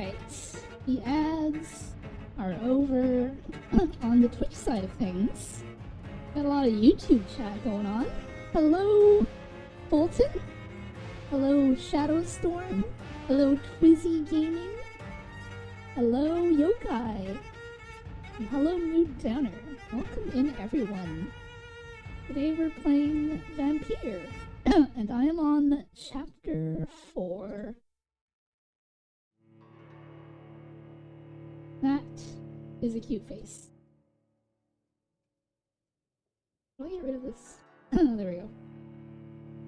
Alright, the ads are over on the Twitch side of things. Got a lot of YouTube chat going on. Hello, Bolton. Hello, Shadowstorm. Hello, Twizzy Gaming. Hello, Yokai. And hello, Mood Downer. Welcome in, everyone. Today we're playing Vampyr, and I am on Chapter 4. That is a cute face. How do I get rid of this? There we go.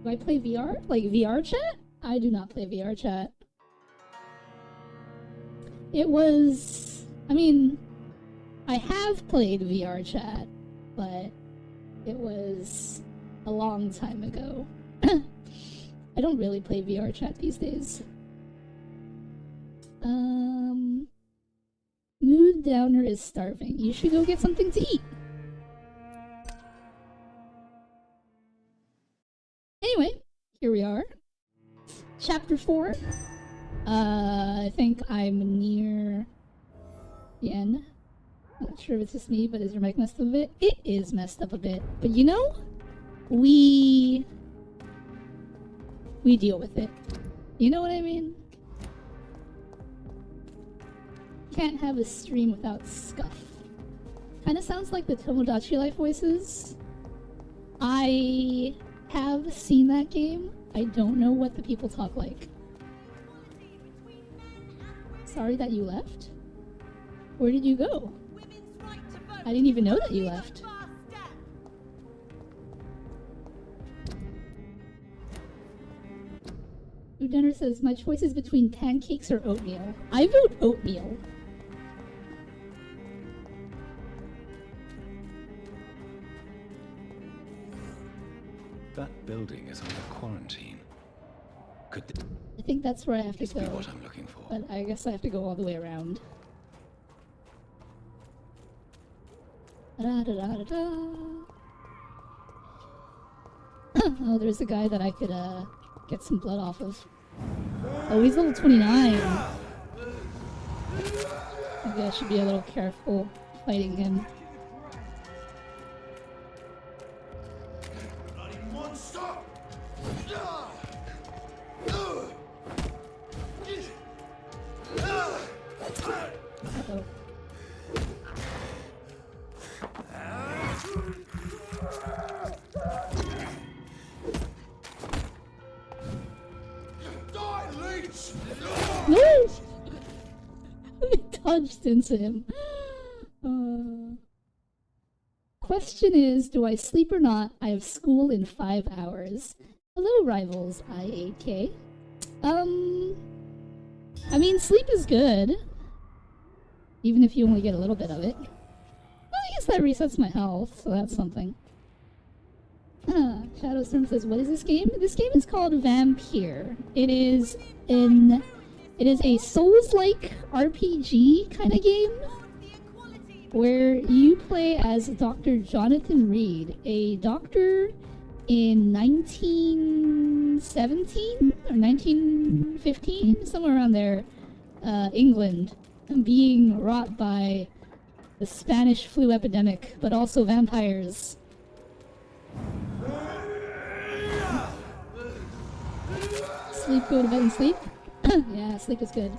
Do I play VR? Like VR chat? I do not play VR chat. It was... I mean, I have played VR chat, but it was a long time ago. I don't really play VR chat these days. Mood Downer is starving. You should go get something to eat. Anyway, here we are. Chapter 4. I think I'm near the end. Not sure if it's just me, but is your mic messed up a bit? It is messed up a bit. But you know, we deal with it. You know what I mean? Can't have a stream without scuff. Kinda sounds like the Tomodachi Life voices. I have seen that game. I don't know what the people talk like. Sorry that you left? Where did you go? I didn't even know that you left. Udunner says, my choice is between pancakes or oatmeal. I vote oatmeal. That building is under quarantine. Could I think that's where I have to go. What I'm looking for. But I guess I have to go all the way around. Da, da, da, da, da. Oh, there's a guy that I could get some blood off of. Oh, he's level 29. Maybe I should be a little careful fighting him. Uh-oh. No! I dodged into him. Question is, do I sleep or not? I have school in 5 hours. Hello, rivals, I8K. I mean, sleep is good. Even if you only get a little bit of it. Well, I guess that resets my health, so that's something. Shadowstorm says, what is this game? This game is called Vampyr. It is a Souls-like RPG kind of game where you play as Dr. Jonathan Reed, a doctor in 1917 or 1915, somewhere around there, England, being wrought by the Spanish flu epidemic, but also vampires. Sleep, go to bed and sleep? Yeah, sleep is good.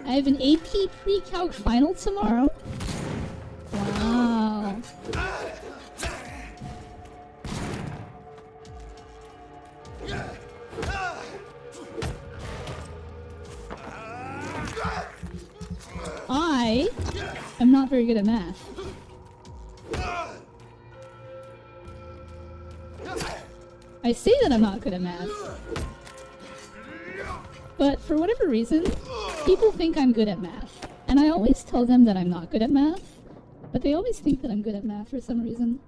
I have an AP pre-calc final tomorrow. Wow. I am not very good at math. I say that I'm not good at math. But for whatever reason, people think I'm good at math. And I always tell them that I'm not good at math. But they always think that I'm good at math for some reason.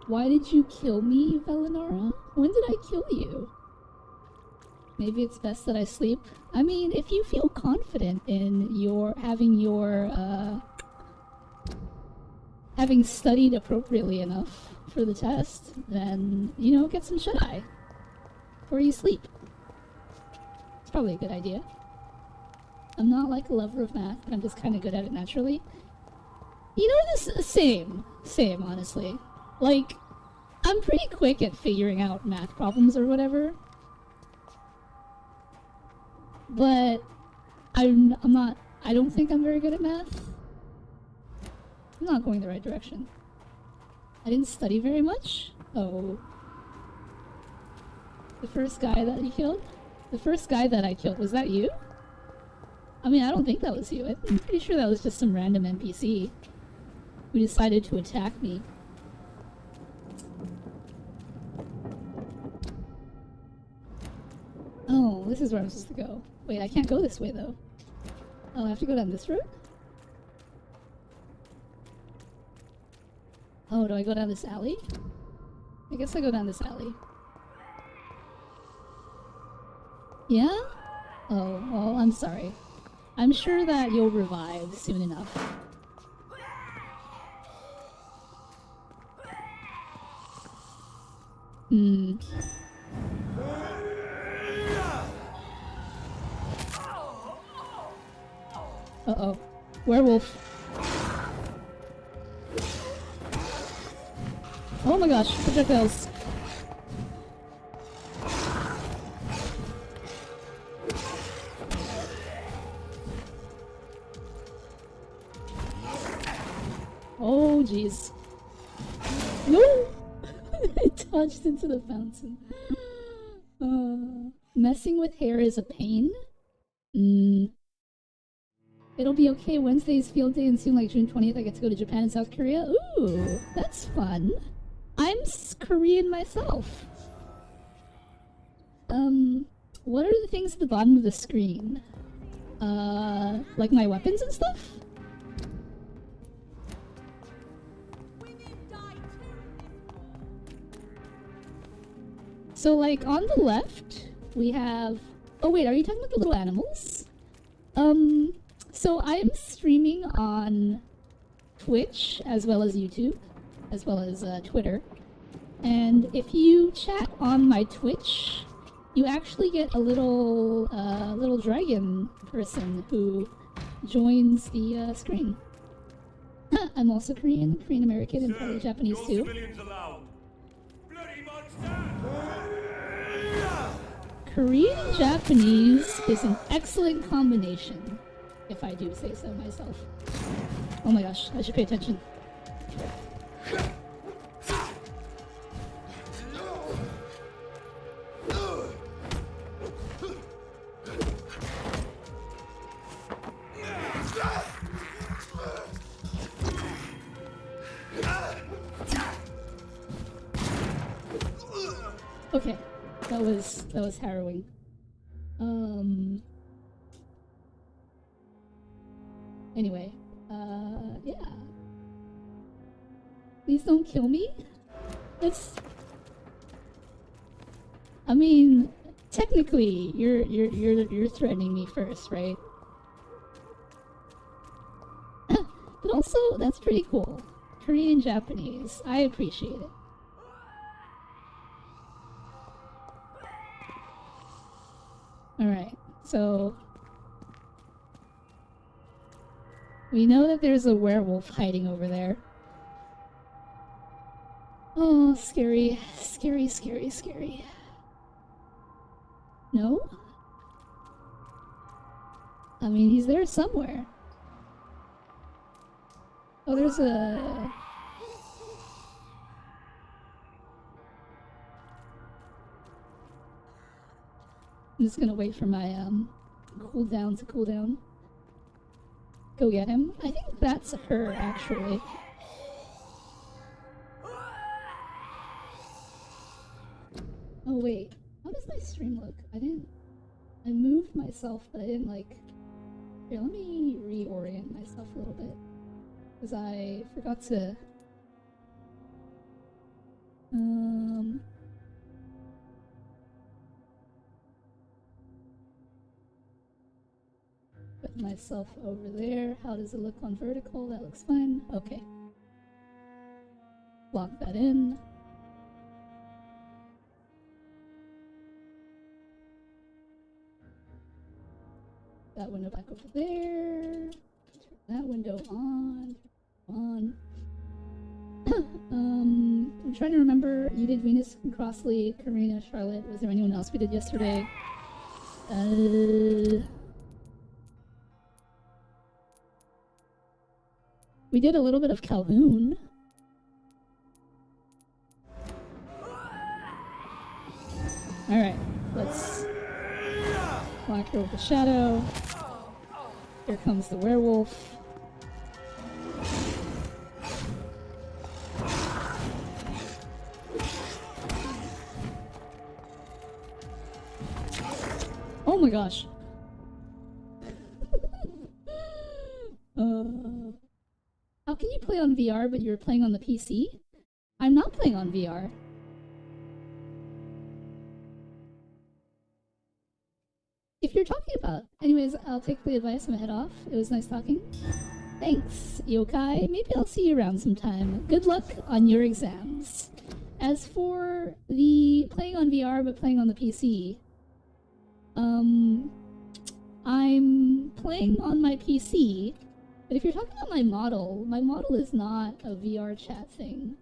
Why did you kill me, Velynara? When did I kill you? Maybe it's best that I sleep. I mean, if you feel confident in having studied appropriately enough for the test, then, you know, get some shut-eye. Or you sleep. It's probably a good idea. I'm not like a lover of math, but I'm just kind of good at it naturally. You know, this same, honestly. Like, I'm pretty quick at figuring out math problems or whatever. But I'm not, I don't think I'm very good at math. I'm not going the right direction. I didn't study very much. Oh. The first guy that you killed? The first guy that I killed, was that you? I mean, I don't think that was you. I'm pretty sure that was just some random NPC who decided to attack me. Oh, this is where I'm supposed to go. Wait, I can't go this way, though. Oh, I have to go down this road? Oh, do I go down this alley? I guess I go down this alley. Yeah? Oh, well, I'm sorry. I'm sure that you'll revive soon enough. Hmm. Uh-oh. Werewolf. Oh my gosh, projectiles. Oh jeez. No! It dodged into the fountain. Messing with hair is a pain? It'll be okay. Wednesday's field day and soon, like June 20th, I get to go to Japan and South Korea. Ooh, that's fun. I'm Korean myself. What are the things at the bottom of the screen? Like my weapons and stuff? So, like, on the left, we have... Oh, wait, are you talking about the little animals? So I'm streaming on Twitch, as well as YouTube, as well as Twitter. And if you chat on my Twitch, you actually get a little, little dragon person who joins the screen. I'm also Korean, Korean American, and probably Japanese too. Korean and Japanese is an excellent combination, if I do say so myself. Oh my gosh, I should pay attention. Okay, that was harrowing. Anyway, yeah. Please don't kill me. I mean, technically, you're threatening me first, right? But also, that's pretty cool. Korean, Japanese, I appreciate it. Alright, so... we know that there's a werewolf hiding over there. Oh, scary. Scary, scary, scary. No? I mean, he's there somewhere. Oh, there's a... I'm just gonna wait for my, cooldown to cool down. Go get him. I think that's her, actually. Oh, wait. How does my stream look? I moved myself, but I didn't, like... Here, let me reorient myself a little bit. Because I forgot to... Put myself over there. How does it look on vertical? That looks fine. Okay. Lock that in. that window back over there. Turn that window on. I'm trying to remember. You did Venus, Crossley, Karina, Charlotte. Was there anyone else we did yesterday? We did a little bit of Calhoun. Alright, let's block her with the shadow. Here comes the werewolf. Oh my gosh. How can you play on VR but you're playing on the PC? I'm not playing on VR. If you're talking about... Anyways, I'll take the advice and head off. It was nice talking. Thanks, Yokai. Maybe I'll see you around sometime. Good luck on your exams. As for the playing on VR but playing on the PC, I'm playing on my PC, but if you're talking about my model is not a VR chat thing.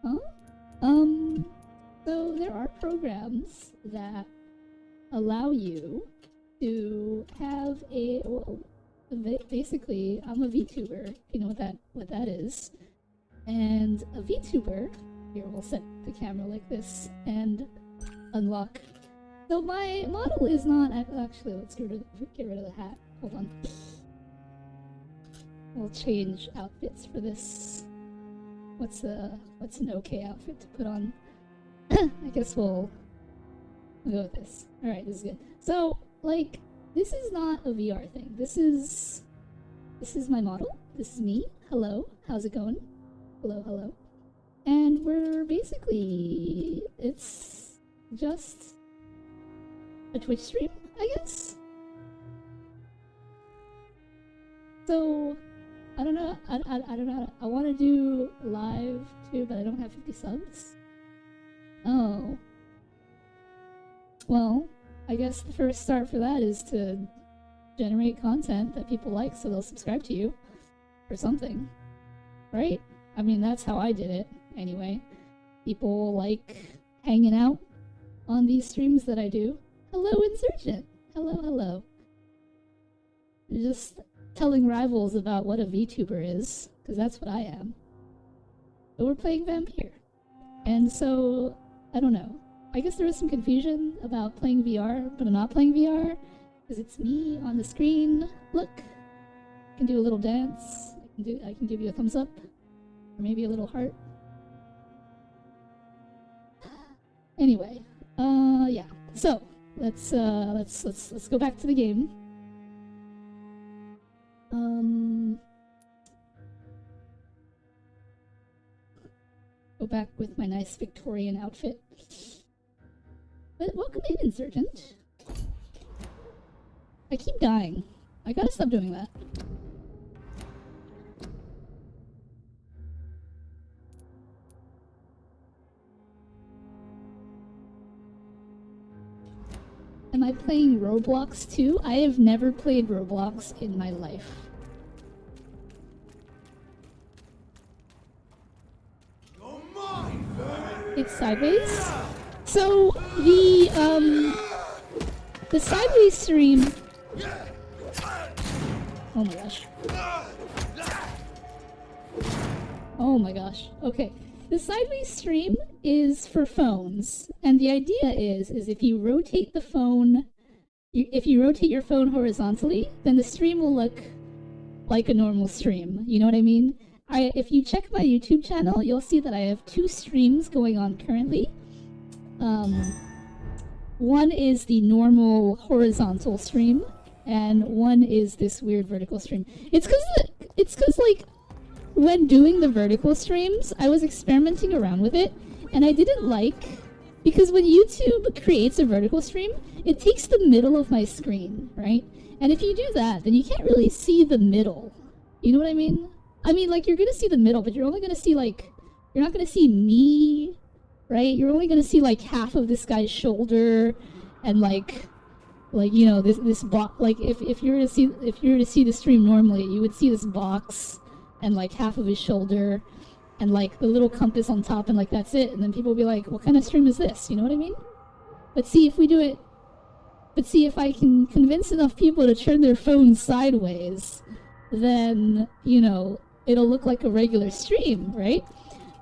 Huh? So there are programs that allow you to have a, well, basically, I'm a VTuber, if you know what that is. And a VTuber, here we'll set the camera like this and unlock. So my model is not, actually let's get rid of the hat, hold on. We'll change outfits for this. What's an okay outfit to put on? I guess we'll go with this. Alright, this is good. So, like, this is not a VR thing. This is my model. This is me. Hello. How's it going? Hello. And we're basically, it's just a Twitch stream, I guess. So, I don't know. I don't know. I want to do live too, but I don't have 50 subs. Oh. Well, I guess the first start for that is to generate content that people like so they'll subscribe to you or something. Right? I mean, that's how I did it anyway. People like hanging out on these streams that I do. Hello, Insurgent. Hello. Just telling rivals about what a VTuber is, because that's what I am. But we're playing Vampyr. And so, I don't know. I guess there was some confusion about playing VR, but I'm not playing VR, because it's me on the screen. Look, I can do a little dance. I can give you a thumbs up, or maybe a little heart. Anyway, yeah. So let's go back to the game. Go back with my nice Victorian outfit. But welcome in, Insurgent. I keep dying. I gotta stop doing that. Am I playing Roblox too? I have never played Roblox in my life. It's sideways? So, the sideways stream... Oh my gosh. Oh my gosh. Okay. The sideways stream is for phones, and the idea is if you rotate the phone, if you rotate your phone horizontally, then the stream will look like a normal stream. You know what I mean? If you check my YouTube channel, you'll see that I have 2 streams going on currently. One is the normal horizontal stream, and one is this weird vertical stream. It's cause like, when doing the vertical streams, I was experimenting around with it, and I didn't like, because when YouTube creates a vertical stream, it takes the middle of my screen, right? And if you do that, then you can't really see the middle You know what I mean? I mean, like, you're gonna see the middle, but you're only gonna see, like, you're not gonna see me, right? You're only gonna see, like, half of this guy's shoulder, and, like, you know, this box. Like, if you were to see the stream normally, you would see this box, and, like, half of his shoulder, and, like, the little compass on top, and, like, that's it. And then people will be like, what kind of stream is this? You know what I mean? But see, if we do it... But see, if I can convince enough people to turn their phones sideways, then, you know, it'll look like a regular stream, right?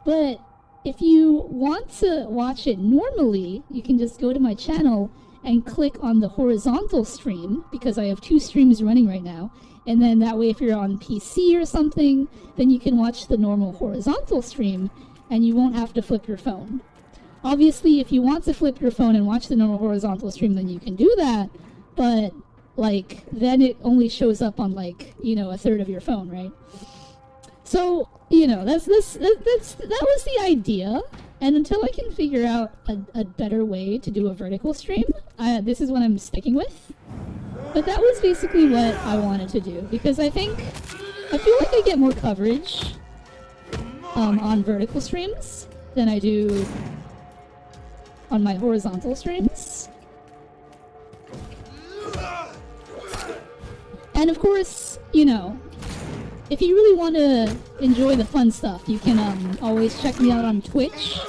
But if you want to watch it normally, you can just go to my channel and click on the horizontal stream, because I have 2 streams running right now. And then that way, if you're on PC or something, then you can watch the normal horizontal stream, and you won't have to flip your phone. Obviously, if you want to flip your phone and watch the normal horizontal stream, then you can do that. But, like, then it only shows up on, like, you know, a third of your phone, right? So, you know, that was the idea. And until I can figure out a better way to do a vertical stream, this is what I'm sticking with. But that was basically what I wanted to do, because I feel like I get more coverage on vertical streams than I do on my horizontal streams. And of course, you know, if you really want to enjoy the fun stuff, you can always check me out on Twitch.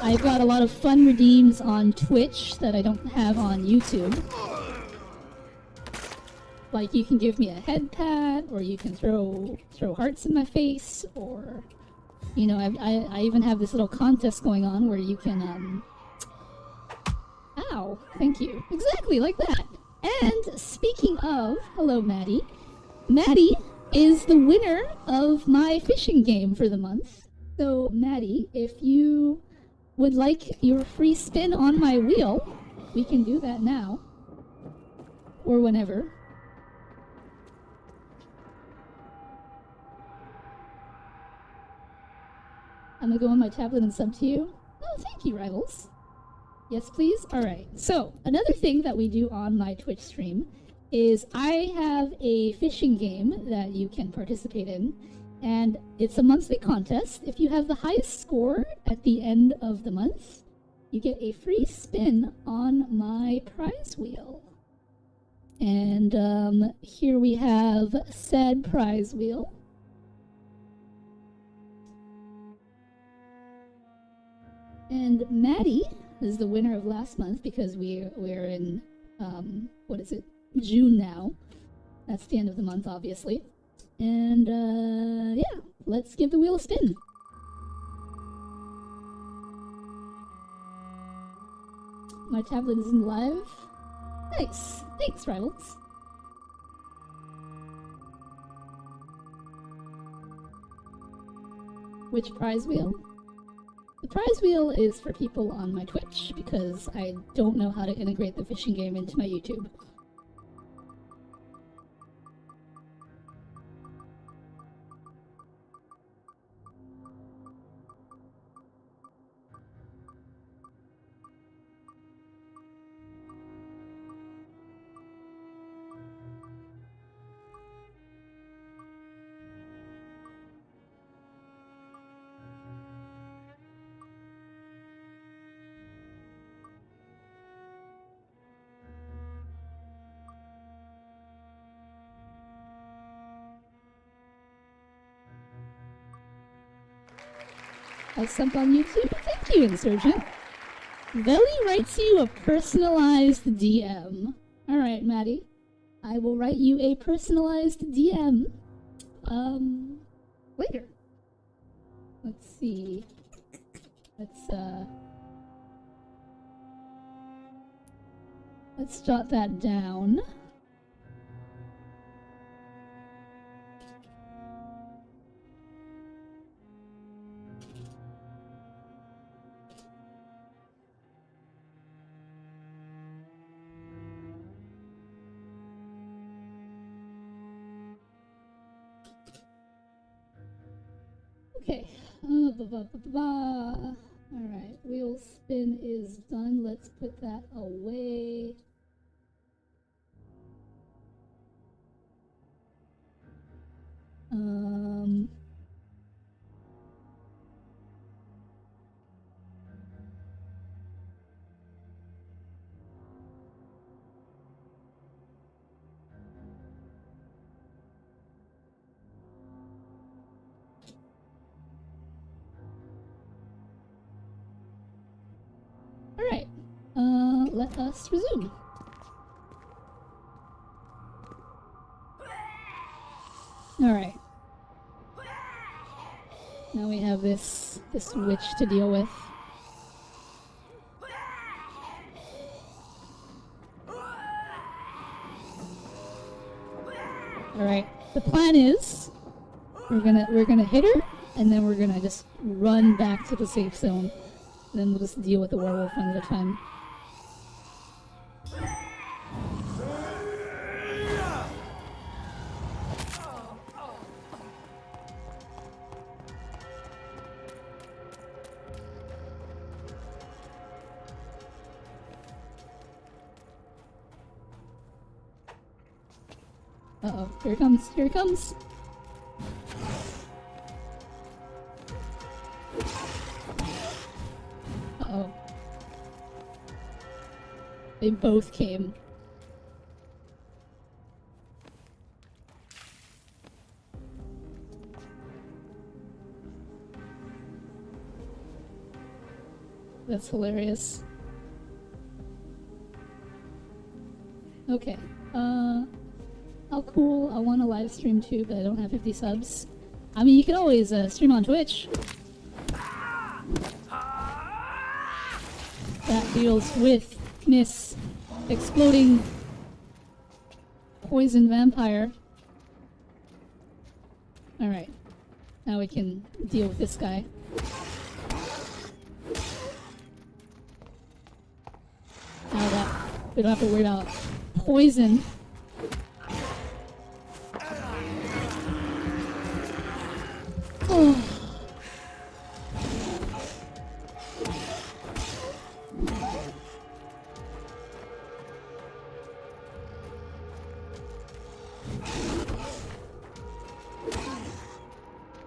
I've got a lot of fun redeems on Twitch that I don't have on YouTube. Like, you can give me a head pat, or you can throw hearts in my face, or, you know, I even have this little contest going on where you can, ow, thank you. Exactly, like that. And speaking of, hello, Maddie. Maddie is the winner of my fishing game for the month. So, Maddie, if you would like your free spin on my wheel, we can do that now. Or whenever. I'm gonna go on my tablet and sub to you. Oh, thank you, Rivals. Yes, please? Alright, so another thing that we do on my Twitch stream is I have a fishing game that you can participate in, and it's a monthly contest. If you have the highest score at the end of the month, you get a free spin on my prize wheel. And here we have said prize wheel. And Maddie is the winner of last month, because we're in, what is it, June now. That's the end of the month, obviously. And, yeah, let's give the wheel a spin. My tablet isn't live. Nice. Thanks, Rivals. Which prize wheel? The prize wheel is for people on my Twitch, because I don't know how to integrate the fishing game into my YouTube. I subbed on YouTube. Thank you, Insurgent. Veli writes you a personalized DM. Alright, Maddie. I will write you a personalized DM. Later. Let's see. Let's jot that down. Okay. Alright, wheel spin is done. Let's put that away. let us resume. Alright. Now we have this witch to deal with. Alright. The plan is we're gonna hit her, and then we're gonna just run back to the safe zone. And then we'll just deal with the werewolf one at a time. Uh-oh, here it comes, here it comes! Uh-oh. They both came. That's hilarious. Okay, how cool. I want to live stream too, but I don't have 50 subs. I mean, you can always stream on Twitch. That deals with Miss Exploding Poison Vampire. Alright. Now we can deal with this guy. Now that we don't have to worry about poison. Oh.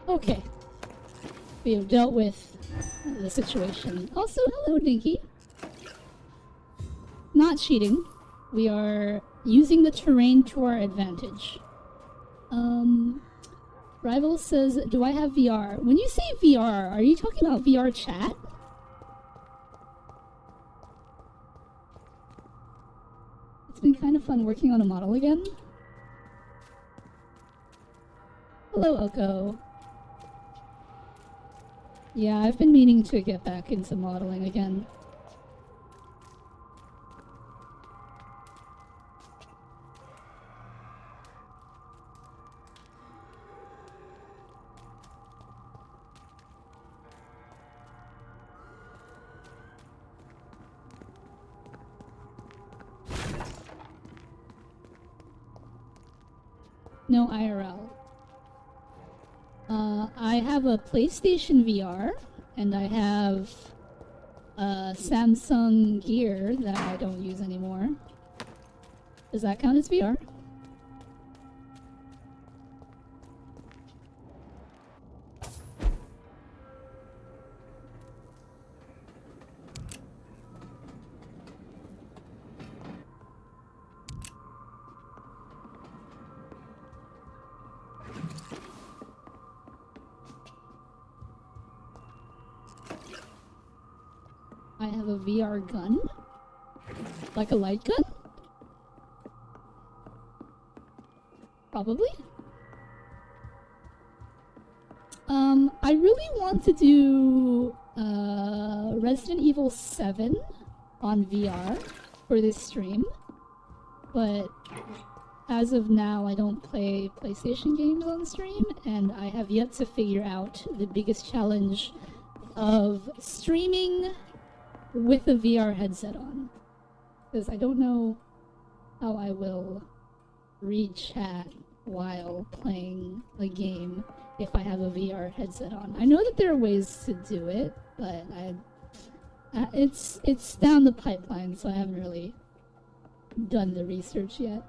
Okay. We have dealt with the situation. Also, hello, Dinky. Not cheating. We are using the terrain to our advantage. Rival says, do I have VR? When you say VR, are you talking about VR chat? It's been kind of fun working on a model again. Hello, Oko. Yeah, I've been meaning to get back into modeling again. No IRL. I have a PlayStation VR, and I have a Samsung Gear that I don't use anymore. Does that count as VR? I have a VR gun? Like a light gun? Probably? I really want to do Resident Evil 7 on VR for this stream, but as of now I don't play PlayStation games on stream, and I have yet to figure out the biggest challenge of streaming with a VR headset on, because I don't know how I will read chat while playing a game if I have a VR headset on. I know that there are ways to do it, but it's down the pipeline, so I haven't really done the research yet.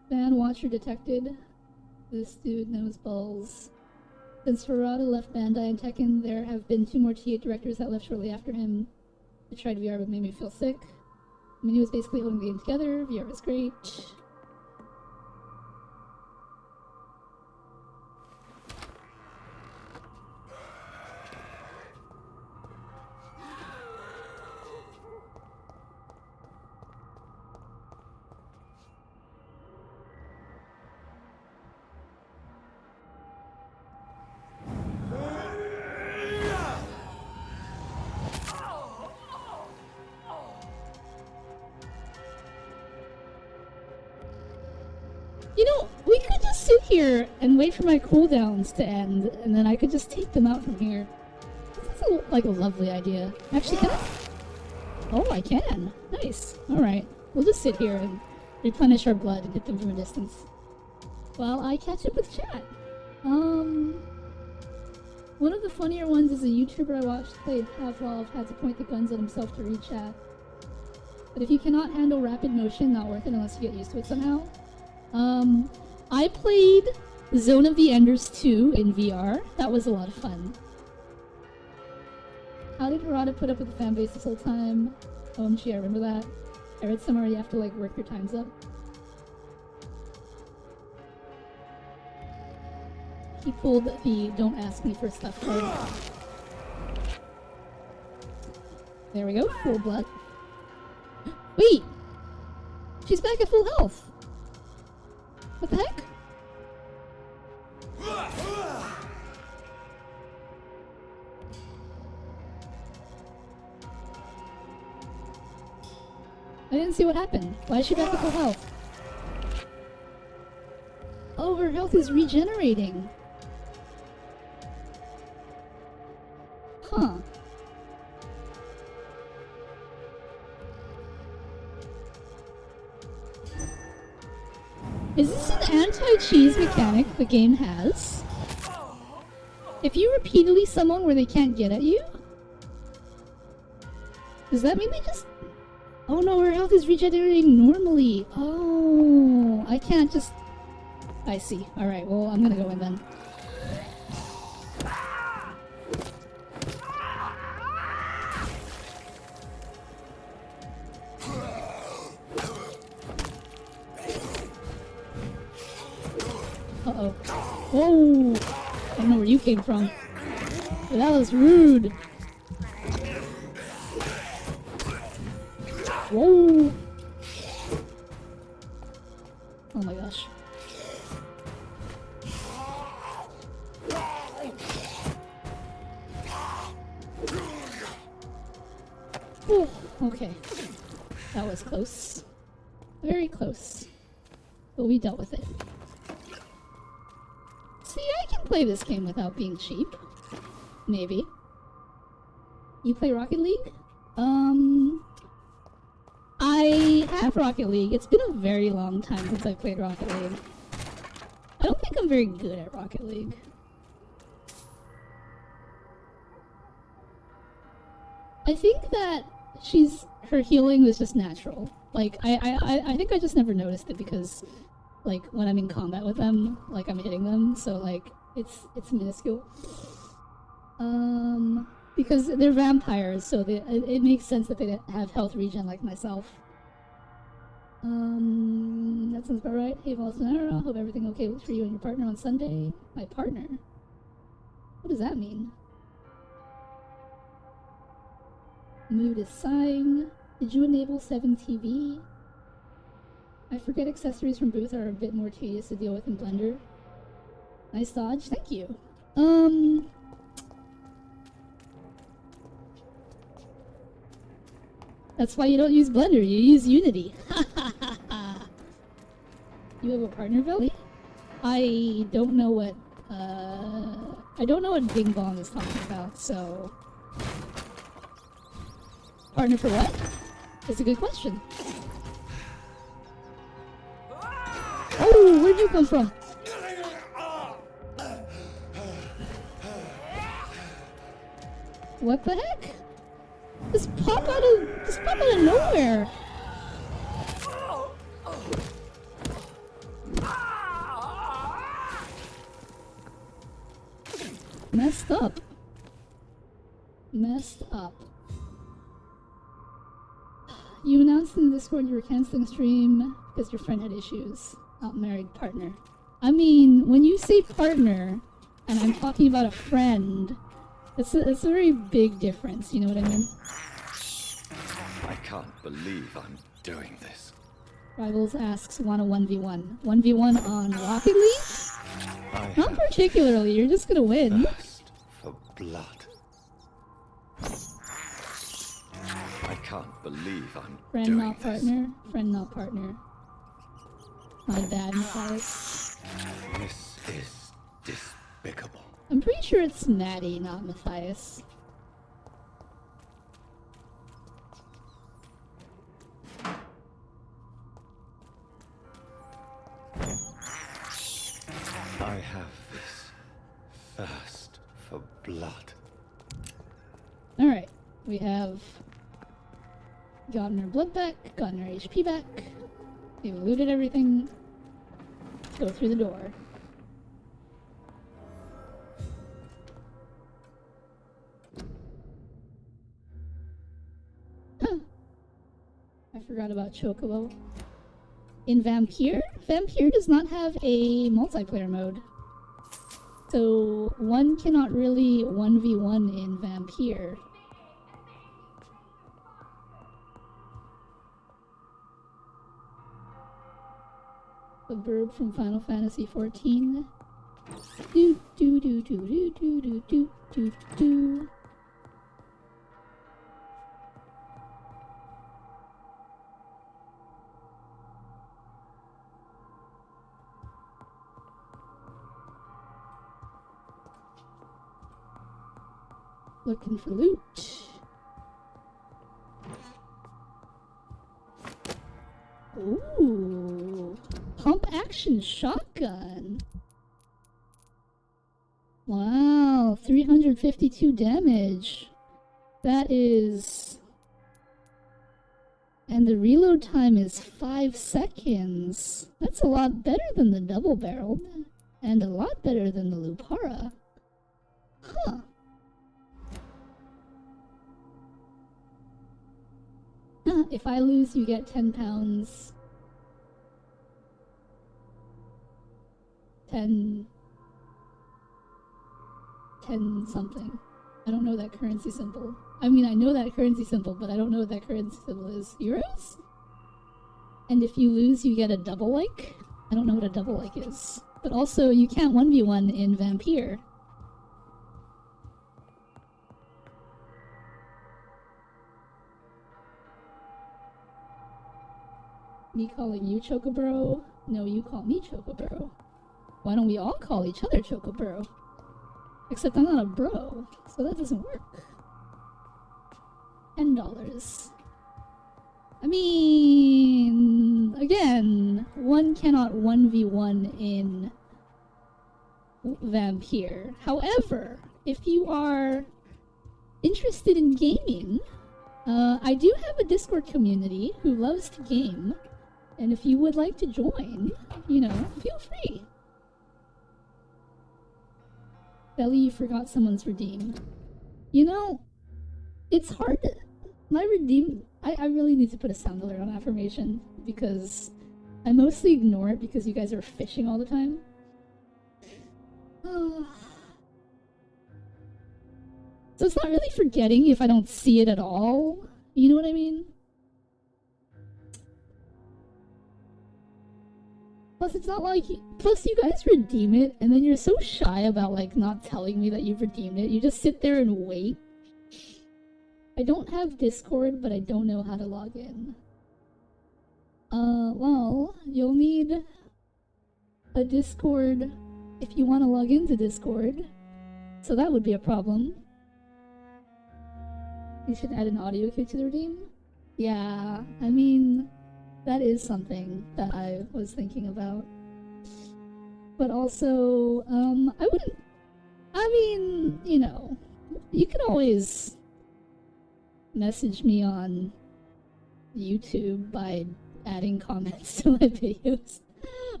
Bad watcher detected. This dude knows balls. Since Harada left Bandai and Tekken, there have been 2 more T8 directors that left shortly after him. I tried VR, but made me feel sick. I mean, he was basically holding the game together. VR was great. You know, we could just sit here and wait for my cooldowns to end, and then I could just take them out from here. That's like a lovely idea. Actually, can I? Oh, I can. Nice. Alright. We'll just sit here and replenish our blood and hit them from a distance. While I catch up with chat. One of the funnier ones is a YouTuber I watched play Pavlov had to point the guns at himself to read chat. But if you cannot handle rapid motion, not worth it unless you get used to it somehow. I played Zone of the Enders 2 in VR. That was a lot of fun. How did Harada put up with the fan base this whole time? OMG, I remember that. I read somewhere you have to like work your times up. He pulled the don't ask me for stuff card. There we go, full blood. Wait! She's back at full health! What the heck? I didn't see what happened. Why is she back at full health? Oh, her health is regenerating. Huh. Is this an anti-cheese mechanic the game has? If you repeatedly summon where they can't get at you? Does that mean they just... Oh no, her health is regenerating normally. Oh, I can't just... I see. Alright, well, I'm gonna go in then. Uh-oh. Whoa! I don't know where you came from. That was rude. Whoa! Oh my gosh. Whew. Okay. That was close. Very close. But we dealt with it. See, I can play this game without being cheap. Maybe. You play Rocket League? I have Rocket League. It's been a very long time since I played Rocket League. I don't think I'm very good at Rocket League. I think that her healing was just natural. Like, I think I just never noticed it because, like, when I'm in combat with them, like, I'm hitting them, so, like, it's minuscule. Because they're vampires, so it makes sense that they have health regen like myself. That sounds about right. Hey, Velynara, hope everything okay for you and your partner on Sunday. My partner? What does that mean? Mood is sighing. Did you enable 7 TV? I forget accessories from booth are a bit more tedious to deal with in Blender. Nice dodge, thank you. That's why you don't use Blender, you use Unity. You have a partner, Velly? I don't know what Bing Bong is talking about, so... Partner for what? That's a good question. Oh, where'd you come from? What the heck? Just pop out of nowhere. Messed up. Messed up. You announced in the Discord you were canceling stream because your friend had issues. Not married partner. I mean, when you say partner, and I'm talking about a friend, it's a very big difference, you know what I mean? I can't believe I'm doing this. Rivals asks, want a 1v1. 1v1 on Rocket League? Not particularly, you're just gonna win. Thirst for blood. I can't believe I'm Friend doing not this. partner. Friend not partner. My bad, Matthias. This is despicable. I'm pretty sure it's Maddie, not Matthias. I have this thirst for blood. Alright, we have gotten our blood back, gotten our HP back, we've looted everything. Let's go through the door. I forgot about Chocobo. In Vampyr, Vampyr does not have a multiplayer mode. So one cannot really 1v1 in Vampyr. The bird from Final Fantasy XIV. Do do do do do do do do do do. Looking for loot. Ooh, pump action shotgun. Wow, 352 damage. That is... And the reload time is 5 seconds. That's a lot better than the double-barreled. And a lot better than the Lupara. Huh. If I lose, you get 10 pounds. 10 something. I don't know that currency symbol. I mean, I know that currency symbol, but I don't know what that currency symbol is. Euros? And if you lose, you get a double like? I don't know what a double like is. But also, you can't 1v1 in Vampyr. Me calling you Chocobro? No, you call me Chocobro. Why don't we all call each other Chocobro? Except I'm not a bro, so that doesn't work. $10. I mean... Again, one cannot 1v1 in Vampyr. However, if you are interested in gaming, I do have a Discord community who loves to game. And if you would like to join, you know, feel free. Belly, you forgot someone's redeem. You know, it's hard to... My redeem... I really need to put a sound alert on affirmation, because I mostly ignore it because you guys are fishing all the time. So it's not really forgetting if I don't see it at all. You know what I mean? Plus, it's not like... Plus, you guys redeem it, and then you're so shy about, like, not telling me that you've redeemed it. You just sit there and wait. I don't have Discord, but I don't know how to log in. Well, you'll need a Discord if you want to log into Discord. So that would be a problem. You should add an audio cue to the redeem? Yeah, I mean... That is something that I was thinking about. But also, I wouldn't... I mean, you know, you can always message me on YouTube by adding comments to my videos.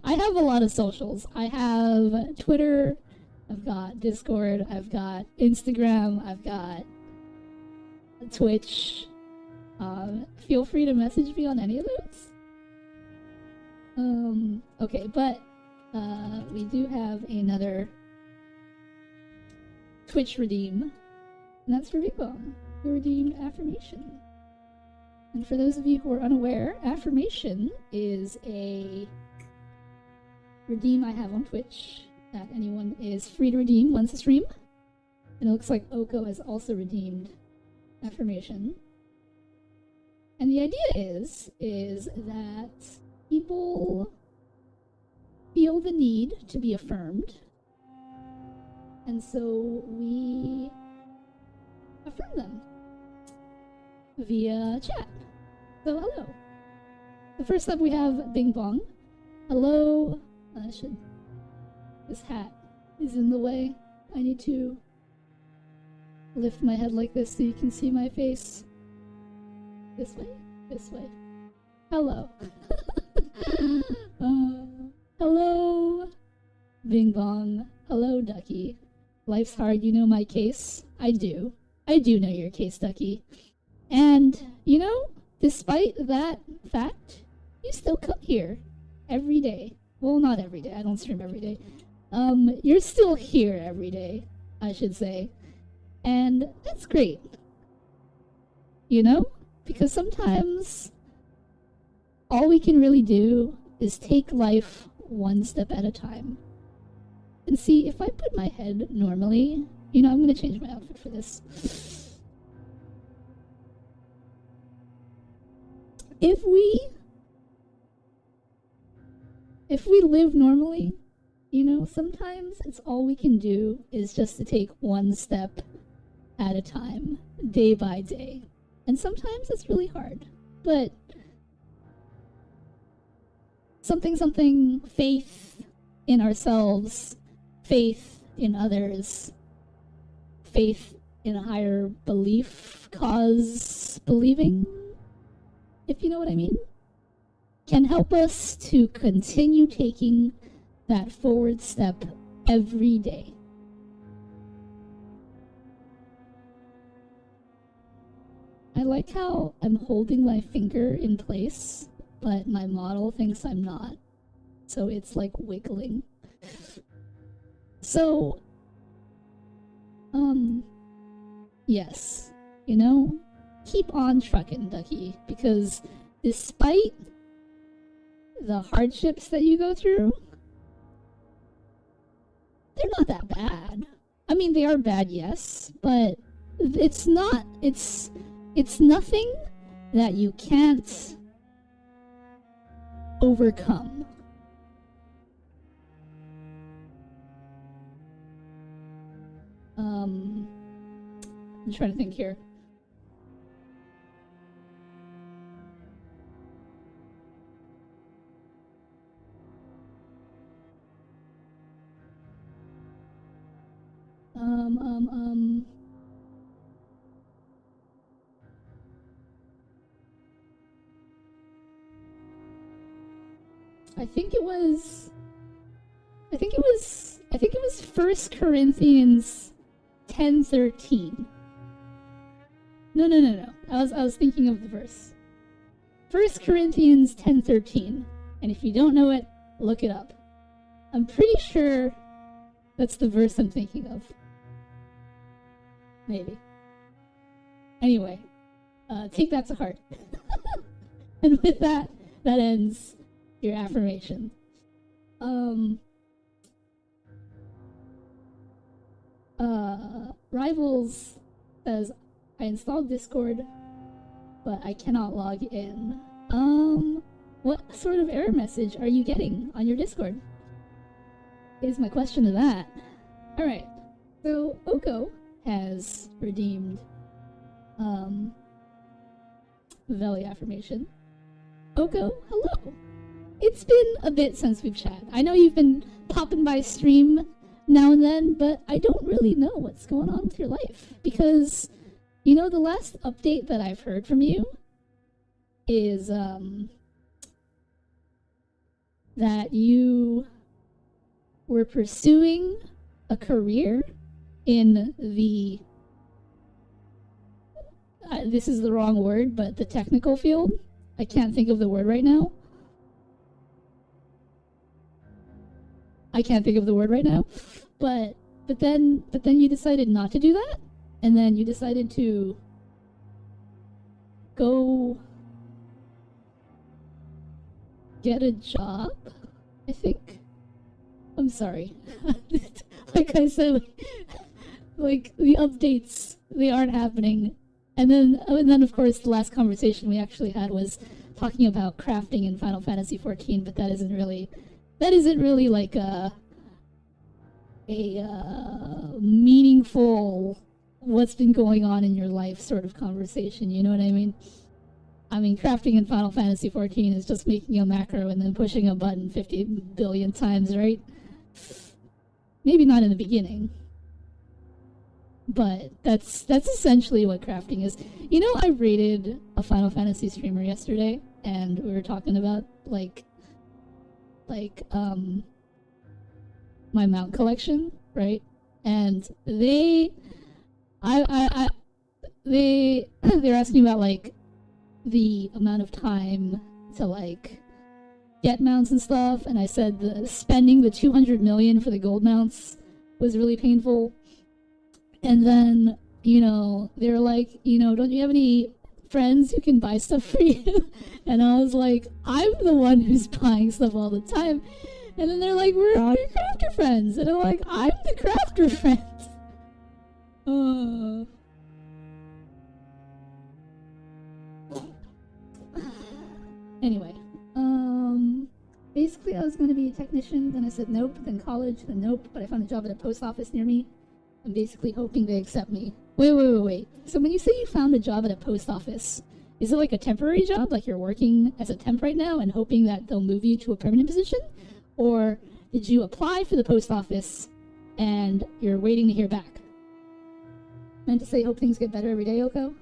I have a lot of socials. I have Twitter, I've got Discord, I've got Instagram, I've got Twitch. Feel free to message me on any of those. Okay, but we do have another Twitch redeem, and that's for Big Bomb. We redeemed Affirmation. And for those of you who are unaware, Affirmation is a redeem I have on Twitch that anyone is free to redeem once a stream. And it looks like Oko has also redeemed Affirmation. And the idea is that people feel the need to be affirmed. And so we affirm them via chat. So hello. So first up we have Bing Bong. Hello. This hat is in the way. I need to lift my head like this so you can see my face. This way, this way. Hello. Hello, Bing Bong. Hello, Ducky. Life's hard, you know my case. I do. I do know your case, Ducky. And, you know, despite that fact, you still come here every day. Well, not every day. I don't stream every day. You're still here every day, I should say. And that's great. You know? Because sometimes all we can really do is take life one step at a time. And see, if I put my head normally, you know, I'm going to change my outfit for this. If we live normally, you know, sometimes it's all we can do is just to take one step at a time, day by day. And sometimes it's really hard, but something, faith in ourselves, faith in others, faith in a higher belief, cause believing, if you know what I mean, can help us to continue taking that forward step every day. I like how I'm holding my finger in place, but my model thinks I'm not. So it's like wiggling. So, yes, you know, keep on trucking, Ducky, because despite the hardships that you go through, they're not that bad. I mean, they are bad, yes, but it's not, it's nothing that you can't overcome. I'm trying to think here. I think it was 1 Corinthians 10:13. No. I was thinking of the verse. 1 Corinthians 10:13. And if you don't know it, look it up. I'm pretty sure that's the verse I'm thinking of. Maybe. Anyway, take that to heart. And with that ends your affirmation. Rivals says, I installed Discord, but I cannot log in. What sort of error message are you getting on your Discord? Is my question to that. Alright, so Oko has redeemed Veli affirmation. Oko, hello. It's been a bit since we've chatted. I know you've been popping by stream now and then, but I don't really know what's going on with your life. Because, you know, the last update that I've heard from you is that you were pursuing a career in the, this is the wrong word, but the technical field. I can't think of the word right now. But then you decided not to do that, and then you decided to go get a job, I think. I'm sorry. Like I said, like the updates, they aren't happening. And then of course the last conversation we actually had was talking about crafting in Final Fantasy XIV, but that isn't really that isn't really like a meaningful what's been going on in your life sort of conversation, you know what I mean? I mean, crafting in Final Fantasy XIV is just making a macro and then pushing a button 50 billion times, right? Maybe not in the beginning, but that's essentially what crafting is. You know, I rated a Final Fantasy streamer yesterday, and we were talking about like my mount collection, right? And they're asking about like the amount of time to like get mounts and stuff, and I said spending the 200 million for the gold mounts was really painful. And then, you know, they were like, you know, don't you have any friends who can buy stuff for you? And I was like, I'm the one who's buying stuff all the time. And then they're like, we're all your crafter friends. And I'm like, I'm the crafter friend. Anyway, basically I was going to be a technician, then I said nope, then college, then nope, but I found a job at a post office near me. I'm basically hoping they accept me. Wait. So when you say you found a job at a post office, is it like a temporary job, like you're working as a temp right now and hoping that they'll move you to a permanent position? Or did you apply for the post office and you're waiting to hear back? Meant to say hope things get better every day, Oko?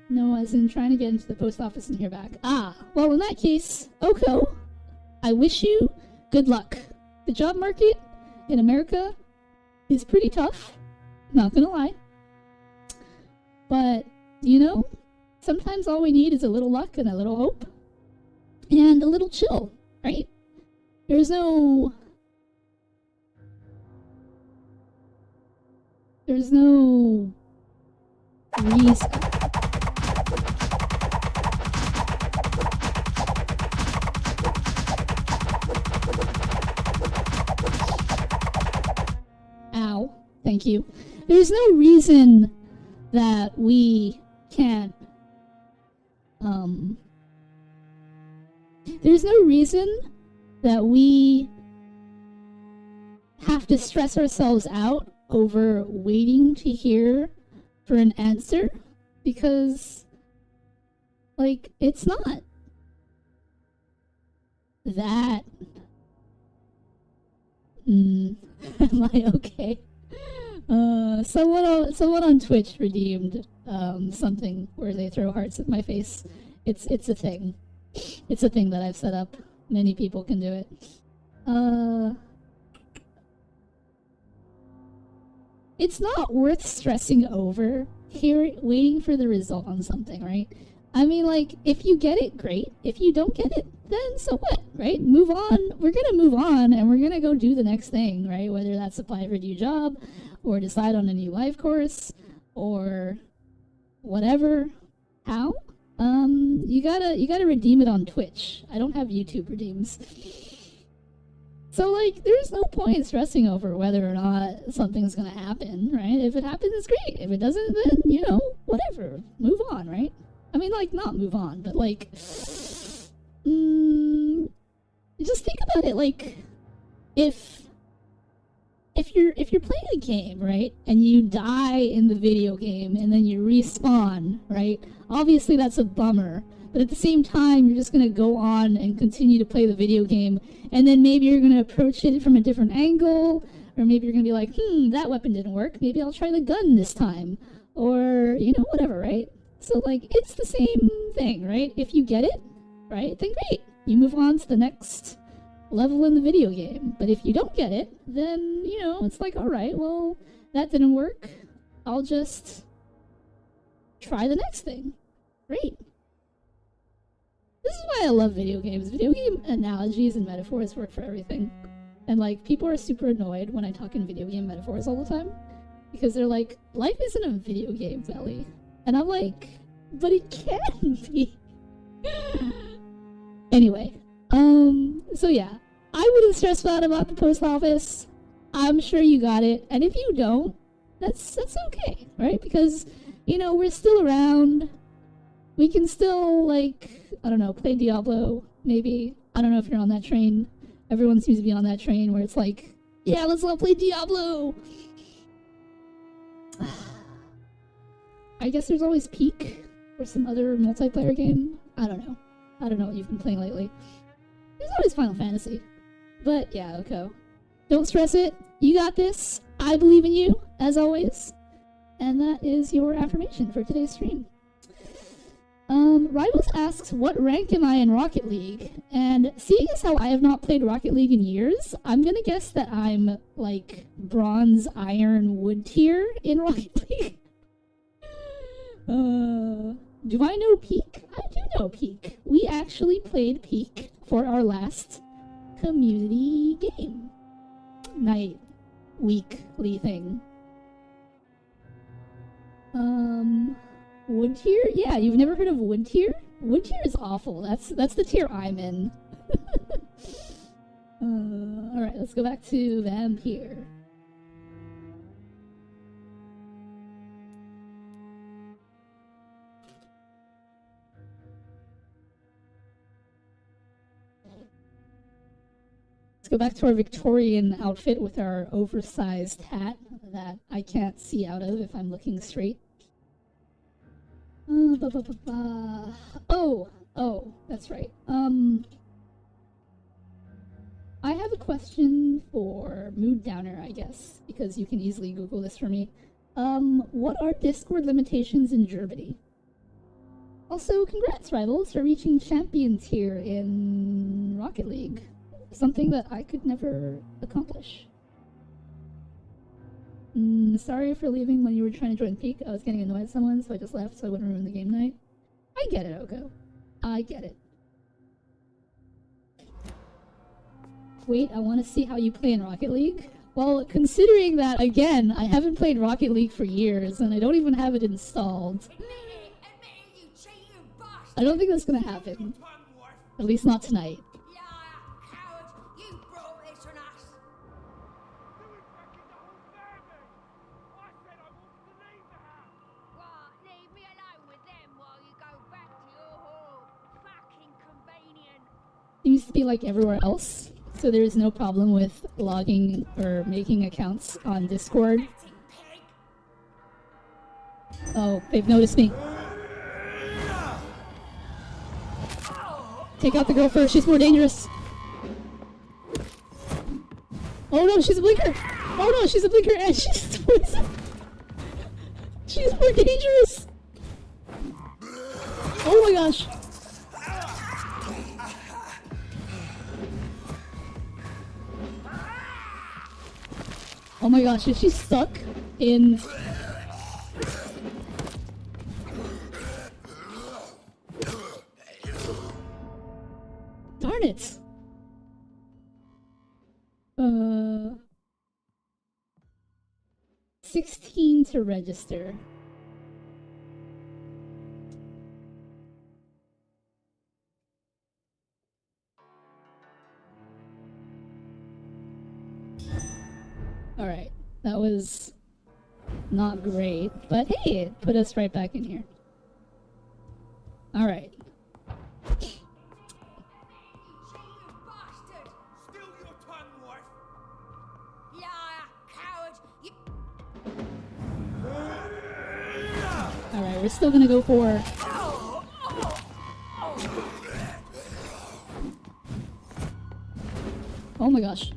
No, as in trying to get into the post office and hear back. Ah, well in that case, Oko, I wish you good luck. The job market in America is pretty tough, not gonna lie. But, you know, sometimes all we need is a little luck and a little hope. And a little chill, right? There's no reason. Ow, thank you. There's no reason that we can't, there's no reason that we have to stress ourselves out over waiting to hear for an answer, because, like, it's not that. Am I okay? Someone on Twitch redeemed something where they throw hearts at my face. It's a thing. It's a thing that I've set up. Many people can do it. It's not worth stressing over waiting for the result on something, right? I mean, like, if you get it, great. If you don't get it, then so what, right? Move on. We're gonna move on, and we're gonna go do the next thing, right? Whether that's apply for a new job, or decide on a new life course, or whatever. How? You gotta redeem it on Twitch. I don't have YouTube redeems. So, like, there's no point stressing over whether or not something's gonna happen, right? If it happens, it's great. If it doesn't, then, you know, whatever. Move on, right? I mean, like, not move on, but, like, just think about it, like, if you're playing a game, right, and you die in the video game, and then you respawn, right, obviously that's a bummer, but at the same time, you're just gonna go on and continue to play the video game, and then maybe you're gonna approach it from a different angle, or maybe you're gonna be like, that weapon didn't work, maybe I'll try the gun this time, or, you know, whatever, right? So, like, it's the same thing, right? If you get it, right, then great. You move on to the next level in the video game. But if you don't get it, then, you know, it's like, alright, well, that didn't work. I'll just try the next thing. Great. This is why I love video games. Video game analogies and metaphors work for everything. And, like, people are super annoyed when I talk in video game metaphors all the time. Because they're like, life isn't a video game, Velly. And I'm like, but it can be. Anyway, so yeah, I wouldn't stress out about the post office. I'm sure you got it. And if you don't, that's okay, right? Because, you know, we're still around. We can still, like, I don't know, play Diablo, maybe. I don't know if you're on that train. Everyone seems to be on that train where it's like, yeah, let's all play Diablo! I guess there's always Peak or some other multiplayer game. I don't know. I don't know what you've been playing lately. There's always Final Fantasy. But yeah, Oko. Don't stress it. You got this. I believe in you, as always. And that is your affirmation for today's stream. Rivals asks, what rank am I in Rocket League? And seeing as how I have not played Rocket League in years, I'm gonna guess that I'm, like, bronze, iron, wood tier in Rocket League. Do I know Peak? I do know Peak. We actually played Peak for our last community game. Night, weekly thing. Wood tier? Yeah, you've never heard of wood tier? Wood tier is awful. That's the tier I'm in. Alright, let's go back to Vampyr. Let's go back to our Victorian outfit with our oversized hat that I can't see out of if I'm looking straight. Oh, that's right. I have a question for Mood Downer, I guess, because you can easily Google this for me. What are Discord limitations in Germany? Also, congrats, Rivals, for reaching champion tier in Rocket League. Something that I could never accomplish. Sorry for leaving when you were trying to join Peak. I was getting annoyed at someone, so I just left so I wouldn't ruin the game night. I get it, Oko. I get it. Wait, I want to see how you play in Rocket League. Well, considering that, again, I haven't played Rocket League for years, and I don't even have it installed. I don't think that's gonna happen. At least not tonight. Seems to be like everywhere else, so there's no problem with logging or making accounts on Discord. Oh, they've noticed me. Take out the girl first, she's more dangerous. Oh no, she's a blinker! Oh no, she's a blinker and she's poison! She's more dangerous! Oh my gosh! Oh my gosh, is she stuck in... Darn it! 16 to register. Alright, that was not great, but hey, it put us right back in here. Alright. Alright, we're still gonna go for... Oh my gosh.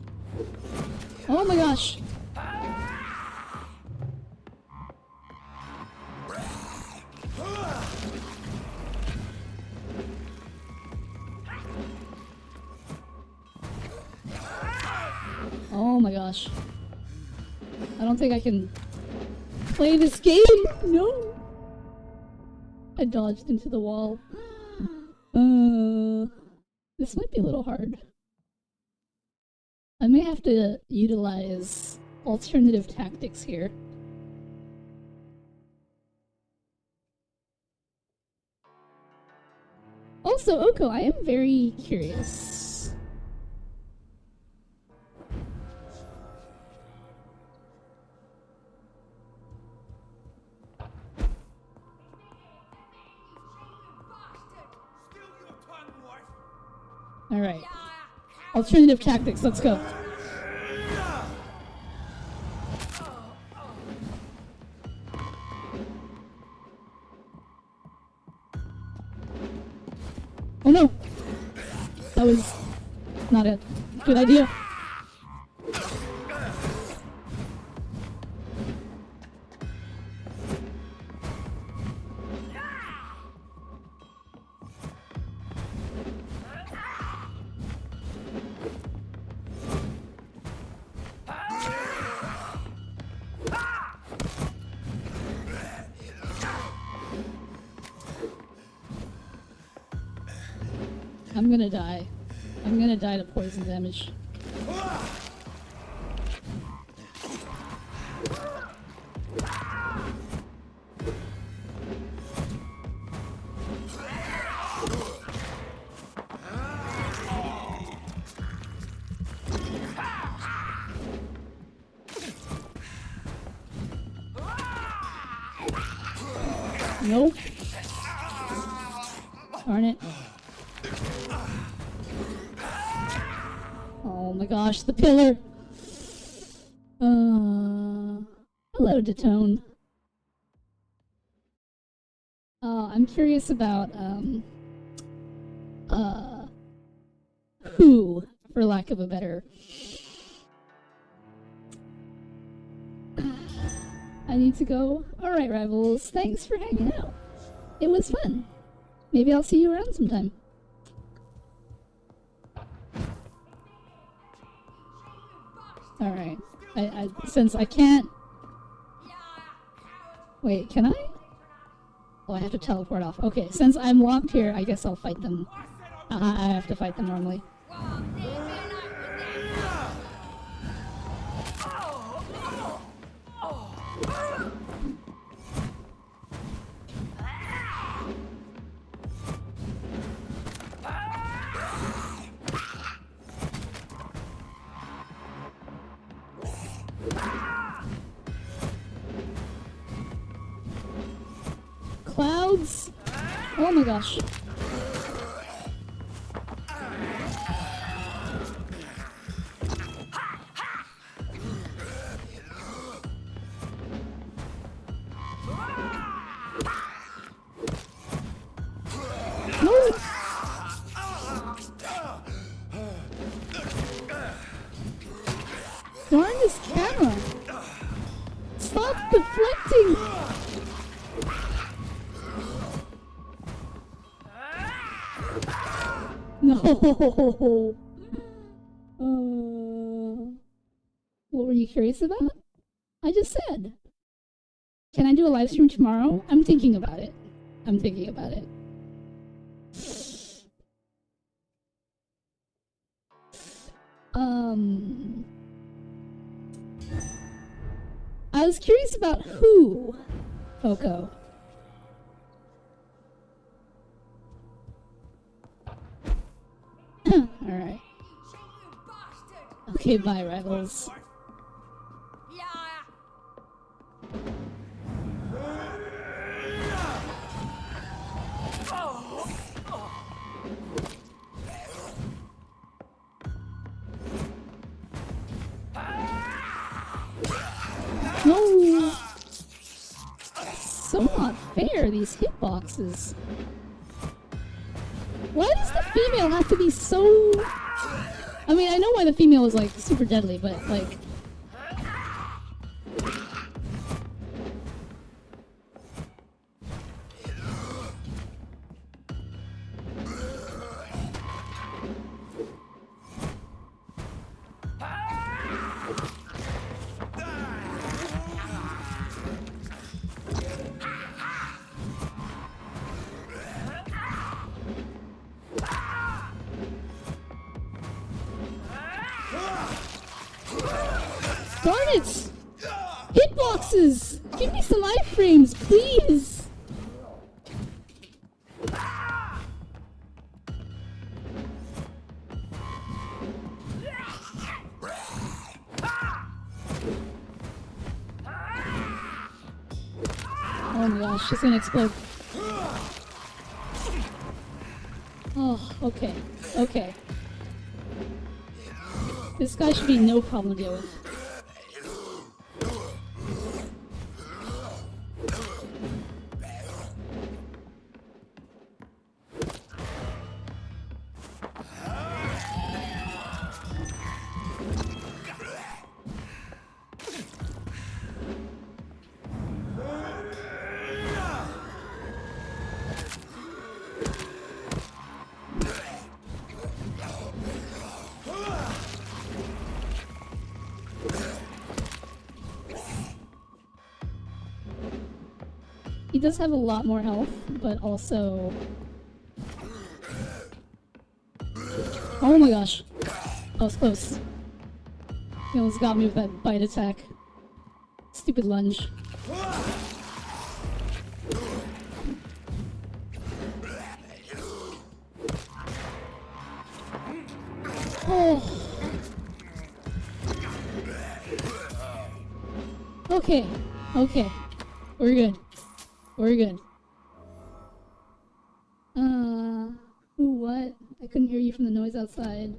Oh my gosh. Oh my gosh. I don't think I can play this game. No. I dodged into the wall. This might be a little hard. I may have to utilize alternative tactics here. Also, Oko, I am very curious. Alright. Alternative tactics, let's go. Oh no! That was not a good idea. I'm gonna die. I'm gonna die to poison damage. Nope. Darn it. Oh my gosh, the pillar! Hello, Detone. I'm curious about, who, for lack of a better... I need to go. Alright, Rivals, thanks for hanging out. It was fun. Maybe I'll see you around sometime. Alright. Since I can't... Wait, can I? Oh, I have to teleport off. Okay, since I'm locked here, I guess I'll fight them. I have to fight them normally. Clouds? Oh my gosh. No. Darn this camera. Stop deflecting. No. What were you curious about? I just said. Can I do a live stream tomorrow? I'm thinking about it. I'm thinking about it. I was curious about who, Coco. Alright. Okay, bye, Rivals. No! So not fair, these hitboxes. Why does the female have to be so... I mean, I know why the female is, like, super deadly, but, like... Darn it! Hitboxes! Give me some iframes, please! Oh my gosh, she's gonna explode. Oh, okay. Okay. This guy should be no problem to deal with. He does have a lot more health, but also... Oh my gosh. That was close. He almost got me with that bite attack. Stupid lunge. Oh. Okay. Okay. We're good. We're good. Ooh, what? I couldn't hear you from the noise outside.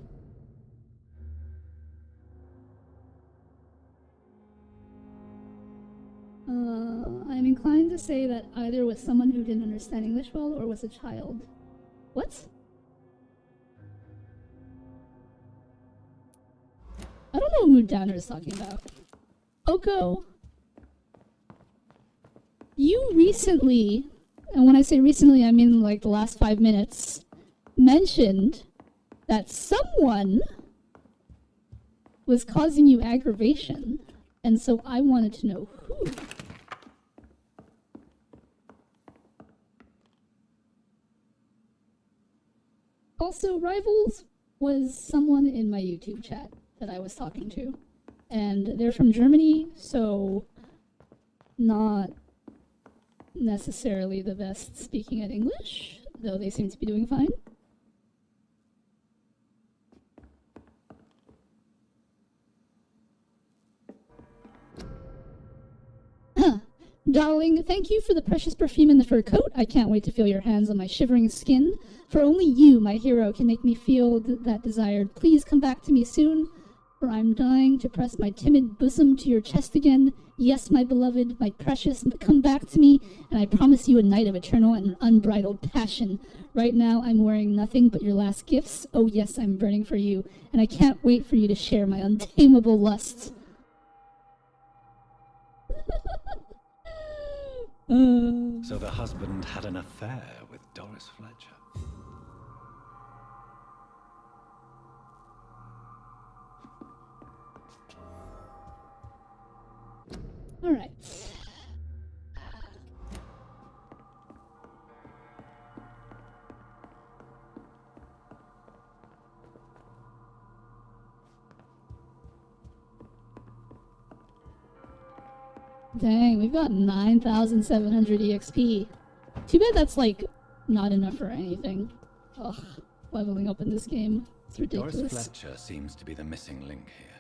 I'm inclined to say that either was someone who didn't understand English well or was a child. What? I don't know what Mood Downer is talking about. Oko, you recently, and when I say recently, I mean like the last 5 minutes, mentioned that someone was causing you aggravation, and so I wanted to know who. Also, Rivals was someone in my YouTube chat that I was talking to, and they're from Germany, so not necessarily the best speaking at English, though they seem to be doing fine. Darling, thank you for the precious perfume and the fur coat. I can't wait to feel your hands on my shivering skin. For only you, my hero, can make me feel that desired. Please come back to me soon, for I'm dying to press my timid bosom to your chest again. Yes, my beloved, my precious, come back to me, and I promise you a night of eternal and unbridled passion. Right now, I'm wearing nothing but your last gifts. Oh yes, I'm burning for you, and I can't wait for you to share my untamable lusts. So the husband had an affair with Doris Fletcher. All right. Dang, we've got 9,700 EXP. Too bad that's, like, not enough for anything. Ugh, leveling up in this game. It's ridiculous. Doris Fletcher seems to be the missing link here.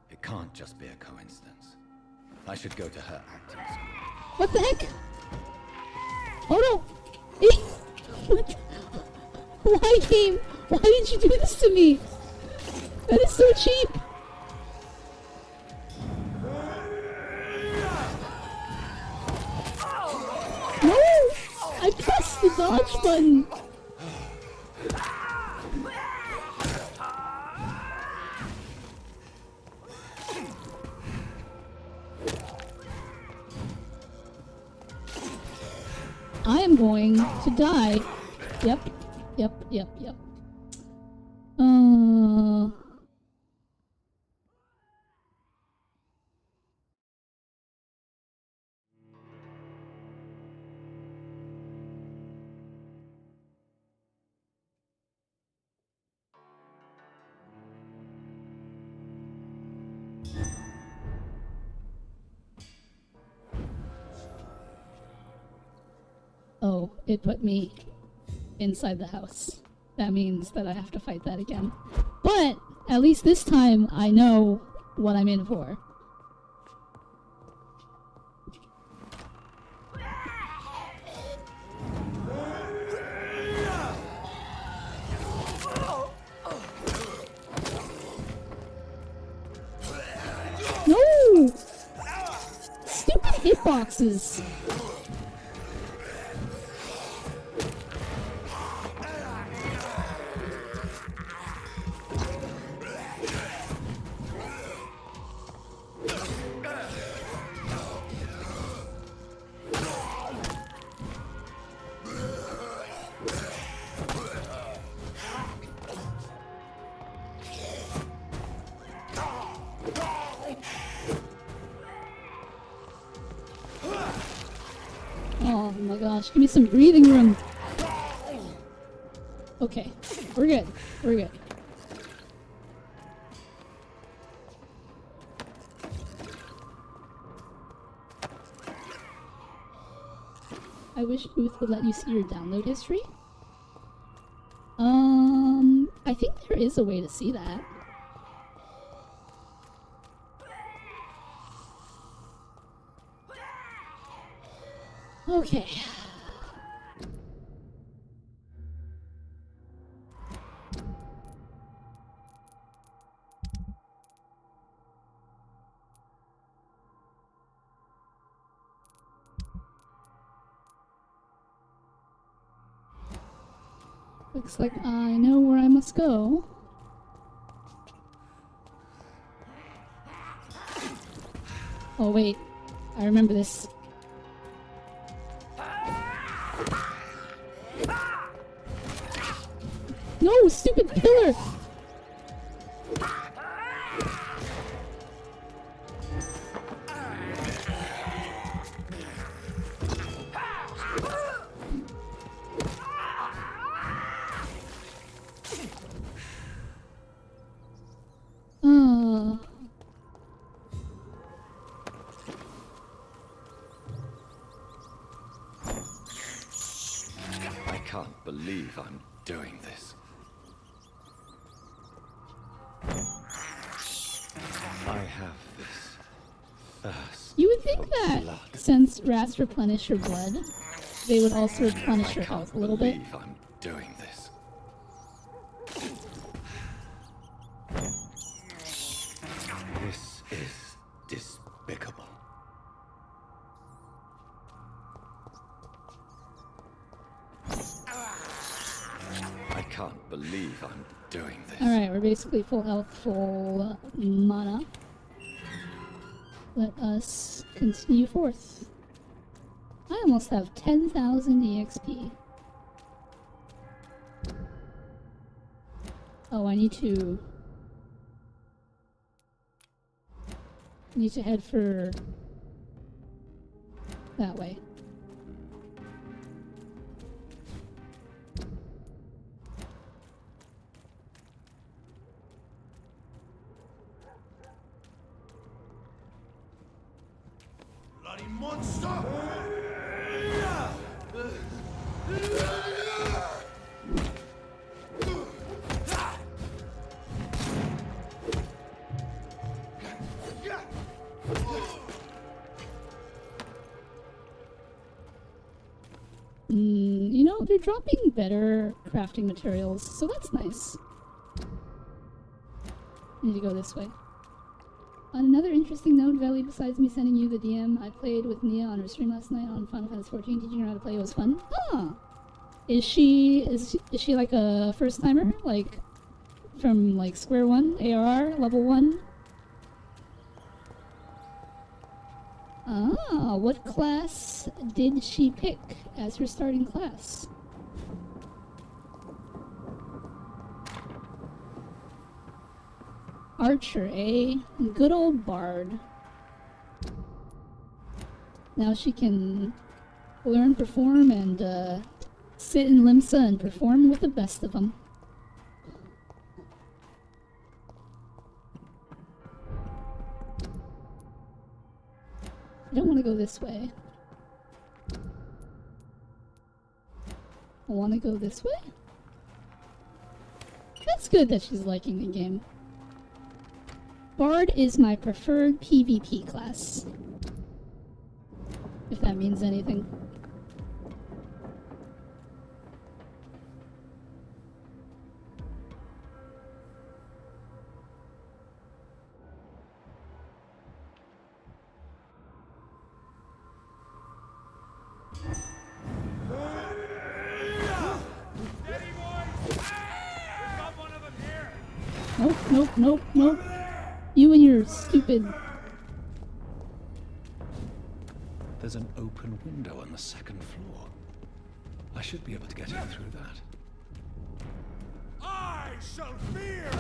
It can't just be a coincidence. I should go to her acting school. What the heck? Oh no! What? Why, game? Why did you do this to me? That is so cheap! No! I pressed the dodge button! I am going to die. Yep. Oh, it put me inside the house. That means that I have to fight that again. But at least this time I know what I'm in for. boxes. Oh my gosh, give me some breathing room. Okay, we're good. We're good. I wish Booth would let you see your download history. I think there is a way to see that. Okay. Looks like I know where I must go. Oh wait, I remember this. No, stupid pillar! I can't believe I'm doing this. I have this thirst. You would think for that blood. since rats replenish your blood, they would also replenish your health a little bit. I can't believe I'm doing this. This is despicable. I can't believe I'm doing this. Alright, we're basically full health, full mana. Let us continue forth. I almost have 10,000 EXP. Oh, I need to head for that way. Bloody monster! You know, they're dropping better crafting materials, so that's nice. I need to go this way. On another interesting note, Veli, besides me sending you the DM, I played with Nia on her stream last night on Final Fantasy 14, teaching her how to play. It was fun. Ah! Is she like a first timer? Like, from like square one? ARR? Level 1? Ah, what class did she pick as her starting class? Archer, eh? Good old bard. Now she can learn, perform, and sit in Limsa and perform with the best of them. I don't want to go this way. I want to go this way? That's good that she's liking the game. Bard is my preferred PvP class. If that means anything. Nope, nope, nope, nope. You and your stupid... There's an open window on the second floor. I should be able to get in through that. I shall fear!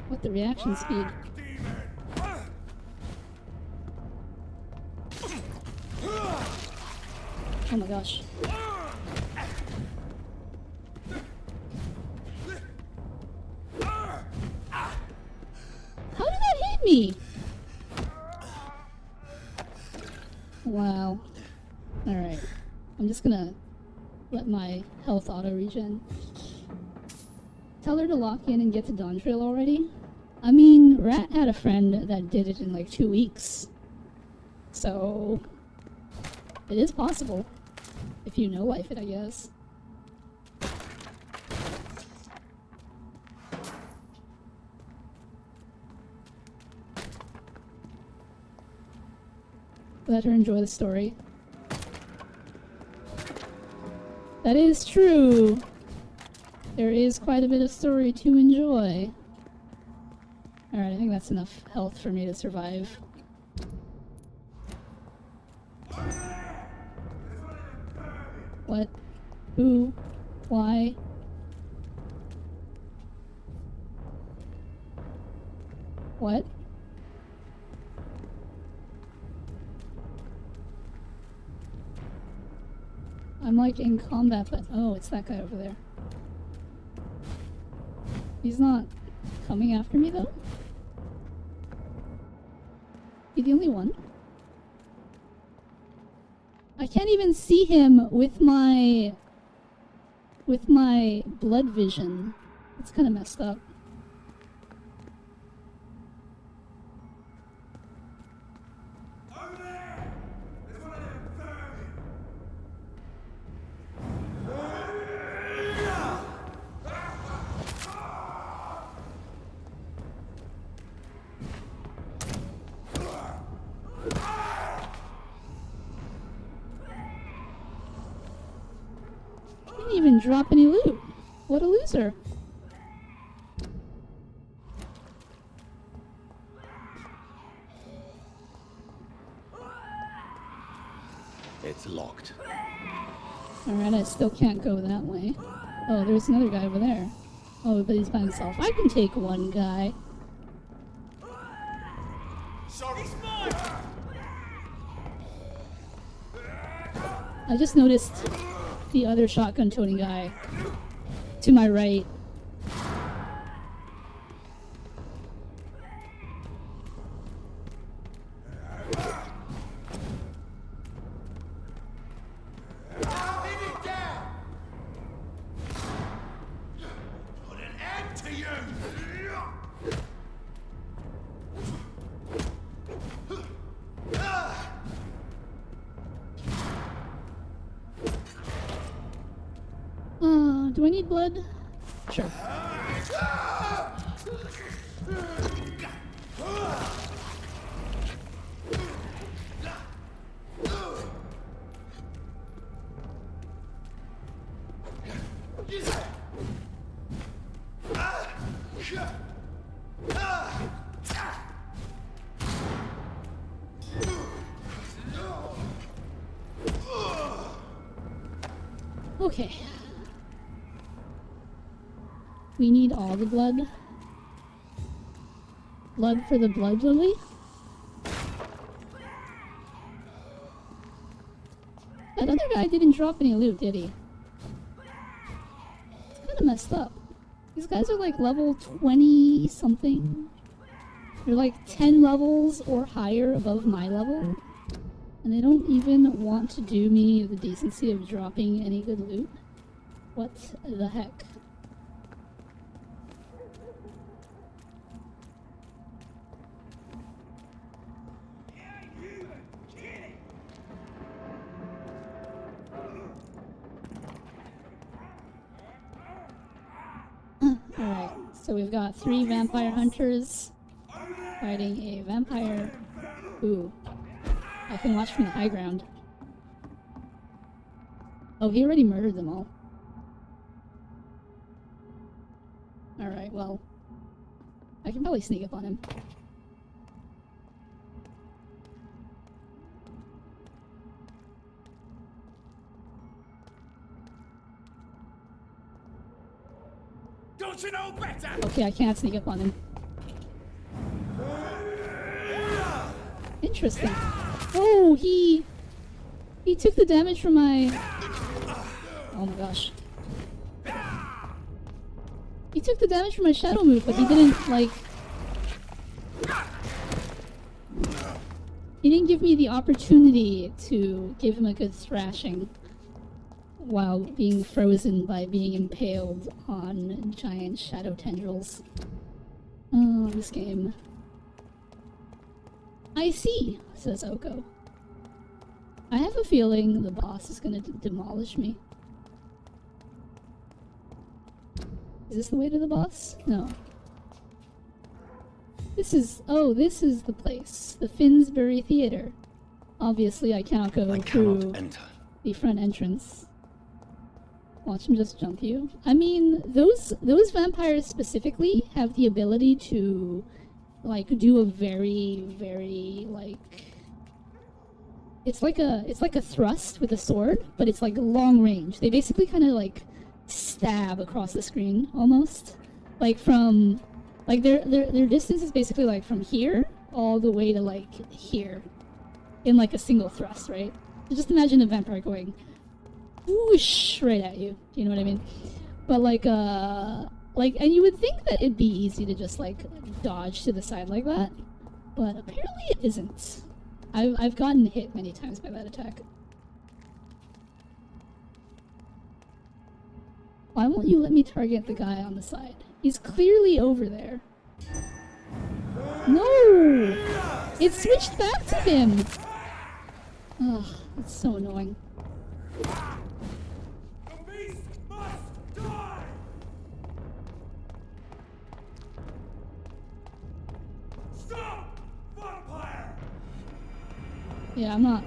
What the reaction speed? Oh my gosh. How did that hit me? Wow. Alright. I'm just gonna let my health auto regen. Tell her to lock in and get to Dawn Trail already. I mean, Rat had a friend that did it in like 2 weeks. So, it is possible. If you know life it, I guess. Let her enjoy the story. That is true. There is quite a bit of story to enjoy. Alright, I think that's enough health for me to survive. What? Who? Why? What? I'm like in combat, but oh, it's that guy over there. He's not coming after me though? He the only one? I can't even see him with my blood vision. It's kind of messed up. Didn't even drop any loot. What a loser. It's locked. Alright, I still can't go that way. Oh, there's another guy over there. Oh, but he's by himself. I can take one guy. Sorry, mine! I just noticed the other shotgun toting guy to my right. Do I need blood? Sure. Okay. We need all the blood. Blood for the blood lily? That other guy didn't drop any loot, did he? It's kinda messed up. These guys are like level 20 something. They're like 10 levels or higher above my level. And they don't even want to do me the decency of dropping any good loot. What the heck? Alright, so we've got 3 vampire hunters fighting a vampire. Ooh. I can watch from the high ground. Oh, he already murdered them all. Alright, well. I can probably sneak up on him. Don't you know better? Okay, I can't sneak up on him. Interesting. Oh, he took the damage from my... Oh my gosh. He took the damage from my shadow move, but he didn't, like... He didn't give me the opportunity to give him a good thrashing while being frozen by being impaled on giant shadow tendrils. Oh, this game. I see, says Oko. I have a feeling the boss is gonna demolish me. Is this the way to the boss? No. This is... Oh, this is the place. The Finsbury Theatre. Obviously, I cannot go through enter. the front entrance. Watch him just jump you. I mean, those vampires specifically have the ability to, like, do a very, very, like... It's like a thrust with a sword, but it's, like, long range. They basically kind of, like, stab across the screen, almost. Like, from... Like, their distance is basically, like, from here all the way to, like, here. In, like, a single thrust, right? So just imagine a vampire going... whoosh right at you. Do you know what I mean? But and you would think that it'd be easy to just like dodge to the side like that, but apparently it isn't. I've gotten hit many times by that attack. Why won't you let me target the guy on the side? He's clearly over there. No! It switched back to him! Ugh, it's so annoying. The beast must die! Stop! Vampire! Yeah, I'm not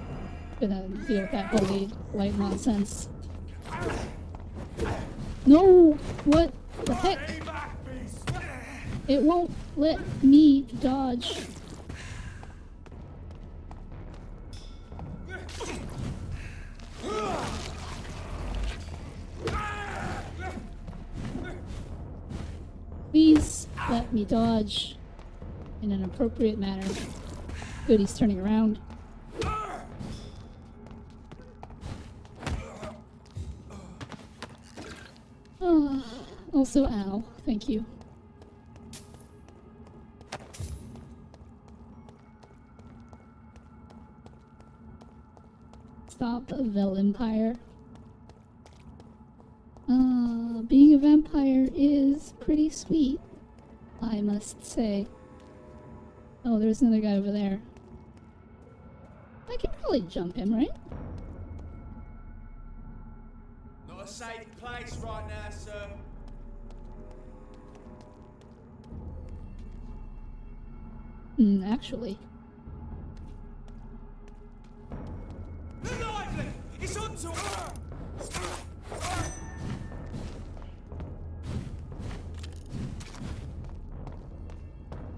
gonna deal with that holy light nonsense. No! What the heck? Stay back, beast! It won't let me dodge. Please let me dodge in an appropriate manner. Good, he's turning around. Also, ow. Thank you. Stop, Velynara. Being a vampire is pretty sweet, I must say. Oh, there's another guy over there. I can probably jump him, right? Not a safe place right now, sir. Actually. Lively! It's onto her!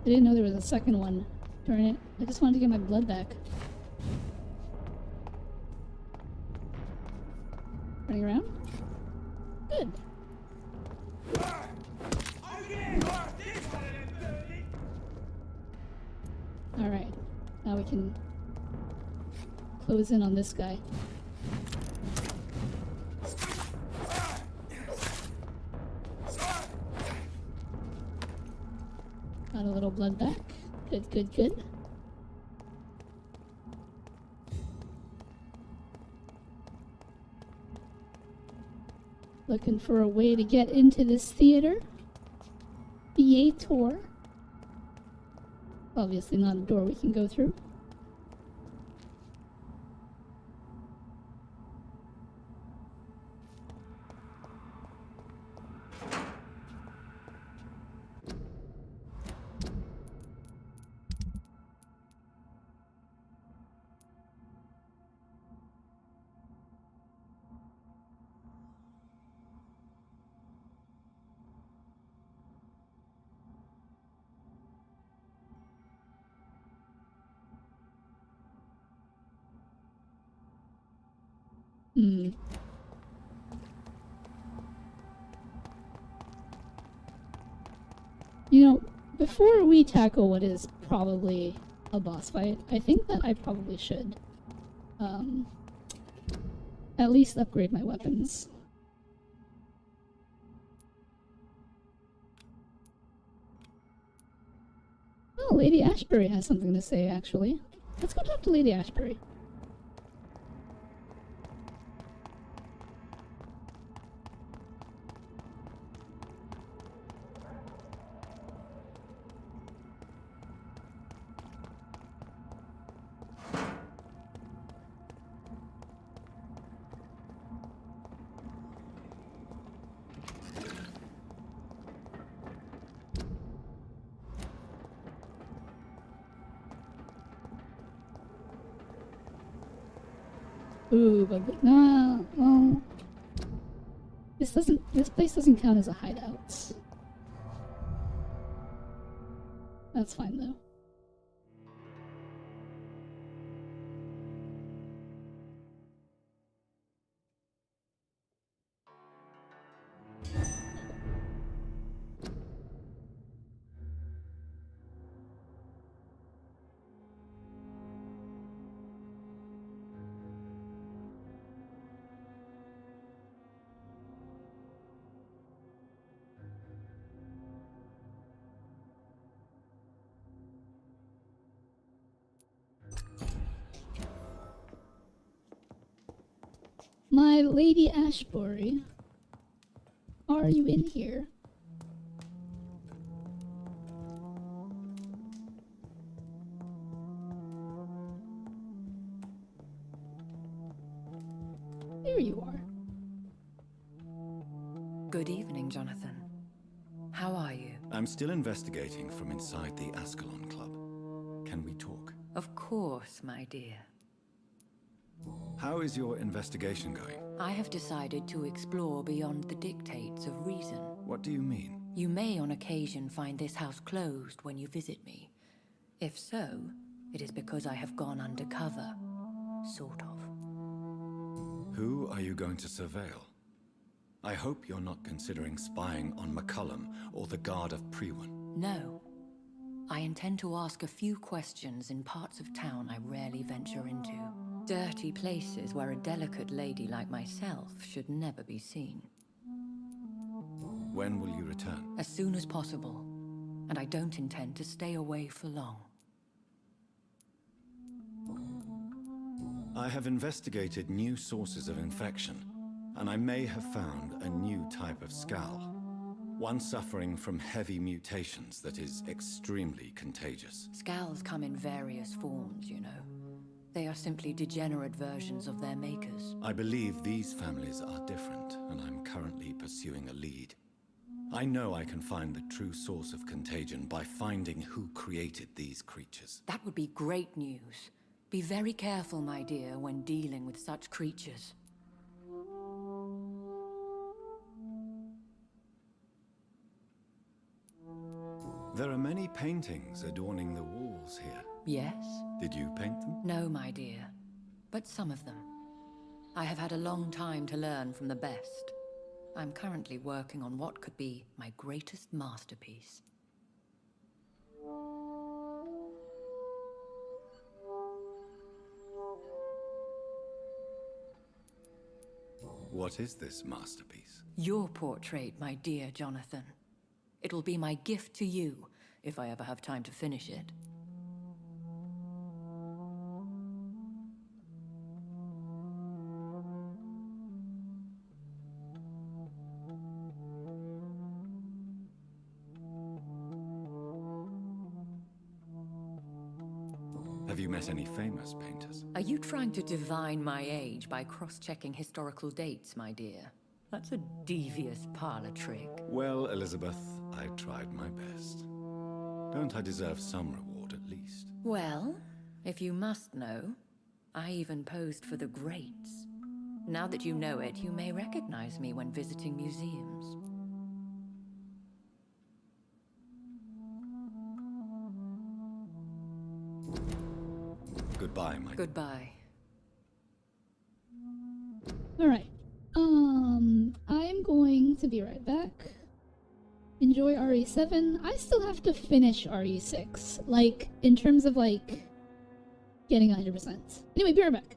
I didn't know there was a second one. Darn it. I just wanted to get my blood back. Running around? Good. Alright. Now we can close in on this guy. Got a little blood back. Good, good, good. Looking for a way to get into this theater. Theater. Obviously not a door we can go through. Hmm. You know, before we tackle what is probably a boss fight, I think that I probably should, at least upgrade my weapons. Oh, Lady Ashbury has something to say, actually. Let's go talk to Lady Ashbury. Ooh, but nah, well, this place doesn't count as a hideout. That's fine though. My Lady Ashbury, are you in here? There you are. Good evening, Jonathan. How are you? I'm still investigating from inside the Ascalon Club. Can we talk? Of course, my dear. How is your investigation going? I have decided to explore beyond the dictates of reason. What do you mean? You may on occasion find this house closed when you visit me. If so, it is because I have gone undercover. Sort of. Who are you going to surveil? I hope you're not considering spying on McCullum or the Guard of Priwen. No. I intend to ask a few questions in parts of town I rarely venture into. Dirty places where a delicate lady like myself should never be seen. When will you return? As soon as possible. And I don't intend to stay away for long. I have investigated new sources of infection, and I may have found a new type of Skal. One suffering from heavy mutations that is extremely contagious. Skals come in various forms, you know. They are simply degenerate versions of their makers. I believe these families are different, and I'm currently pursuing a lead. I know I can find the true source of contagion by finding who created these creatures. That would be great news. Be very careful, my dear, when dealing with such creatures. There are many paintings adorning the walls here. Yes? Did you paint them? No, my dear. But some of them. I have had a long time to learn from the best. I'm currently working on what could be my greatest masterpiece. What is this masterpiece? Your portrait, my dear Jonathan. It'll be my gift to you, if I ever have time to finish it. Have you met any famous painters? Are you trying to divine my age by cross-checking historical dates, my dear? That's a devious parlor trick. Well, Elizabeth, I tried my best. Don't I deserve some reward at least? Well, if you must know, I even posed for the greats. Now that you know it, you may recognize me when visiting museums. Goodbye, my... Goodbye. Alright. I'm going to be right back. Enjoy RE7. I still have to finish RE6. Like, in terms of, like, getting 100%. Anyway, be right back.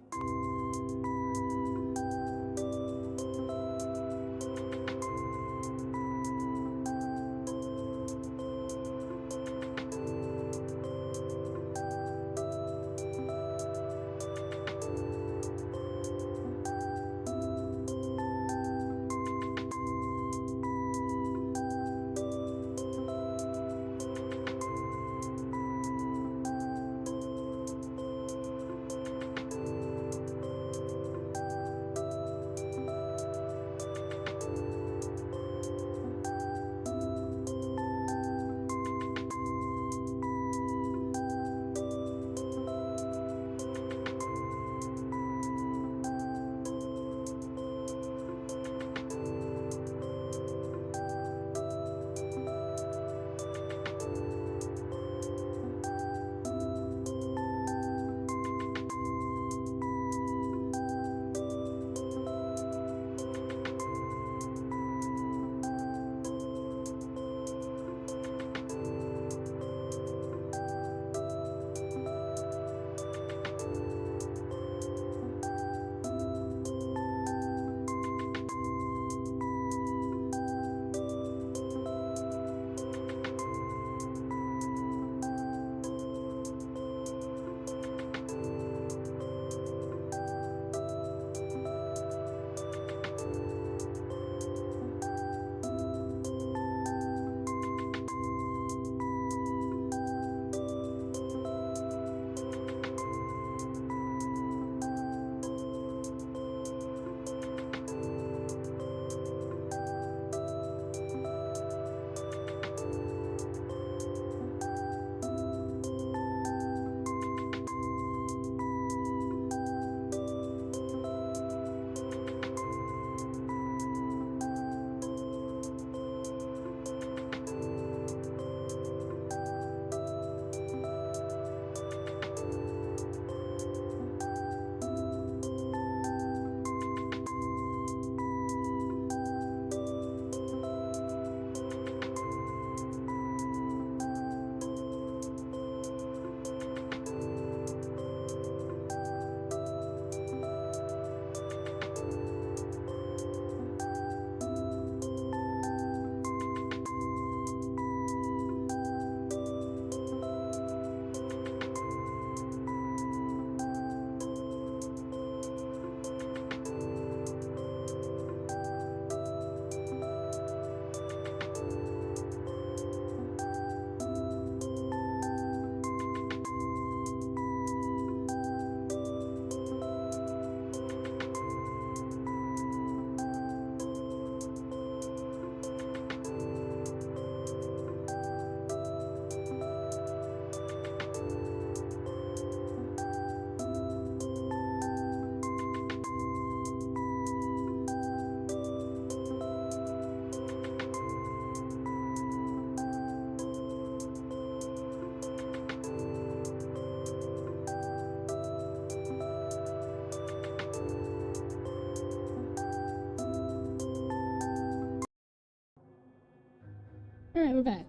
Alright, we're back.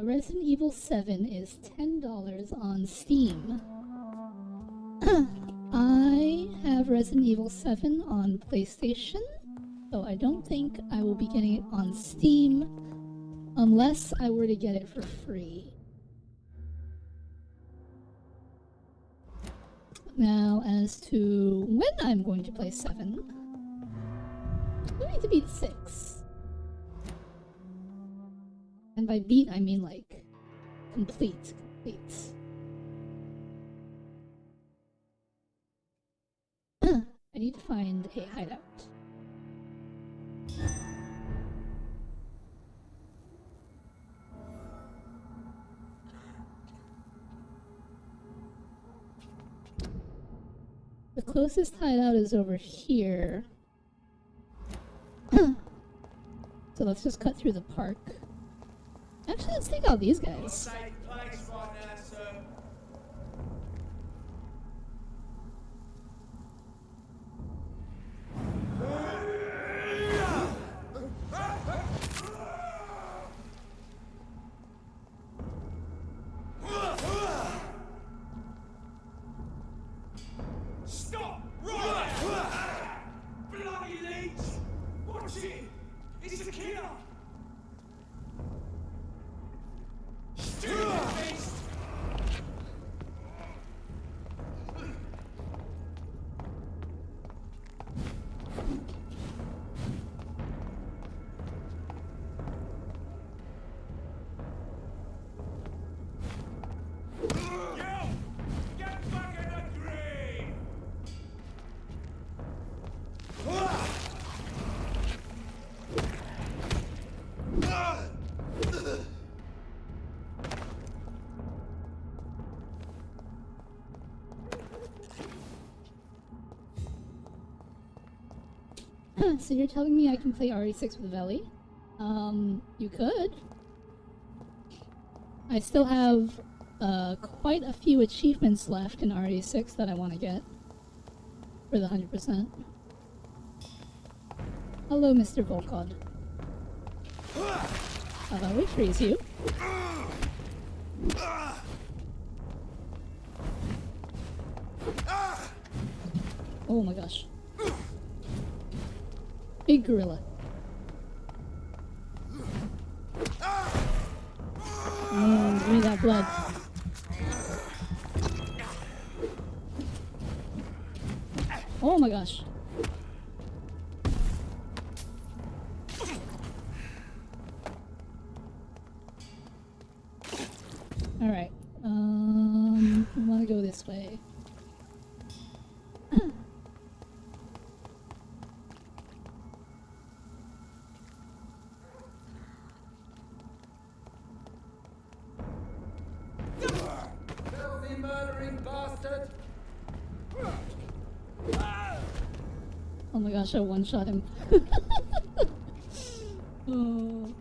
Resident Evil 7 is $10 on Steam. I have Resident Evil 7 on PlayStation, so I don't think I will be getting it on Steam unless I were to get it for free. Now, as to when I'm going to play 7, I'm going to beat 6. And by beat, I mean like complete. I need to find a hideout. The closest hideout is over here. So let's just cut through the park. Actually, let's take out these guys. Safe place right now, sir. So you're telling me I can play RE6 with Veli? You could. I still have quite a few achievements left in RE6 that I want to get for the 100%. Hello, Mr. Volkod. Hello, we freeze you. Oh my gosh. Big gorilla. Give me that blood. Oh my gosh. Alright. We want to go this way. Filthy murdering bastard! Oh my gosh, I one-shot him. Oh.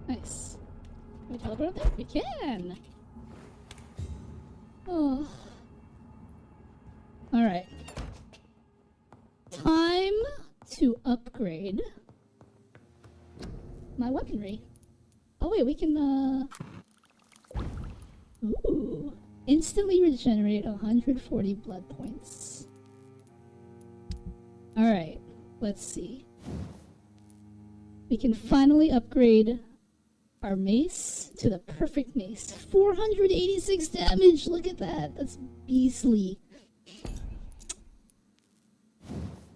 Nice. Can we teleport there? We can! Oh. Alright. Time to upgrade my weaponry. Oh wait, we can, Ooh. Instantly regenerate 140 blood points. Alright, let's see. We can finally upgrade our mace to the perfect mace. 486 damage! Look at that! That's beastly.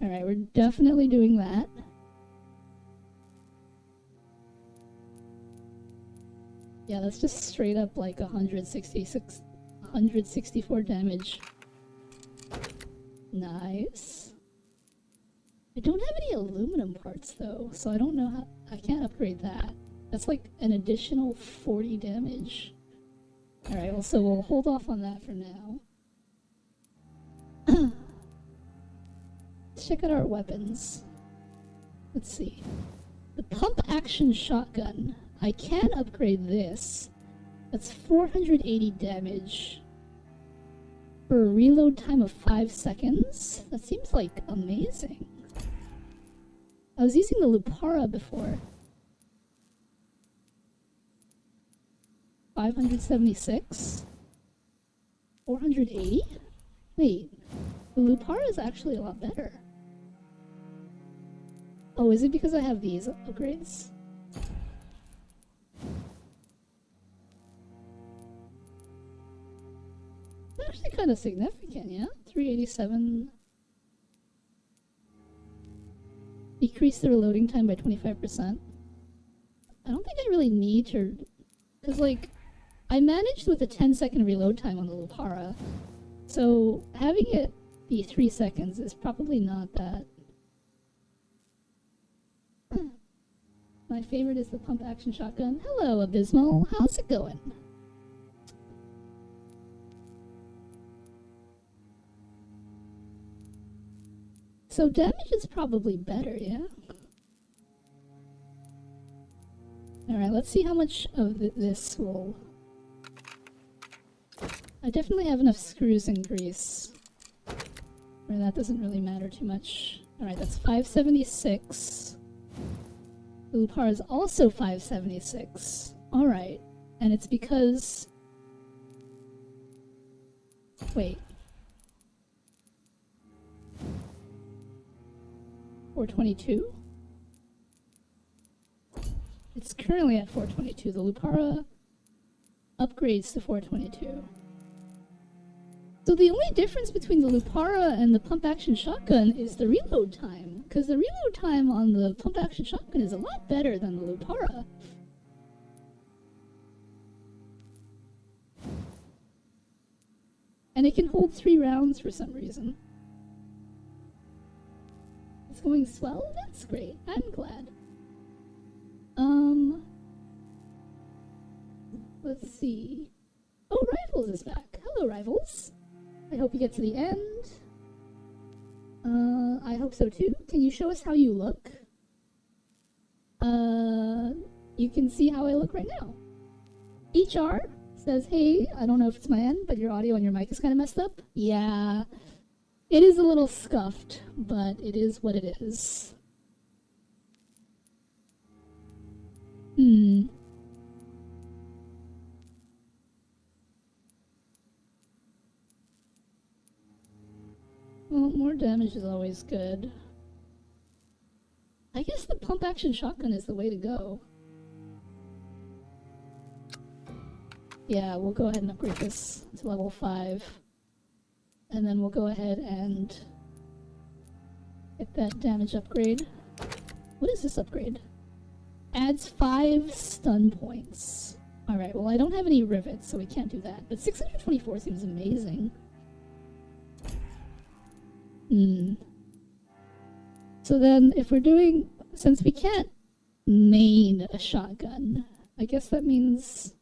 Alright, we're definitely doing that. Yeah, that's just straight up like 164 damage. Nice. I don't have any aluminum parts though, so I don't know how I can't upgrade that. That's like an additional 40 damage. Alright, well, so we'll hold off on that for now. Let's check out our weapons. Let's see. The pump action shotgun. I can upgrade this. That's 480 damage. For a reload time of 5 seconds? That seems like amazing. I was using the Lupara before. 576? 480? Wait, the Lupara is actually a lot better. Oh, is it because I have these upgrades? They're actually kind of significant, yeah? 387. Decrease the reloading time by 25%. I don't think I really need to... Because, like, I managed with a 10-second reload time on the Lupara, so having it be 3 seconds is probably not that. My favorite is the pump action shotgun. Hello, Abysmal. How's it going? So damage is probably better, yeah? Alright, let's see how much of this will... I definitely have enough screws and grease. Where that doesn't really matter too much. Alright, that's 576. The Lupara is also 576. Alright, and it's because... Wait. 422? It's currently at 422. The Lupara upgrades to 422. So the only difference between the Lupara and the pump action shotgun is the reload time. Because the reload time on the pump action shotgun is a lot better than the Lupara. And it can hold 3 rounds for some reason. It's going swell? That's great. I'm glad. Let's see. Oh, Rivals is back. Hello, Rivals. I hope you get to the end. I hope so too. Can you show us how you look? You can see how I look right now. HR says, hey, I don't know if it's my end, but your audio and your mic is kind of messed up. Yeah, it is a little scuffed, but it is what it is. Well, more damage is always good. I guess the pump action shotgun is the way to go. Yeah, we'll go ahead and upgrade this to level 5. And then we'll go ahead and get that damage upgrade. What is this upgrade? Adds 5 stun points. Alright, well I don't have any rivets, so we can't do that. But 624 seems amazing. So then, if we're doing... Since we can't main a shotgun, I guess that means...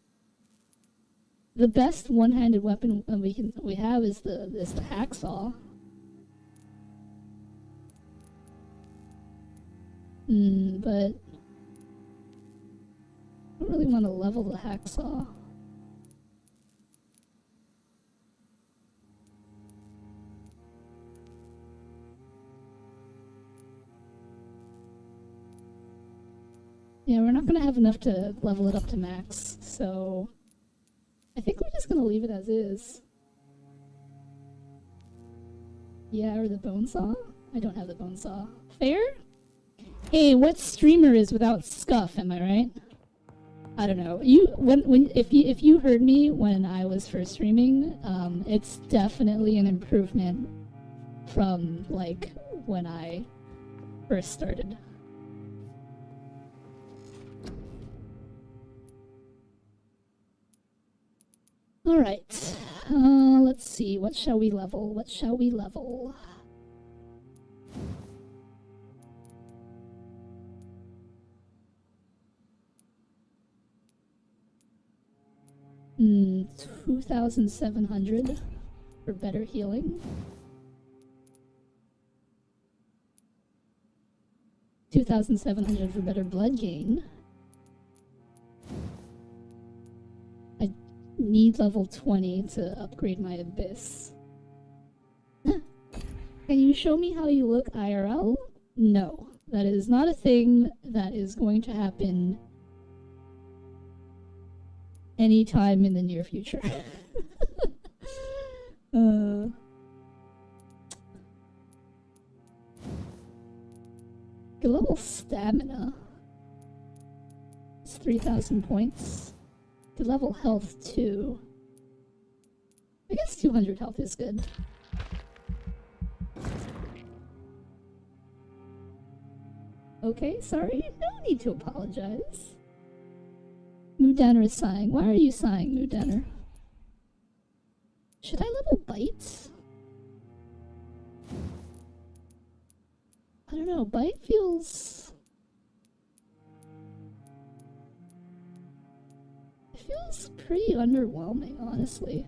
The best one-handed weapon we have is the hacksaw. But I don't really want to level the hacksaw. Yeah, we're not gonna have enough to level it up to max, so I think we're just gonna leave it as is. Yeah, or the bone saw? I don't have the bone saw. Fair? Hey, what streamer is without scuff, am I right? I don't know. If you heard me when I was first streaming, it's definitely an improvement from like when I first started. Alright, let's see, what shall we level? What shall we level? Hmm, 2,700 for better healing. 2,700 for better blood gain. Need level 20 to upgrade my abyss. Can you show me how you look IRL? No, that is not a thing that is going to happen anytime in the near future. Good level stamina. It's 3,000 points. Good level health too. I guess 200 health is good. Okay, sorry. No need to apologize. Mooddanner is sighing. Why are you sighing, Mooddanner? Should I level Bite? I don't know. Bite feels... It feels pretty underwhelming, honestly.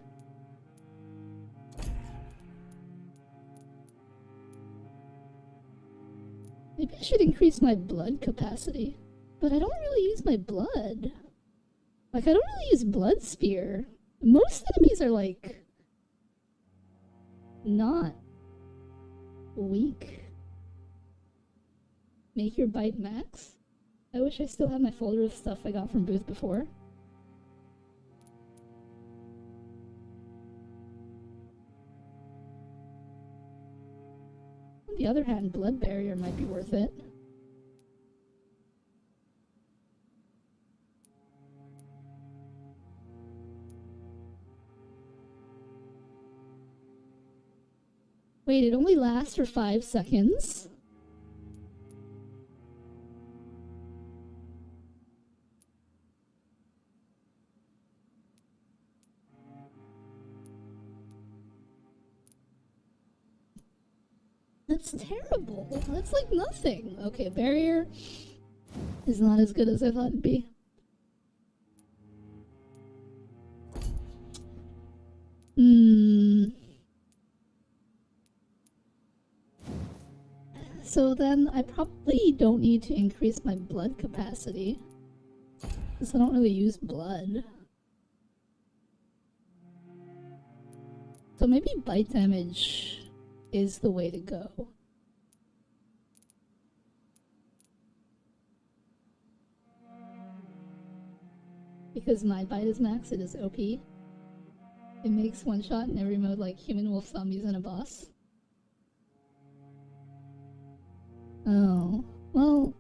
Maybe I should increase my blood capacity. But I don't really use my blood. Like, I don't really use Blood Spear. Most enemies are, like, not weak. Make your bite max? I wish I still had my folder of stuff I got from Booth before. On the other hand, Blood Barrier might be worth it. Wait, it only lasts for 5 seconds? That's terrible. That's like nothing. Okay, barrier is not as good as I thought it'd be. So then I probably don't need to increase my blood capacity, because I don't really use blood. So maybe bite damage is the way to go. Because my bite is max, it is OP. It makes one shot in every mode like human, wolf, zombies, and a boss. Oh, well,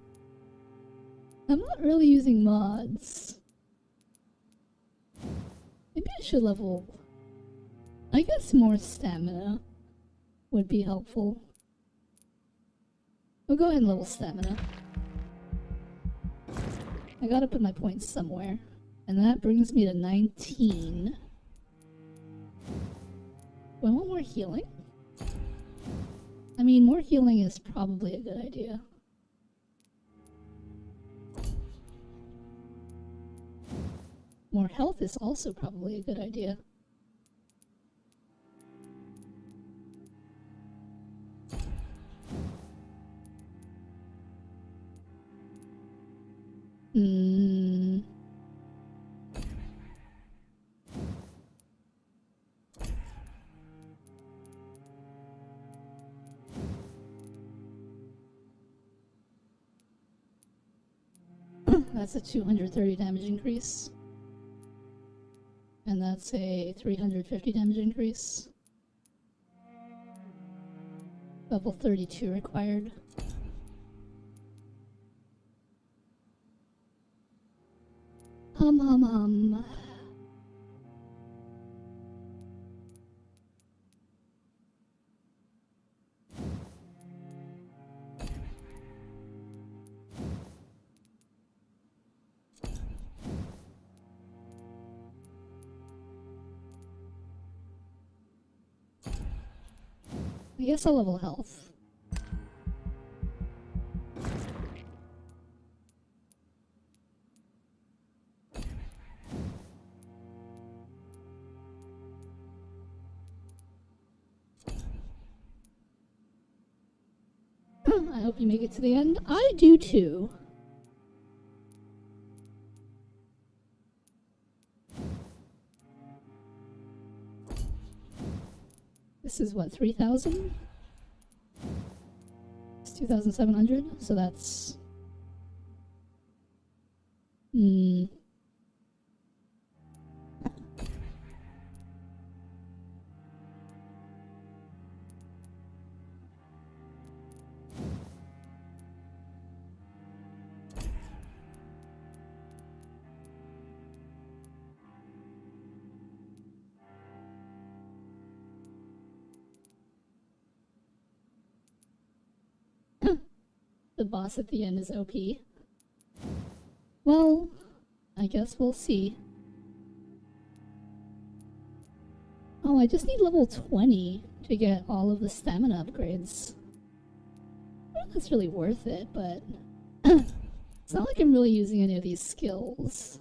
I'm not really using mods. Maybe I should level... I guess more stamina would be helpful. We'll go ahead and level stamina. I gotta put my points somewhere. And that brings me to 19. Do I want more healing? I mean, more healing is probably a good idea. More health is also probably a good idea. That's a 230 damage increase. And that's a 350 damage increase. Level 32 required. Hum. I guess I'll level health. I hope you make it to the end. I do too. This is what, 3,000? It's 2,700, so that's... The boss at the end is OP. Well, I guess we'll see. Oh, I just need level 20 to get all of the stamina upgrades. I don't know if that's really worth it, but it's not like I'm really using any of these skills.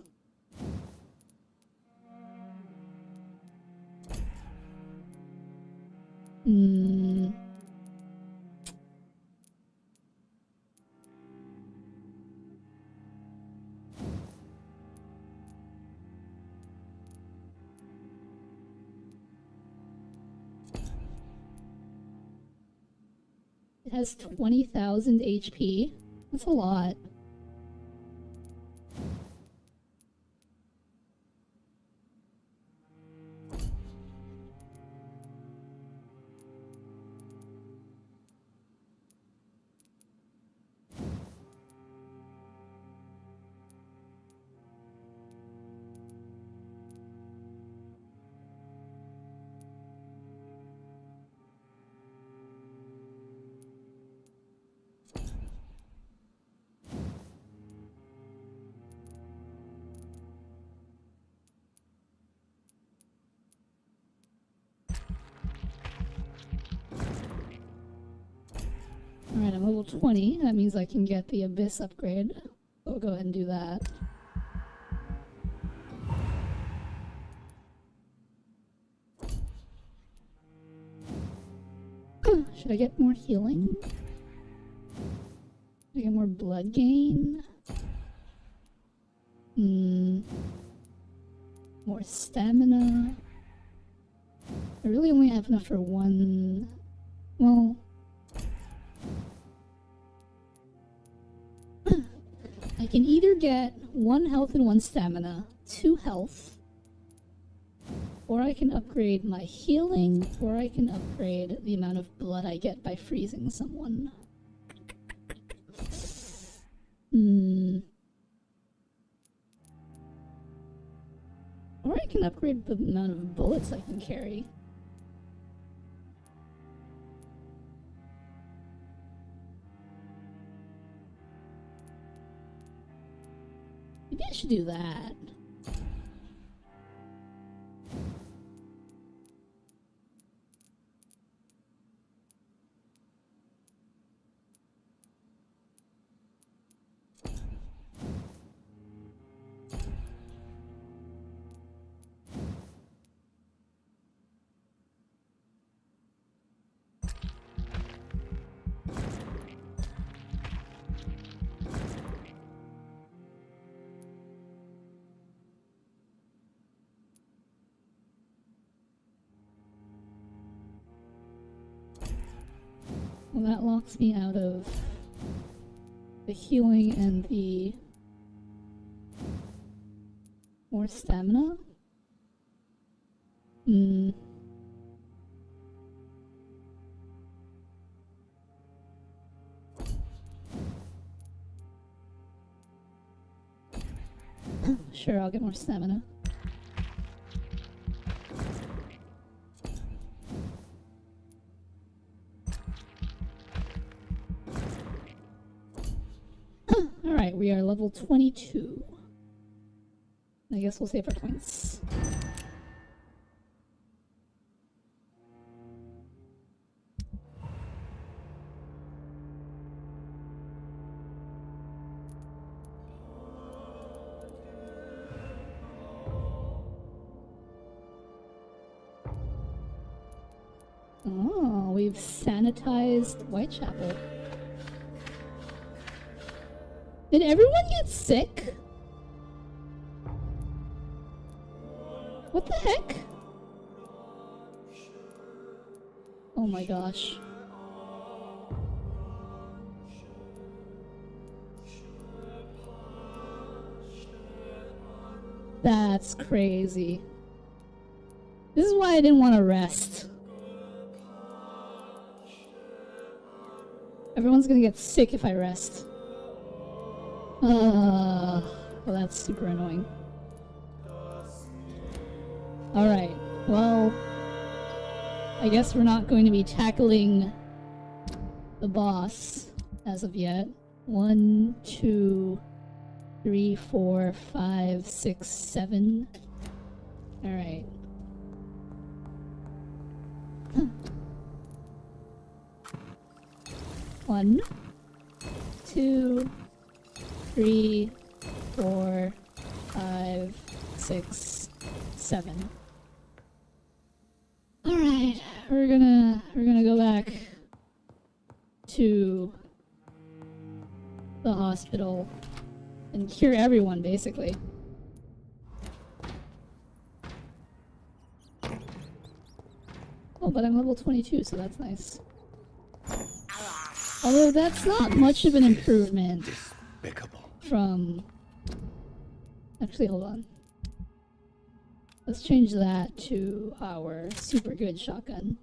It has 20,000 HP. That's a lot. Alright, I'm level 20. That means I can get the Abyss upgrade. We'll go ahead and do that. Should I get more healing? Should I get more blood gain? More stamina? I really only have enough for one... Well... I can either get 1 health and 1 stamina, 2 health, or I can upgrade my healing, or I can upgrade the amount of blood I get by freezing someone. Or I can upgrade the amount of bullets I can carry. Maybe I should do that. Well, that locks me out of the healing and the more stamina. Sure, I'll get more stamina. Alright, we are level 22. I guess we'll save our points. Oh, we've sanitized Whitechapel. Did everyone get sick? What the heck? Oh my gosh. That's crazy. This is why I didn't want to rest. Everyone's gonna get sick if I rest. Well, that's super annoying. Alright, well, I guess we're not going to be tackling the boss as of yet. 1, 2, 3, 4, 5, 6, 7. Alright. One, 2, 3, 4, 5, 6, 7. Alright, we're gonna go back to the hospital and cure everyone, basically. Oh, but I'm level 22, so that's nice. Although that's not much of an improvement from... Actually, hold on. Let's change that to our super good shotgun.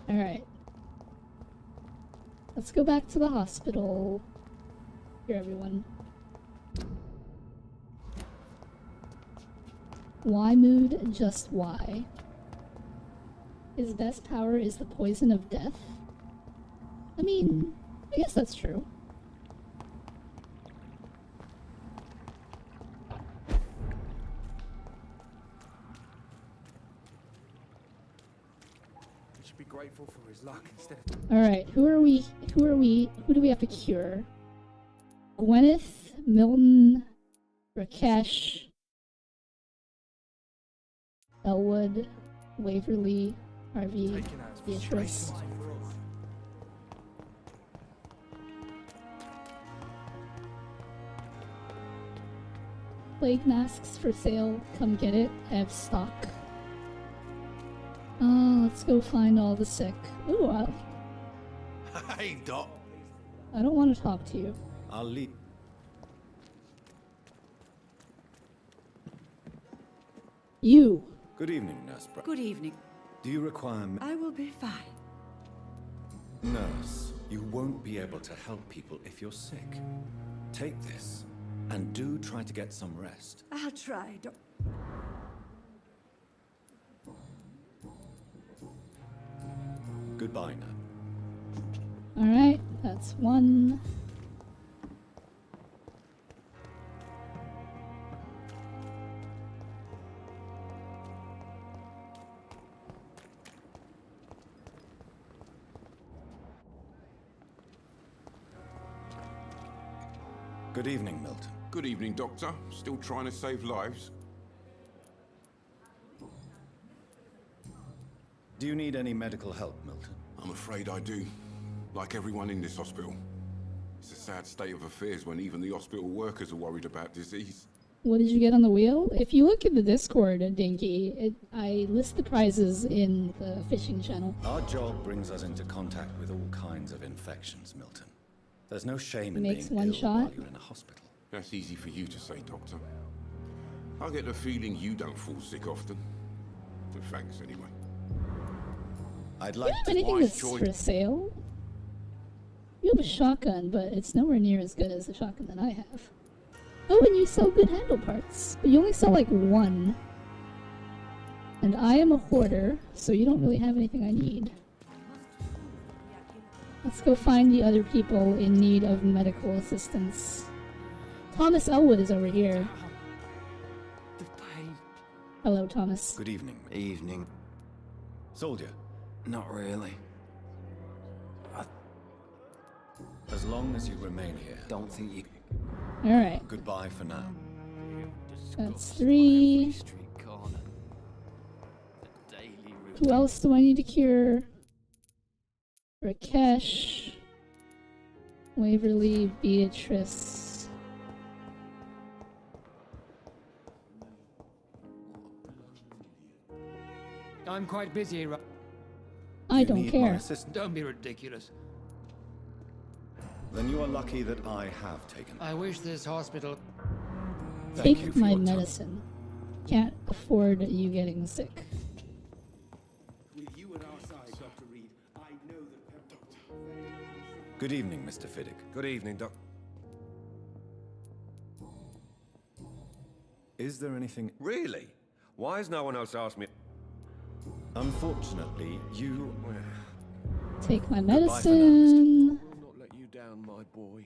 Alright. Let's go back to the hospital. Here, everyone. Why mood? Just why? His best power is the poison of death? I mean, I guess that's true. should be grateful for his luck instead of... Alright, who do we have to cure? Gwyneth, Milton, Rakesh, Elwood, Waverly, Harvey, Taken out his Beatrice. frustrations for us. Plague masks for sale. Come get it. I have stock. Let's go find all the sick. Ooh, Hey, Doc. I don't want to talk to you. I'll leave. You. Good evening, Nurse Good evening. Do you require I will be fine. Nurse, you won't be able to help people if you're sick. Take this, and do try to get some rest. I'll try, Doc. Goodbye now. Alright, that's one. Good evening, Milton. Good evening, Doctor. Still trying to save lives? Do you need any medical help, Milton? I'm afraid I do. Like everyone in this hospital. It's a sad state of affairs when even the hospital workers are worried about disease. What did you get on the wheel? If you look in the Discord, Dinky, I list the prizes in the fishing channel. Our job brings us into contact with all kinds of infections, Milton. There's no shame in Makes being one ill shot. while you're in a hospital. That's easy for you to say, Doctor. I get the feeling you don't fall sick often. But thanks anyway. I'd Do like you have to... anything wise that's choice. for sale? You have a shotgun, but it's nowhere near as good as the shotgun that I have. Oh, and you sell good handle parts. But you only sell like one. And I am a hoarder, so you don't really have anything I need. Let's go find the other people in need of medical assistance. Thomas Elwood is over here. The pain. Hello, Thomas. Good evening. Evening. Soldier, Not really. as long as you remain here, Don't think you... Alright, goodbye for now. that's 3. Street corner. The daily routine. Who else do I need to cure? Rakesh, Waverly, Beatrice. I'm quite busy. I You don't need my care. assistance? Don't be ridiculous. Then you are lucky that I have taken. I wish this hospital... Thank you Take for my your time. medicine. Can't afford you getting sick. With you at our side, Dr. Reed, I know that... Good evening, Mr. Fiddick. Good evening, Doc. Is there anything... Really? Why has no one else asked me? Unfortunately, you... Take my Goodbye for now, medicine. I'll not let you down, my boy.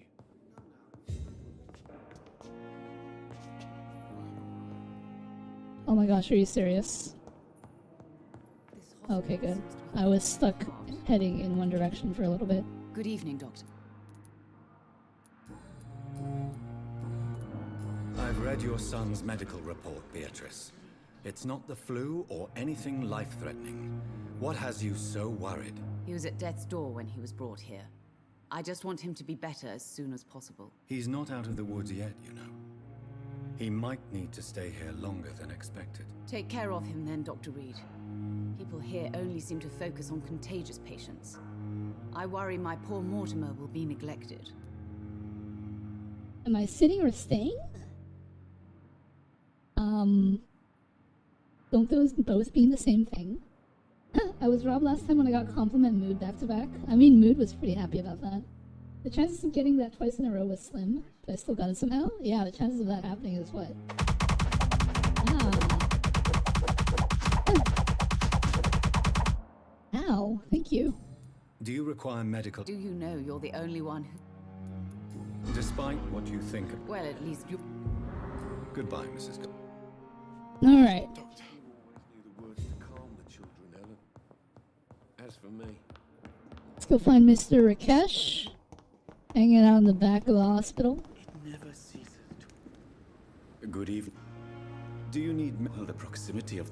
Oh my gosh, are you serious? Okay, good. I was stuck heading in one direction for a little bit. Good evening, Doctor. I've read your son's medical report, Beatrice. It's not the flu or anything life-threatening. What has you so worried? He was at death's door when he was brought here. I just want him to be better as soon as possible. He's not out of the woods yet, you know. He might need to stay here longer than expected. Take care of him then, Dr. Reed. People here only seem to focus on contagious patients. I worry my poor Mortimer will be neglected. Am I sitting or staying? Don't those both mean the same thing? I was robbed last time when I got compliment Mood back to back. I mean, Mood was pretty happy about that. The chances of getting that twice in a row was slim, but I still got it somehow. Yeah, the chances of that happening is what? Ah. Ow, thank you. Do you require medical... Do you know you're the only one who... Despite what you think of... Well, at least you... Goodbye, Mrs. Alright. Doctor. You always knew the words to calm the children, Ellen. As for go find Mr. Rakesh. Hanging out in the back of the hospital. It never ceases to... Good evening. Do you need the proximity of...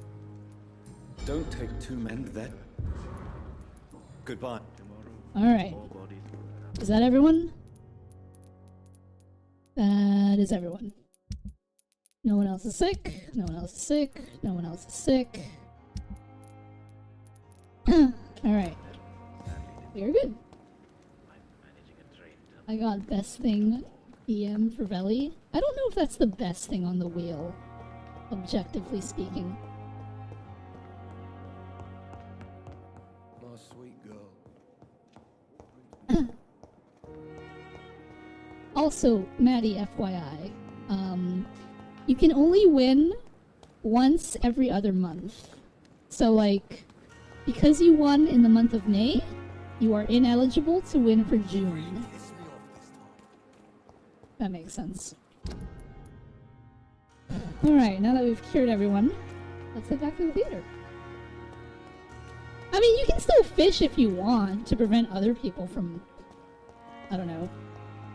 Don't take two men there. Goodbye. Alright. Is that everyone? That is everyone. No one else is sick. No one else is sick. No one else is sick. Alright. We are good. I got best thing EM for Veli. I don't know if that's the best thing on the wheel, objectively speaking. My sweet girl. Also, Maddie, FYI, you can only win once every other month. So, like, because you won in the month of May, you are ineligible to win for June. That makes sense. Alright, now that we've cured everyone, let's head back to the theater. I mean, you can still fish if you want to prevent other people from... I don't know.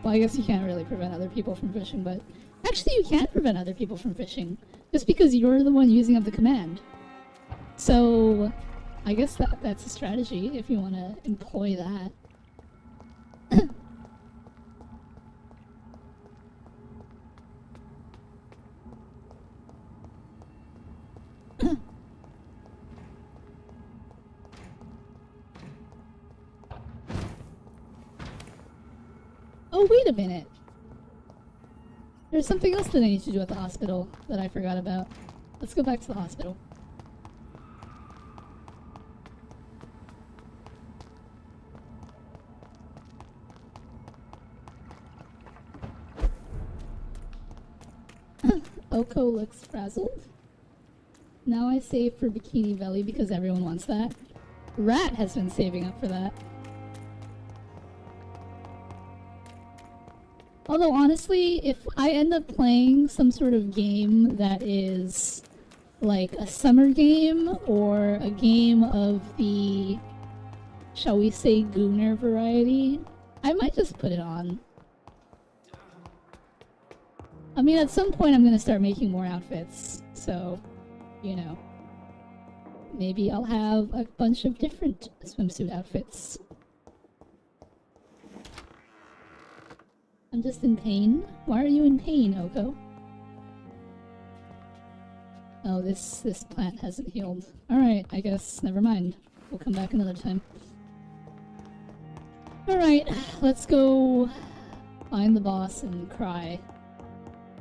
Well, I guess you can't really prevent other people from fishing, but... Actually, you can prevent other people from fishing. Just because you're the one using up the command. So... I guess that's a strategy, if you want to employ that. Oh, wait a minute. There's something else that I need to do at the hospital that I forgot about. Let's go back to the hospital. Oko looks frazzled. Now I save for Bikini Veli because everyone wants that. Rat has been saving up for that. Although honestly, if I end up playing some sort of game that is like a summer game or a game of the, shall we say, Gooner variety, I might just put it on. I mean, at some point I'm gonna start making more outfits, so, you know. Maybe I'll have a bunch of different swimsuit outfits. I'm just in pain. Why are you in pain, Oko? Oh, this plant hasn't healed. Alright, I guess, never mind. We'll come back another time. Alright, let's go find the boss and cry.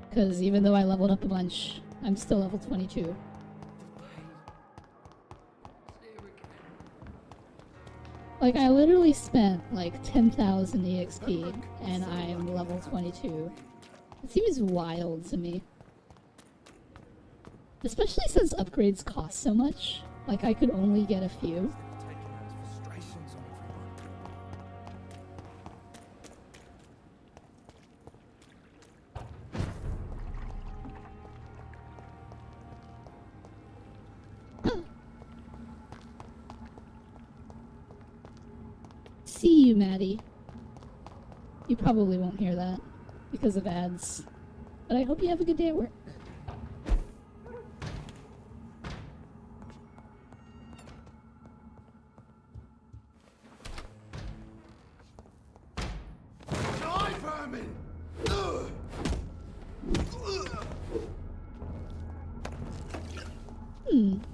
Because even though I leveled up a bunch, I'm still level 22. Like, I literally spent like 10,000 EXP and I'm level 22. It seems wild to me. Especially since upgrades cost so much. Like, I could only get a few. See you, Maddie. You probably won't hear that because of ads. But I hope you have a good day at work.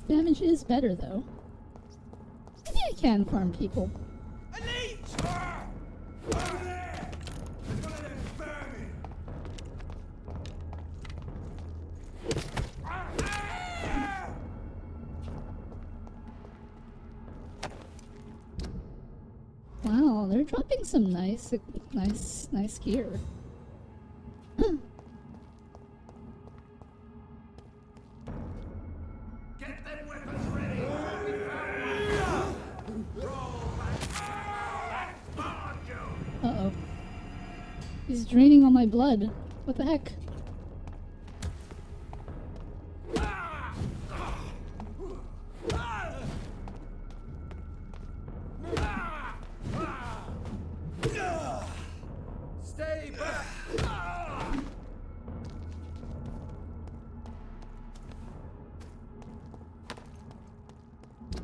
Damage is better though. Maybe I can farm people. Wow, they're dropping some nice gear. Get them weapons ready! Uh-oh. He's draining all my blood. What the heck?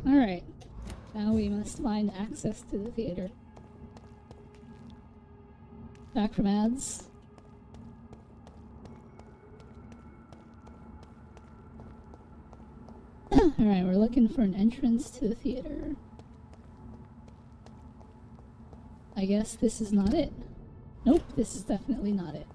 Alright. Now we must find access to the theater. Back from ads. Alright, we're looking for an entrance to the theater. I guess this is not it. Nope, this is definitely not it.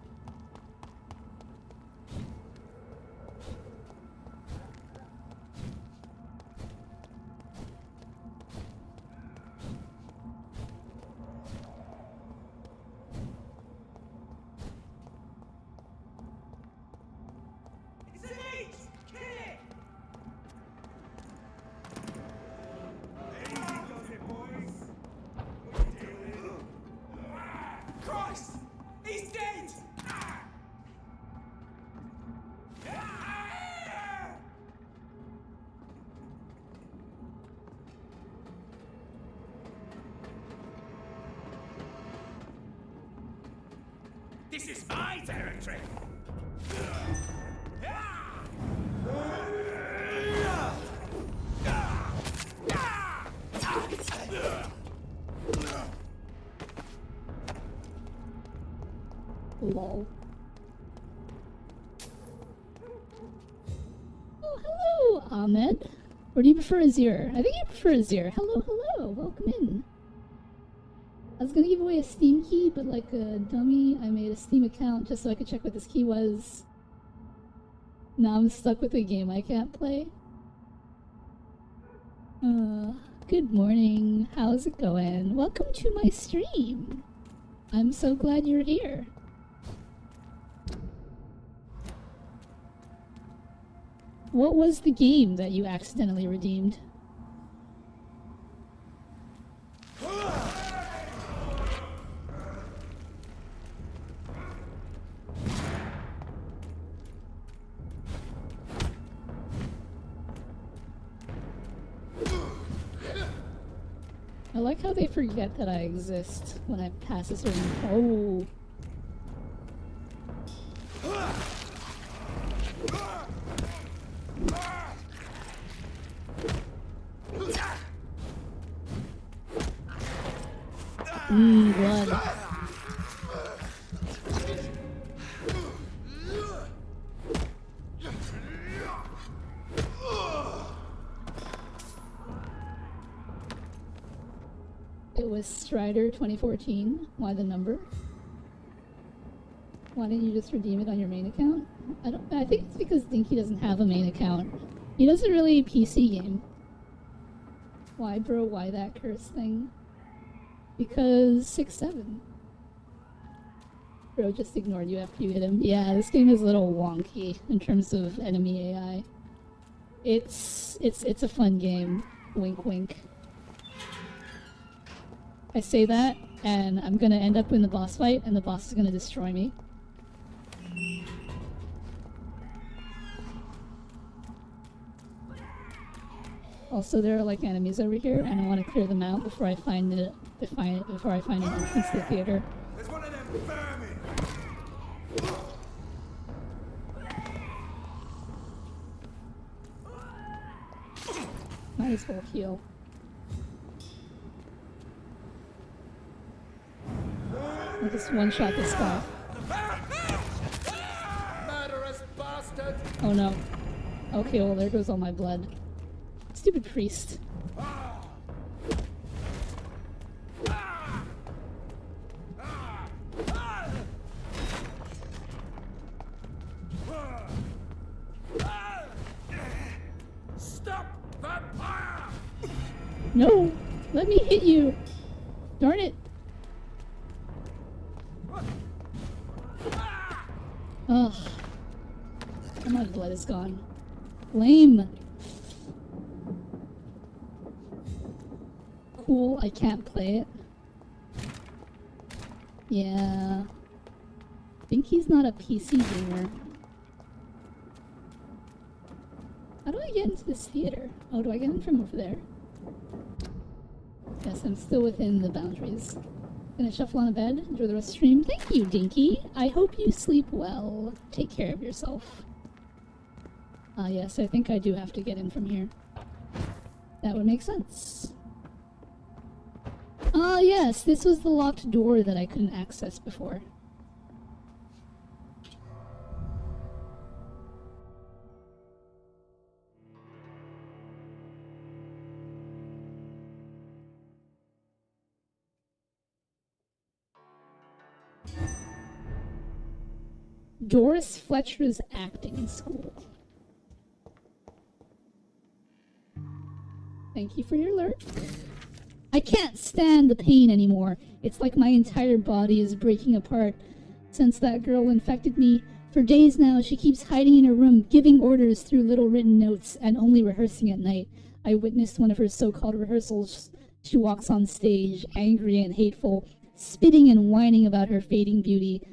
Christ! He's dead! This is my territory! Lol. Oh, hello, Ahmed. Or do you prefer Azir? I think you prefer Azir. Hello, hello. Welcome in. I was gonna give away a Steam key, but like a dummy, I made a Steam account just so I could check what this key was. Now I'm stuck with a game I can't play. Good morning. How's it going? Welcome to my stream. I'm so glad you're here. What was the game that you accidentally redeemed? I like how they forget that I exist when I pass a certain... Oh. Blood. It was Strider 2014. Why the number? Why didn't you just redeem it on your main account? I think it's because Dinky doesn't have a main account. He doesn't really PC game. Why, bro? Why that curse thing? Because 6-7. Bro just ignored you after you hit him. Yeah, this game is a little wonky in terms of enemy AI. It's a fun game. Wink wink. I say that, and I'm gonna end up in the boss fight, and the boss is gonna destroy me. Also, there are like enemies over here, and I want to clear them out before I find it. Before I find an entrance to the theater. There's one of them vermin! Might as well heal. I'll just one-shot this guy. Murderous bastard! Oh no. Okay, well there goes all my blood. Stupid priest. Stop, Vampyr! No! Let me hit you! Darn it! Ugh. All my blood is gone. Lame! Cool, I can't play it. Yeah. I think he's not a PC gamer. How do I get into this theater? Oh, do I get in from over there? Yes, I'm still within the boundaries. Gonna shuffle on a bed, enjoy the rest of the stream. Thank you, Dinky. I hope you sleep well. Take care of yourself. Yes, I think I do have to get in from here. That would make sense. Ah, yes, this was the locked door that I couldn't access before. Doris Fletcher's acting school. Thank you for your alert. I can't stand the pain anymore. It's like my entire body is breaking apart since that girl infected me. For days now, she keeps hiding in her room, giving orders through little written notes, and only rehearsing at night. I witnessed one of her so-called rehearsals. She walks on stage, angry and hateful, spitting and whining about her fading beauty.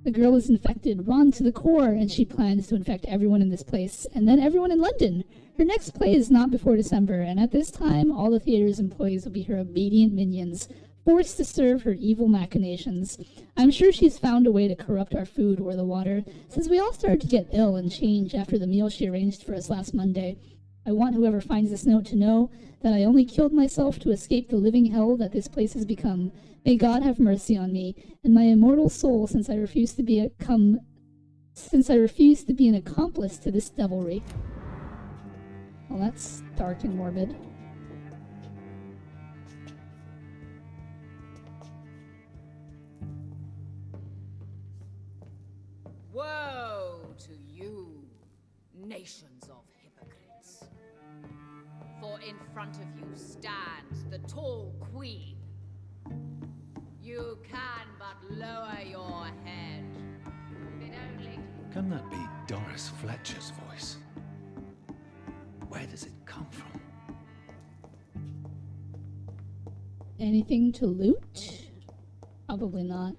The girl is infected, wrong to the core, and she plans to infect everyone in this place, and then everyone in London. Her next play is not before December, and at this time, all the theater's employees will be her obedient minions, forced to serve her evil machinations. I'm sure she's found a way to corrupt our food or the water, since we all started to get ill and change after the meal she arranged for us last Monday. I want whoever finds this note to know that I only killed myself to escape the living hell that this place has become. May God have mercy on me and my immortal soul, since I refuse to be an accomplice to this devilry. Well, that's dark and morbid. Woe to you, nations of hypocrites. For in front of you stands the tall queen. You can but lower your head. If it only... Can that be Doris Fletcher's voice? Where does it come from? Anything to loot? Probably not.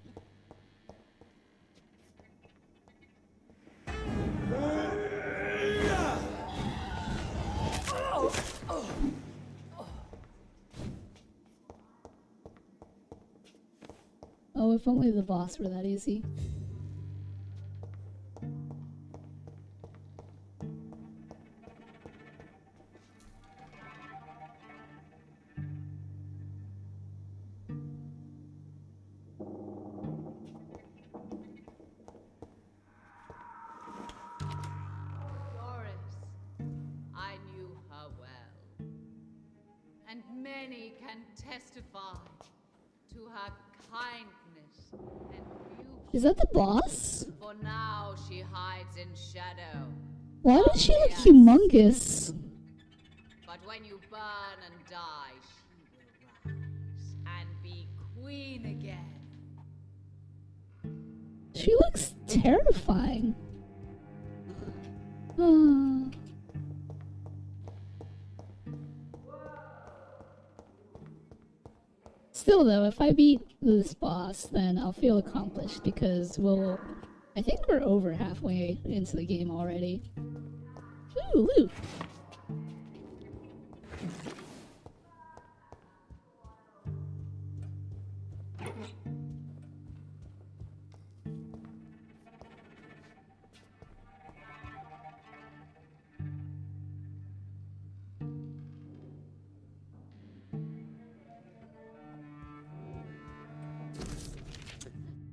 Oh, if only the boss were that easy. Many can testify to her kindness and beauty. Is that the boss? For now she hides in shadow. Why does she look humongous? But when you burn and die, she will rise and be queen again. She looks terrifying. Still though, if I beat this boss, then I'll feel accomplished because I think we're over halfway into the game already. Ooh, loot!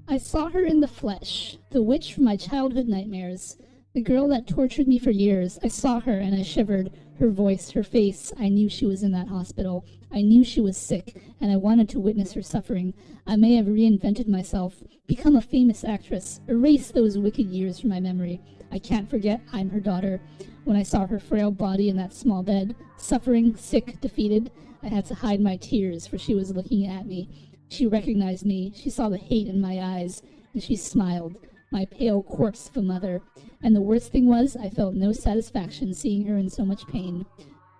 I saw her in the flesh, the witch from my childhood nightmares, the girl that tortured me for years. I saw her and I shivered, her voice, her face. I knew she was in that hospital. I knew she was sick, and I wanted to witness her suffering. I may have reinvented myself, become a famous actress, erase those wicked years from my memory. I can't forget I'm her daughter. When I saw her frail body in that small bed, suffering, sick, defeated, I had to hide my tears, for she was looking at me. She recognized me, she saw the hate in my eyes, and she smiled, my pale corpse of a mother. And the worst thing was, I felt no satisfaction seeing her in so much pain.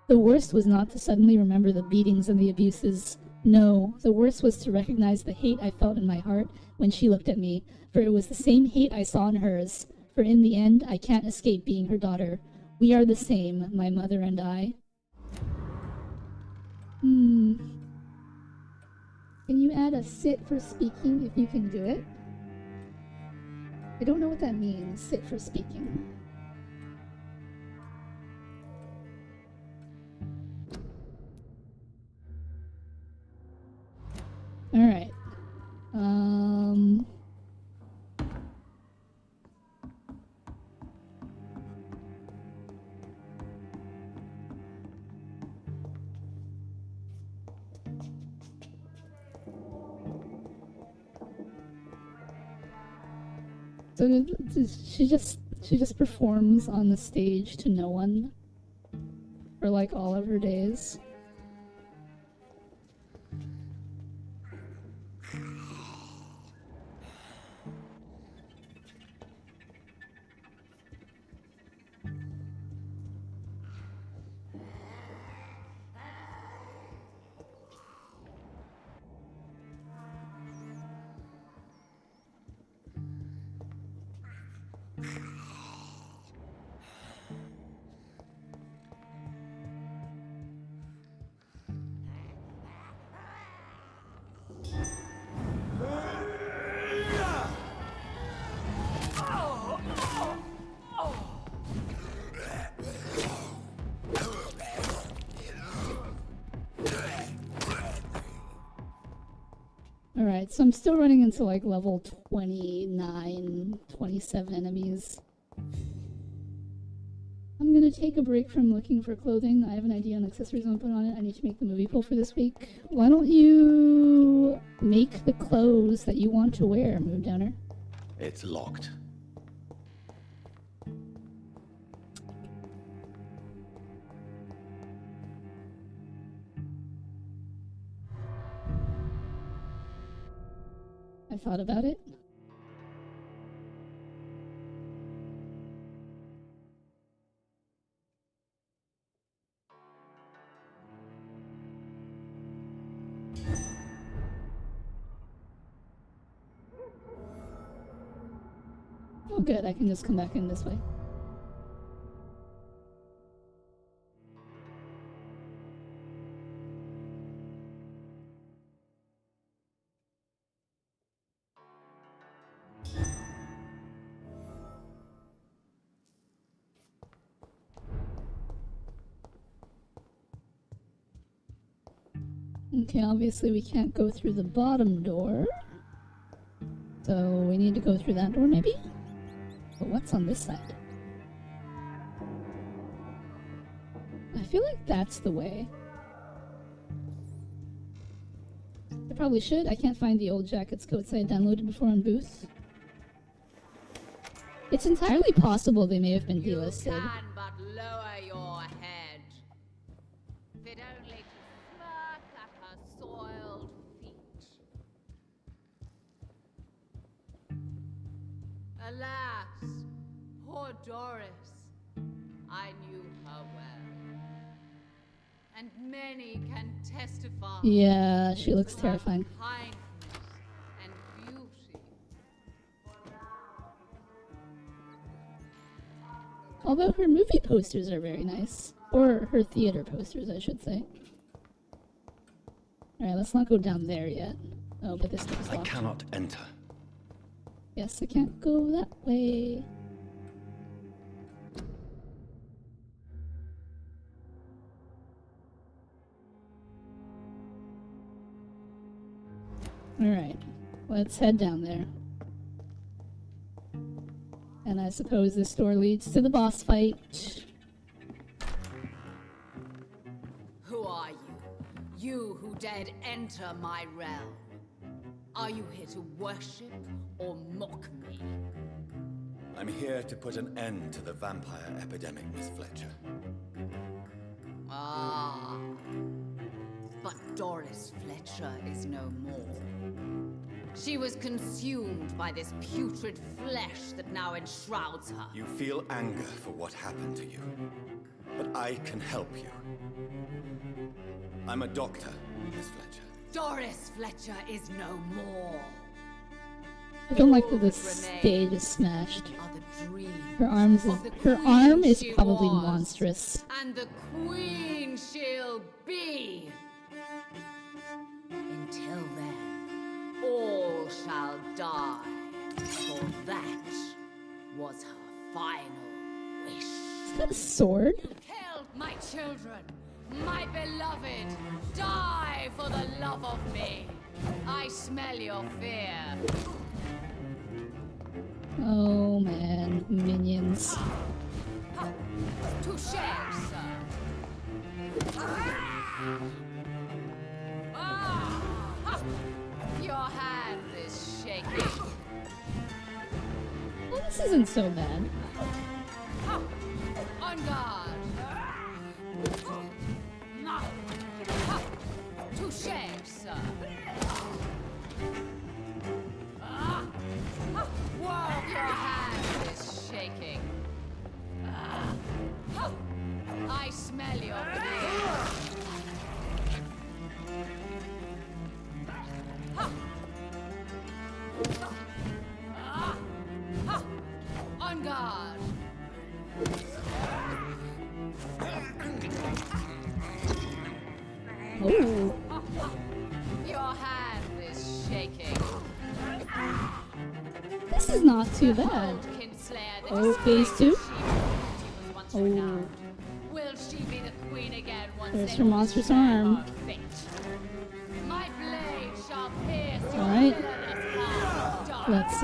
The worst was not to suddenly remember the beatings and the abuses. No, the worst was to recognize the hate I felt in my heart when she looked at me, for it was the same hate I saw in hers. For in the end, I can't escape being her daughter. We are the same, my mother and I. Can you add a sit for speaking if you can do it? I don't know what that means, sit for speaking. So she just performs on the stage to no one for like all of her days. Alright, so I'm still running into like level 29, 27 enemies. I'm gonna take a break from looking for clothing. I have an idea on accessories I want to put on it. I need to make the movie poll for this week. Why don't you make the clothes that you want to wear, Moon Downer? It's locked. I thought about it. Oh good, I can just come back in this way. Okay, obviously we can't go through the bottom door. So we need to go through that door maybe? But what's on this side? I feel like that's the way. I probably should. I can't find the old jackets coats I downloaded before on Booth. It's entirely possible they may have been delisted. You can but lower your head. Fit only to smirk at her soiled feet. Alas, poor Doris. I knew her well. And many can testify. Yeah, she looks terrifying. Kindness and beauty. Although her movie posters are very nice. Or her theater posters, I should say. Alright, let's not go down there yet. Oh, but this door's I locked. cannot enter. Yes, I can't go that way. Alright, let's head down there. And I suppose this door leads to the boss fight. Who are you? You who dared enter my realm. Are you here to worship or mock me? I'm here to put an end to the vampire epidemic, Miss Fletcher. Ah. But Doris Fletcher is no more. She was consumed by this putrid flesh that now enshrouds her. You feel anger for what happened to you, but I can help you. I'm a doctor, Miss Fletcher. Doris Fletcher is no more. I don't like that this stage is smashed. Are the dreams Her arms of the her queen arm is she probably was, monstrous. and the queen she'll be. Until then, all shall die, for that was her final wish. Is that a sword? You killed my children, my beloved. Die for the love of me. I smell your fear. Oh man, minions. To share, sir. Your hand is shaking. Oh, This isn't so bad. On guard! Touché, sir! Whoa, your hand is shaking. I smell your fear. On guard! Oh, Your hand is shaking. this is not too bad. Kinslayer, the Oh, phase 2? she was once Oh. renowned. Will she be the queen again once There's they her monstrous arm. are fate? My blade shall pierce your Alright. villainous heart. Let's,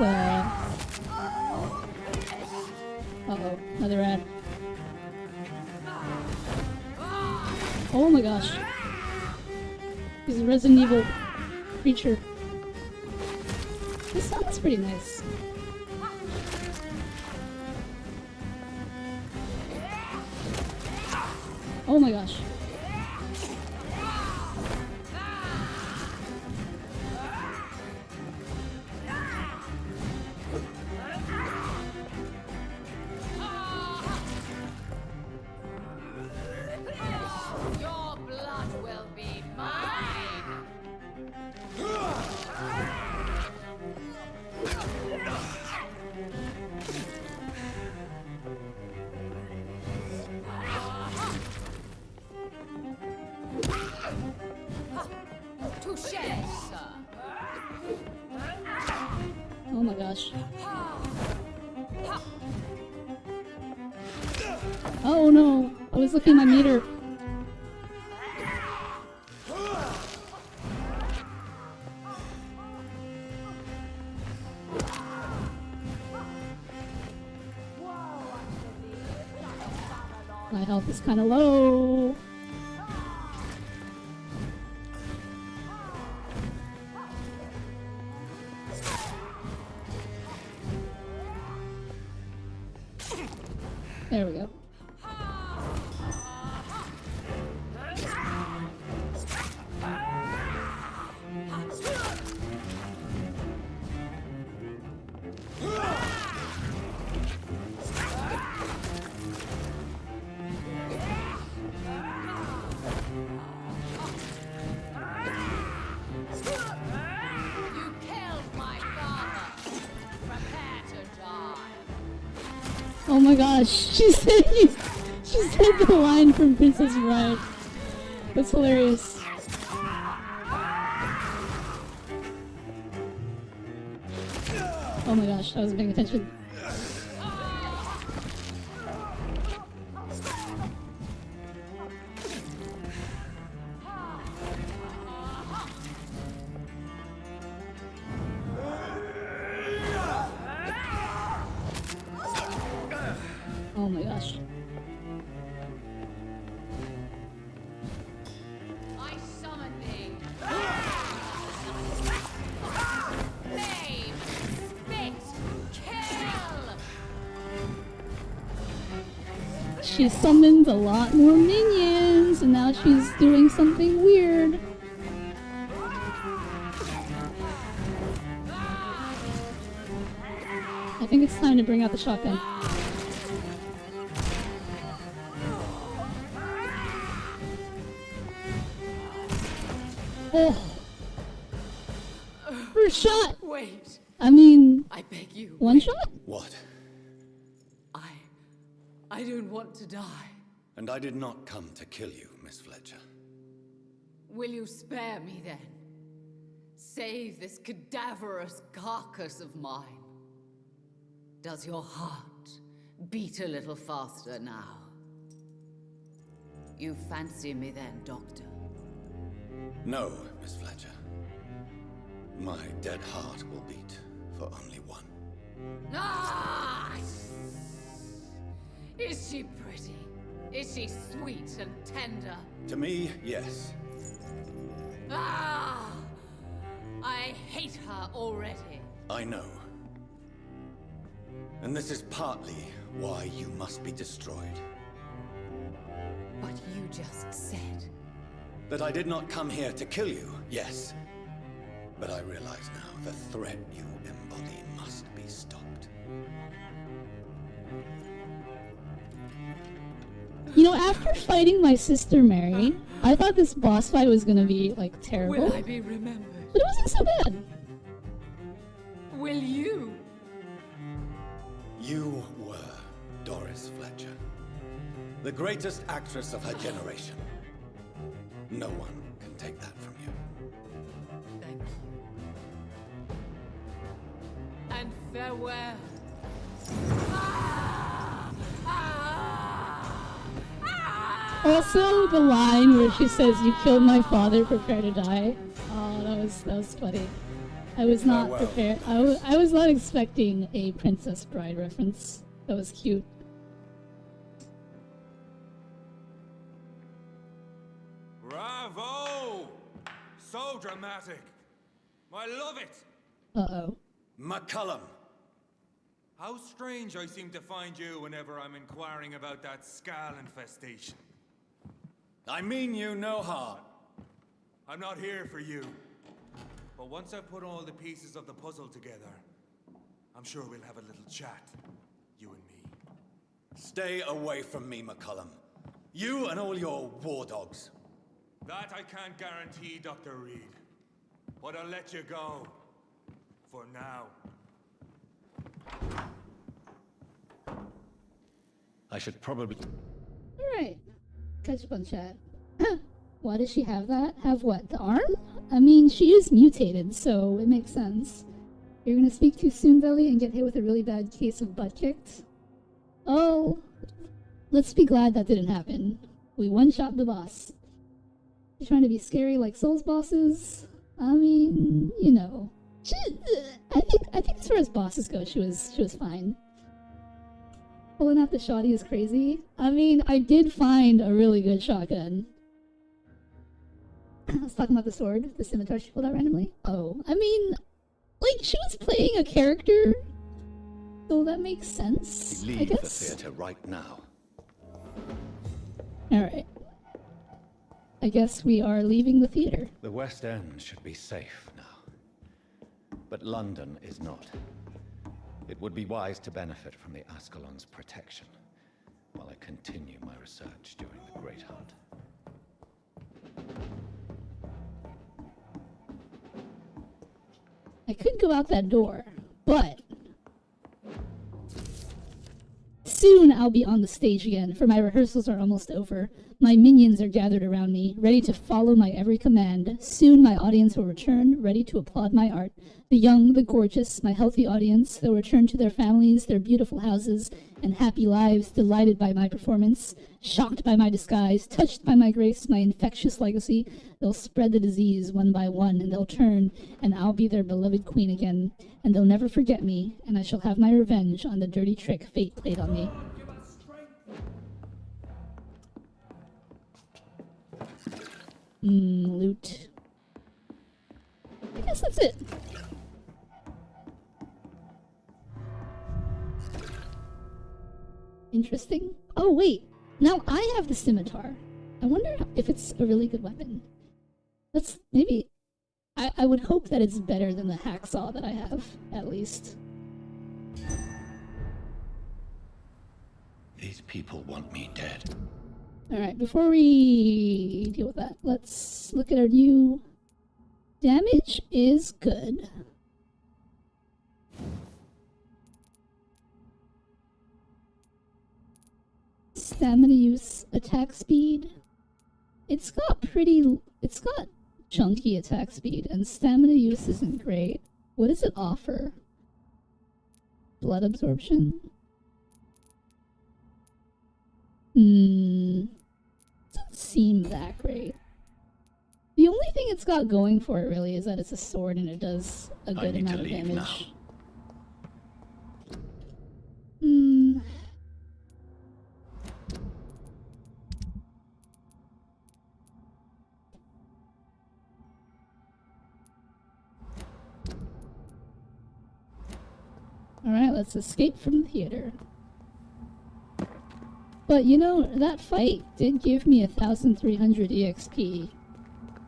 uh-oh, another ad. Oh my gosh. He's a Resident Evil creature. This sounds pretty nice. Oh my gosh. Your blood will be mine. Touché, sir. Oh my gosh. Oh no! I was looking at my meter. My health is kind of low. There we go. You killed my father. Prepare to die. Oh my gosh, she said the line from Princess Bride. That's hilarious. Oh my gosh, I wasn't paying attention. Oh my gosh. I summon thee. Flame, spit, kill. She summoned a lot more minions, and now she's doing something weird. I think it's time to bring out the shotgun. Oh. First shot! Wait, I mean, I beg you. one wait. shot? What? I don't want to die. And I did not come to kill you, Miss Fletcher. Will you spare me then? Save this cadaverous carcass of mine. Does your heart beat a little faster now? You fancy me then, Doctor? No, Miss Fletcher. My dead heart will beat for only one. Ah! Is she pretty? Is she sweet and tender? To me, yes. Ah! I hate her already. I know. And this is partly why you must be destroyed. But you just said... That I did not come here to kill you, yes. But I realize now the threat you embody must be stopped. You know, after fighting my sister Mary, I thought this boss fight was gonna be, like, terrible. Will I be remembered? But it wasn't so bad. Will you? You were Doris Fletcher. The greatest actress of her generation. No one can take that from you. Thank you. And farewell. Also, the line where she says, "You killed my father, prepare to die." Oh, that was funny. I was not prepared. I was not expecting a Princess Bride reference. That was cute. Bravo! So dramatic. I love it. Uh-oh. McCullum! How strange I seem to find you whenever I'm inquiring about that Skal infestation. I mean you no harm. I'm not here for you. But once I've put all the pieces of the puzzle together, I'm sure we'll have a little chat, you and me. Stay away from me, McCullum. You and all your war dogs. That I can't guarantee, Dr. Reed. But I'll let you go. For now. I should probably... Alright. Catch up on chat. Why does she have that? Have what? The arm? I mean, she is mutated, so it makes sense. You're gonna speak too soon, Velly, and get hit with a really bad case of butt kicked? Oh. Let's be glad that didn't happen. We one-shot the boss. You're trying to be scary like Souls bosses? I mean, you know. I think as far as bosses go, she was fine. Pulling out the shoddy is crazy. I mean, I did find a really good shotgun. I was talking about the sword, the scimitar she pulled out randomly. Oh, I mean, like, she was playing a character, so that makes sense, Leave I the guess. theater right now. Alright. I guess we are leaving the theater. The West End should be safe now. But London is not. It would be wise to benefit from the Ascalon's protection while I continue my research during the Great Hunt. I could go out that door, but soon I'll be on the stage again, for my rehearsals are almost over. My minions are gathered around me, ready to follow my every command. Soon my audience will return, ready to applaud my art. The young, the gorgeous, my healthy audience, they'll return to their families, their beautiful houses, and happy lives, delighted by my performance, shocked by my disguise, touched by my grace, my infectious legacy. They'll spread the disease one by one, and they'll turn, and I'll be their beloved queen again. And they'll never forget me, and I shall have my revenge on the dirty trick fate played on me. Loot. I guess that's it. Interesting. Oh, wait. Now I have the scimitar. I wonder if it's a really good weapon. That's maybe... I would hope that it's better than the hacksaw that I have, at least. These people want me dead. Alright, before we deal with that, let's look at our new... Damage is good. Stamina use, attack speed. It's got chunky attack speed, and stamina use isn't great. What does it offer? Blood absorption? Doesn't seem that great. The only thing it's got going for it really is that it's a sword and it does a good amount of damage. Alright, let's escape from the theater. But you know, that fight did give me 1,300 EXP.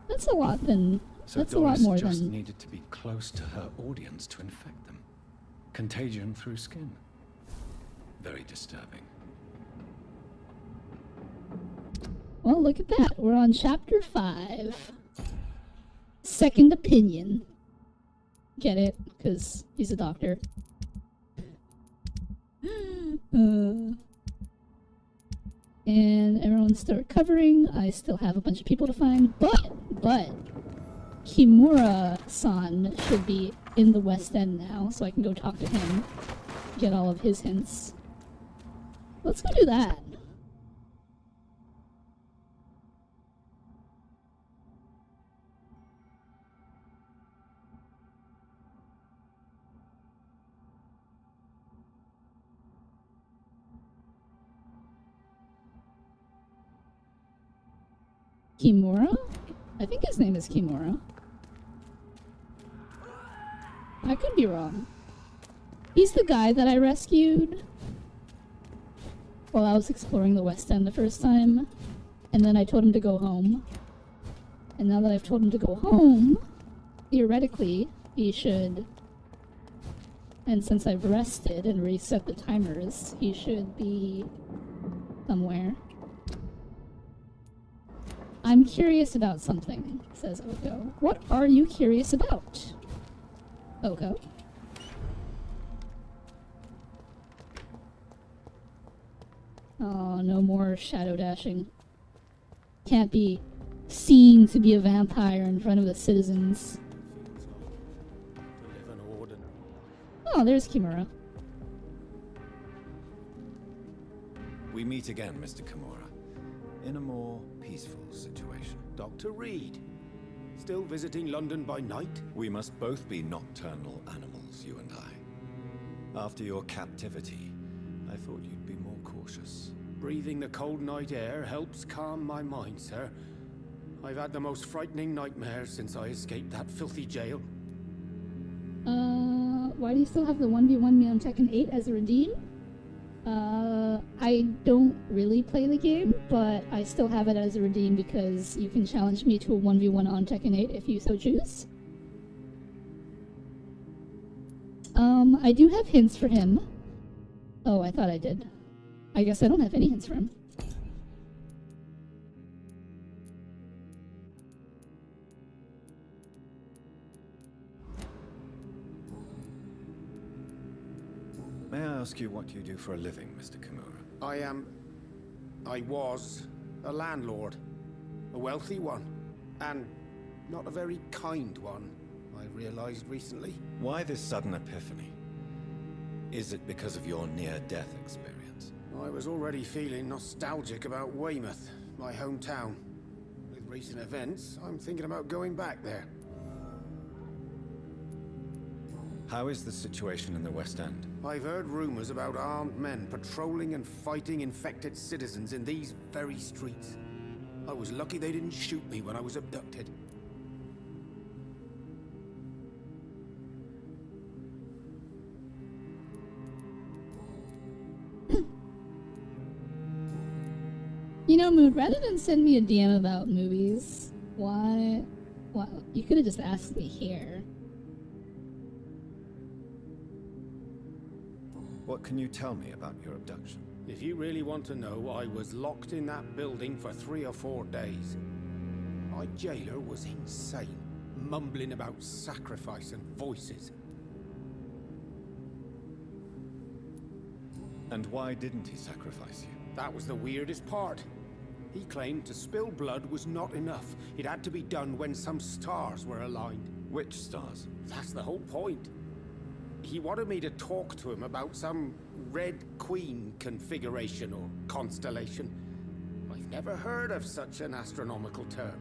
That's a lot than... So that's a lot more just than... needed to be close to her audience to infect them. Contagion through skin. Very disturbing. Well, look at that. We're on chapter 5. Second opinion. Get it? Because he's a doctor. And everyone's still recovering. I still have a bunch of people to find. But Kimura-san should be in the West End now, so I can go talk to him. Get all of his hints. Let's go do that. Kimura? I think his name is Kimura. I could be wrong. He's the guy that I rescued while I was exploring the West End the first time, and then I told him to go home. And now that I've told him to go home, theoretically, he should... And since I've rested and reset the timers, he should be somewhere. I'm curious about something, says Oko. What are you curious about, Oko? Oh, no more shadow dashing. Can't be seen to be a vampire in front of the citizens. Oh, there's Kimura. We meet again, Mr. Kimura. In a more peaceful situation. Dr. Reed. Still visiting London by night? We must both be nocturnal animals, you and I. After your captivity, I thought you'd be more cautious. Breathing the cold night air helps calm my mind, sir. I've had the most frightening nightmares since I escaped that filthy jail. Why do you still have the 1v1 me on Tekken 8 as a redeem? I don't really play the game, but I still have it as a redeem because you can challenge me to a 1v1 on Tekken 8 if you so choose. I do have hints for him. Oh, I thought I did. I guess I don't have any hints for him. May I ask you what you do for a living, Mr. Kimura? I was a landlord. A wealthy one. And not a very kind one, I realized recently. Why this sudden epiphany? Is it because of your near-death experience? I was already feeling nostalgic about Weymouth, my hometown. With recent events, I'm thinking about going back there. How is the situation in the West End? I've heard rumors about armed men patrolling and fighting infected citizens in these very streets. I was lucky they didn't shoot me when I was abducted. You know, Mood, rather than send me a DM about movies, why you could have just asked me here. What can you tell me about your abduction? If you really want to know, I was locked in that building for 3 or 4 days. My jailer was insane, mumbling about sacrifice and voices. And why didn't he sacrifice you? That was the weirdest part. He claimed to spill blood was not enough. It had to be done when some stars were aligned. Which stars? That's the whole point. He wanted me to talk to him about some Red Queen configuration or constellation. I've never heard of such an astronomical term.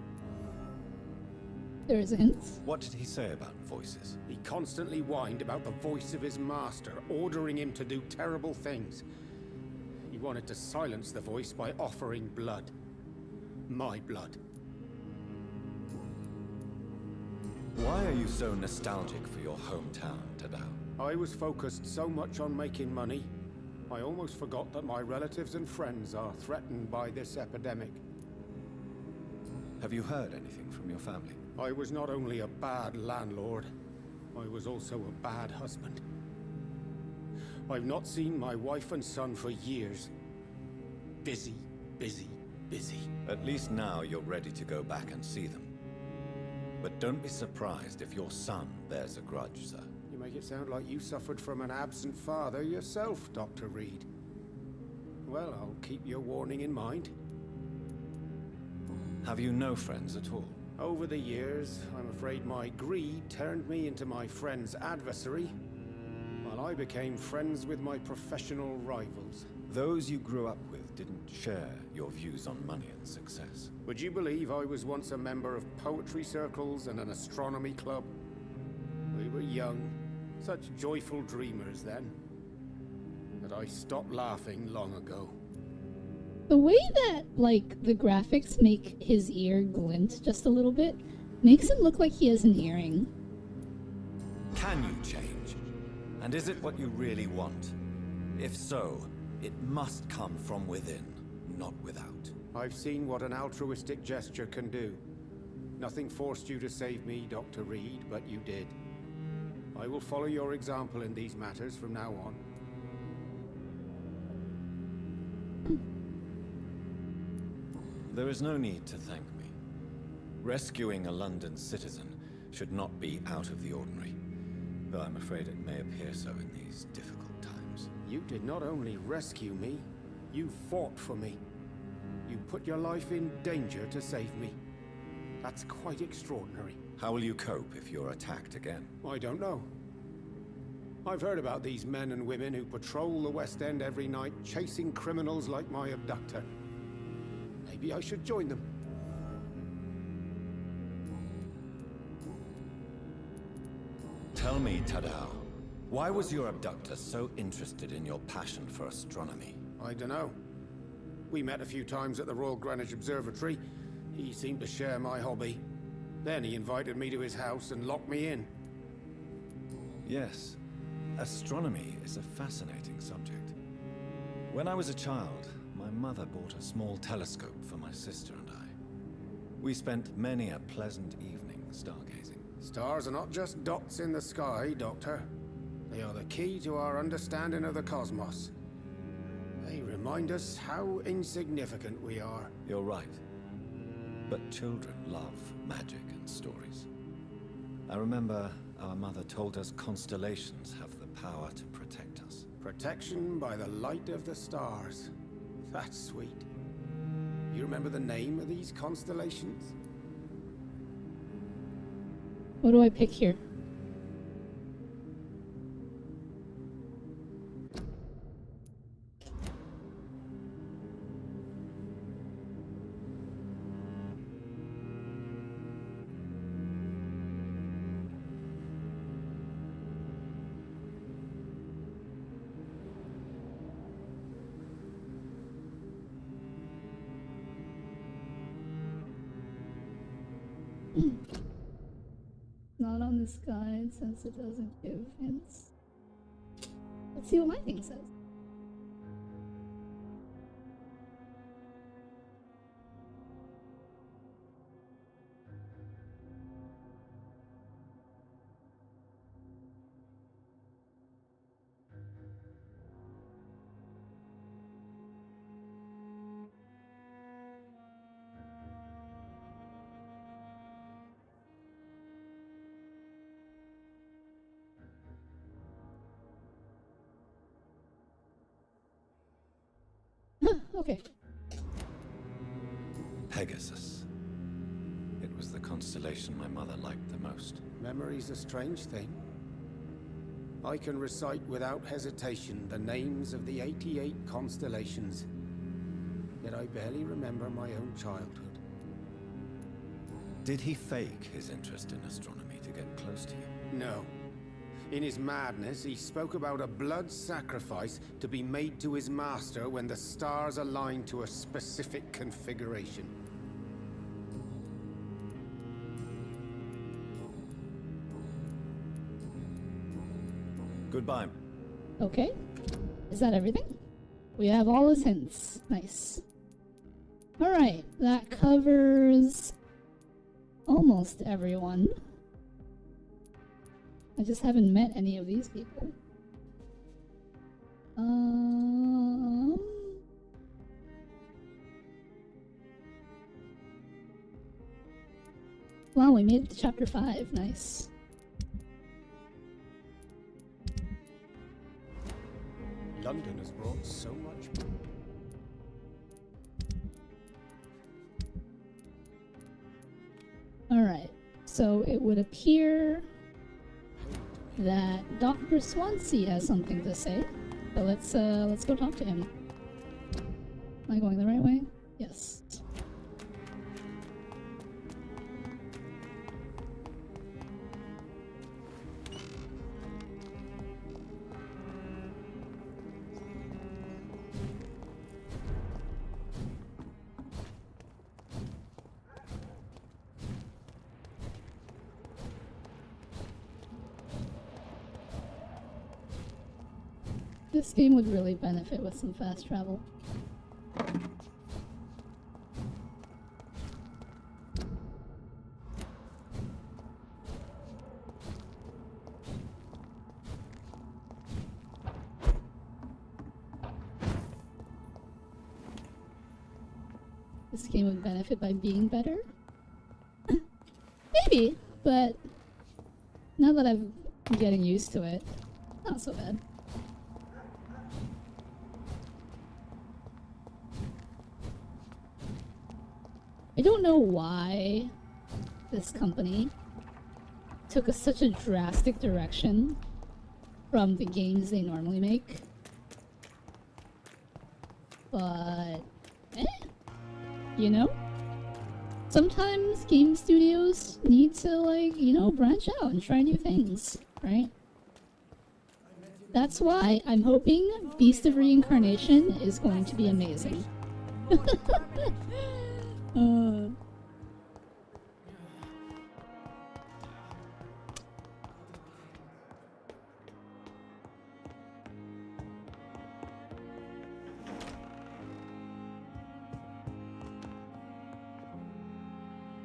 There is a hint. What did he say about voices? He constantly whined about the voice of his master, ordering him to do terrible things. He wanted to silence the voice by offering blood. My blood. Why are you so nostalgic for your hometown, Tadao? I was focused so much on making money, I almost forgot that my relatives and friends are threatened by this epidemic. Have you heard anything from your family? I was not only a bad landlord, I was also a bad husband. I've not seen my wife and son for years. Busy, busy, busy. At least now you're ready to go back and see them. But don't be surprised if your son bears a grudge, sir. You make it sound like you suffered from an absent father yourself, Dr. Reed. Well, I'll keep your warning in mind. Have you no friends at all? Over the years, I'm afraid my greed turned me into my friend's adversary, while I became friends with my professional rivals. Those you grew up with didn't share your views on money and success. Would you believe I was once a member of poetry circles and an astronomy club? We were young, such joyful dreamers then. But I stopped laughing long ago. The way that, like, the graphics make his ear glint just a little bit makes him look like he has an earring. Can you change? And is it what you really want? If so, it must come from within, not without. I've seen what an altruistic gesture can do. Nothing forced you to save me, Dr. Reed, but you did. I will follow your example in these matters from now on. There is no need to thank me. Rescuing a London citizen should not be out of the ordinary, though I'm afraid it may appear so in these difficult times. You did not only rescue me, you fought for me. You put your life in danger to save me. That's quite extraordinary. How will you cope if you're attacked again? I don't know. I've heard about these men and women who patrol the West End every night, chasing criminals like my abductor. Maybe I should join them. Tell me, Tadao, why was your abductor so interested in your passion for astronomy? I don't know. We met a few times at the Royal Greenwich Observatory. He seemed to share my hobby. Then he invited me to his house and locked me in. Yes, astronomy is a fascinating subject. When I was a child, my mother bought a small telescope for my sister and I. We spent many a pleasant evening stargazing. Stars are not just dots in the sky, Doctor. They are the key to our understanding of the cosmos. They remind us how insignificant we are. You're right. But children love magic and stories. I remember our mother told us constellations have the power to protect us. Protection by the light of the stars. That's sweet. You remember the name of these constellations? What do I pick here? Not on this guide since it doesn't give hints. Let's see what my thing says. Okay. Pegasus. It was the constellation my mother liked the most. Memory's a strange thing. I can recite without hesitation the names of the 88 constellations. Yet I barely remember my own childhood. Did he fake his interest in astronomy to get close to you? No. In his madness, he spoke about a blood sacrifice to be made to his master when the stars aligned to a specific configuration. Goodbye. Okay. Is that everything? We have all his hints. Nice. Alright, that covers almost everyone. I just haven't met any of these people. Wow, we made it to chapter 5. Nice. London has brought so much. Alright, so it would appear that Dr. Swansea has something to say. So let's go talk to him. Am I going the right way? Yes. This game would really benefit with some fast travel. This game would benefit by being better? Maybe, but now that I'm getting used to it, not so bad. I don't know why this company took such a drastic direction from the games they normally make. But, you know? Sometimes game studios need to, like, you know, branch out and try new things, right? That's why I'm hoping Beast of Reincarnation is going to be amazing.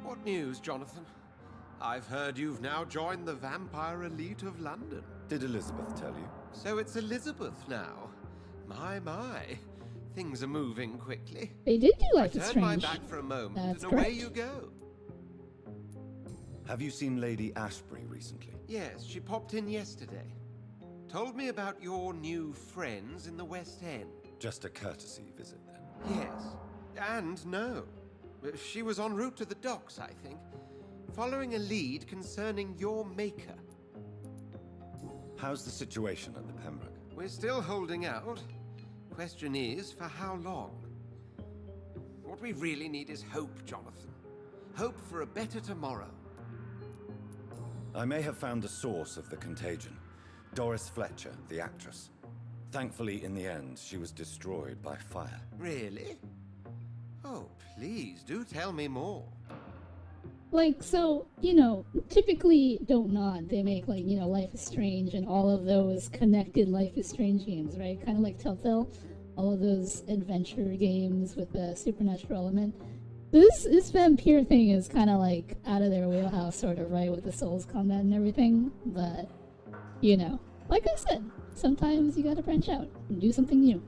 What news, Jonathan? I've heard you've now joined the vampire elite of London. Did Elizabeth tell you? So it's Elizabeth now. My. Things are moving quickly. They did do Life is Turn Strange. my back for a moment, That's and away correct. you go. Have you seen Lady Ashbury recently? Yes, she popped in yesterday. Told me about your new friends in the West End. Just a courtesy visit, then? Yes, and no. She was en route to the docks, I think, following a lead concerning your maker. How's the situation at the Pembroke? We're still holding out. Question is, for how long? What we really need is hope, Jonathan. Hope for a better tomorrow. I may have found the source of the contagion. Doris Fletcher, the actress. Thankfully, in the end, she was destroyed by fire. Really? Oh, please, do tell me more. Like, so, you know, typically Don't Nod, they make, like, you know, Life is Strange and all of those connected Life is Strange games, right? Kind of like Telltale, all of those adventure games with the supernatural element. This Vampyr thing is kind of like out of their wheelhouse, sort of, right? With the Souls combat and everything. But, you know, like I said, sometimes you gotta branch out and do something new.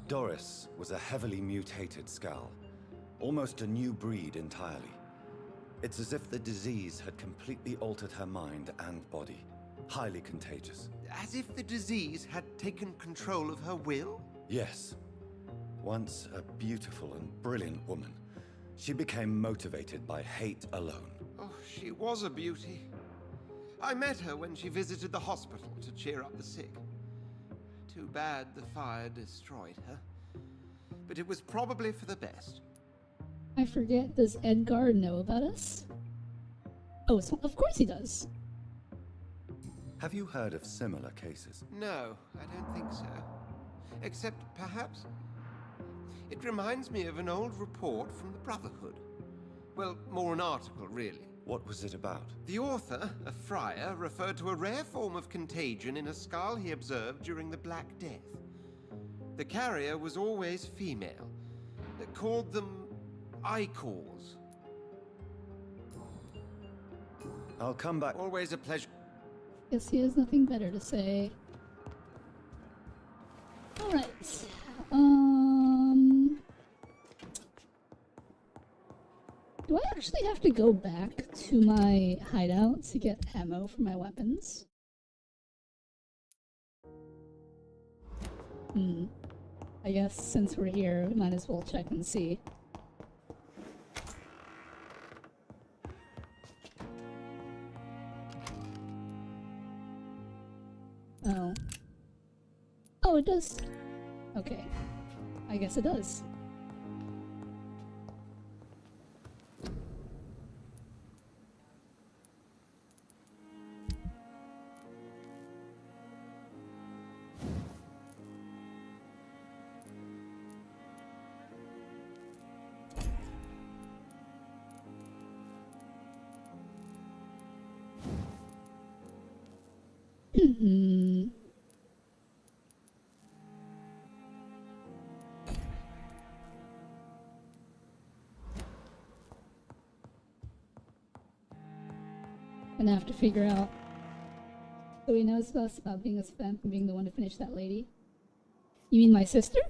Doris was a heavily mutated skull. Almost a new breed entirely. It's as if the disease had completely altered her mind and body. Highly contagious. As if the disease had taken control of her will? Yes. Once a beautiful and brilliant woman, she became motivated by hate alone. Oh, she was a beauty. I met her when she visited the hospital to cheer up the sick. Too bad the fire destroyed her. But it was probably for the best. I forget, does Edgar know about us? Oh, so of course he does. Have you heard of similar cases? No, I don't think so. Except, perhaps, it reminds me of an old report from the Brotherhood. Well, more an article, really. What was it about? The author, a friar, referred to a rare form of contagion in a skull he observed during the Black Death. The carrier was always female. They called them Icors. I'll come back. Always a pleasure. Guess he has nothing better to say. Alright. Do I actually have to go back to my hideout to get ammo for my weapons? I guess since we're here, we might as well check and see. Oh. Oh, it does. Okay. I guess it does. Gonna have to figure out. So he knows us about being a spam and being the one to finish that lady. You mean my sister?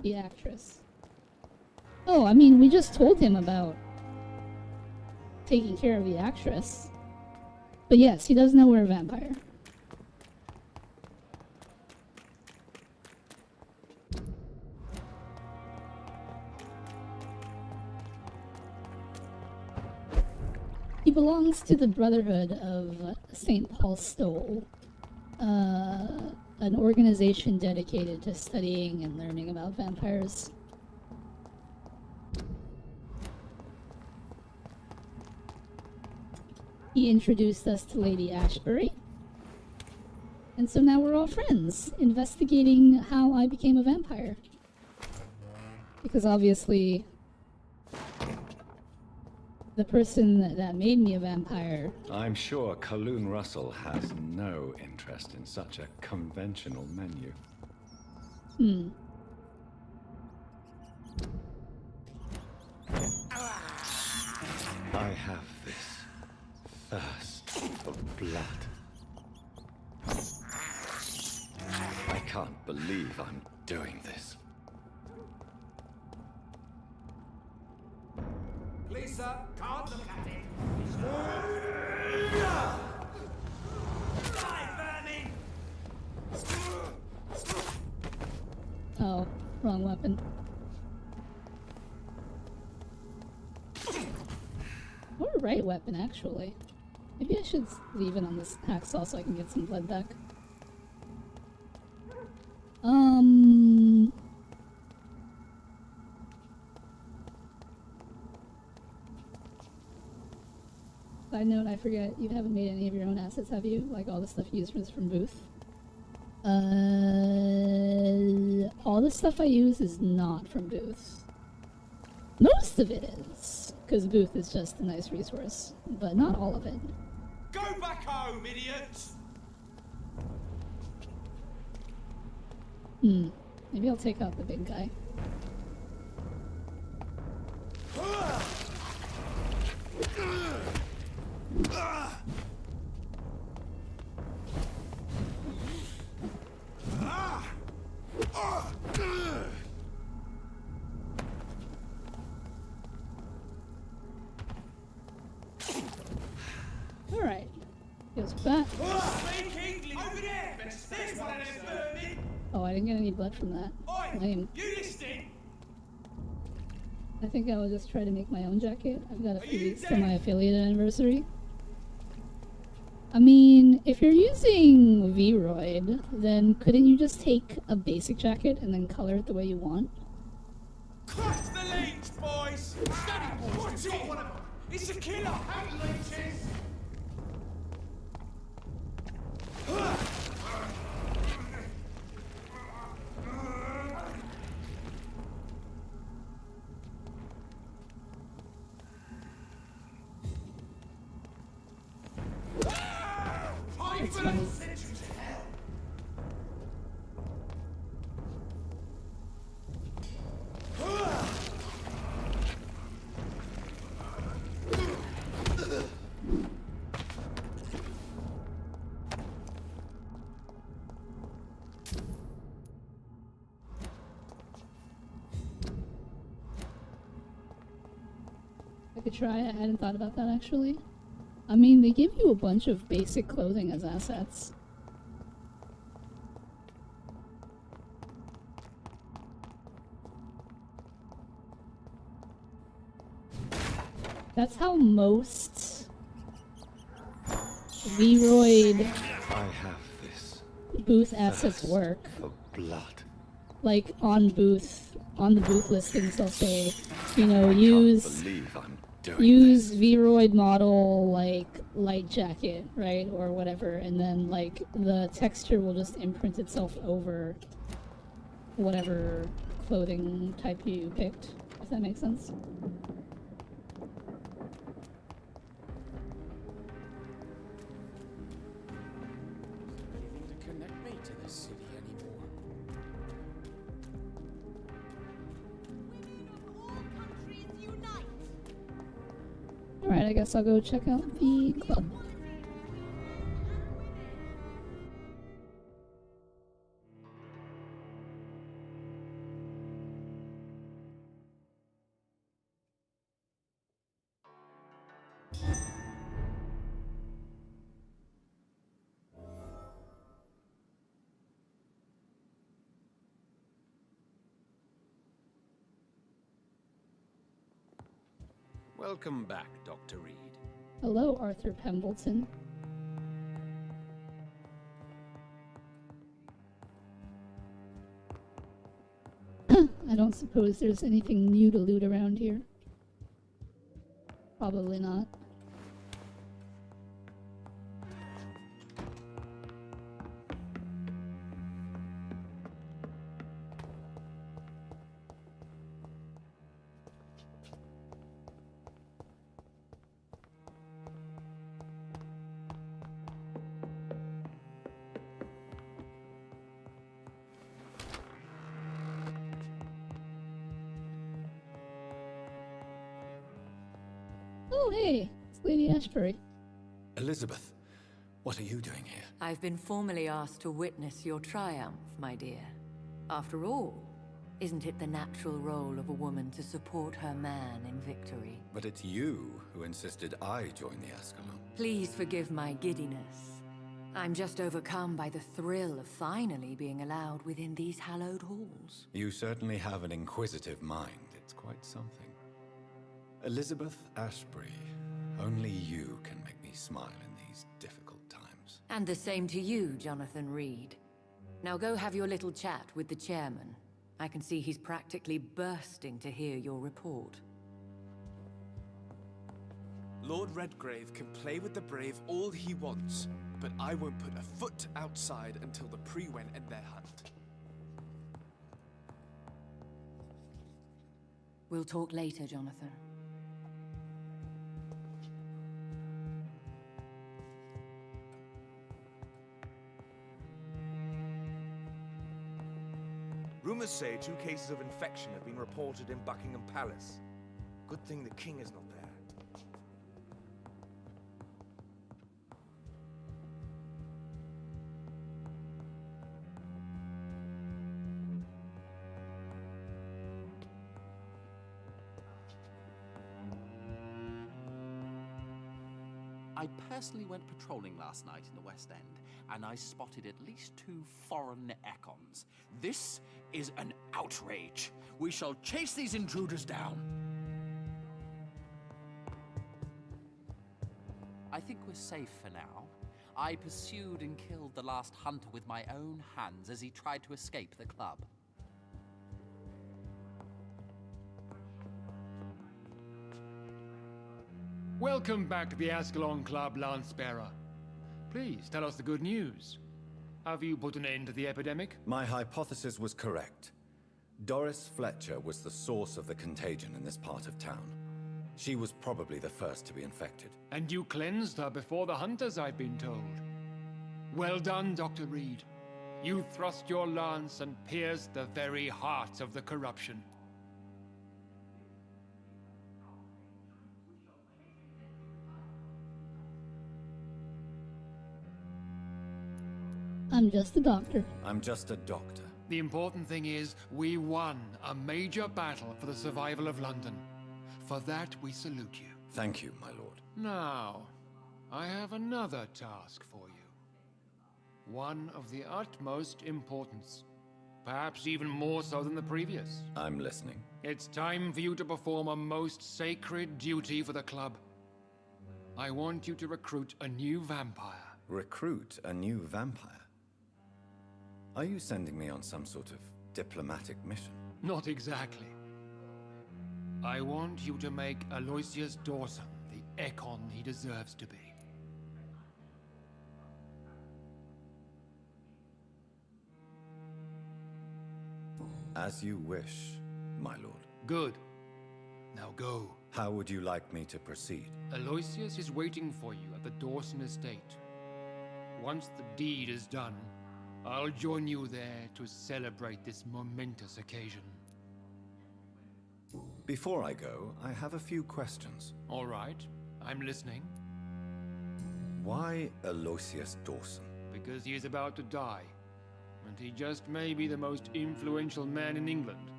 The actress. Oh, I mean, we just told him about taking care of the actress. But yes, he does know we're a vampire. He belongs to the Brotherhood of St. Paul Stoll, an organization dedicated to studying and learning about vampires. He introduced us to Lady Ashbury. And so now we're all friends, investigating how I became a vampire. Because obviously, the person that made me a vampire... I'm sure Kaloon Russell has no interest in such a conventional menu. I have this thirst for blood. I can't believe I'm doing this. Please, sir, can't look at it. Oh, wrong weapon. Or right weapon, actually. Maybe I should leave it on this hacksaw so I can get some blood back. Side note, I forget, you haven't made any of your own assets, have you? Like all the stuff you use was from Booth? All the stuff I use is not from Booth. Most of it is, because Booth is just a nice resource, but not all of it. Go back home, idiots! Maybe I'll take out the big guy. Alright. Goes back. Over there! There's one of them burning! Oh, I didn't get any blood from that. Lame. You listening? I think I will just try to make my own jacket. I've got a few weeks to my affiliate anniversary. I mean, if you're using Vroid, then couldn't you just take a basic jacket and then color it the way you want? Crack the leech, boys! Steady, boys! What's it? One of them! It's a killer! Out leeches! It's funny. I could try it. I hadn't thought about that actually. I mean, they give you a bunch of basic clothing as assets. That's how most Vroid I have this. booth assets work. For blood. Like on the booth listings, they'll say, you know, use Vroid model like light jacket, right, or whatever, and then like the texture will just imprint itself over whatever clothing type you picked. If that makes sense. Anything to connect me to this city anymore. Alright, I guess I'll go check out the club. Welcome back, Dr. Reed. Hello, Arthur Pembleton. I don't suppose there's anything new to loot around here. Probably not. Oh, hey, it's Lady Ashbury. Elizabeth, what are you doing here? I've been formally asked to witness your triumph, my dear. After all, isn't it the natural role of a woman to support her man in victory? But it's you who insisted I join the Ascalon. Please forgive my giddiness. I'm just overcome by the thrill of finally being allowed within these hallowed halls. You certainly have an inquisitive mind. It's quite something. Elizabeth Ashbury, only you can make me smile in these difficult times. And the same to you, Jonathan Reed. Now go have your little chat with the chairman. I can see he's practically bursting to hear your report. Lord Redgrave can play with the brave all he wants, but I won't put a foot outside until the Pre-Wen end their hunt. We'll talk later, Jonathan. Rumors say 2 cases of infection have been reported in Buckingham Palace. Good thing the king is not there. I personally went patrolling last night in the West End, and I spotted at least 2 foreign econs. This is an outrage. We shall chase these intruders down. I think we're safe for now. I pursued and killed the last hunter with my own hands as he tried to escape the club. Welcome back to the Ascalon Club, Lance-Bearer. Please, tell us the good news. Have you put an end to the epidemic? My hypothesis was correct. Doris Fletcher was the source of the contagion in this part of town. She was probably the first to be infected. And you cleansed her before the hunters, I've been told. Well done, Dr. Reed. You thrust your lance and pierced the very heart of the corruption. I'm just a doctor. I'm just a doctor. The important thing is, we won a major battle for the survival of London. For that, we salute you. Thank you, my lord. Now, I have another task for you. One of the utmost importance. Perhaps even more so than the previous. I'm listening. It's time for you to perform a most sacred duty for the club. I want you to recruit a new vampire. Recruit a new vampire? Are you sending me on some sort of diplomatic mission? Not exactly. I want you to make Aloysius Dawson the Ekon he deserves to be. As you wish, my lord. Good. Now go. How would you like me to proceed? Aloysius is waiting for you at the Dawson estate. Once the deed is done, I'll join you there to celebrate this momentous occasion. Before I go, I have a few questions. All right, I'm listening. Why Aloysius Dawson? Because he is about to die, and he just may be the most influential man in England.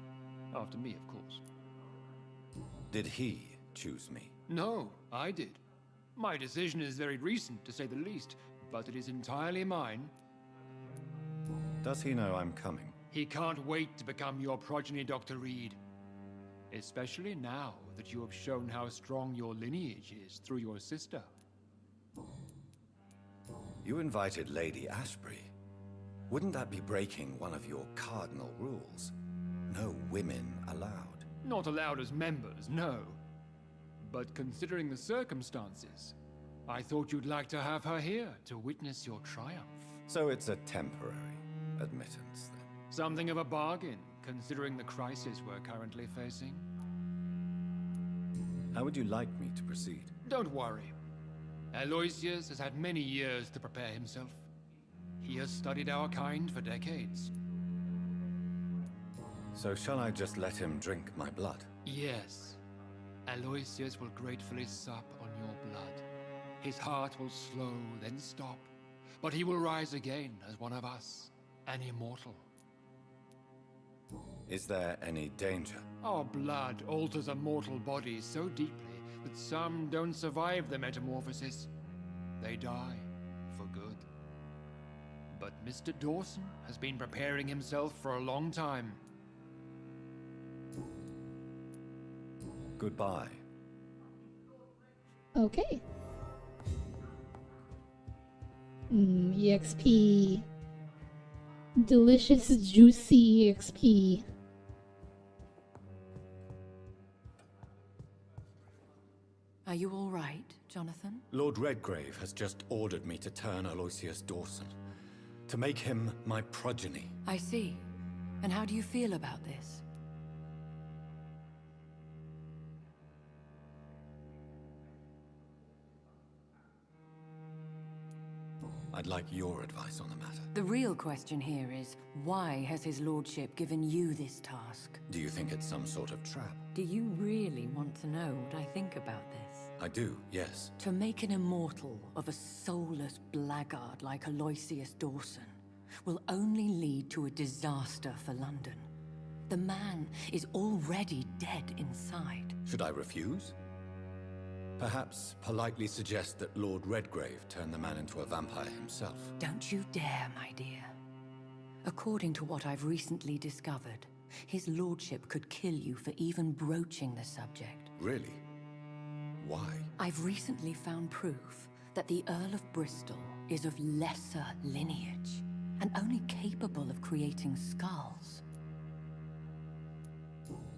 After me, of course. Did he choose me? No, I did. My decision is very recent, to say the least, but it is entirely mine. Does he know I'm coming? He can't wait to become your progeny, Dr. Reed. Especially now that you have shown how strong your lineage is through your sister. You invited Lady Ashbury. Wouldn't that be breaking one of your cardinal rules? No women allowed. Not allowed as members, no. But considering the circumstances, I thought you'd like to have her here to witness your triumph. So it's a temporary admittance, then? Something of a bargain, considering the crisis we're currently facing. How would you like me to proceed? Don't worry. Aloysius has had many years to prepare himself. He has studied our kind for decades. So shall I just let him drink my blood? Yes. Aloysius will gratefully sup on your blood. His heart will slow, then stop. But he will rise again as one of us, an immortal. Is there any danger? Our blood alters a mortal body so deeply that some don't survive the metamorphosis. They die for good. But Mr. Dawson has been preparing himself for a long time. Goodbye. Okay. EXP. Delicious, juicy EXP. Are you all right, Jonathan? Lord Redgrave has just ordered me to turn Aloysius Dawson. To make him my progeny. I see. And how do you feel about this? I'd like your advice on the matter. The real question here is, why has his lordship given you this task? Do you think it's some sort of trap? Do you really want to know what I think about this? I do, yes. To make an immortal of a soulless blackguard like Aloysius Dawson will only lead to a disaster for London. The man is already dead inside. Should I refuse? Perhaps politely suggest that Lord Redgrave turn the man into a vampire himself. Don't you dare, my dear. According to what I've recently discovered, his lordship could kill you for even broaching the subject. Really? Why? I've recently found proof that the Earl of Bristol is of lesser lineage and only capable of creating skulls.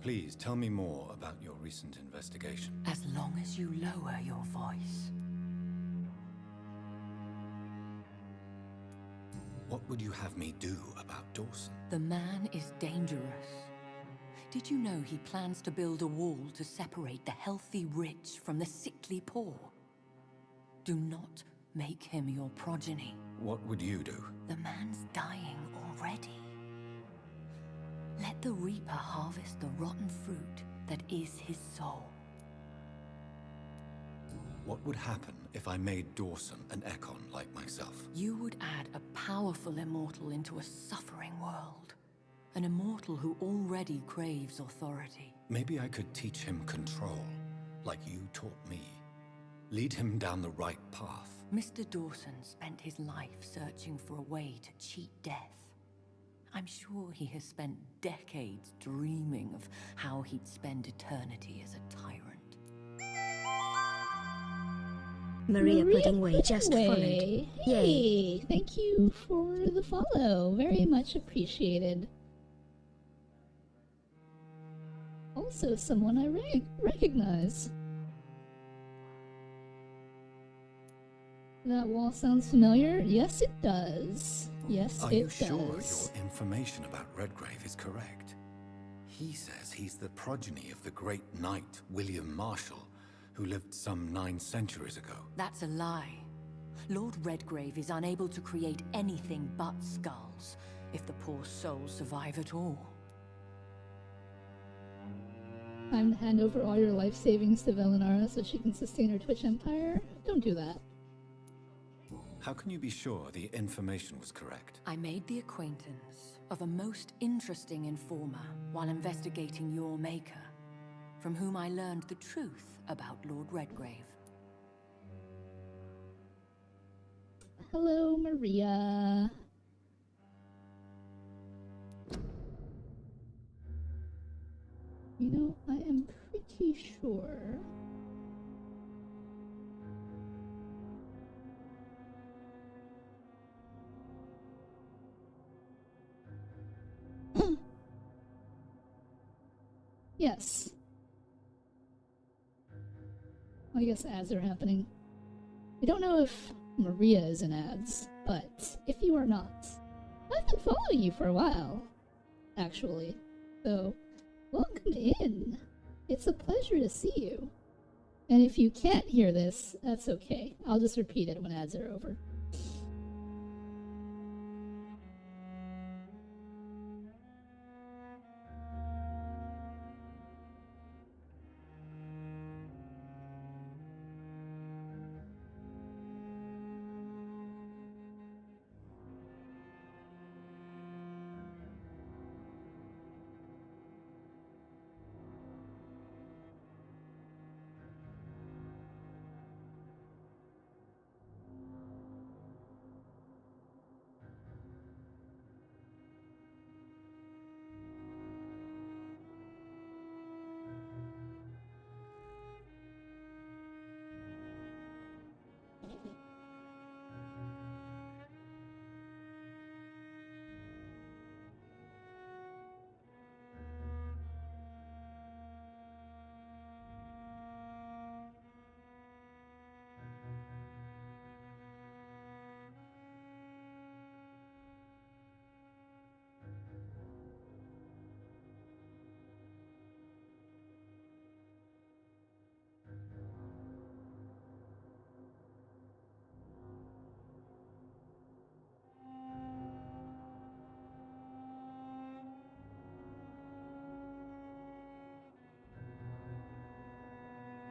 Please tell me more about your recent investigation. As long as you lower your voice. What would you have me do about Dawson? The man is dangerous. Did you know he plans to build a wall to separate the healthy rich from the sickly poor? Do not make him your progeny. What would you do? The man's dying already. Let the Reaper harvest the rotten fruit that is his soul. What would happen if I made Dawson an Ekon like myself? You would add a powerful immortal into a suffering world. An immortal who already craves authority. Maybe I could teach him control, like you taught me. Lead him down the right path. Mr. Dawson spent his life searching for a way to cheat death. I'm sure he has spent decades dreaming of how he'd spend eternity as a tyrant. Maria Puddingway just followed. Hey, Yay. Thank you for the follow. Very much appreciated. Also someone I recognize. That wall sounds familiar? Yes, it does. Yes, Are it you sure does. your information about Redgrave is correct? He says he's the progeny of the great knight William Marshall, who lived some 9 centuries ago. That's a lie. Lord Redgrave is unable to create anything but skulls, if the poor souls survive at all. Time to hand over all your life savings to Velynara so she can sustain her Twitch empire? Don't do that. How can you be sure the information was correct? I made the acquaintance of a most interesting informer while investigating your maker, from whom I learned the truth about Lord Redgrave. Hello, Maria. You know, I am pretty sure... Yes. I guess ads are happening. I don't know if Maria is in ads, but if you are not, I've been following you for a while, actually. So, welcome in. It's a pleasure to see you. And if you can't hear this, that's okay. I'll just repeat it when ads are over.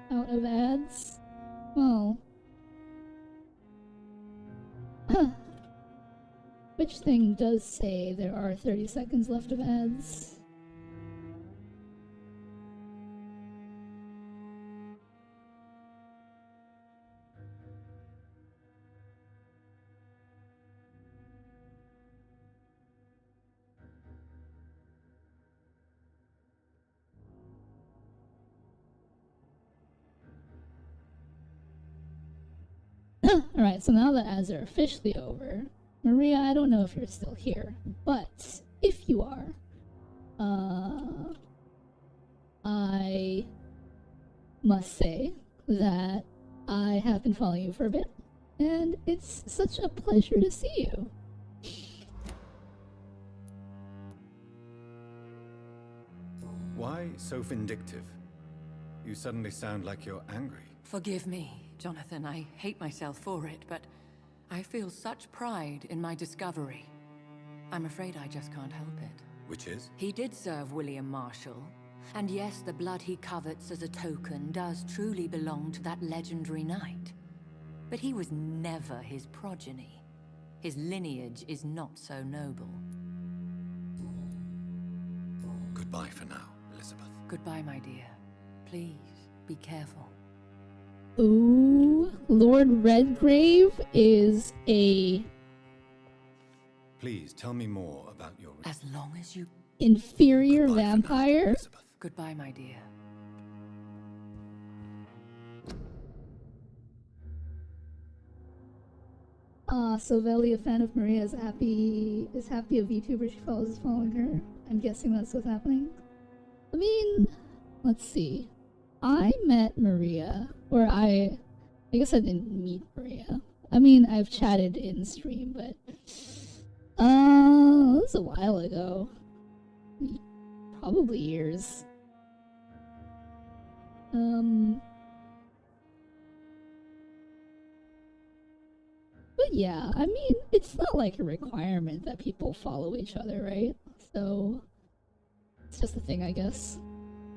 Out of ads? Well... Which thing does say there are 30 seconds left of ads? Alright, so now the ads are officially over. Maria, I don't know if you're still here, but if you are, I must say that I have been following you for a bit, and it's such a pleasure to see you. Why so vindictive? You suddenly sound like you're angry. Forgive me, Jonathan. I hate myself for it, but I feel such pride in my discovery. I'm afraid I just can't help it. Which is? He did serve William Marshall, and yes, the blood he covets as a token does truly belong to that legendary knight. But he was never his progeny. His lineage is not so noble. Goodbye for now, Elizabeth. Goodbye, my dear. Please, be careful. Ooh, Lord Redgrave is a... Please, tell me more about your... As long as you... inferior vampire? Goodbye, my dear. So Veli, a fan of Maria, is happy a VTuber she follows is following her. I'm guessing that's what's happening. I mean, let's see. I met Maria, or I guess I didn't meet Maria. I mean, I've chatted in stream, but it was a while ago. Probably years. But yeah, I mean, it's not like a requirement that people follow each other, right? So it's just a thing, I guess.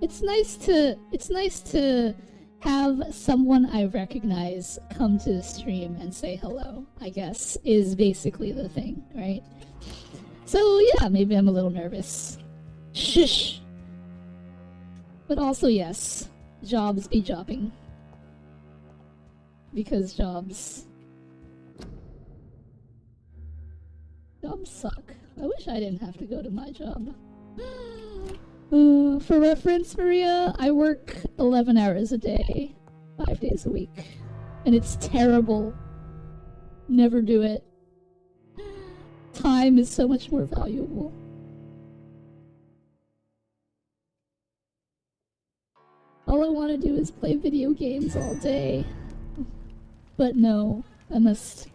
It's nice to have someone I recognize come to the stream and say hello, I guess, is basically the thing, right? So yeah, maybe I'm a little nervous. Shush! But also yes, jobs be jobbing. Because jobs suck. I wish I didn't have to go to my job. For reference, Maria, I work 11 hours a day, 5 days a week. And it's terrible. Never do it. Time is so much more valuable. All I want to do is play video games all day. But no, I must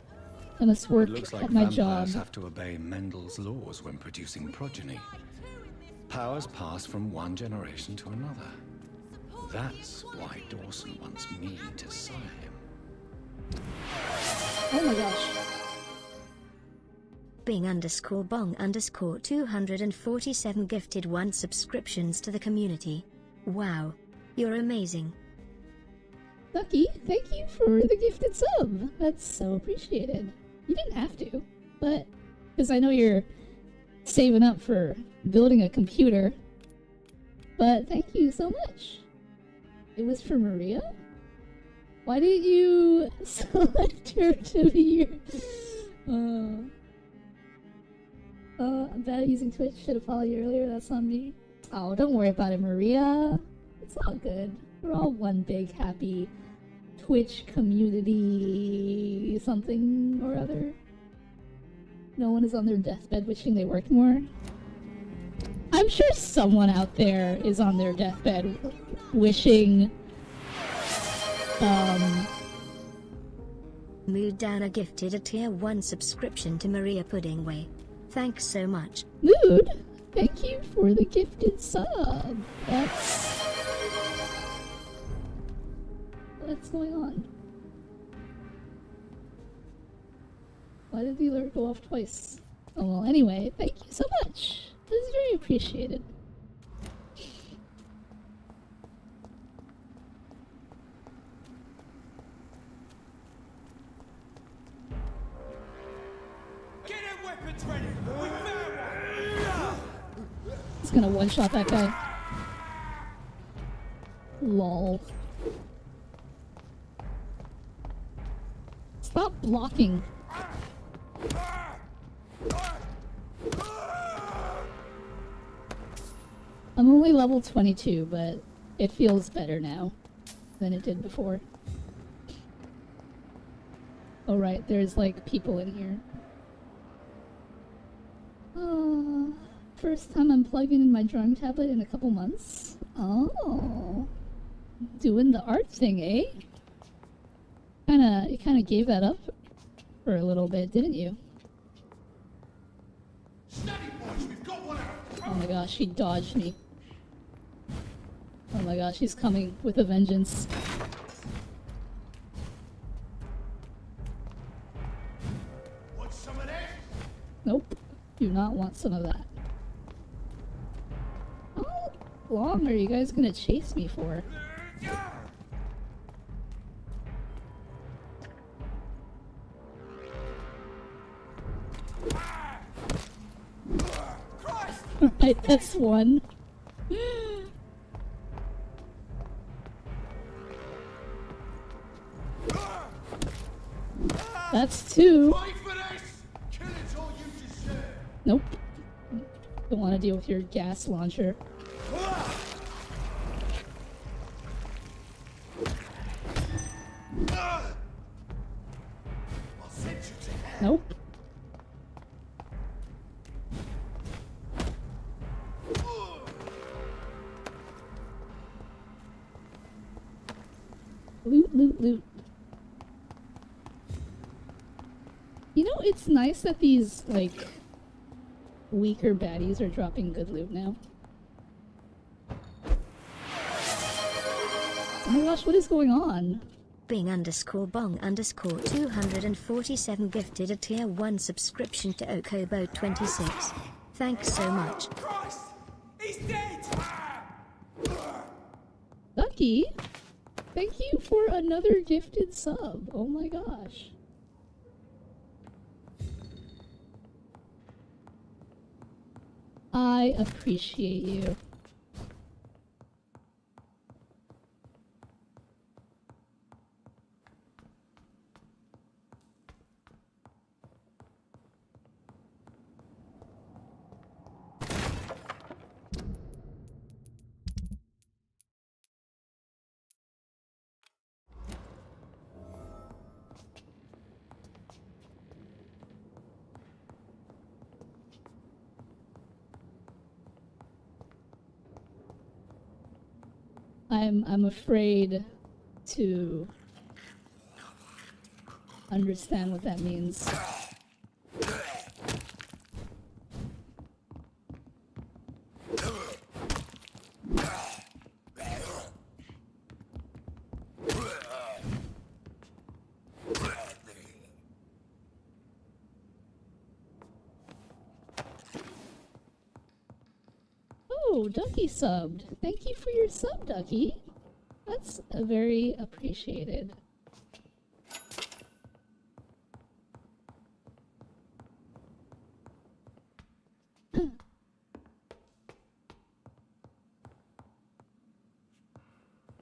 work Looks like at my vampires job. have to obey Mendel's laws when producing progeny. Powers pass from one generation to another. That's why Dawson wants me to sire him. Oh my gosh. Bing_bong_247 gifted 1 subscriptions to the community. Wow. You're amazing. Lucky, thank you for the gifted sub. That's so appreciated. You didn't have to, but because I know you're saving up for building a computer. But thank you so much. It was for Maria? Why didn't you select her to be your... I'm bad at using Twitch. Should have followed you earlier. That's on me. Oh, don't worry about it, Maria. It's all good. We're all one big happy Twitch community something or other. No one is on their deathbed wishing they worked more. I'm sure someone out there is on their deathbed wishing Mood Dana gifted a tier 1 subscription to Maria Puddingway. Thanks so much. Mood, thank you for the gifted sub. What's going on? Why did the alert go off twice? Oh well, anyway, thank you so much. This is very appreciated. Get them weapons ready! We found one! It's gonna one-shot that guy. Lol. Stop blocking. I'm only level 22, but it feels better now than it did before. Oh right, there's like people in here. First time I'm plugging in my drawing tablet in a couple months. Oh, doing the art thing, eh? You kinda gave that up for a little bit, didn't you? Oh my gosh, he dodged me. Oh my gosh, he's coming with a vengeance. Want some of that? Nope, do not want some of that. How long are you guys gonna chase me for? Alright, that's one. That's two. Nope. Don't want to deal with your gas launcher. Nope. Loot, loot, loot. You know, it's nice that these, like, weaker baddies are dropping good loot now. Oh my gosh, what is going on? Bing_bong_247 gifted a tier 1 subscription to Okobo26. Thanks so much. He's dead! Lucky, thank you for another gifted sub. Oh my gosh. I appreciate you. I'm afraid to understand what that means. Oh, Ducky subbed. Thank you for your sub, Ducky. That's very appreciated.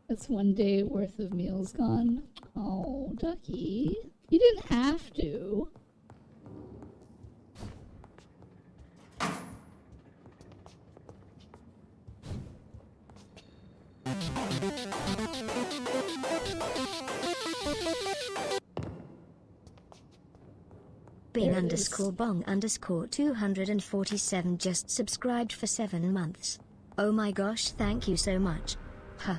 That's one day worth of meals gone. Oh, Ducky. You didn't have to. Bing_bong_247 just subscribed for 7 months. Oh my gosh, thank you so much. Huh.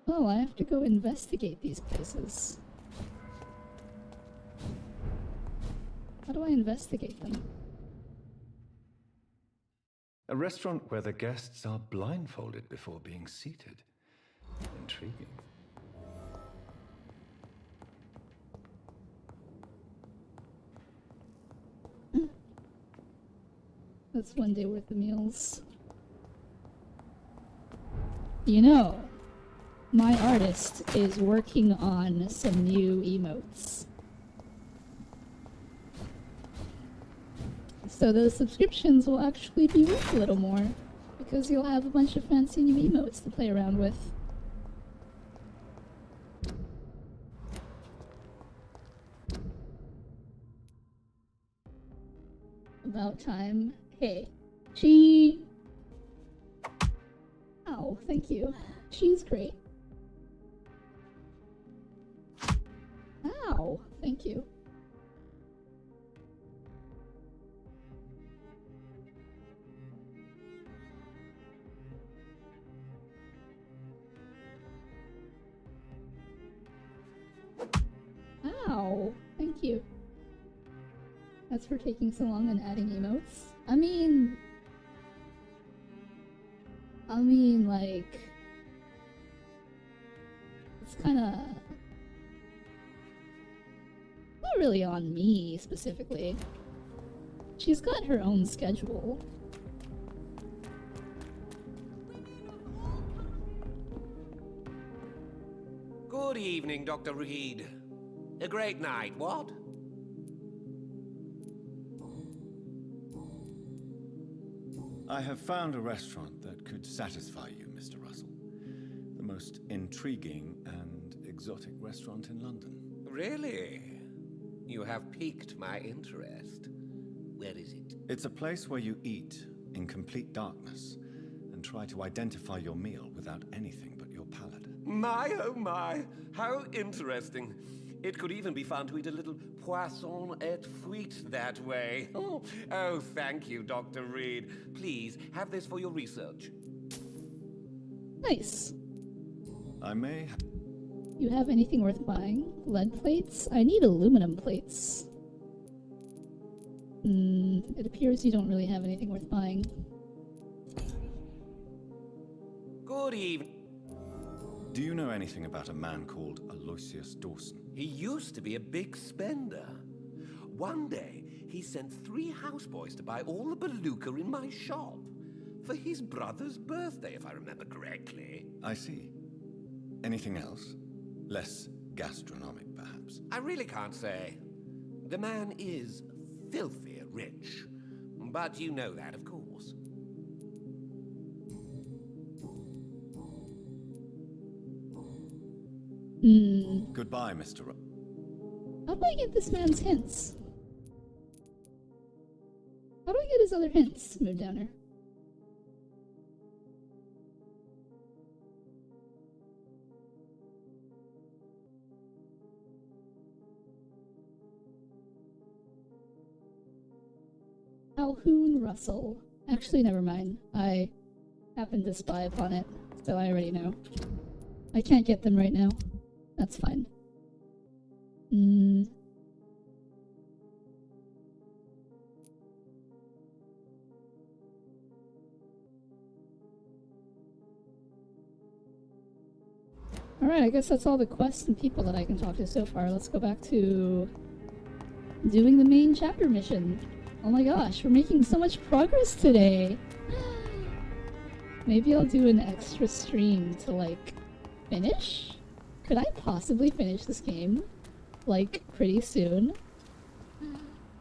Oh, I have to go investigate these places. How do I investigate them? A restaurant where the guests are blindfolded before being seated. Intriguing. That's one day worth of meals. You know, my artist is working on some new emotes. So those subscriptions will actually be worth a little more, because you'll have a bunch of fancy new emotes to play around with. About time Hey, she... Oh, thank you. She's great. Ow, thank you. Ow, thank you. That's for taking so long and adding emotes. I mean, like, it's kinda not really on me specifically. She's got her own schedule. Good evening, Dr. Reed. A great night, what? I have found a restaurant that could satisfy you, Mr. Russell. The most intriguing and exotic restaurant in London. Really? You have piqued my interest. Where is it? It's a place where you eat in complete darkness and try to identify your meal without anything but your palate. My, oh my, how interesting. It could even be fun to eat a little poisson et fruits that way. Oh, thank you, Dr. Reed. Please, have this for your research. Nice. I may... You have anything worth buying? Lead plates? I need aluminum plates. It appears you don't really have anything worth buying. Good evening. Do you know anything about a man called Aloysius Dawson? He used to be a big spender. One day, he sent 3 houseboys to buy all the beluga in my shop. For his brother's birthday, if I remember correctly. I see. Anything else? Less gastronomic, perhaps? I really can't say. The man is filthy rich. But you know that, of course. Goodbye, Mr. How do I get this man's hints? How do I get his other hints, Mood Downer? Calhoun Russell. Actually, never mind. I happened to spy upon it, so I already know. I can't get them right now. That's fine. Alright, I guess that's all the quests and people that I can talk to so far. Let's go back to doing the main chapter mission. Oh my gosh, we're making so much progress today! Maybe I'll do an extra stream to, like, finish? Could I possibly finish this game, like, pretty soon?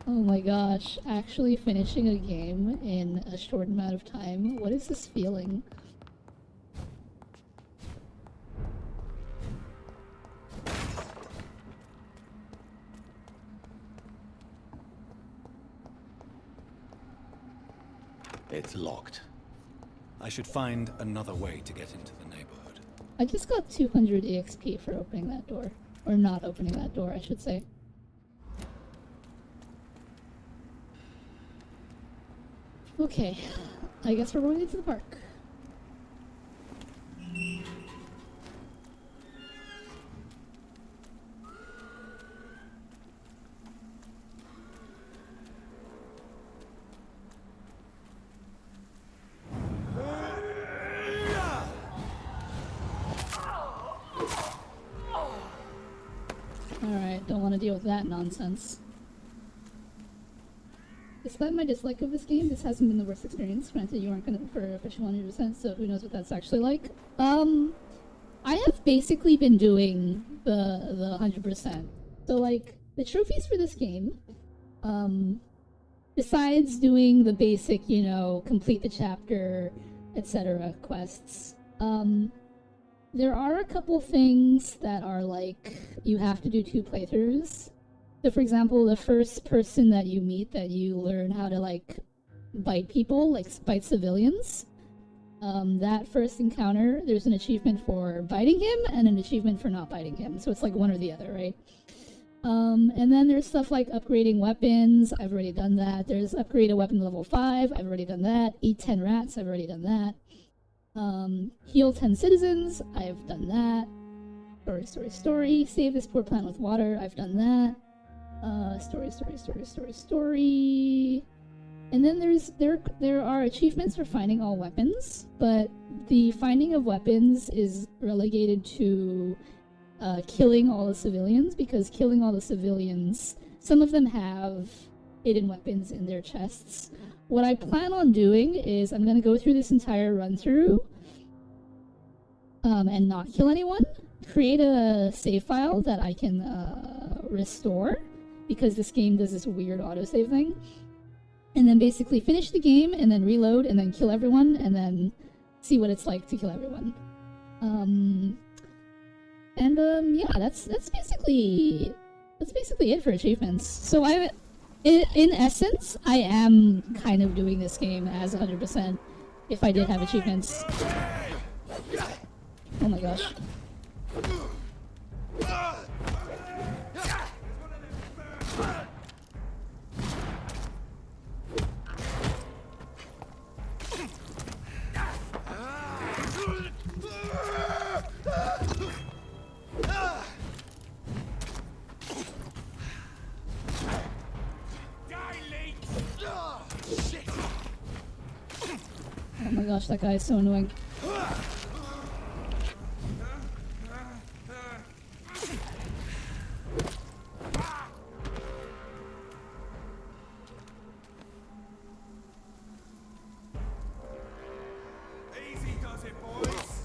Oh my gosh, actually finishing a game in a short amount of time? What is this feeling? It's locked. I should find another way to get into the neighborhood. I just got 200 EXP for opening that door. Or not opening that door, I should say. Okay, I guess we're going into the park. Alright, don't want to deal with that nonsense. Despite my dislike of this game, this hasn't been the worst experience. Granted, you aren't going to for official 100%, so who knows what that's actually like. I have basically been doing the 100%. So, like, the trophies for this game, besides doing the basic, you know, complete the chapter, etc. quests, there are a couple things that are, like, you have to do 2 playthroughs. So, for example, the first person that you meet that you learn how to, like, bite people, like bite civilians. That first encounter, there's an achievement for biting him and an achievement for not biting him. So it's like one or the other, right? And then there's stuff like upgrading weapons. I've already done that. There's upgrade a weapon to level 5. I've already done that. Eat 10 rats. I've already done that. Heal 10 citizens. I've done that. Story. Save this poor plant with water. I've done that. Story. And then there are achievements for finding all weapons, but the finding of weapons is relegated to killing all the civilians, because killing all the civilians, some of them have hidden weapons in their chests. What I plan on doing is I'm going to go through this entire run-through and not kill anyone, create a save file that I can restore, because this game does this weird autosave thing, and then basically finish the game and then reload and then kill everyone and then see what it's like to kill everyone. Yeah, that's basically it for achievements. So in essence, I am kind of doing this game as 100% if I did have achievements. Oh my gosh. Oh my gosh, that guy is so annoying. Easy does it, boys.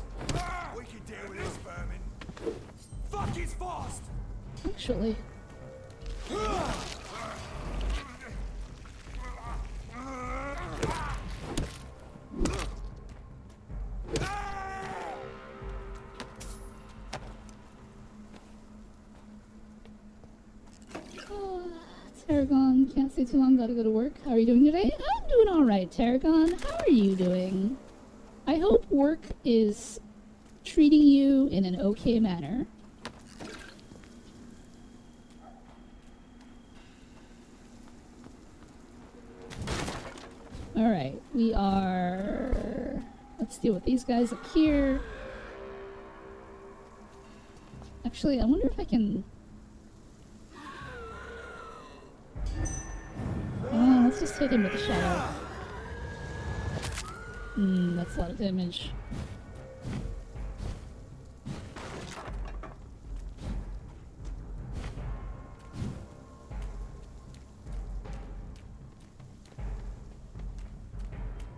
We can deal with this vermin. Fuck, he's fast. Actually. Tarragon, can't stay too long, gotta go to work. How are you doing today? I'm doing alright, Tarragon. How are you doing? I hope work is treating you in an okay manner. Alright, we are... Let's deal with these guys up here. Actually, I wonder if I can... let's just hit him with a shadow. That's a lot of damage.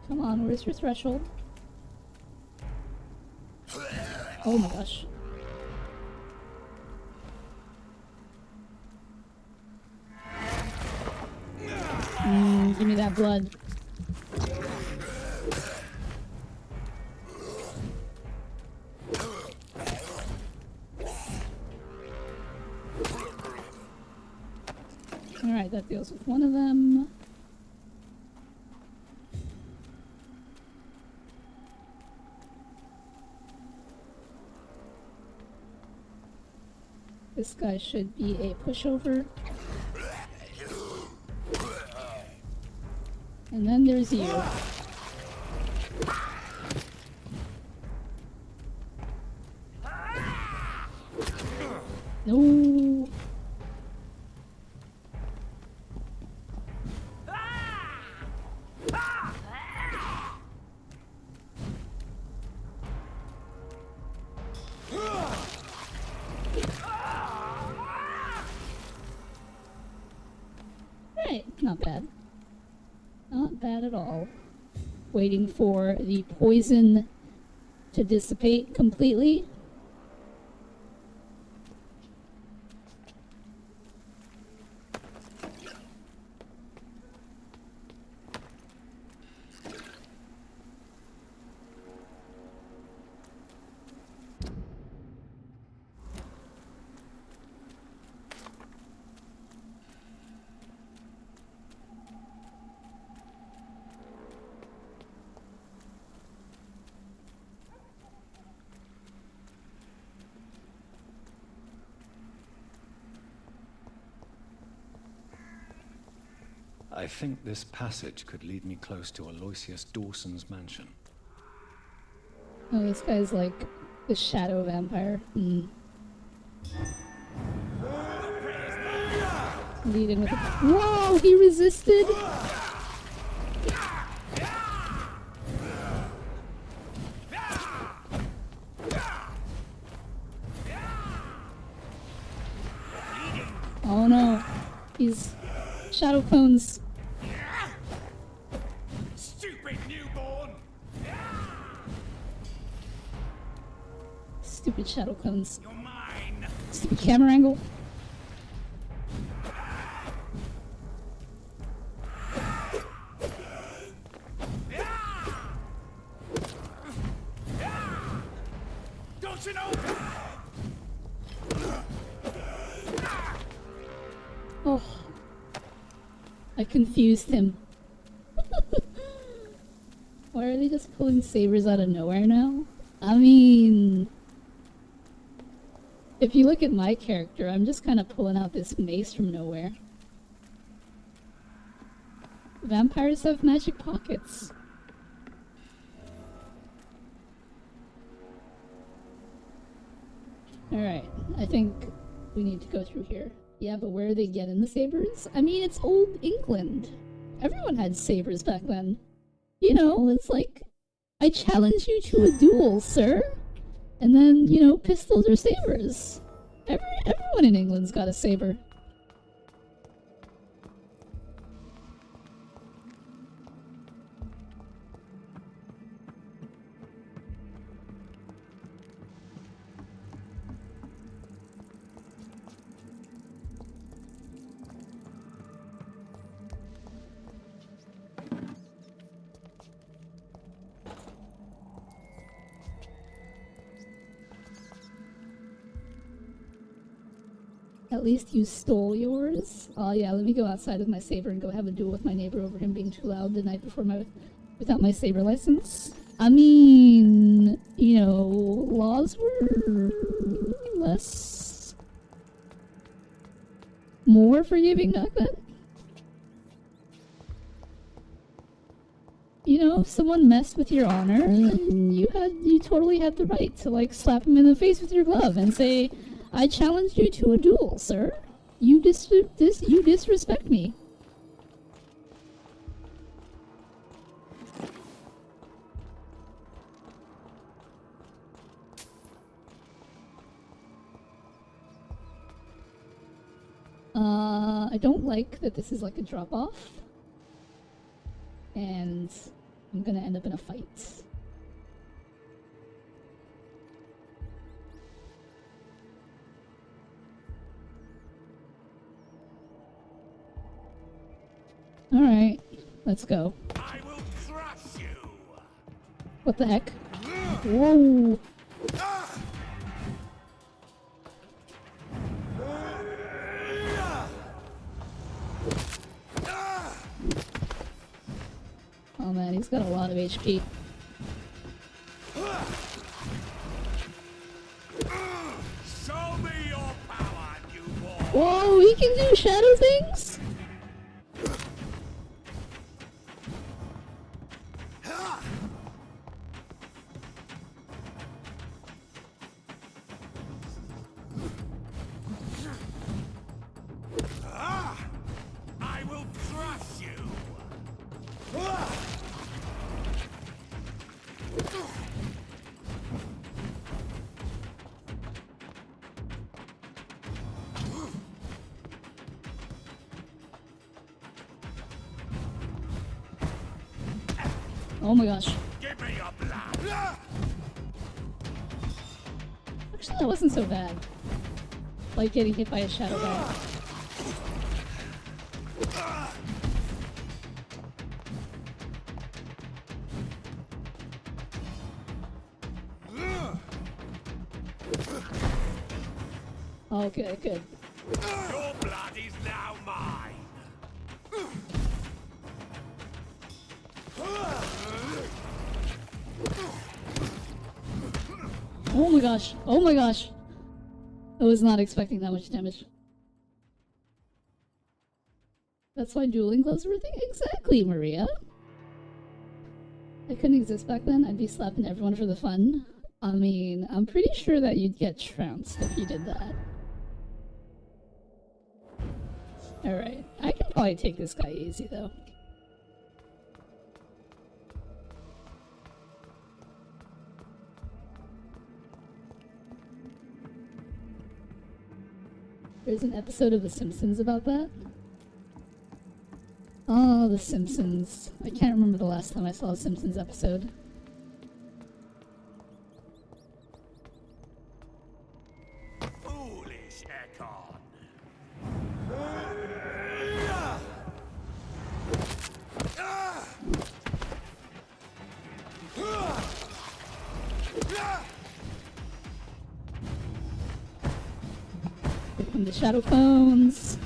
Come on, where's your threshold? Oh my gosh. Give me that blood. Alright, that deals with one of them. This guy should be a pushover. And then there's you. No. Right, not bad. Not bad at all. Waiting for the poison to dissipate completely. I think this passage could lead me close to Aloysius Dawson's mansion. Oh, this guy's like the shadow vampire. Leading with a... Whoa, he resisted! Oh no, he's shadow clones. Stupid newborn! Stupid shadow clones. You're mine! Stupid camera angle. Don't you know? Oh, I confused him. Why are they just pulling sabers out of nowhere now? I mean, if you look at my character, I'm just kind of pulling out this mace from nowhere. Vampires have magic pockets. Alright, I think we need to go through here. Yeah, but where are they getting the sabers? I mean, it's old England. Everyone had sabers back then. You know, it's like, I challenge you to a duel, sir. And then, you know, pistols or sabers. Everyone in England's got a saber. At least you stole yours. Oh yeah, let me go outside with my saber and go have a duel with my neighbor over him being too loud the night before without my saber license. I mean, you know, laws were more forgiving back then. You know, if someone messed with your honor, then you totally had the right to like slap him in the face with your glove and say, I challenged you to a duel, sir. You disrespect me. I don't like that this is like a drop-off. And I'm gonna end up in a fight. Alright, let's go. I will crush you. What the heck? Whoa! Oh man, he's got a lot of HP. Show me your power, newborn. Whoa, he can do shadow things? I will crush you. Oh my gosh. Give me your blood. Actually, that wasn't so bad. Like getting hit by a shadow guy. Oh, good, good. Your blood is now mine. Oh my gosh. Oh my gosh. I was not expecting that much damage. That's why dueling gloves were a thing? Exactly, Maria. I couldn't exist back then. I'd be slapping everyone for the fun. I mean, I'm pretty sure that you'd get trounced if you did that. Alright, I can probably take this guy easy, though. There's an episode of The Simpsons about that. Oh, The Simpsons. I can't remember the last time I saw a Simpsons episode. Foolish Ekon. Here come the shadow phones.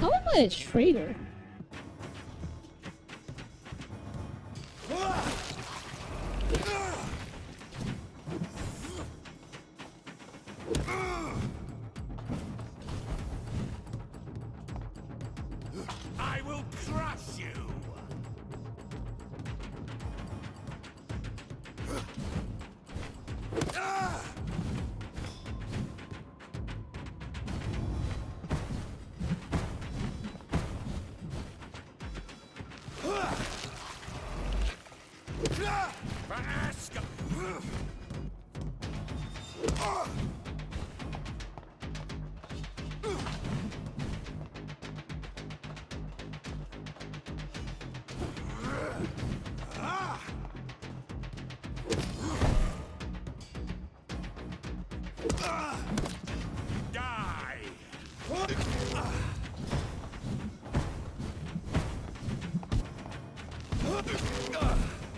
How am I a traitor? I will crush you.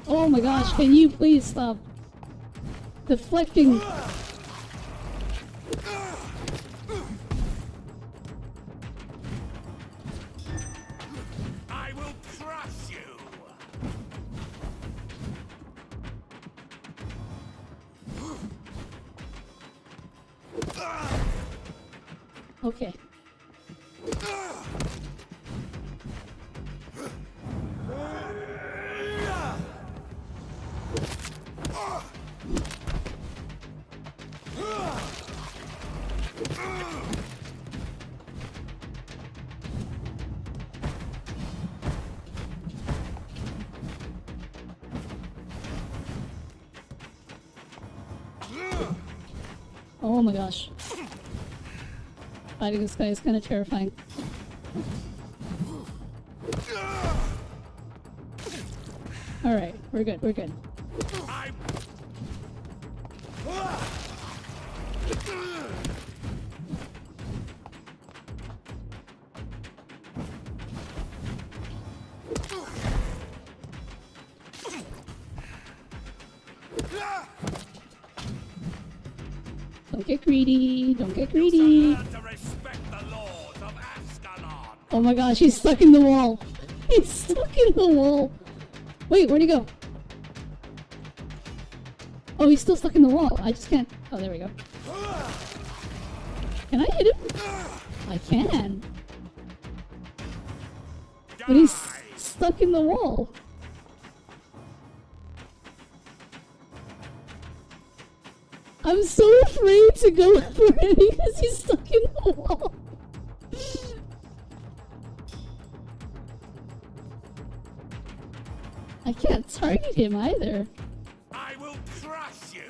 Oh my gosh, can you please stop deflecting? I will crush you. Okay. Oh my gosh. Fighting this guy is kind of terrifying. Alright, we're good, we're good. Don't get greedy, don't get greedy. Oh my gosh, he's stuck in the wall. He's stuck in the wall. Wait, where'd he go? Oh, he's still stuck in the wall. I just can't. Oh, there we go. Can I hit him? I can. But he's stuck in the wall. I'm so afraid to go for him because he's stuck in the wall. I can't target him either. I will crush you.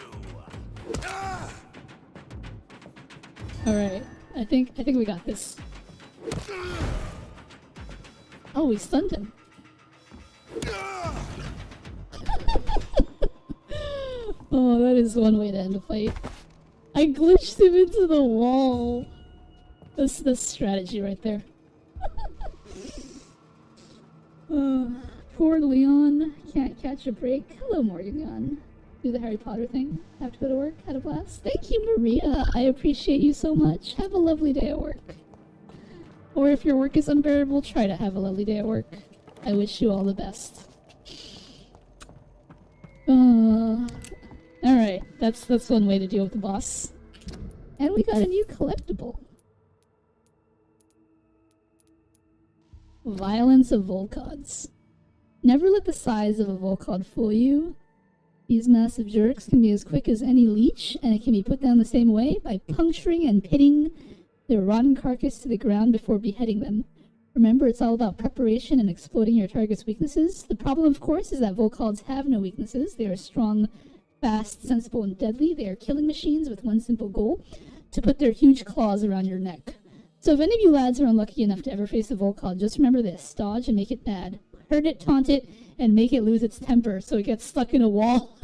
Alright, I think we got this. Oh, we stunned him. Oh, that is one way to end a fight. I glitched him into the wall. That's the strategy right there. Poor Leon can't catch a break. Hello, Morgan. Do the Harry Potter thing. Have to go to work. Had a blast. Thank you, Maria. I appreciate you so much. Have a lovely day at work. Or if your work is unbearable, try to have a lovely day at work. I wish you all the best. Alright. That's one way to deal with the boss. And we got a new collectible. Violence of Volcods. Never let the size of a Volcod fool you. These massive jerks can be as quick as any leech, and it can be put down the same way by puncturing and pitting their rotten carcass to the ground before beheading them. Remember, it's all about preparation and exploiting your target's weaknesses. The problem, of course, is that Volcods have no weaknesses. They are strong, fast, sensible, and deadly. They are killing machines with one simple goal: to put their huge claws around your neck. So if any of you lads are unlucky enough to ever face a Volcod, just remember this: dodge and make it mad. Hurt it, taunt it, and make it lose its temper so it gets stuck in a wall.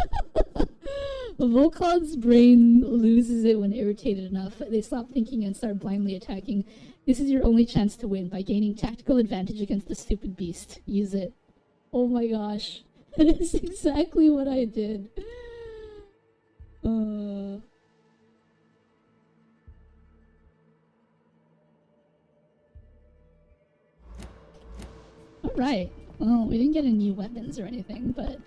A Volcod's brain loses it when irritated enough. They stop thinking and start blindly attacking. This is your only chance to win, by gaining tactical advantage against the stupid beast. Use it. Oh my gosh. That is exactly what I did. Alright. Well, we didn't get any new weapons or anything, but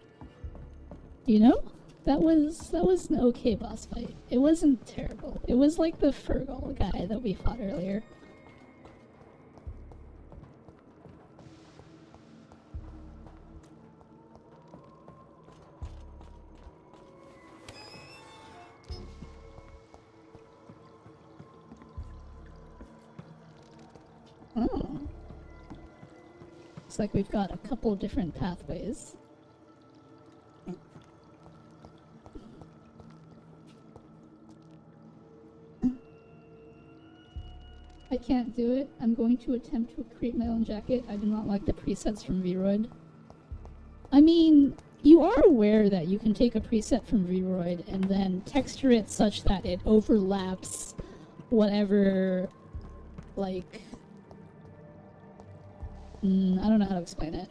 you know, that was an okay boss fight. It wasn't terrible. It was like the Fergal guy that we fought earlier. Oh. Looks like we've got a couple different pathways. I can't do it. I'm going to attempt to create my own jacket. I do not like the presets from Vroid. I mean, you are aware that you can take a preset from Vroid and then texture it such that it overlaps whatever, like... I don't know how to explain it.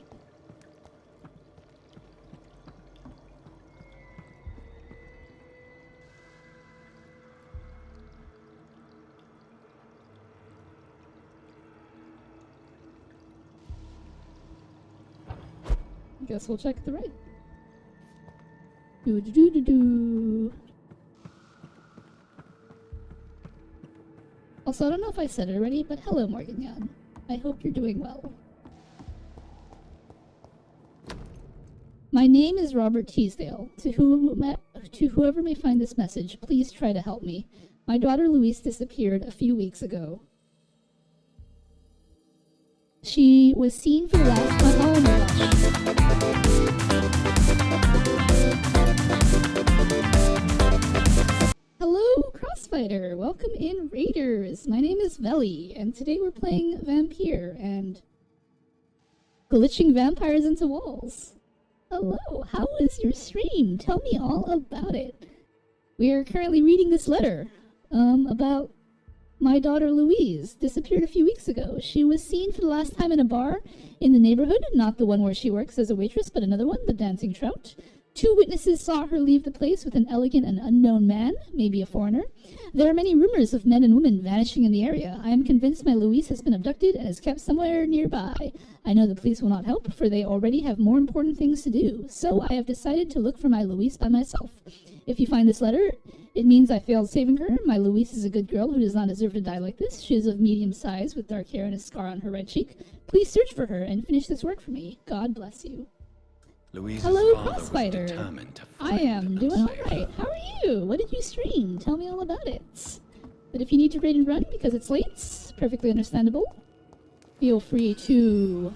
Guess we'll check the right. Do-do-do-do-do. Also, I don't know if I said it already, but hello, Morgan Yan. I hope you're doing well. My name is Robert Teasdale. To whoever may find this message, please try to help me. My daughter Louise disappeared a few weeks ago. She was seen for the last time. Oh my gosh. Hello, Crossfighter. Welcome in, Raiders. My name is Veli, and today we're playing Vampyr and glitching vampires into walls. Hello, how was your stream? Tell me all about it. We are currently reading this letter about my daughter Louise. Disappeared a few weeks ago. She was seen for the last time in a bar in the neighborhood, not the one where she works as a waitress, but another one, the Dancing Trout. 2 witnesses saw her leave the place with an elegant and unknown man, maybe a foreigner. There are many rumors of men and women vanishing in the area. I am convinced my Louise has been abducted and is kept somewhere nearby. I know the police will not help, for they already have more important things to do. So I have decided to look for my Louise by myself. If you find this letter, it means I failed saving her. My Louise is a good girl who does not deserve to die like this. She is of medium size, with dark hair and a scar on her right cheek. Please search for her and finish this work for me. God bless you. Louise's Hello, father was Crossfighter. determined to I find am and doing save alright. her. How are you? What did you stream? Tell me all about it. But if you need to raid and run because it's late, perfectly understandable. Feel free to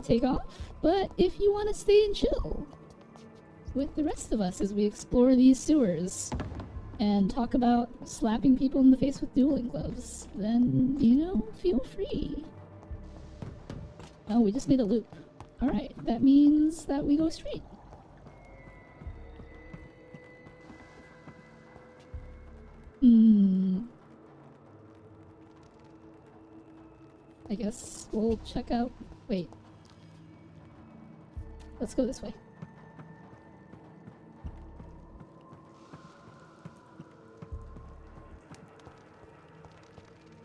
take off. But if you want to stay and chill with the rest of us as we explore these sewers and talk about slapping people in the face with dueling gloves, then, you know, feel free. Oh, we just made a loop. Alright, that means that we go straight. I guess we'll check out... Wait. Let's go this way.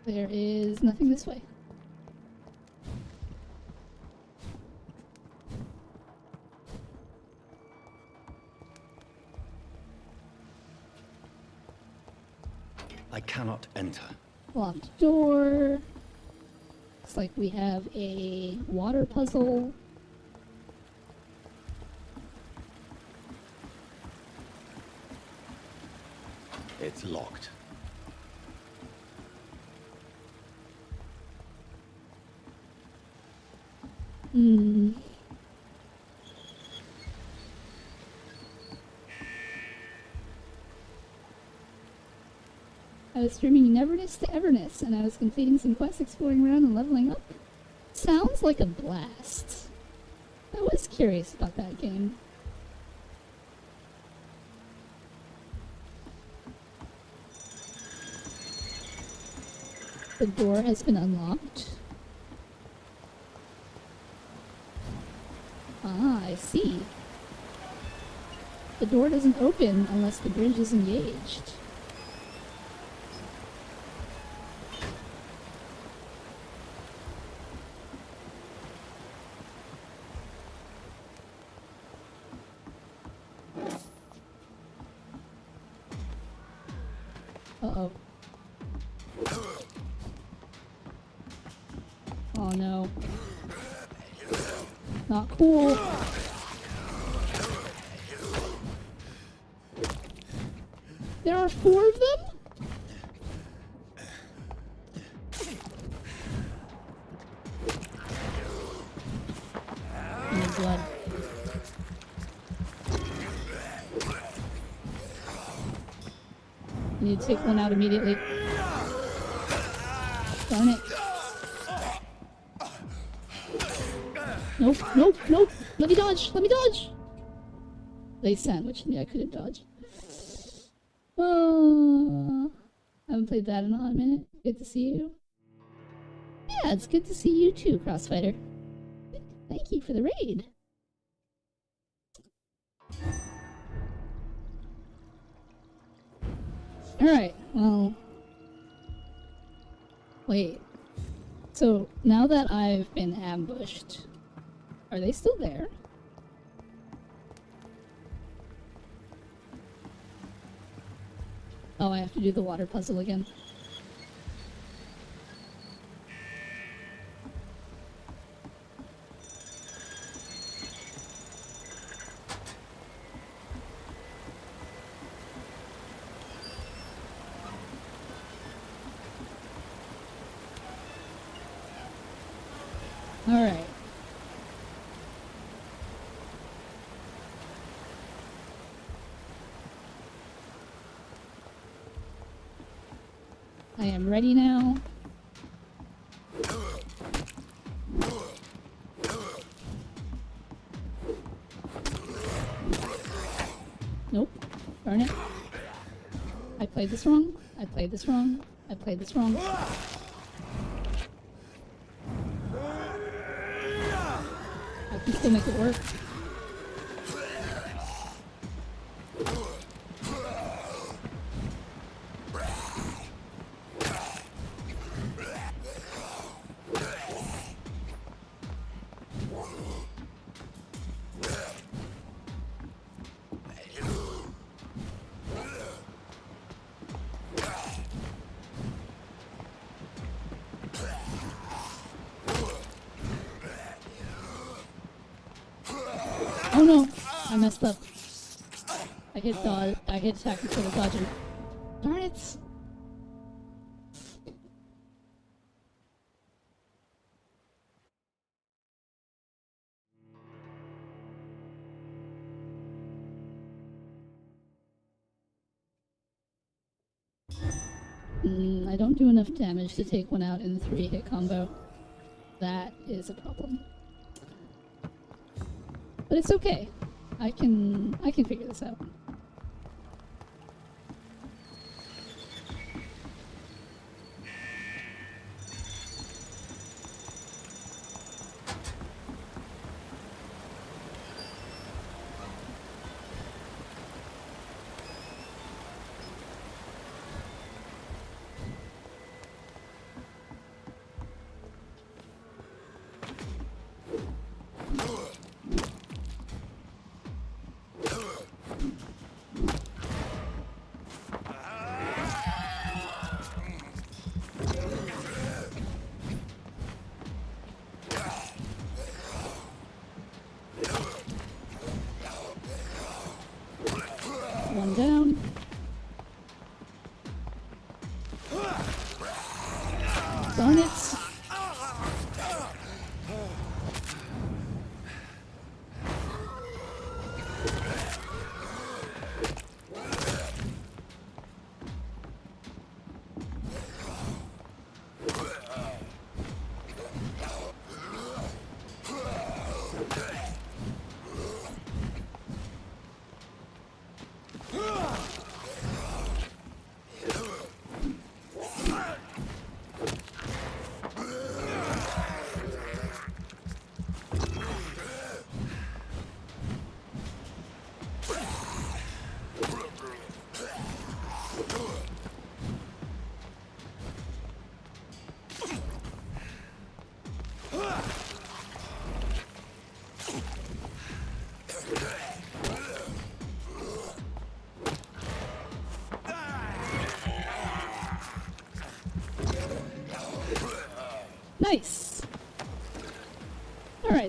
There is nothing this way. I cannot enter. Locked door. Looks like we have a water puzzle. It's locked. Hmm. I was streaming Neverness to Everness, and I was completing some quests, exploring around, and leveling up. Sounds like a blast. I was curious about that game. The door has been unlocked. Ah, I see. The door doesn't open unless the bridge is engaged. Uh-oh. Oh no. Not cool. There are 4 of them? Oh, blood. I need to take one out immediately. Darn it. Nope, nope, nope. Let me dodge. Let me dodge. They sandwiched me. I couldn't dodge. I haven't played that in a minute. Good to see you. Yeah, it's good to see you too, Crossfighter. Thank you for the raid. Alright, well... Wait. So, now that I've been ambushed, are they still there? Oh, I have to do the water puzzle again. All right. I am ready now. Nope. Darn it. I played this wrong. I played this wrong. I played this wrong. I can still make it work. Oh no! I messed up. I hit dodge. I hit attack instead of dodging. Darn it! I don't do enough damage to take one out in a 3-hit combo. That is a problem. But it's okay. I can figure this out.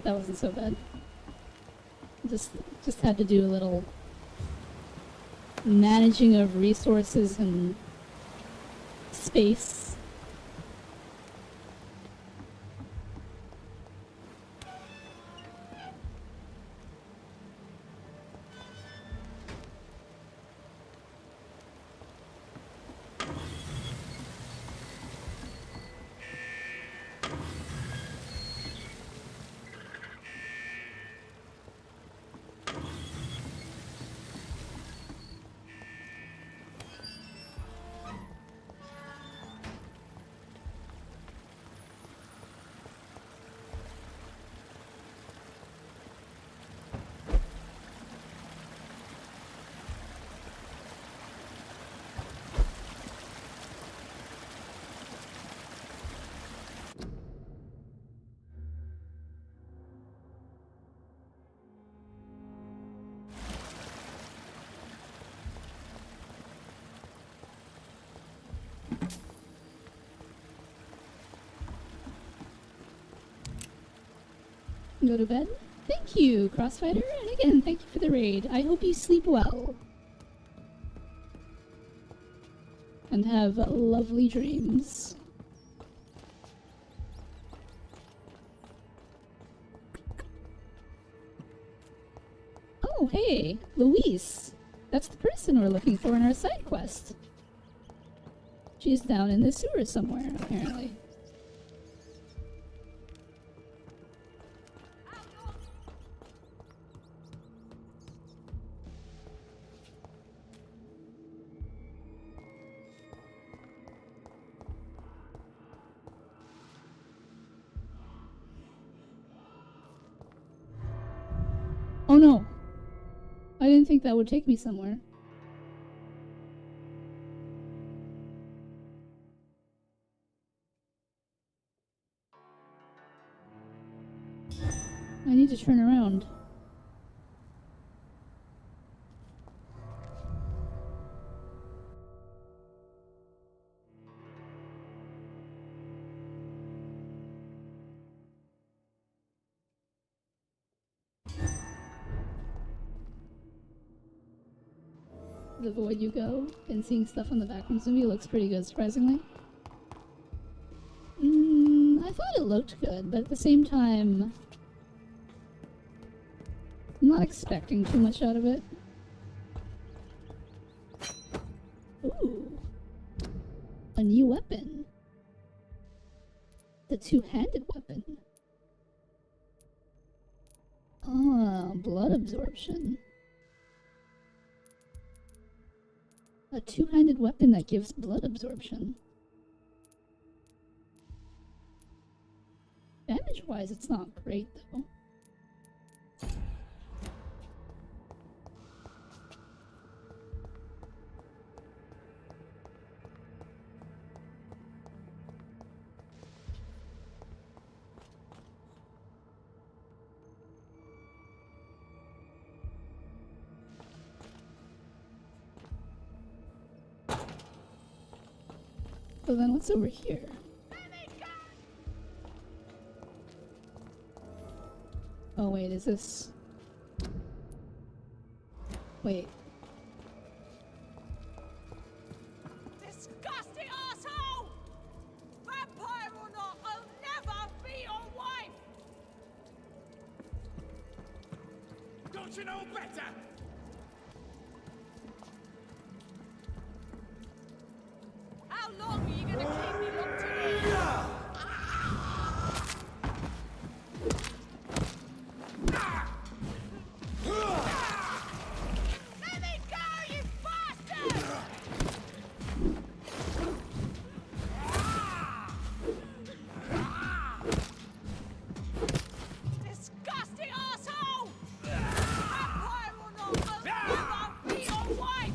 that wasn't so bad. Just had to do a little managing of resources and space. Go to bed? Thank you, Crossfighter, and again, thank you for the raid. I hope you sleep well. And have lovely dreams. Oh, hey, Louise. That's the person we're looking for in our side quest. She's down in the sewer somewhere, apparently. Oh no! I didn't think that would take me somewhere. I need to turn around. The void you go, and seeing stuff on the Backrooms movie looks pretty good, surprisingly. I thought it looked good, but at the same time, I'm not expecting too much out of it. Ooh. A new weapon. The two-handed weapon. Ah, blood absorption. A two-handed weapon that gives blood absorption. Damage-wise, it's not great, though. So then what's over here? Oh wait, is this... Wait. Disgusting asshole! Vampire or not, I'll never be your wife! Don't you know better? How long are you gonna keep me locked in here? Let me go, you bastard! Disgusting asshole! Vampire or not, I'll never be your wife!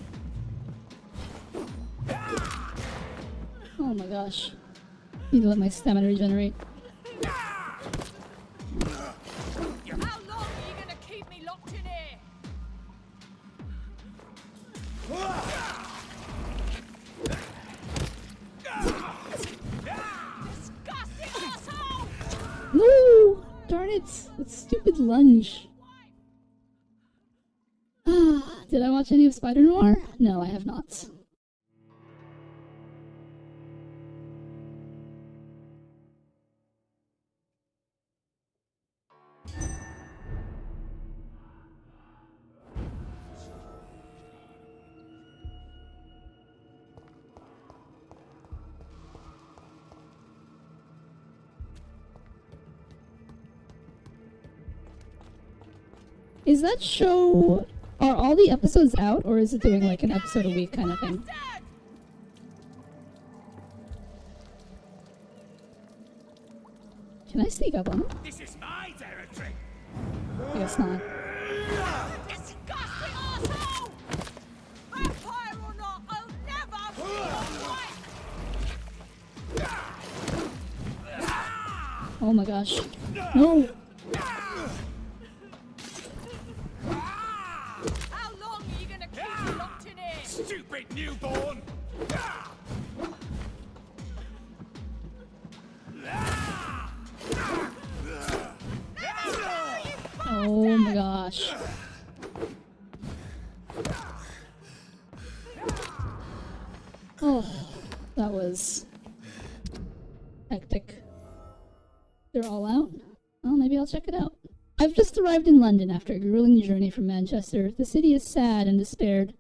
Oh my gosh. Need to let my stamina regenerate. How long are you gonna keep me locked in here? Disgusting asshole! No! Darn it! It's lunge. Did I watch any of Spider Noir? No, I have not. Is that show... Are all the episodes out, or is it doing like an episode a week kind of thing? Can I sneak up on him? This is my territory. I guess not. Disgusting arsehole! Vampire or not, I'll never be your wife! Oh my gosh. No! How long are you gonna keep me locked in here? Stupid newborn! Oh my gosh. Oh, that was hectic. They're all out? Well, maybe I'll check it out. I've just arrived in London after a grueling journey from Manchester. The city is sad and despaired.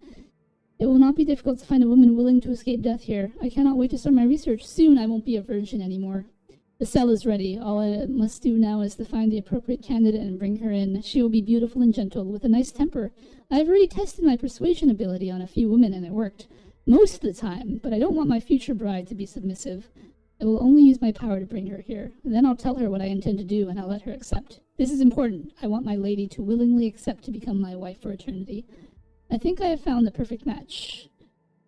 It will not be difficult to find a woman willing to escape death here. I cannot wait to start my research. Soon I won't be a virgin anymore. The cell is ready. All I must do now is to find the appropriate candidate and bring her in. She will be beautiful and gentle, with a nice temper. I've already tested my persuasion ability on a few women, and it worked. Most of the time, but I don't want my future bride to be submissive. I will only use my power to bring her here. Then I'll tell her what I intend to do, and I'll let her accept. This is important. I want my lady to willingly accept to become my wife for eternity. I think I have found the perfect match.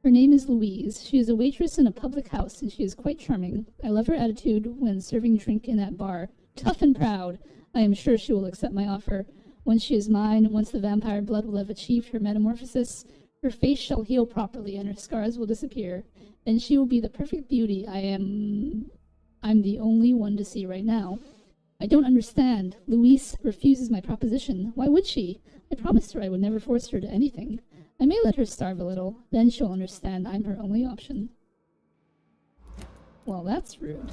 Her name is Louise. She is a waitress in a public house, and she is quite charming. I love her attitude when serving drink in that bar. Tough and proud. I am sure she will accept my offer. Once she is mine, once the vampire blood will have achieved her metamorphosis, her face shall heal properly, and her scars will disappear. Then she will be the perfect beauty I'm the only one to see right now. I don't understand. Louise refuses my proposition. Why would she? I promised her I would never force her to anything. I may let her starve a little, then she'll understand I'm her only option. Well, that's rude.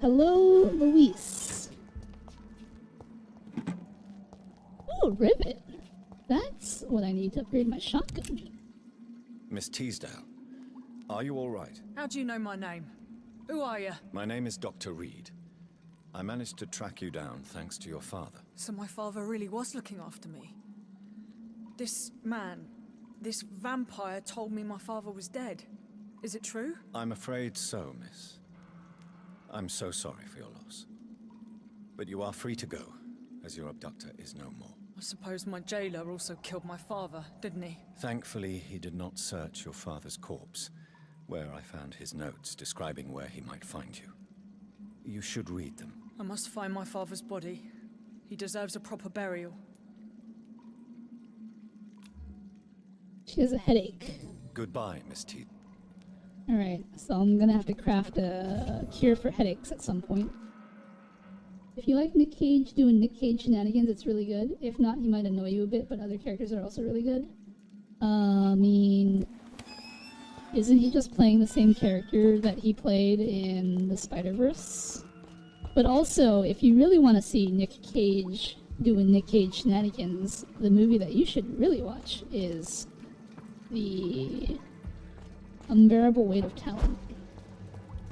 Hello, Luis. Oh, rivet. That's what I need to upgrade my shotgun. Miss Teasdale, are you all right? How do you know my name? Who are you? My name is Dr. Reed. I managed to track you down thanks to your father. So my father really was looking after me. This man, this vampire told me my father was dead. Is it true? I'm afraid so, miss. I'm so sorry for your loss. But you are free to go, as your abductor is no more. I suppose my jailer also killed my father, didn't he? Thankfully, he did not search your father's corpse, where I found his notes describing where he might find you. You should read them. I must find my father's body. He deserves a proper burial. She has a headache. Goodbye, Miss T. Alright, so I'm gonna have to craft a cure for headaches at some point. If you like Nick Cage doing Nick Cage shenanigans, it's really good. If not, he might annoy you a bit, but other characters are also really good. I mean, isn't he just playing the same character that he played in the Spider-Verse? But also, if you really want to see Nick Cage doing Nick Cage shenanigans, the movie that you should really watch is The Unbearable Weight of Talent,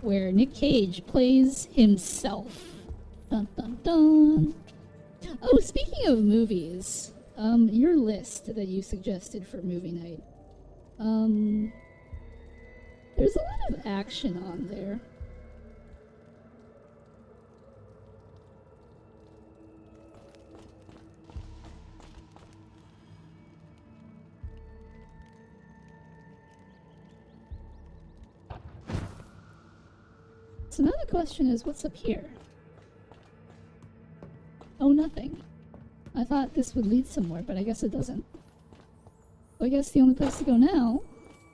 where Nick Cage plays himself. Dun dun dun. Oh, speaking of movies, your list that you suggested for movie night, there's a lot of action on there. So now the question is, what's up here? Oh, nothing. I thought this would lead somewhere, but I guess it doesn't. So I guess the only place to go now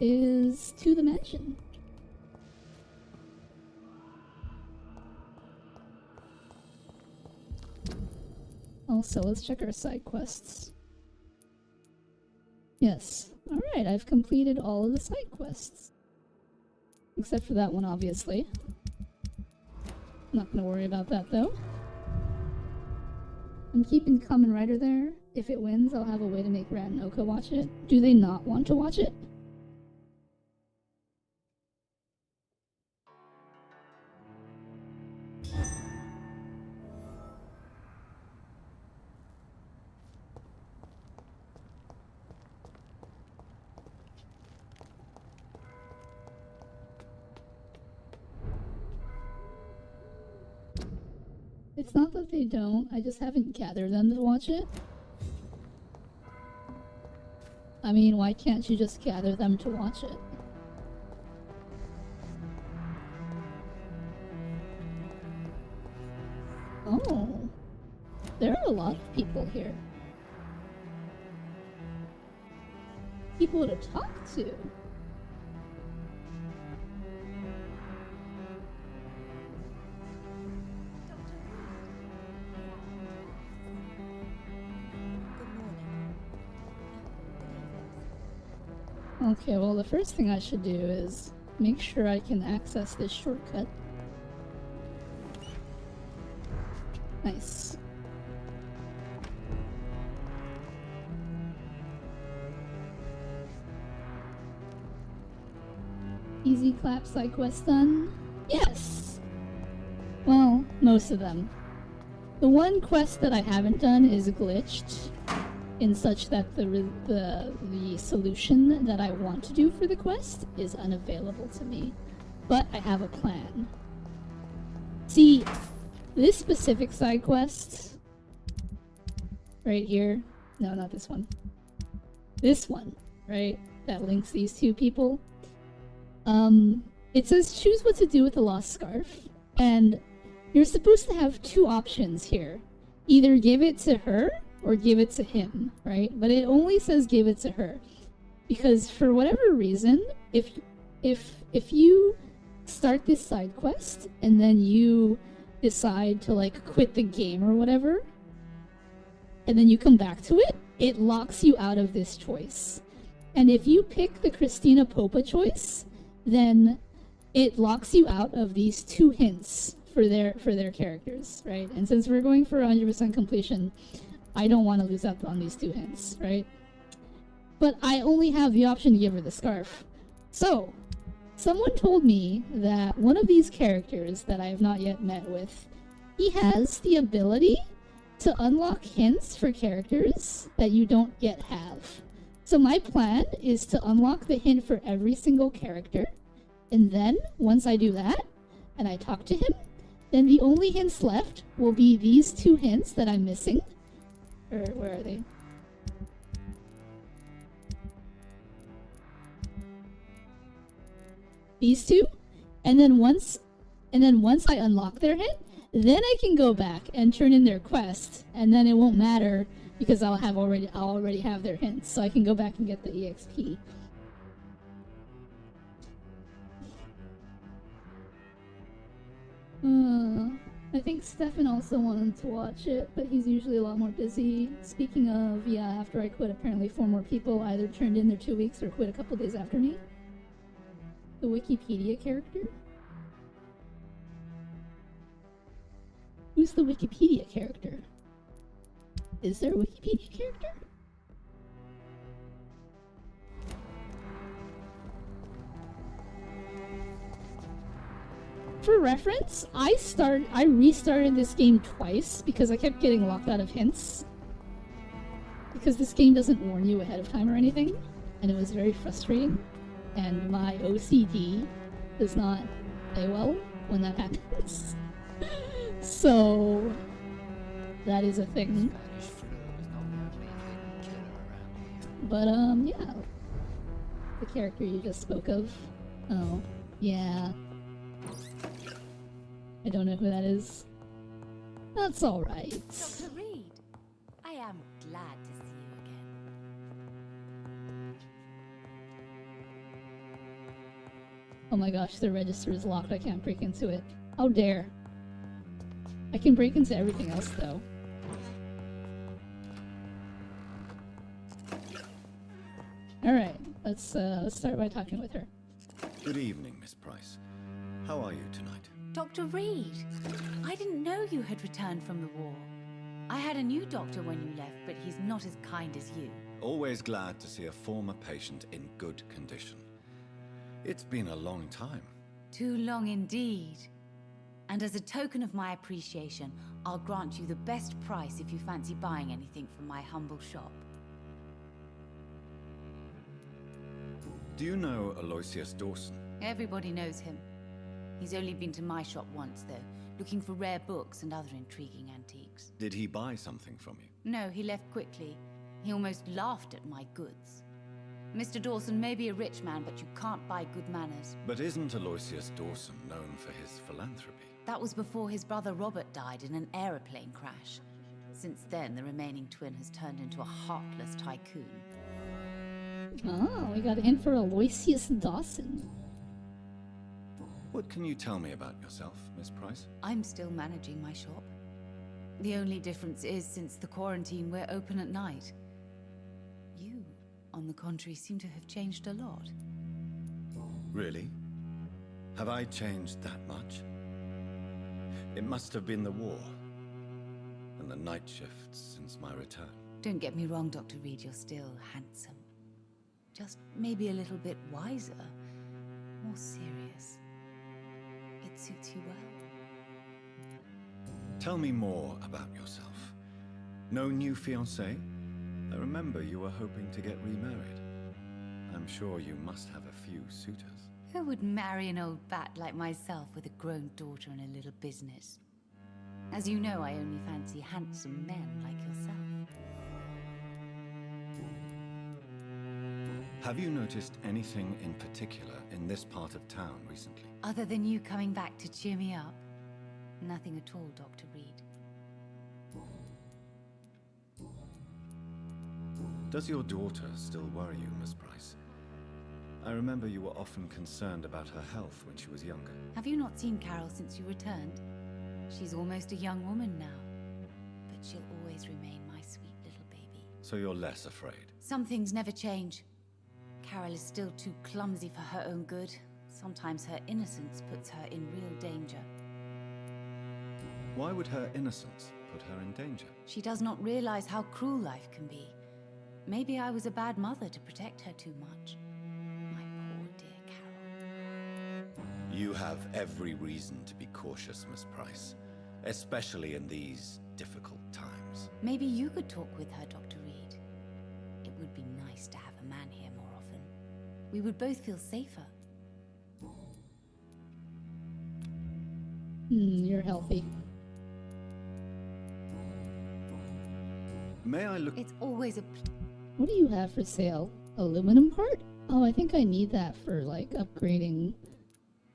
is to the mansion. Also, let's check our side quests. Yes. Alright, I've completed all of the side quests. Except for that one, obviously. Not gonna worry about that, though. I'm keeping Kamen Rider there. If it wins, I'll have a way to make Rat and Oko watch it. Do they not want to watch it? It's not that they don't, I just haven't gathered them to watch it. I mean, why can't you just gather them to watch it? Oh, there are a lot of people here. People to talk to. Okay, well the first thing I should do is make sure I can access this shortcut. Nice. Easy clap side quest done? Yes! Well, most of them. The one quest that I haven't done is glitched, in such that the solution that I want to do for the quest is unavailable to me. But I have a plan. See, this specific side quest, right here, no, not this one. This one, right, that links these two people. It says choose what to do with the lost scarf, and you're supposed to have two options here. Either give it to her, or give it to him, right? But it only says give it to her. Because for whatever reason, if you start this side quest, and then you decide to like quit the game or whatever, and then you come back to it, it locks you out of this choice. And if you pick the Christina Popa choice, then it locks you out of these two hints for their characters, right? And since we're going for 100% completion, I don't want to lose out on these two hints, right? But I only have the option to give her the scarf. So, someone told me that one of these characters that I have not yet met with, he has the ability to unlock hints for characters that you don't yet have. So my plan is to unlock the hint for every single character, and then, once I do that, and I talk to him, then the only hints left will be these two hints that I'm missing. Or where are they? These two, and then once I unlock their hint, then I can go back and turn in their quest, and then it won't matter because I'll already have their hints, so I can go back and get the EXP. I think Stefan also wanted to watch it, but he's usually a lot more busy. Speaking of, yeah, after I quit, apparently 4 more people either turned in their 2 weeks or quit a couple days after me. The Wikipedia character? Who's the Wikipedia character? Is there a Wikipedia character? For reference, I restarted this game twice because I kept getting locked out of hints. Because this game doesn't warn you ahead of time or anything, and it was very frustrating. And my OCD does not play well when that happens. So that is a thing. But yeah. The character you just spoke of. Oh, yeah. I don't know who that is. That's alright. Dr. Reed. am glad to see you again. Oh my gosh, the register is locked. I can't break into it. How dare. I can break into everything else, though. Alright, let's start by talking with her. Good evening, Miss Price. How are you tonight? Dr. Reed, I didn't know you had returned from the war. I had a new doctor when you left, but he's not as kind as you. Always glad to see a former patient in good condition. It's been a long time. Too long indeed. And as a token of my appreciation, I'll grant you the best price if you fancy buying anything from my humble shop. Do you know Aloysius Dawson? Everybody knows him. He's only been to my shop once, though, looking for rare books and other intriguing antiques. Did he buy something from you? No, he left quickly. He almost laughed at my goods. Mr. Dawson may be a rich man, but you can't buy good manners. But isn't Aloysius Dawson known for his philanthropy? That was before his brother Robert died in an aeroplane crash. Since then, the remaining twin has turned into a heartless tycoon. Oh, we got a hint for Aloysius Dawson. What can you tell me about yourself, Miss Price? I'm still managing my shop. The only difference is, since the quarantine, we're open at night. You, on the contrary, seem to have changed a lot. Really? Have I changed that much? It must have been the war and the night shifts since my return. Don't get me wrong, Dr. Reed, you're still handsome. Just maybe a little bit wiser, more serious. It suits you well. Tell me more about yourself. No new fiancé? I remember you were hoping to get remarried. I'm sure you must have a few suitors. Who would marry an old bat like myself with a grown daughter and a little business? As you know, I only fancy handsome men like yourself. Have you noticed anything in particular in this part of town recently? Other than you coming back to cheer me up? Nothing at all, Dr. Reed. Does your daughter still worry you, Miss Price? I remember you were often concerned about her health when she was younger. Have you not seen Carol since you returned? She's almost a young woman now. But she'll always remain my sweet little baby. So you're less afraid? Some things never change. Carol is still too clumsy for her own good. Sometimes her innocence puts her in real danger. Why would her innocence put her in danger? She does not realize how cruel life can be. Maybe I was a bad mother to protect her too much. My poor dear Carol. You have every reason to be cautious, Miss Price. Especially in these difficult times. Maybe you could talk with her, Dr. Reed. It would be nice to have a man here more often. We would both feel safer. You're healthy. May I look? It's always a... What do you have for sale? Aluminum part? Oh, I think I need that for, like, upgrading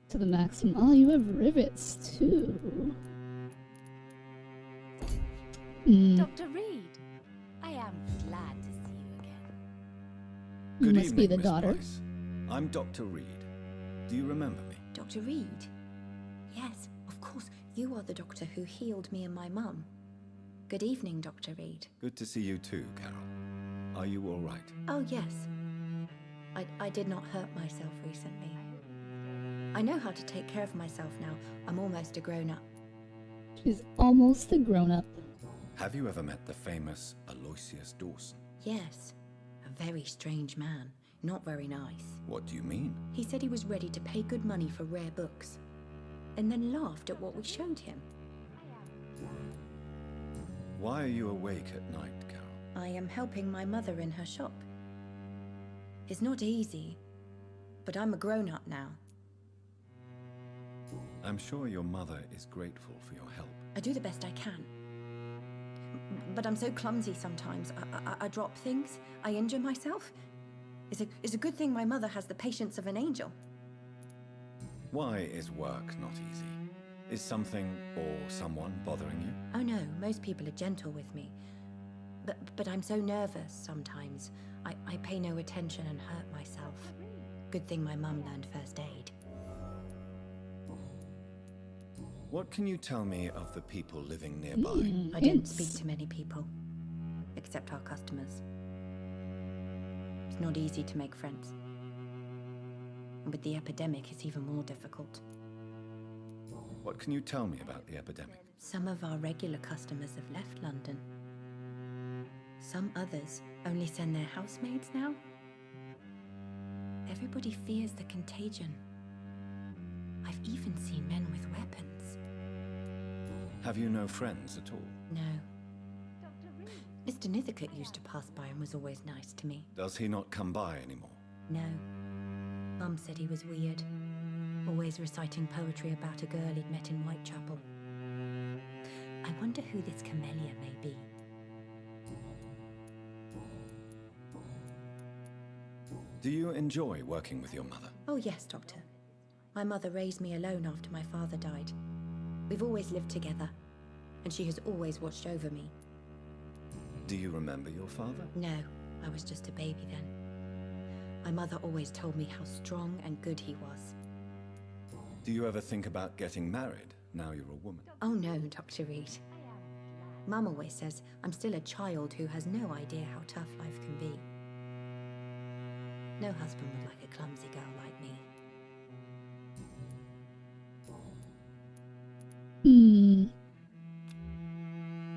to the maximum. Oh, you have rivets, too. Dr. Reed, I am glad to see you again. You Good must evening, be the Miss daughter. Price. I'm Dr. Reed. Do you remember me? Dr. Reed? Yes, of course. You are the doctor who healed me and my mum. Good evening, Dr. Reed. Good to see you too, Carol. Are you all right? Oh, yes. I did not hurt myself recently. I know how to take care of myself now. I'm almost a grown-up. She's almost a grown-up. Have you ever met the famous Aloysius Dawson? Yes. A very strange man. Not very nice. What do you mean? He said he was ready to pay good money for rare books, and then laughed at what we showed him. Why are you awake at night, Carol? I am helping my mother in her shop. It's not easy, but I'm a grown-up now. I'm sure your mother is grateful for your help. I do the best I can. But I'm so clumsy sometimes. I drop things. I injure myself. It's a good thing my mother has the patience of an angel. Why is work not easy? Is something or someone bothering you? Oh no, most people are gentle with me. But I'm so nervous sometimes. I pay no attention and hurt myself. Good thing my mum learned first aid. What can you tell me of the people living nearby? I don't speak to many people, except our customers. It's not easy to make friends. And with the epidemic, it's even more difficult. What can you tell me about the epidemic? Some of our regular customers have left London. Some others only send their housemaids now. Everybody fears the contagion. I've even seen men with weapons. Have you no friends at all? No. Mr. Nithercote used to pass by and was always nice to me. Does he not come by anymore? No. Mum said he was weird. Always reciting poetry about a girl he'd met in Whitechapel. I wonder who this Camellia may be. Do you enjoy working with your mother? Oh yes, Doctor. My mother raised me alone after my father died. We've always lived together, and she has always watched over me. Do you remember your father? No, I was just a baby then. My mother always told me how strong and good he was. Do you ever think about getting married, now you're a woman? Oh no, Dr. Reed. Mum always says I'm still a child who has no idea how tough life can be. No husband would like a clumsy girl like me.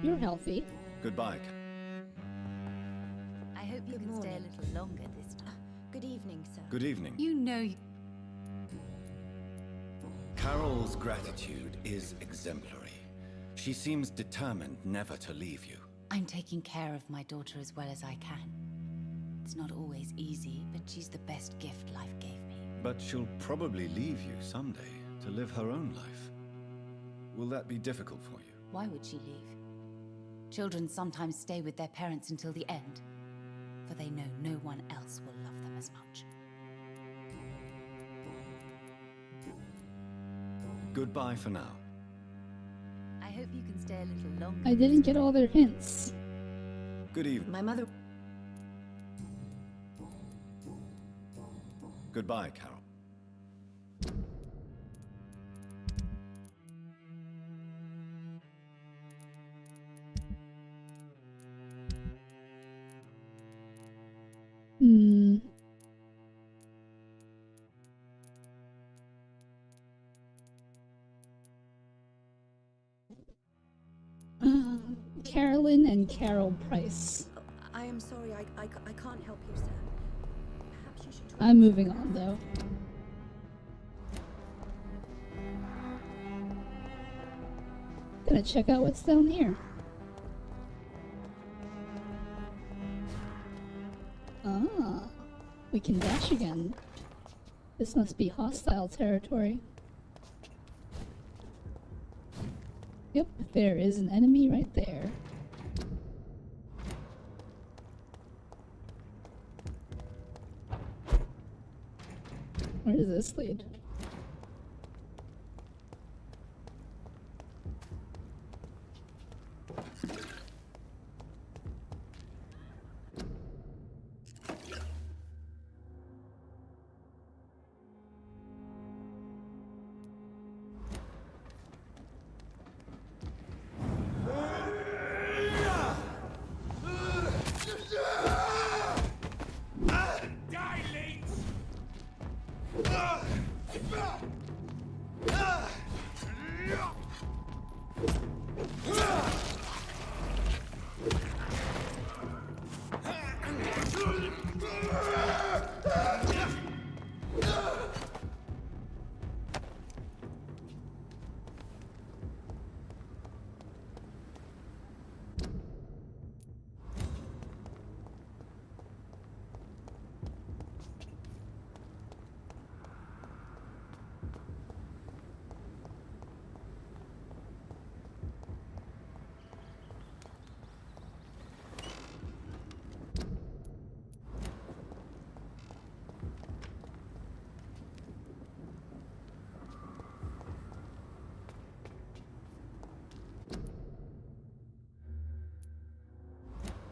You're healthy. Goodbye. I hope you can stay a little longer this time. Good evening, sir. Good evening. You know Carol's gratitude is exemplary. She seems determined never to leave you. I'm taking care of my daughter as well as I can. It's not always easy, but she's the best gift life gave me. But she'll probably leave you someday to live her own life. Will that be difficult for you? Why would she leave? Children sometimes stay with their parents until the end, for they know no one else will love them as much. Goodbye for now. I hope you can stay a little longer. I didn't get all their hints. Good evening. My mother... Goodbye, Carol. Carolyn and Carol Price. I am sorry, I can't help you, sir. Perhaps you should... I'm moving on, though. Gonna check out what's down here. Ah, we can dash again. This must be hostile territory. Yep, there is an enemy right there. Where does this lead?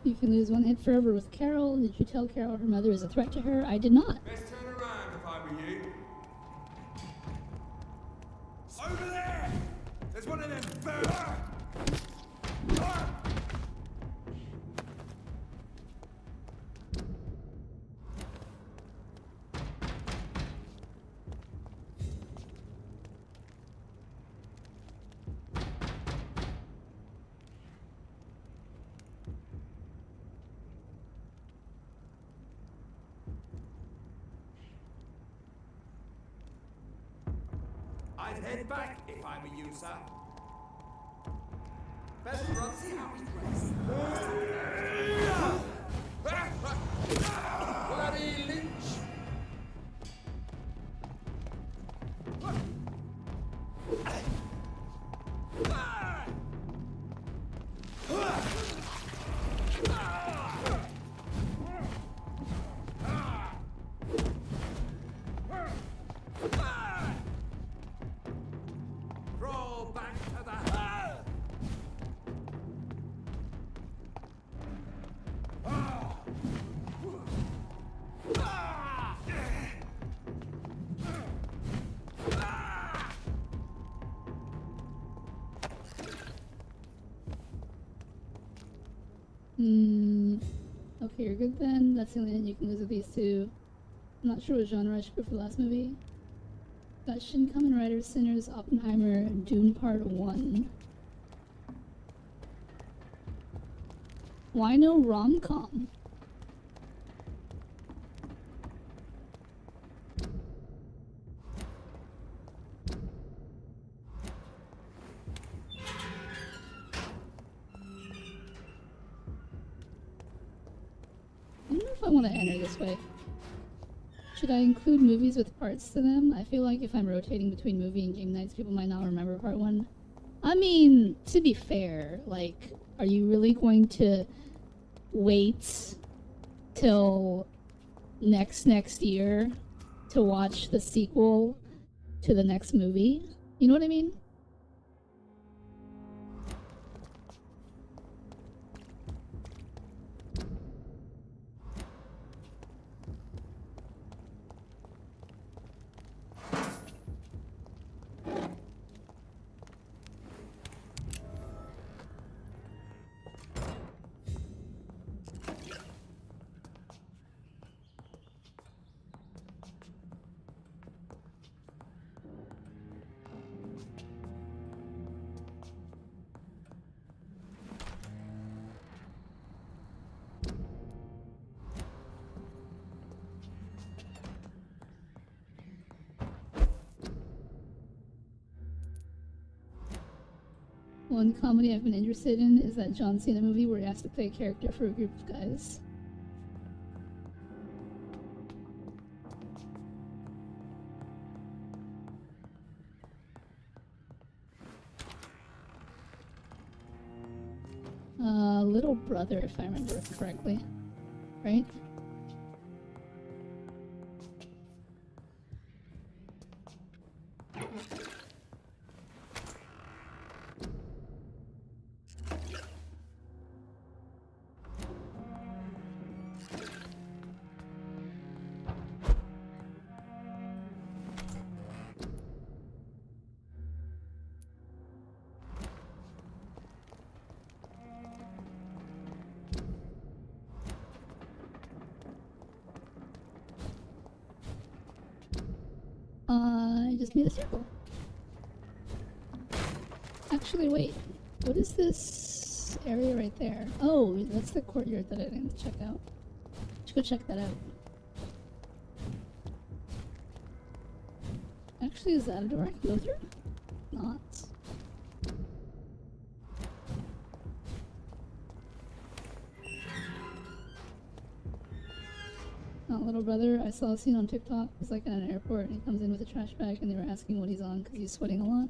You can lose one hit forever with Carol. Did you tell Carol her mother is a threat to her? I did not. Best turn around if I were you. Over there! There's one of them I'd head back if I were you, sir. Best run, see how he plays. Bloody Lynch! Roll back to the... Okay, you're good then. That's the only thing you can lose with these two. I'm not sure what genre I should go for the last movie. Got Shin Kamen Rider, Sinners, Oppenheimer, Dune Part 1. Why no rom-com? I don't know if I want to enter this way. Should I include movies with parts to them? I feel like if I'm rotating between movie and game nights, people might not remember part 1. I mean, to be fair, like, are you really going to wait till next year to watch the sequel to the next movie? You know what I mean? One comedy I've been interested in is that John Cena movie where he has to play a character for a group of guys. Little Brother, if I remember correctly. Right? I just made a circle. Actually, wait. What is this area right there? Oh, that's the courtyard that I didn't check out. Let's go check that out. Actually, is that a door I can go through? Not. Not Little Brother. I saw a scene on TikTok. He's like in an airport and he comes in with a trash bag and they were asking what he's on because he's sweating a lot.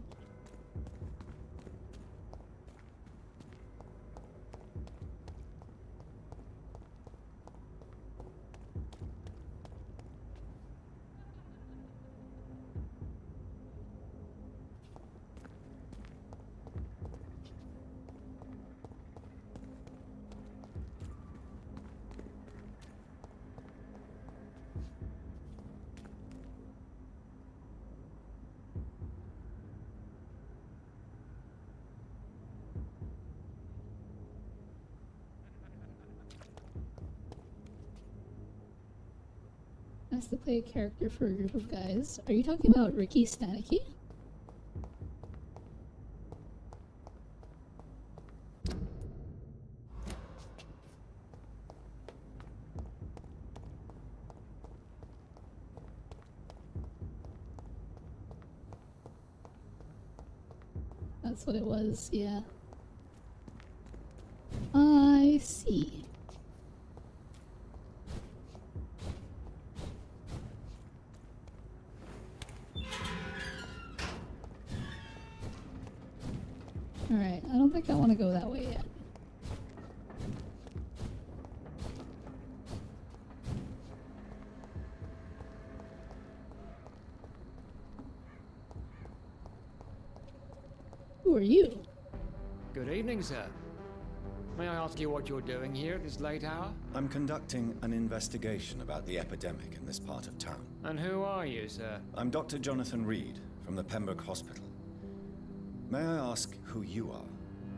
has to play a character for a group of guys. Are you talking about Ricky Stanicky? That's what it was, yeah. I see. Alright, I don't think I want to go that way yet. Who are you? Good evening, sir. May I ask you what you're doing here at this late hour? I'm conducting an investigation about the epidemic in this part of town. And who are you, sir? I'm Dr. Jonathan Reed from the Pembroke Hospital. May I ask who you are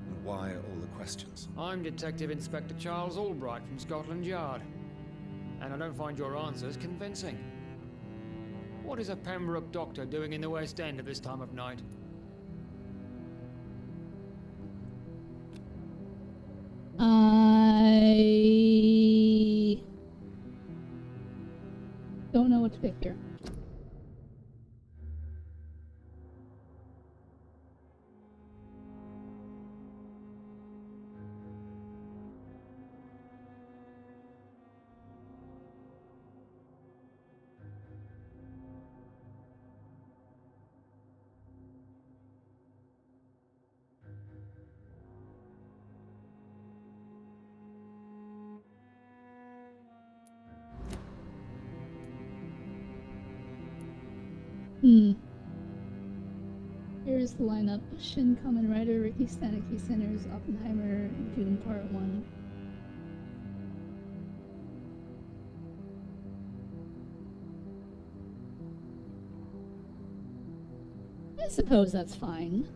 and why all the questions? I'm Detective Inspector Charles Albright from Scotland Yard. And I don't find your answers convincing. What is a Pembroke doctor doing in the West End at this time of night? I don't know what to pick here. Here's the lineup. Shin Kamen Rider, Ricky Stanicky, Sinners, Oppenheimer, Dune Part 1. I suppose that's fine.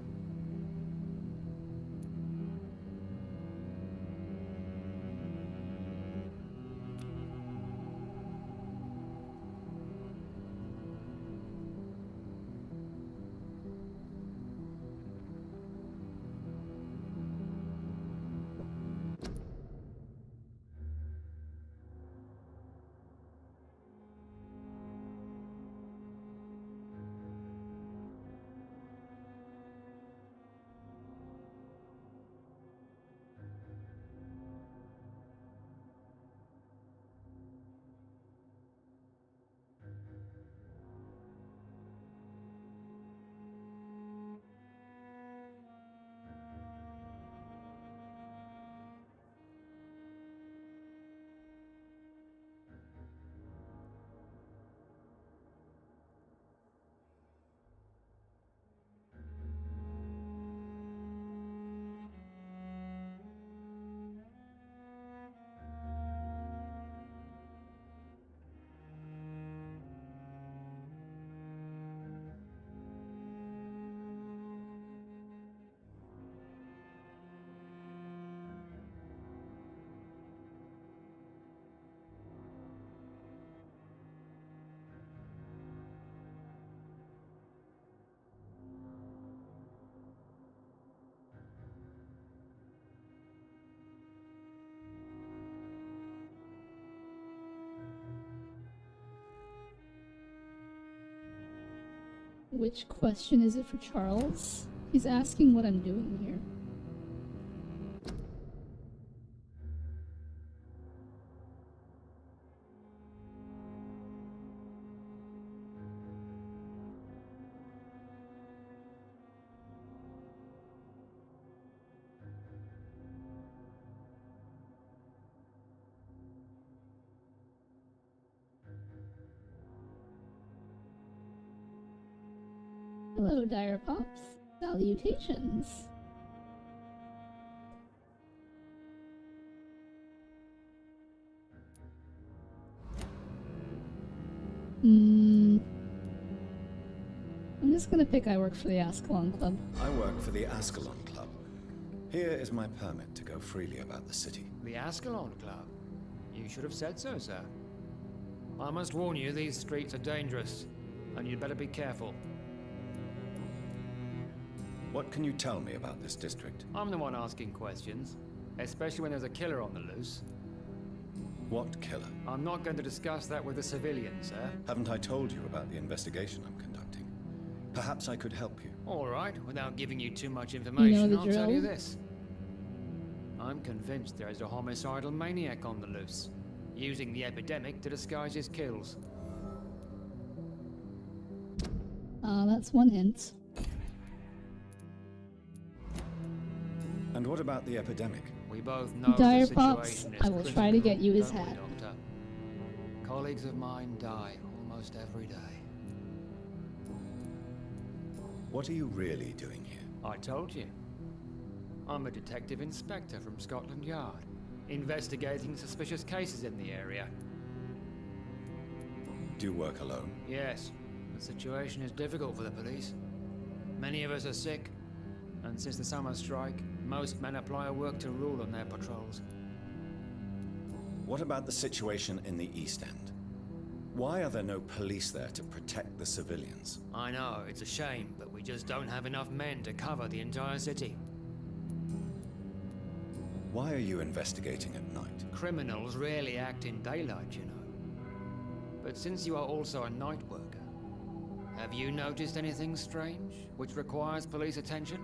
Which question is it for Charles? He's asking what I'm doing here. Hello, Dire Pops. Salutations. I'm just gonna pick I work for the Ascalon Club. I work for the Ascalon Club. Here is my permit to go freely about the city. The Ascalon Club? You should have said so, sir. I must warn you, these streets are dangerous, and you'd better be careful. What can you tell me about this district? I'm the one asking questions, especially when there's a killer on the loose. What killer? I'm not going to discuss that with the civilians, sir. Haven't I told you about the investigation I'm conducting? Perhaps I could help you. All right, without giving you too much information, I'll tell you drill. this. I'm convinced there is a homicidal maniac on the loose, using the epidemic to disguise his kills. That's one hint. And what about the epidemic? We both know Dire the Pops, situation is I will try to get you his critical, hat. don't we, Doctor? Colleagues of mine die almost every day. What are you really doing here? I told you. I'm a detective inspector from Scotland Yard, investigating suspicious cases in the area. Do you work alone? Yes, the situation is difficult for the police. Many of us are sick, and since the summer strike, most men apply a work to rule on their patrols. What about the situation in the East End? Why are there no police there to protect the civilians? I know, it's a shame, but we just don't have enough men to cover the entire city. Why are you investigating at night? Criminals rarely act in daylight, you know. But since you are also a night worker, have you noticed anything strange which requires police attention?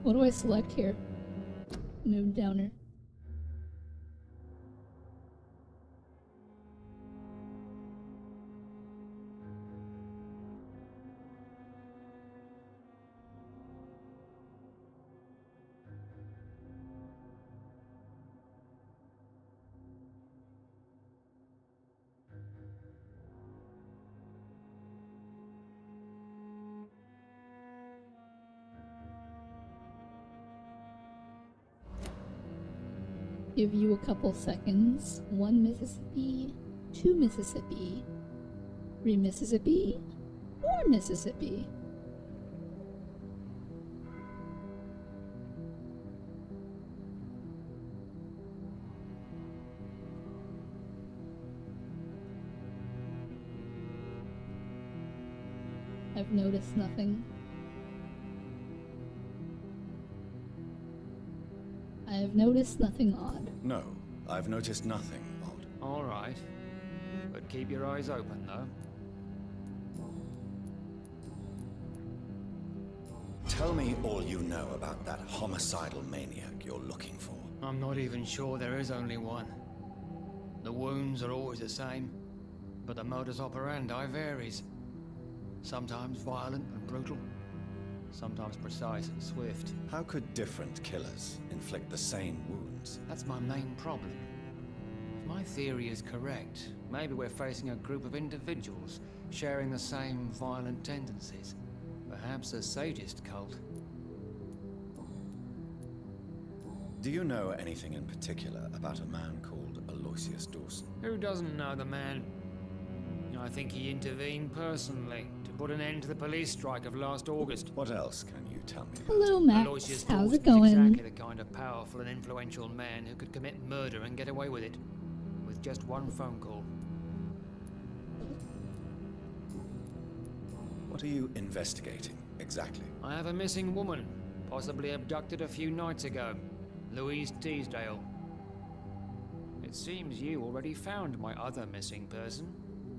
What do I select here? Mood downer. Give you a couple seconds. 1 Mississippi, 2 Mississippi, 3 Mississippi, 4 Mississippi. I've noticed nothing. I have noticed nothing odd. No, I've noticed nothing odd. All right. But keep your eyes open, though. Tell me all you know about that homicidal maniac you're looking for. I'm not even sure there is only one. The wounds are always the same, but the modus operandi varies. Sometimes violent and brutal, sometimes precise and swift. How could different killers inflict the same wounds? That's my main problem. If my theory is correct, maybe we're facing a group of individuals sharing the same violent tendencies. Perhaps a sadist cult. Do you know anything in particular about a man called Aloysius Dawson? Who doesn't know the man? I think he intervened personally to put an end to the police strike of last August. What else can you tell me? Hello, Max. Aloysius How's it Dawson is going? exactly the kind of powerful and influential man who could commit murder and get away with it, with just one phone call. What are you investigating, exactly? I have a missing woman, possibly abducted a few nights ago. Louise Teasdale. It seems you already found my other missing person,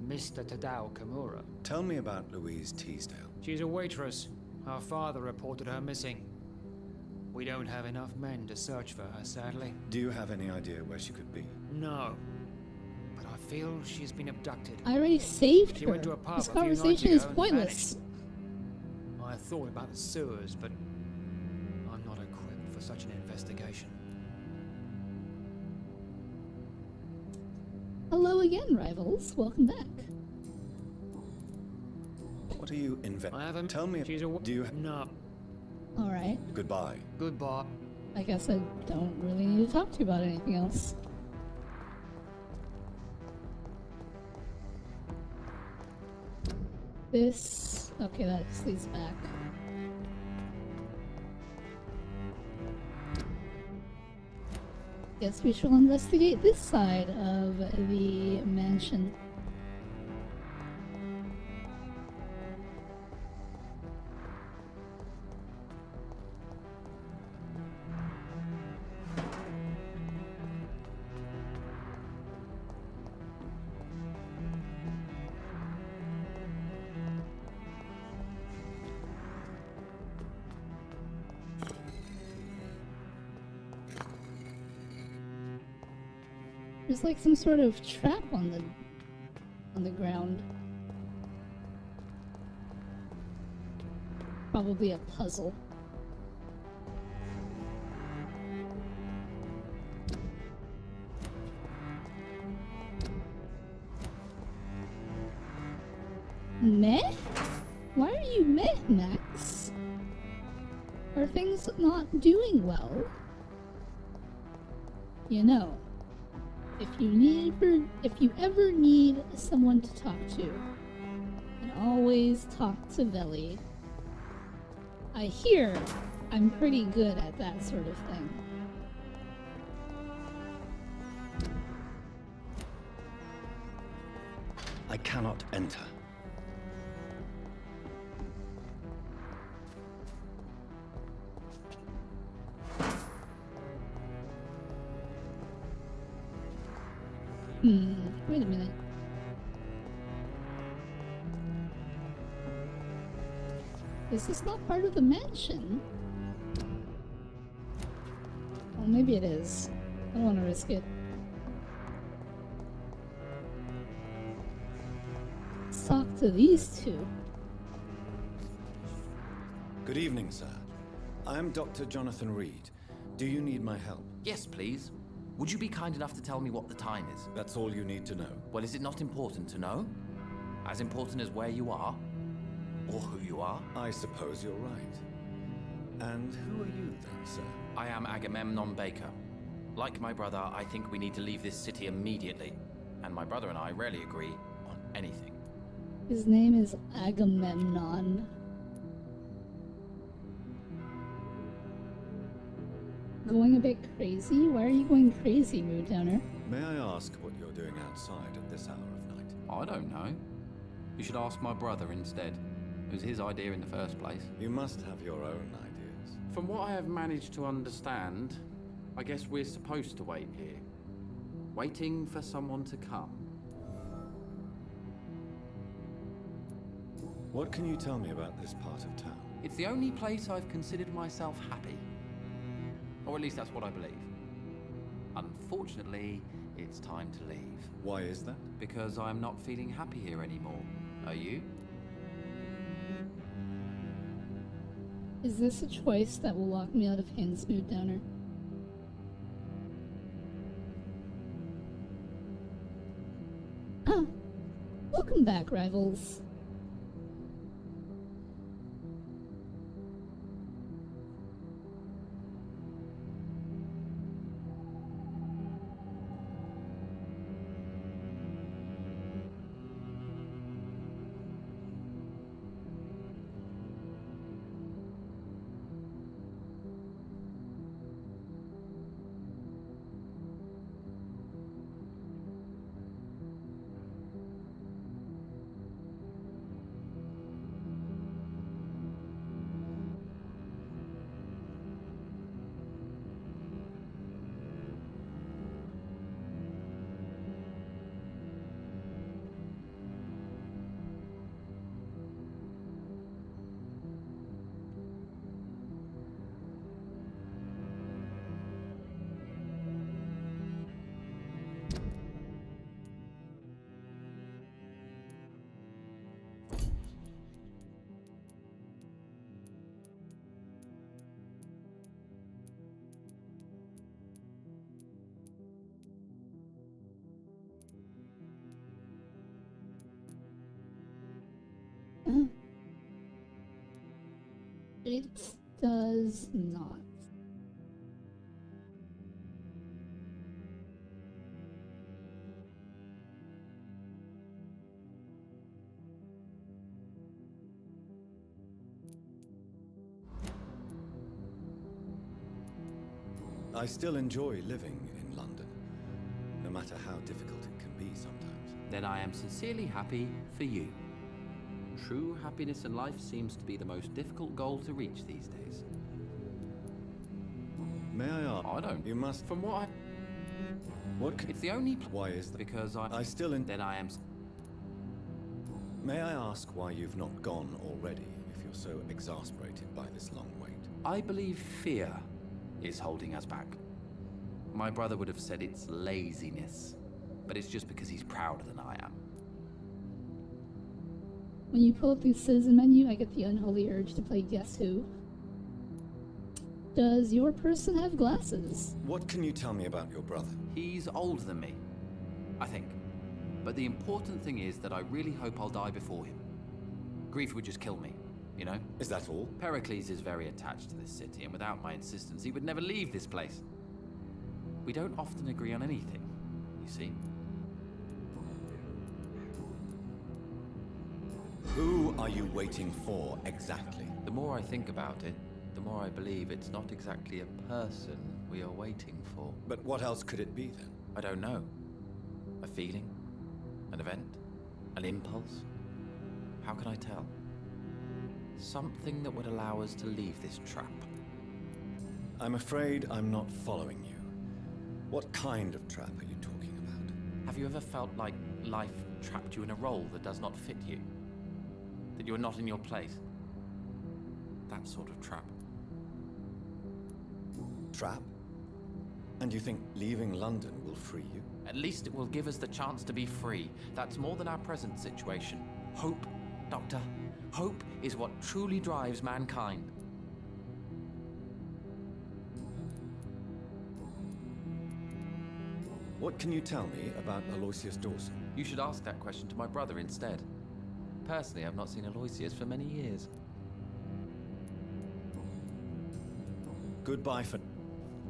Mr. Tadao Kimura. Tell me about Louise Teasdale. She's a waitress. Her father reported her missing. We don't have enough men to search for her, sadly. Do you have any idea where she could be? No. But I feel she's been abducted. I already saved She her. went to a pub This a few nights conversation ago is and pointless. vanished. I thought about the sewers, but I'm not equipped for such an investigation. Hello again, rivals. Welcome back. What are you I haven't. Tell me. She's a. Do you? No. All right. Goodbye. Goodbye. I guess I don't really need to talk to you about anything else. This... Okay, that just leads back. Guess we shall investigate this side of the mansion. There's like some sort of trap on the ground. Probably a puzzle. Meh? Why are you meh, Max? Are things not doing well? You know, if you ever need someone to talk to, you can always talk to Veli. I hear I'm pretty good at that sort of thing. I cannot enter. Wait a minute. Is this not part of the mansion? Well, maybe it is. I don't want to risk it. Let's talk to these two. Good evening, sir. I'm Dr. Jonathan Reed. Do you need my help? Yes, please. Would you be kind enough to tell me what the time is? That's all you need to know. Well, is it not important to know? As important as where you are? Or who you are? I suppose you're right. And who are you then, sir? I am Agamemnon Baker. Like my brother, I think we need to leave this city immediately. And my brother and I rarely agree on anything. His name is Agamemnon. Going a bit crazy? Why are you going crazy, Mood Downer? May I ask what you're doing outside at this hour of night? I don't know. You should ask my brother instead. It was his idea in the first place. You must have your own ideas. From what I have managed to understand, I guess we're supposed to wait here. Waiting for someone to come. What can you tell me about this part of town? It's the only place I've considered myself happy. Or at least that's what I believe. Unfortunately, it's time to leave. Why is that? Because I'm not feeling happy here anymore. Are you? Is this a choice that will lock me out of hints, Mood Downer? Ah, welcome back, rivals. It does not. I still enjoy living in matter how difficult it can be sometimes. Then I am sincerely happy for you. True happiness in life seems to be the most difficult goal to reach these days. May I ask? I don't. You must... From what I... What It's the only... Why is that? Because I still... Then I am... May I ask why you've not gone already, if you're so exasperated by this long wait? I believe fear is holding us back. My brother would have said it's laziness, but it's just because he's prouder than I am. When you pull up the citizen menu, I get the unholy urge to play Guess Who. Does your person have glasses? What can you tell me about your brother? He's older than me, I think. But the important thing is that I really hope I'll die before him. Grief would just kill me, you know? Is that all? Pericles is very attached to this city, and without my insistence, he would never leave this place. We don't often agree on anything, you see? Who are you waiting for, exactly? The more I think about it, the more I believe it's not exactly a person we are waiting for. But what else could it be, then? I don't know. A feeling? An event? An impulse? How can I tell? Something that would allow us to leave this trap. I'm afraid I'm not following you. What kind of trap are you talking about? Have you ever felt like life trapped you in a role that does not fit you? That you're not in your place? That sort of trap. Trap? And you think leaving London will free you? At least it will give us the chance to be free. That's more than our present situation. Hope, Doctor. Hope is what truly drives mankind. What can you tell me about Aloysius Dawson? You should ask that question to my brother instead. Personally, I've not seen Aloysius for many years. Goodbye for...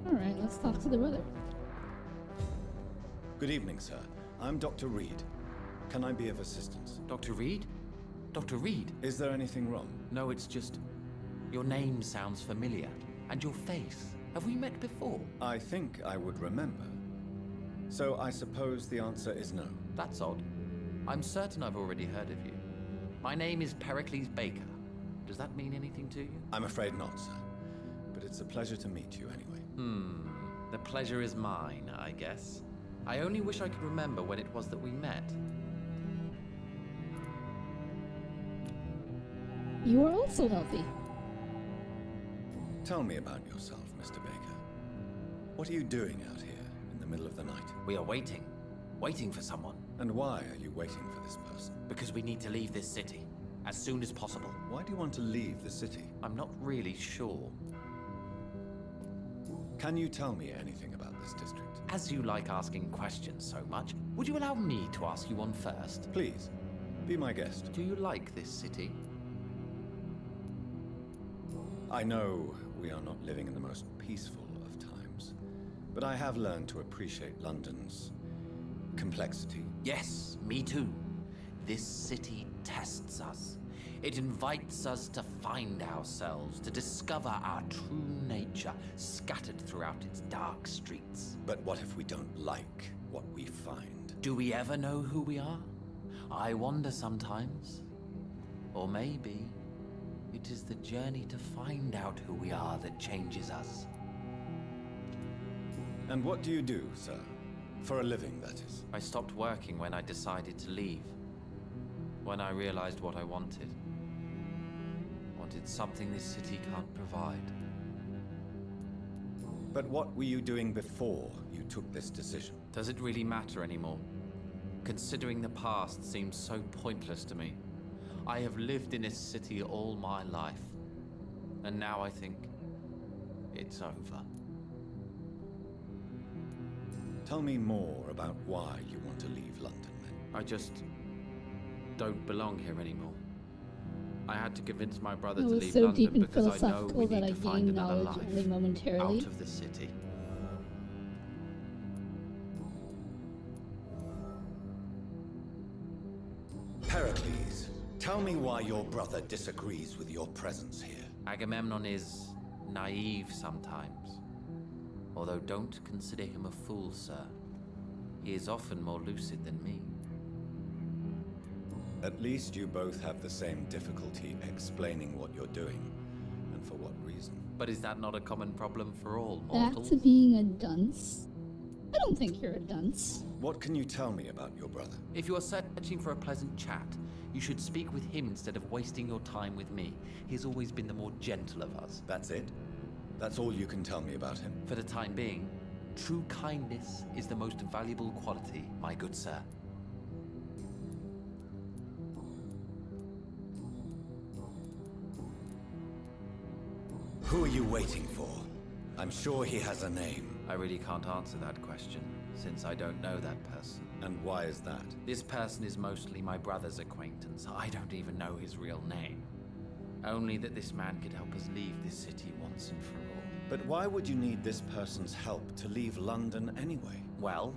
Alright, let's talk to the brother. Good evening, sir. I'm Dr. Reed. Can I be of assistance? Dr. Reed? Dr. Reed? Is there anything wrong? No, it's just... Your name sounds familiar. And your face. Have we met before? I think I would remember. So I suppose the answer is no. That's odd. I'm certain I've already heard of you. My name is Pericles Baker. Does that mean anything to you? I'm afraid not, sir. But it's a pleasure to meet you anyway. The pleasure is mine, I guess. I only wish I could remember when it was that we met. You are also healthy. Tell me about yourself, Mr. Baker. What are you doing out here in the middle of the night? We are waiting. Waiting for someone. And why are you waiting for this person? Because we need to leave this city. As soon as possible. Why do you want to leave the city? I'm not really sure. Can you tell me anything about this district? As you like asking questions so much, would you allow me to ask you one first? Please, be my guest. Do you like this city? I know we are not living in the most peaceful of times, but I have learned to appreciate London's complexity. Yes, me too. This city tests us. It invites us to find ourselves, to discover our true nature scattered throughout its dark streets. But what if we don't like what we find? Do we ever know who we are? I wonder sometimes. Or maybe it is the journey to find out who we are that changes us. And what do you do, sir? For a living, that is. I stopped working when I decided to leave. When I realized what I wanted. Wanted something this city can't provide. But what were you doing before you took this decision? Does it really matter anymore? Considering the past seems so pointless to me. I have lived in this city all my life. And now I think it's over. Tell me more about why you want to leave London, then. I just don't belong here anymore. I had to convince my brother to was leave so London deep and because I know we philosophical that need I to find gained another knowledge life only momentarily. out of the city. Pericles, tell me why your brother disagrees with your presence here. Agamemnon is naive sometimes. Although don't consider him a fool, sir. He is often more lucid than me. At least you both have the same difficulty explaining what you're doing, and for what reason. But is that not a common problem for all Back mortals? to being a dunce. I don't think you're a dunce. What can you tell me about your brother? If you are searching for a pleasant chat, you should speak with him instead of wasting your time with me. He's always been the more gentle of us. That's it? That's all you can tell me about him? For the time being, true kindness is the most valuable quality, my good sir. Who are you waiting for? I'm sure he has a name. I really can't answer that question, since I don't know that person. And why is that? This person is mostly my brother's acquaintance. I don't even know his real name. Only that this man could help us leave this city once and for all. But why would you need this person's help to leave London anyway? Well,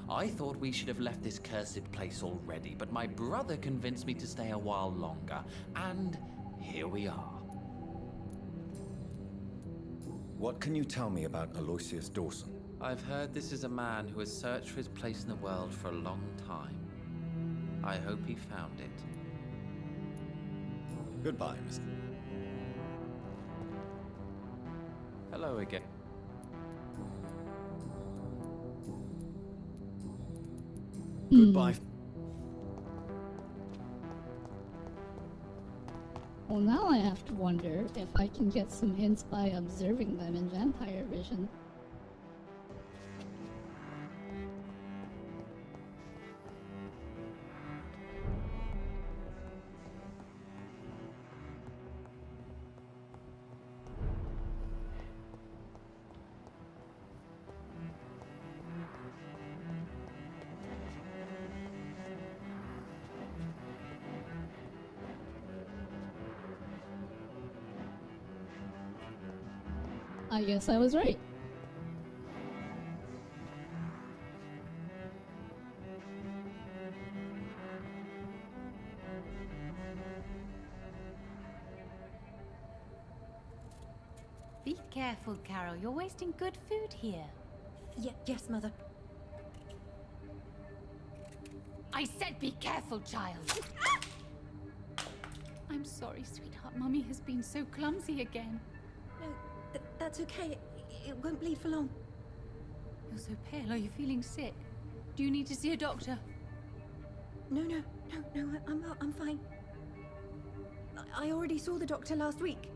I thought we should have left this cursed place already, but my brother convinced me to stay a while longer, and here we are. What can you tell me about Aloysius Dawson? I've heard this is a man who has searched for his place in the world for a long time. I hope he found it. Goodbye, Mr. Hello again. Goodbye. Well, now I have to wonder if I can get some hints by observing them in vampire vision. I guess I was right. Be careful, Carol. You're wasting good food here. Yes, Mother. I said be careful, child. I'm sorry, sweetheart. Mummy has been so clumsy again. No, that's okay. It won't bleed for long. You're so pale. Are you feeling sick? Do you need to see a doctor? No, I'm fine. I already saw the doctor last week.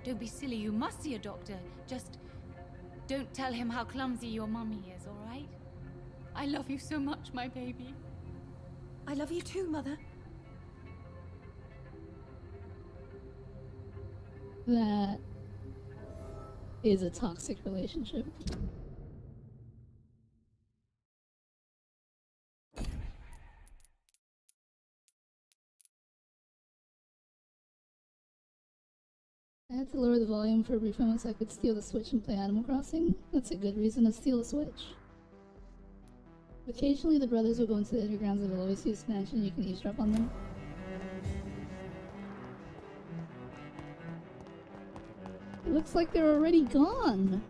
Don't be silly. You must see a doctor. Just don't tell him how clumsy your mummy is, all right? I love you so much, my baby. I love you too, Mother. That is a toxic relationship. I had to lower the volume for a brief moment so I could steal the Switch and play Animal Crossing. That's a good reason to steal a Switch. Occasionally the brothers will go into the undergrounds of Aloysius Mansion and you can eavesdrop on them. It looks like they're already gone.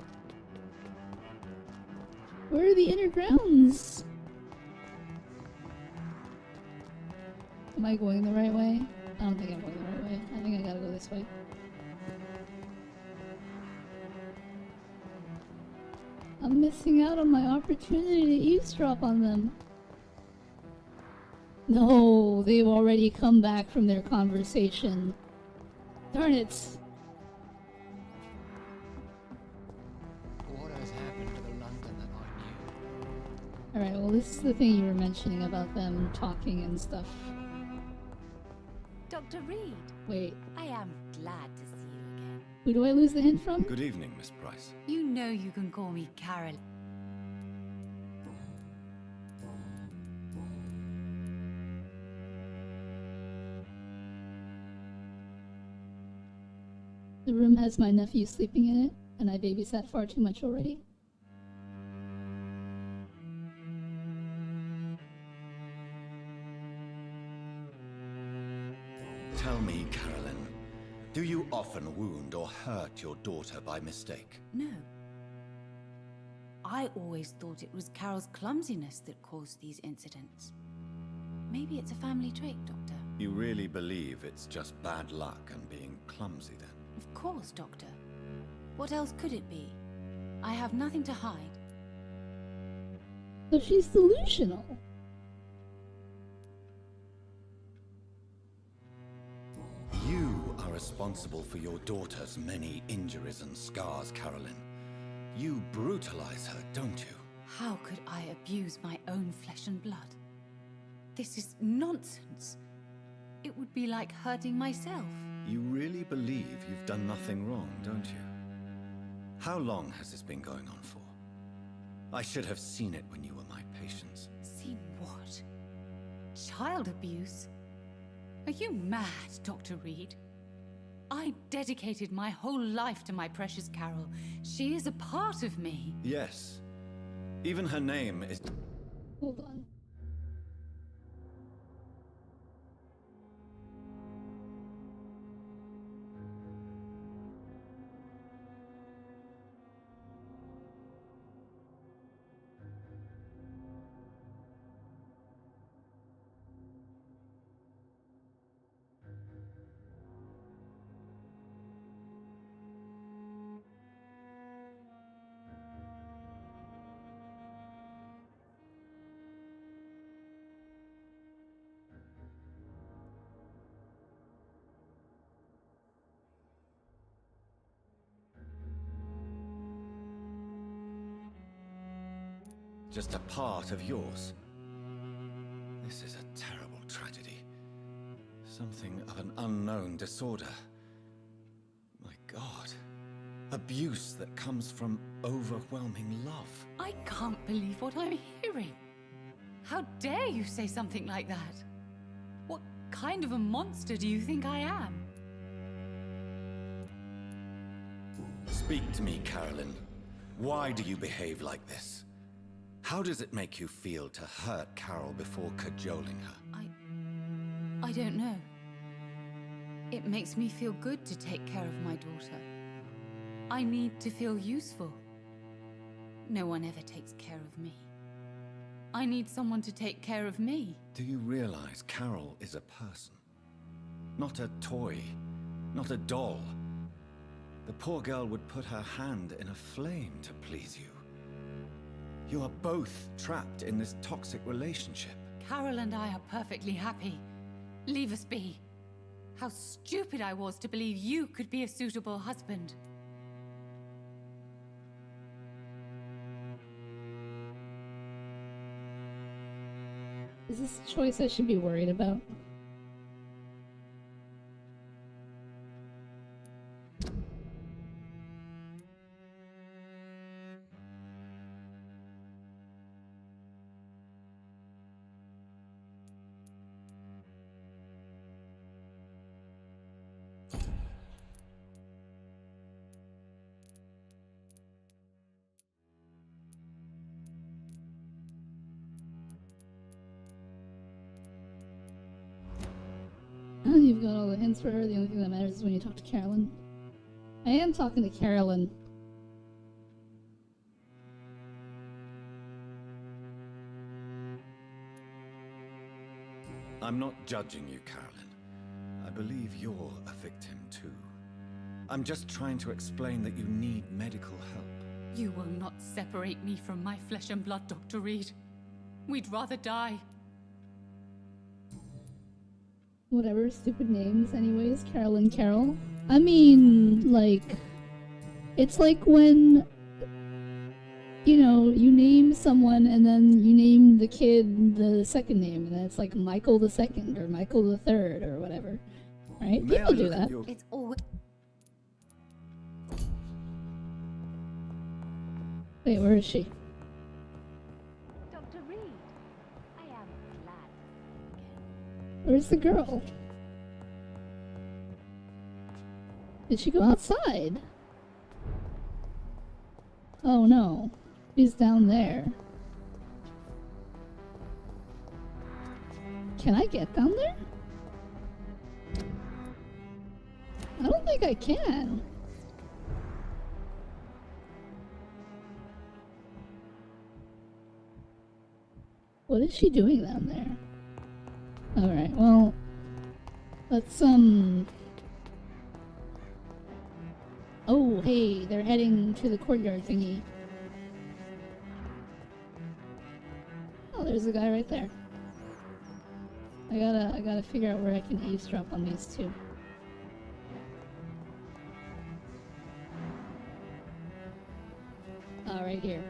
Where are the inner grounds? Am I going the right way? I don't think I'm going the right way. I think I gotta go this way. I'm missing out on my opportunity to eavesdrop on them. No, they've already come back from their conversation. Darn it. What has happened to the London that I knew? Alright, well this is the thing you were mentioning about them talking and stuff. Dr. Reed. Wait. I am glad to see you again. Who do I lose the hint from? Good evening, Miss Price. You know you can call me Carol. The room has my nephew sleeping in it, and I babysat far too much already. Tell me, Carolyn, do you often wound or hurt your daughter by mistake? No. I always thought it was Carol's clumsiness that caused these incidents. Maybe it's a family trait, Doctor. You really believe it's just bad luck and being clumsy, then? Of course, Doctor. What else could it be? I have nothing to hide. So she's delusional. You are responsible for your daughter's many injuries and scars, Carolyn. You brutalize her, don't you? How could I abuse my own flesh and blood? This is nonsense. It would be like hurting myself. You really believe you've done nothing wrong, don't you? How long has this been going on for? I should have seen it when you were my patients. See what? Child abuse? Are you mad, Dr. Reed? I dedicated my whole life to my precious Carol. She is a part of me. Yes. Even her name is... Hold on. just a part of yours. This is a terrible tragedy. Something of an unknown disorder. My God. Abuse that comes from overwhelming love. I can't believe what I'm hearing. How dare you say something like that? What kind of a monster do you think I am? Speak to me, Carolyn. Why do you behave like this? How does it make you feel to hurt Carol before cajoling her? I don't know. It makes me feel good to take care of my daughter. I need to feel useful. No one ever takes care of me. I need someone to take care of me. Do you realize Carol is a person? Not a toy, not a doll. The poor girl would put her hand in a flame to please you. You are both trapped in this toxic relationship. Carol and I are perfectly happy. Leave us be. How stupid I was to believe you could be a suitable husband. Is this a choice I should be worried about? You've got all the hints for her. The only thing that matters is when you talk to Carolyn. I am talking to Carolyn. I'm not judging you, Carolyn. I believe you're a victim too. I'm just trying to explain that you need medical help. You will not separate me from my flesh and blood, Dr. Reed. We'd rather die. Whatever, stupid names anyways, Carolyn Carol. I mean, like, it's like when, you know, you name someone and then you name the kid the second name, and then it's like Michael the Second or Michael the Third or whatever, right? May People I do look at that. your- It's always... Wait, where is she? Dr. Reed, I am glad. Where's the girl? Did she go outside? Oh no, she's down there. Can I get down there? I don't think I can. What is she doing down there? Alright, well, let's, oh, hey, they're heading to the courtyard thingy. Oh, there's a guy right there. I gotta figure out where I can eavesdrop on these two. Right here.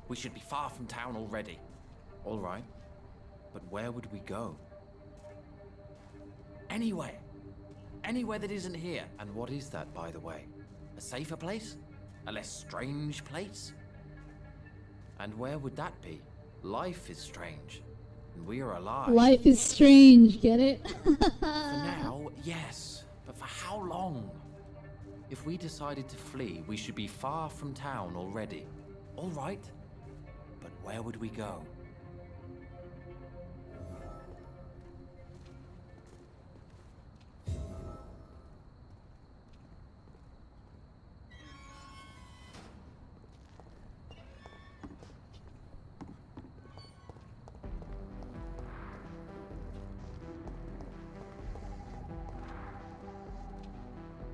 We should be far from town already. All right. But where would we go? Anywhere. Anywhere that isn't here. And what is that, by the way? A safer place? A less strange place? And where would that be? Life is strange. And we are alive. Life is strange, get it? For now, yes. But for how long? If we decided to flee, we should be far from town already. All right. But where would we go?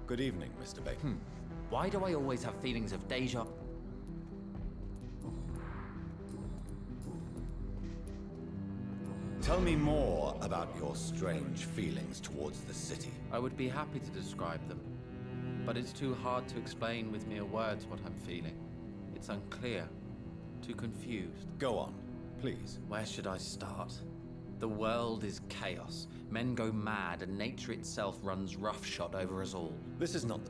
Good evening, Mr. Bacon. Why do I always have feelings of deja? Tell me more about your strange feelings towards the city. I would be happy to describe them, but it's too hard to explain with mere words what I'm feeling. It's unclear, too confused. Go on, please. Where should I start? The world is chaos. Men go mad, and nature itself runs roughshod over us all. This is not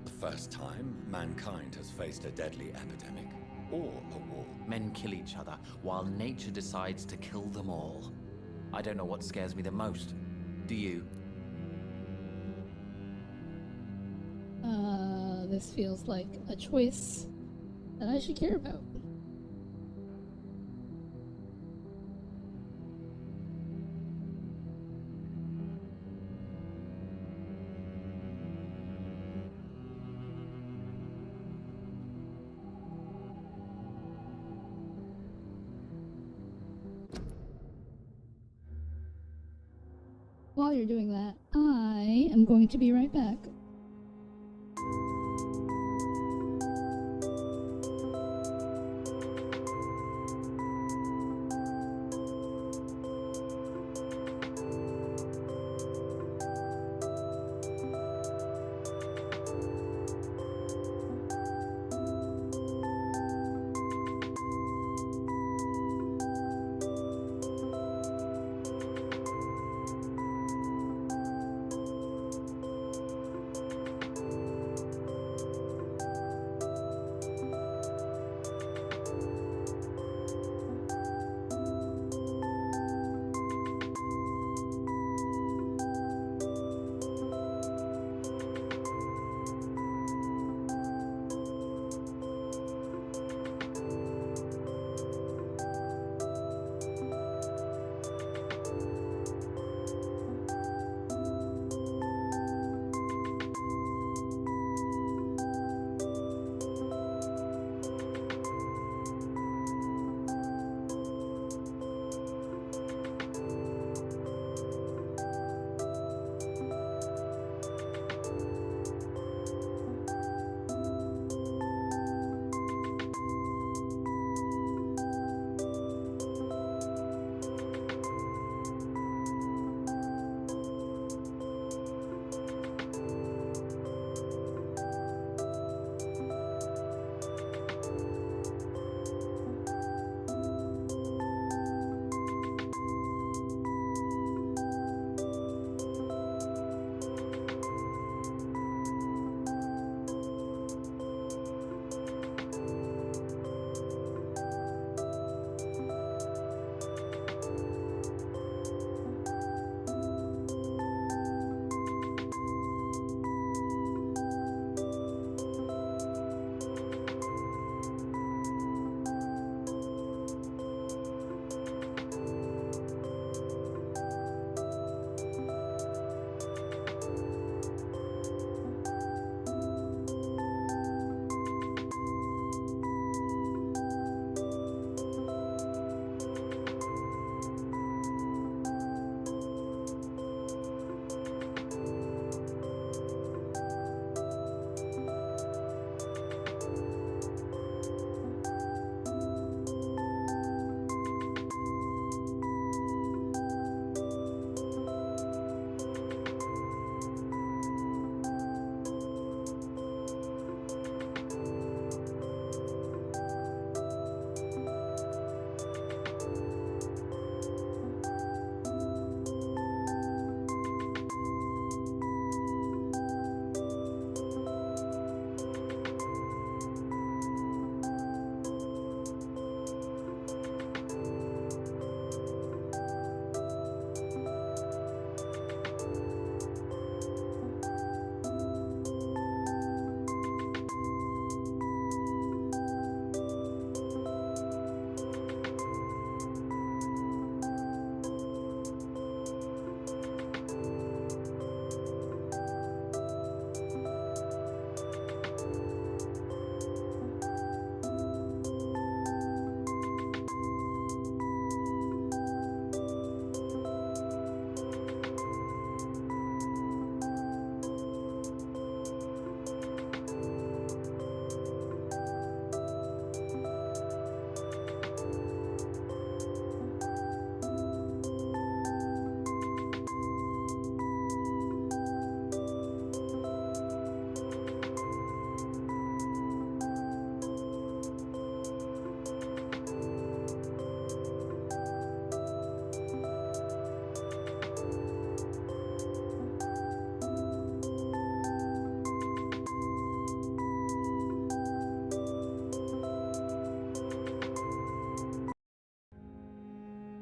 the first time mankind has faced a deadly epidemic or a war. Men kill each other, while nature decides to kill them all. I don't know what scares me the most. Do you? This feels like a choice that I should care about. While you're doing that, I am going to be right back.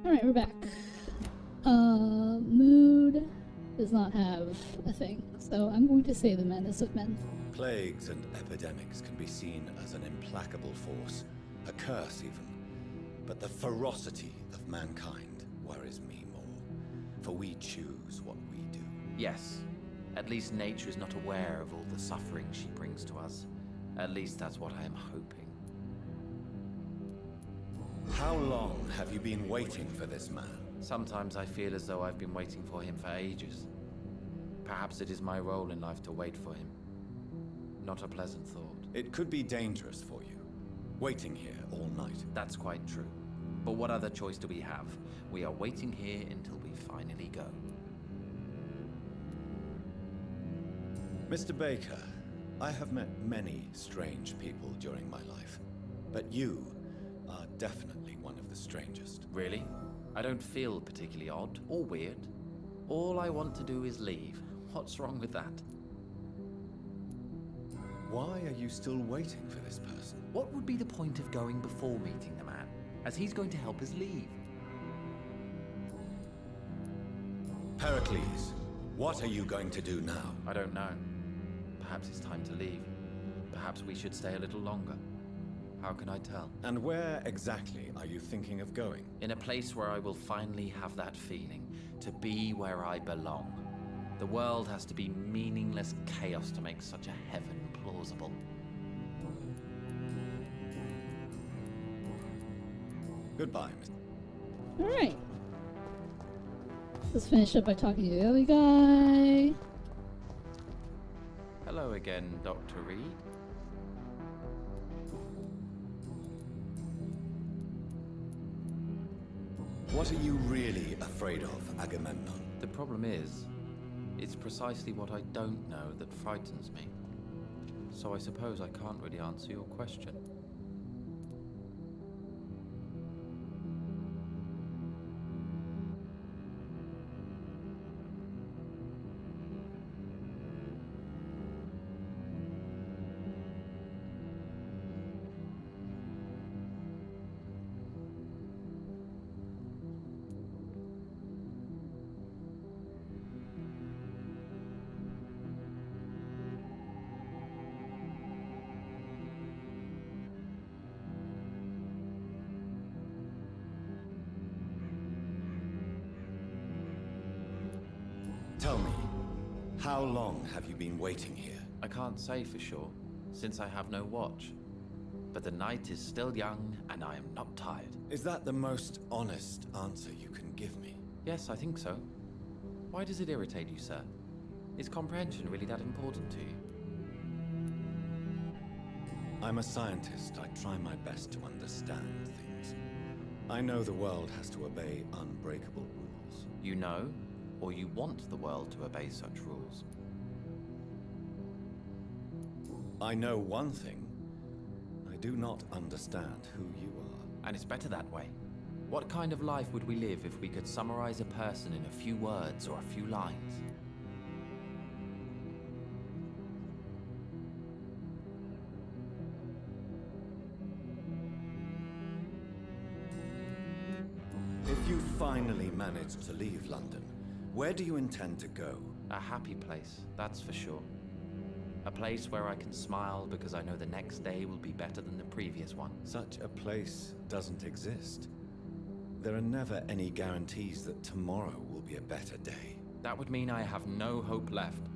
Alright, we're back. Mood does not have a thing, so I'm going to say the menace of men. Plagues and epidemics can be seen as an implacable force, a curse even. But the ferocity of mankind worries me more, for we choose what we do. Yes. At least nature is not aware of all the suffering she brings to us. At least that's what I am hoping. How long have you been waiting for this man? Sometimes I feel as though I've been waiting for him for ages. Perhaps it is my role in life to wait for him. Not a pleasant thought. It could be dangerous for you, waiting here all night. That's quite true. But what other choice do we have? We are waiting here until we finally go. Mr. Baker, I have met many strange people during my life, but you are definitely one of the strangest. Really? I don't feel particularly odd or weird. All I want to do is leave. What's wrong with that? Why are you still waiting for this person? What would be the point of going before meeting the man, as he's going to help us leave? Pericles, what are you going to do now? I don't know. Perhaps it's time to leave. Perhaps we should stay a little longer. How can I tell? And where exactly are you thinking of going? In a place where I will finally have that feeling, to be where I belong. The world has to be meaningless chaos to make such a heaven plausible. Goodbye, Mr. Alright. Let's finish up by talking to the other guy. Hello again, Dr. Reed. What are you really afraid of, Agamemnon? The problem is, it's precisely what I don't know that frightens me. So I suppose I can't really answer your question. Tell me, how long have you been waiting here? I can't say for sure, since I have no watch. But the night is still young, and I am not tired. Is that the most honest answer you can give me? Yes, I think so. Why does it irritate you, sir? Is comprehension really that important to you? I'm a scientist. I try my best to understand things. I know the world has to obey unbreakable rules. You know, or you want the world to obey such rules? I know one thing. I do not understand who you are. And it's better that way. What kind of life would we live if we could summarize a person in a few words or a few lines? If you finally manage to leave London, where do you intend to go? A happy place, that's for sure. A place where I can smile because I know the next day will be better than the previous one. Such a place doesn't exist. There are never any guarantees that tomorrow will be a better day. That would mean I have no hope left.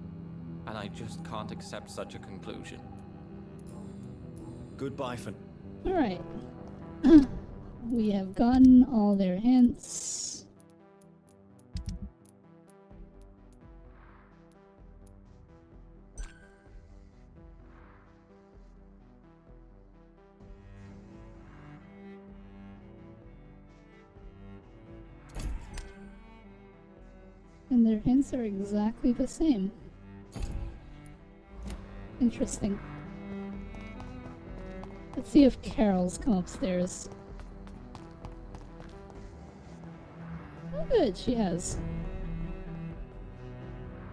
And I just can't accept such a conclusion. Goodbye for... Alright. We have gotten all their hints. And their hints are exactly the same. Interesting. Let's see if Carol's come upstairs. Oh good, she has.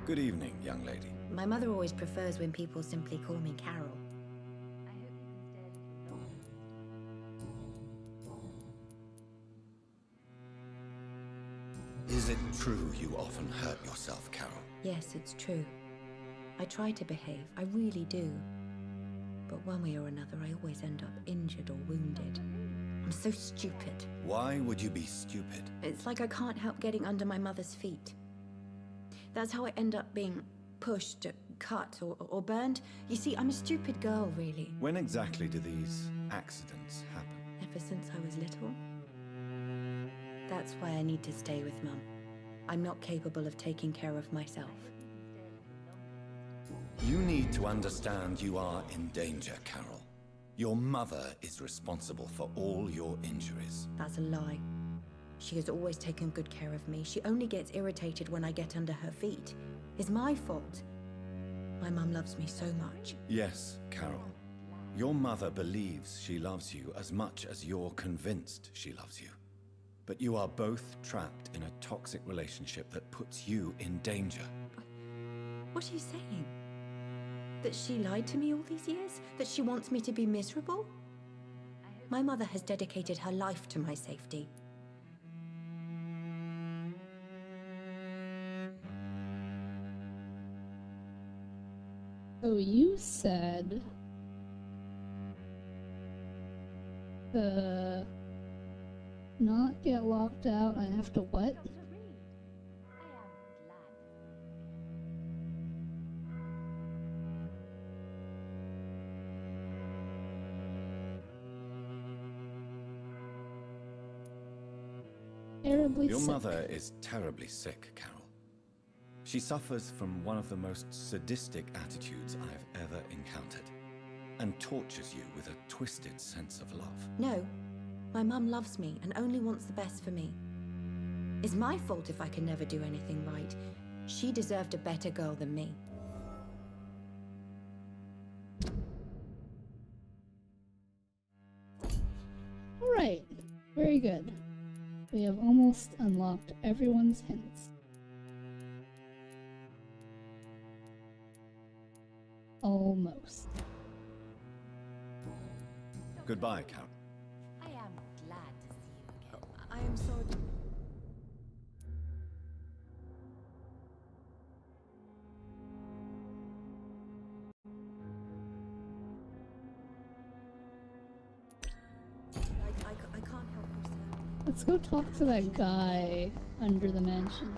Good evening, young lady. My mother always prefers when people simply call me Carol. Is it true you often hurt yourself, Carol? Yes, it's true. I try to behave, I really do. But one way or another, I always end up injured or wounded. I'm so stupid. Why would you be stupid? It's like I can't help getting under my mother's feet. That's how I end up being pushed, cut, or burned. You see, I'm a stupid girl, really. When exactly do these accidents happen? Ever since I was little. That's why I need to stay with Mum. I'm not capable of taking care of myself. You need to understand you are in danger, Carol. Your mother is responsible for all your injuries. That's a lie. She has always taken good care of me. She only gets irritated when I get under her feet. It's my fault. My mum loves me so much. Yes, Carol. Your mother believes she loves you as much as you're convinced she loves you. But you are both trapped in a toxic relationship that puts you in danger. What are you saying? That she lied to me all these years? That she wants me to be miserable? My mother has dedicated her life to my safety. So you said to not get locked out, I have to what? Terribly Your sick. mother is terribly sick, Carol. She suffers from one of the most sadistic attitudes I've ever encountered, and tortures you with a twisted sense of love. No, my mum loves me and only wants the best for me. It's my fault if I can never do anything right. She deserved a better girl than me. Alright, very good. We have almost unlocked everyone's hints. Almost. Goodbye, Carol. I am glad to see you again. I am sorry. I can't help her, sir. Let's go talk to that guy under the mansion.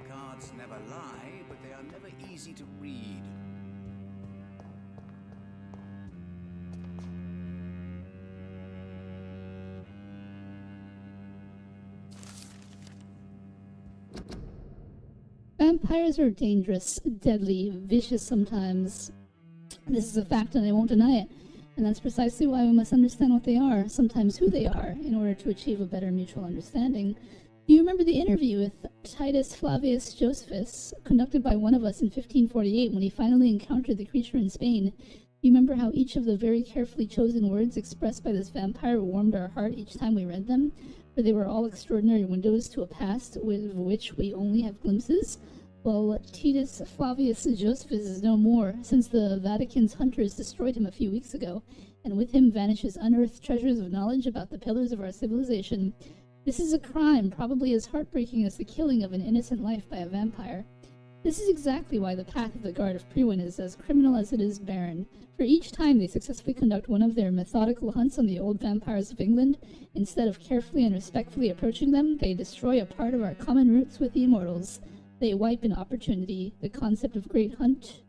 Cards never lie, but they are never easy to read. Vampires are dangerous, deadly, vicious sometimes. This is a fact and I won't deny it. And that's precisely why we must understand what they are, sometimes who they are, in order to achieve a better mutual understanding. Do you remember the interview with Titus Flavius Josephus, conducted by one of us in 1548 when he finally encountered the creature in Spain? You remember how each of the very carefully chosen words expressed by this vampire warmed our heart each time we read them? For they were all extraordinary windows to a past with which we only have glimpses? Well, Titus Flavius Josephus is no more, since the Vatican's hunters destroyed him a few weeks ago, and with him vanishes unearthed treasures of knowledge about the pillars of our civilization. This is a crime probably as heartbreaking as the killing of an innocent life by a vampire. This is exactly why the Path of the Guard of Priwen is as criminal as it is barren, for each time they successfully conduct one of their methodical hunts on the old vampires of England, instead of carefully and respectfully approaching them, they destroy a part of our common roots with the immortals. They wipe an opportunity. The concept of great hunt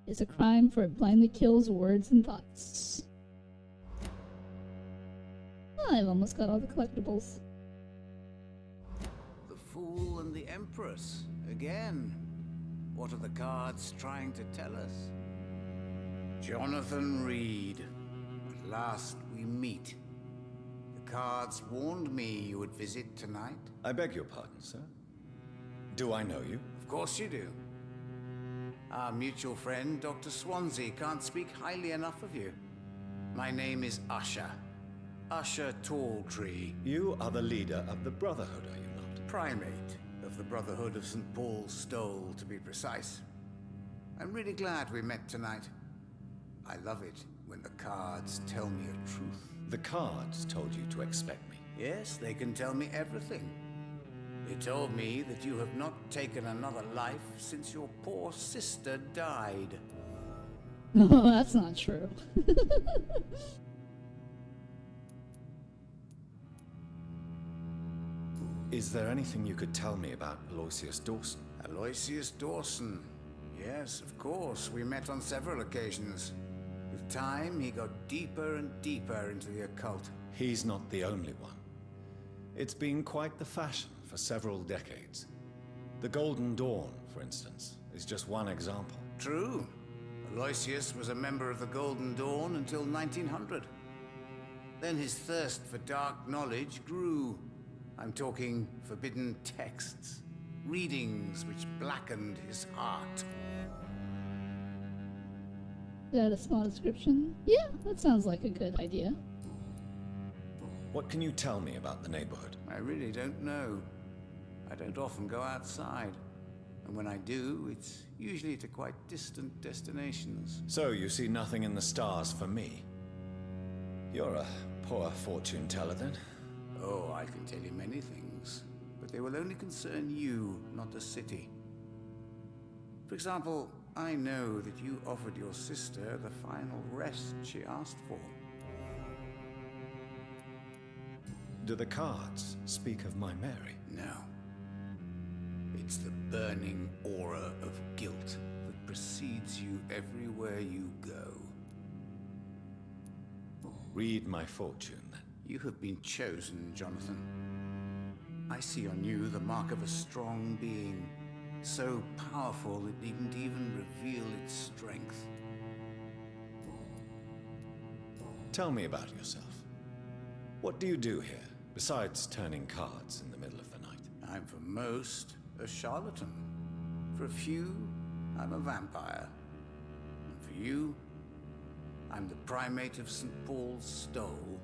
is a crime, for it blindly kills words and thoughts. I've almost got all the collectibles. The Fool and the Empress. Again. What are the cards trying to tell us? Jonathan Reed. last we meet. The cards warned me you would visit tonight. I beg your pardon, sir. Do I know you? Of course you do. Our mutual friend, Dr. Swansea, can't speak highly enough of you. My name is Usher. Usher Talltree. You are the leader of the Brotherhood, are you not? Primate of the Brotherhood of St. Paul's Stole, to be precise. I'm really glad we met tonight. I love it when the cards tell me a truth. The cards told you to expect me. Yes, they can tell me everything. They told me that you have not taken another life since your poor sister died. No, that's not true. Is there anything you could tell me about Aloysius Dawson? Aloysius Dawson. Yes, of course. We met on several occasions. With time, he got deeper and deeper into the occult. He's not the only one. It's been quite the fashion for several decades. The Golden Dawn, for instance, is just one example. True. Aloysius was a member of the Golden Dawn until 1900. Then his thirst for dark knowledge grew. I'm talking forbidden texts, readings which blackened his heart. Is that a small description? Yeah, that sounds like a good idea. What can you tell me about the neighborhood? I really don't know. I don't often go outside. And when I do, it's usually to quite distant destinations. So you see nothing in the stars for me? You're a poor fortune teller, then? Oh, I can tell you many things, but they will only concern you, not the city. For example, I know that you offered your sister the final rest she asked for. Do the cards speak of my Mary? No. It's the burning aura of guilt that precedes you everywhere you go. Read my fortune, then. You have been chosen, Jonathan. I see on you the mark of a strong being, so powerful it needn't even reveal its strength. Tell me about yourself. What do you do here, besides turning cards in the middle of the night? I'm for most a charlatan. For a few, I'm a vampire. And for you, I'm the primate of St. Paul's Stole.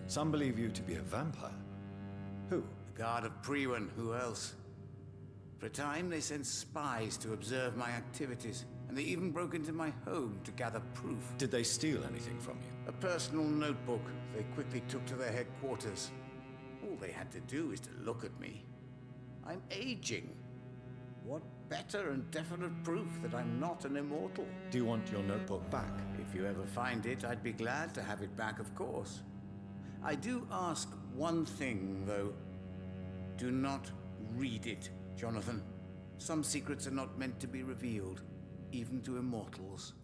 Some believe you to be a vampire. Who? The Guard of Priwen, who else? For a time, they sent spies to observe my activities, and they even broke into my home to gather proof. Did they steal anything from you? A personal notebook they quickly took to their headquarters. All they had to do is to look at me. I'm aging. What better and definite proof that I'm not an immortal? Do you want your notebook back? If you ever find it, I'd be glad to have it back, of course. I do ask one thing, though. Do not read it, Jonathan. Some secrets are not meant to be revealed, even to immortals.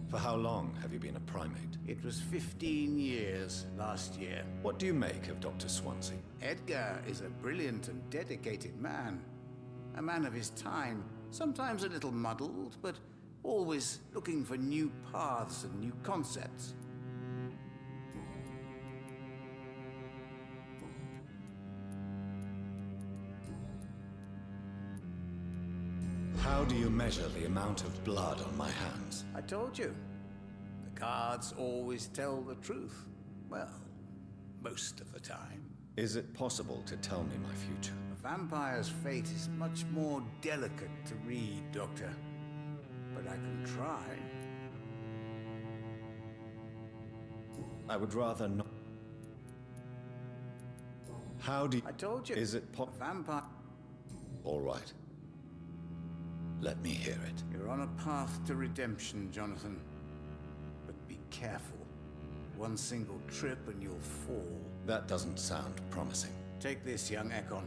For how long have you been a primate? It was 15 years last year. What do you make of Dr. Swansea? Edgar is a brilliant and dedicated man. A man of his time, sometimes a little muddled, but always looking for new paths and new concepts. How do you measure the amount of blood on my hands? I told you. The cards always tell the truth. Well, most of the time. Is it possible to tell me my future? A vampire's fate is much more delicate to read, Doctor. But I can try. I would rather not. How do you... I told you. Is it vampire? All right. Let me hear it. You're on a path to redemption, Jonathan. But be careful. One single trip and you'll fall. That doesn't sound promising. Take this, young Ekon,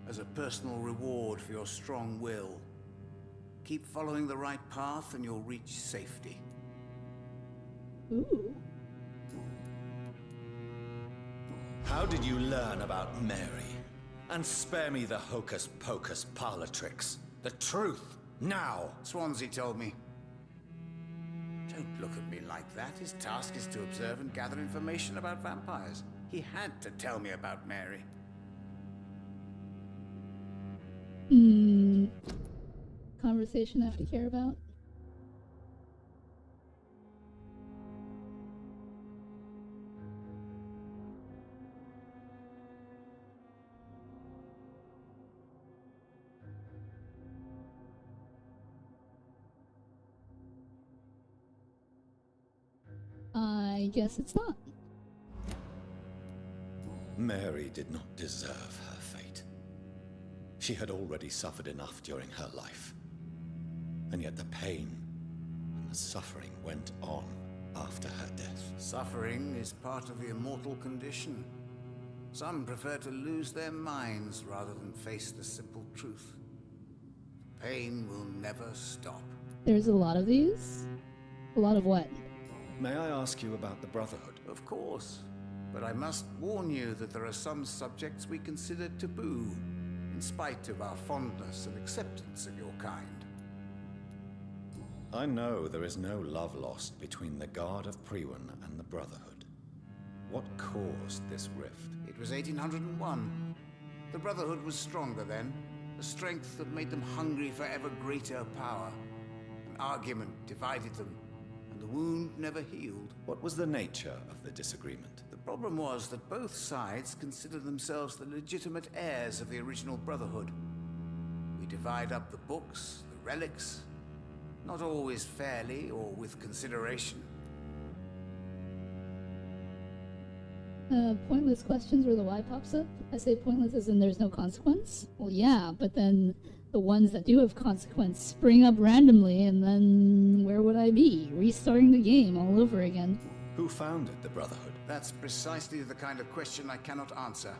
as a personal reward for your strong will. Keep following the right path and you'll reach safety. Ooh. How did you learn about Mary? And spare me the hocus-pocus parlor tricks. The truth, now! Swansea told me. Don't look at me like that. His task is to observe and gather information about vampires. He had to tell me about Mary. Conversation I have to care about? I guess it's not. Mary did not deserve her fate. She had already suffered enough during her life. And yet the pain and the suffering went on after her death. Suffering is part of the immortal condition. Some prefer to lose their minds rather than face the simple truth. Pain will never stop. There's a lot of these? A lot of what? May I ask you about the Brotherhood? Of course. But I must warn you that there are some subjects we consider taboo, in spite of our fondness and acceptance of your kind. I know there is no love lost between the Guard of Priwen and the Brotherhood. What caused this rift? It was 1801. The Brotherhood was stronger then, a strength that made them hungry for ever greater power. An argument divided them, and the wound never healed. What was the nature of the disagreement? The problem was that both sides considered themselves the legitimate heirs of the original Brotherhood. We divide up the books, the relics, not always fairly or with consideration. Pointless questions where the why pops up? I say pointless as in there's no consequence? Well, yeah, but then the ones that do have consequence spring up randomly, and then where would I be? Restarting the game all over again. Who founded the Brotherhood? That's precisely the kind of question I cannot answer.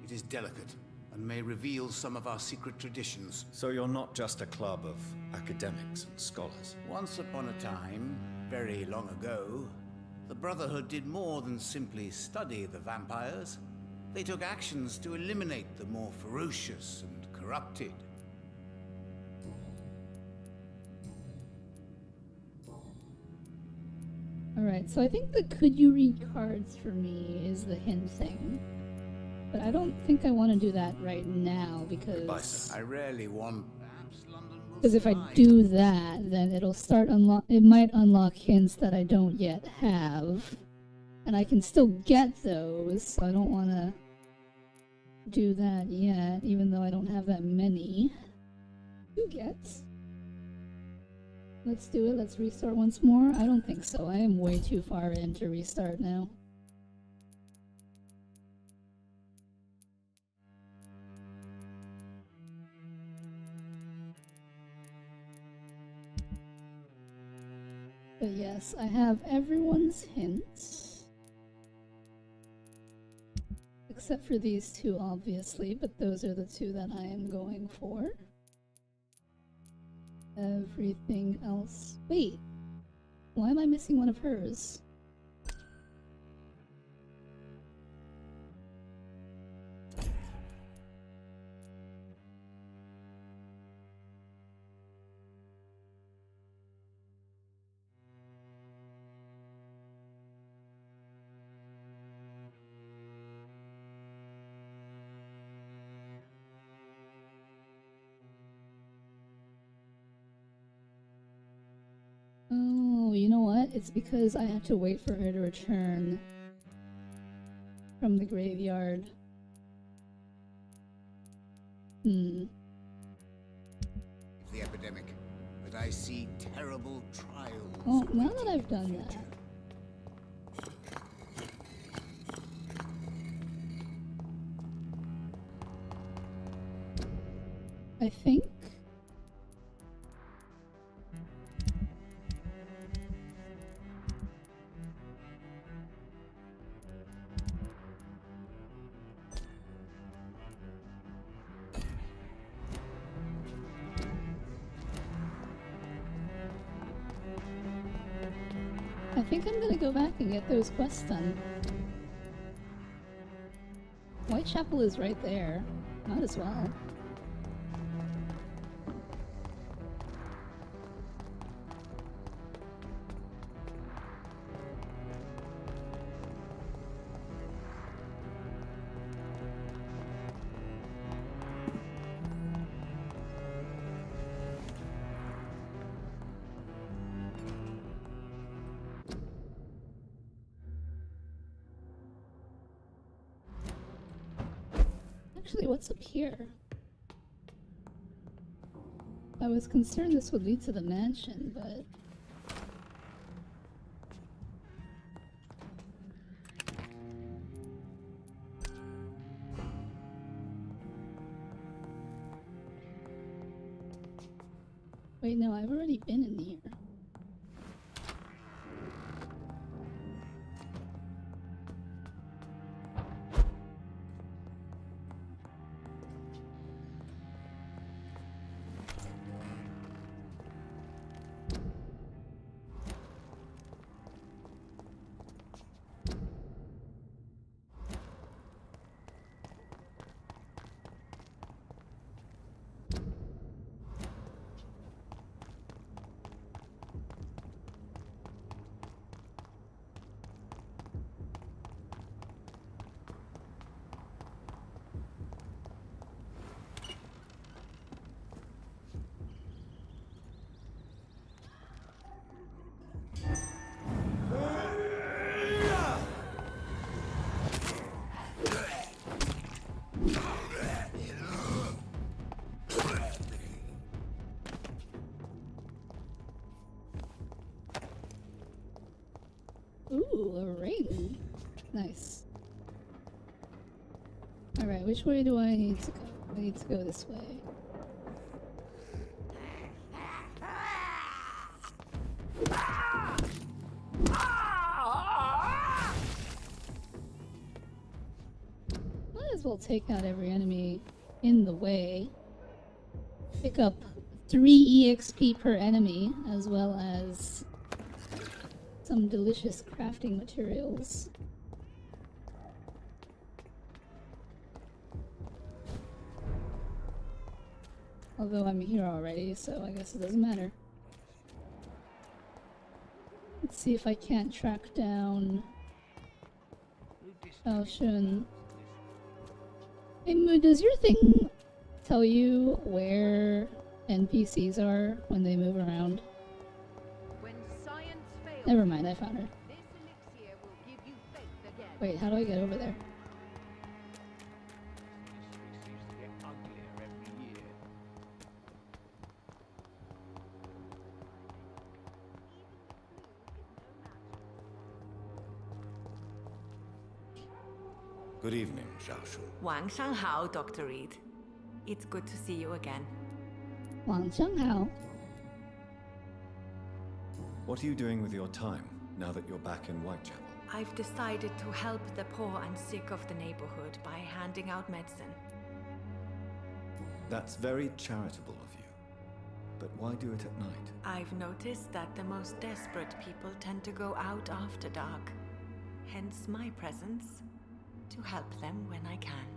It is delicate, and may reveal some of our secret traditions. So you're not just a club of academics and scholars? Once upon a time, very long ago, the Brotherhood did more than simply study the vampires. They took actions to eliminate the more ferocious and corrupted. Alright, so I think the could you read cards for me is the hint thing. But I don't think I want to do that right now because... I rarely want... Because if I do that, then it'll start it might unlock hints that I don't yet have. And I can still get those, so I don't want to do that yet, even though I don't have that many. Who gets? Let's do it, let's restart once more. I don't think so, I am way too far in to restart now. But yes, I have everyone's hints. Except for these two, obviously, but those are the two that I am going for. Everything else... Wait! Why am I missing one of hers? Oh, you know what? It's because I have to wait for her to return from the graveyard. The epidemic, but I see terrible trials. Well, now that I've done that, I think I'm gonna go back and get those quests done. Whitechapel is right there. Might as well. Actually, what's up here? I was concerned this would lead to the mansion, but... Wait, no, I've already been in here. Ooh, a ring. Nice. Alright, which way do I need to go? I need to go this way. Might as well take out every enemy in the way. Pick up 3 EXP per enemy, as well as some delicious crafting materials. Although I'm here already, so I guess it doesn't matter. Let's see if I can't track down Shun. Hey Moo, does your thing tell you where NPCs are when they move around? Never mind, I found her. Wait, how do I get over there? Good evening, Xiaoshu. 晚上好, Dr. Reed. It's good to see you again. 晚上好. What are you doing with your time, now that you're back in Whitechapel? I've decided to help the poor and sick of the neighborhood by handing out medicine. That's very charitable of you. But why do it at night? I've noticed that the most desperate people tend to go out after dark. Hence my presence, to help them when I can.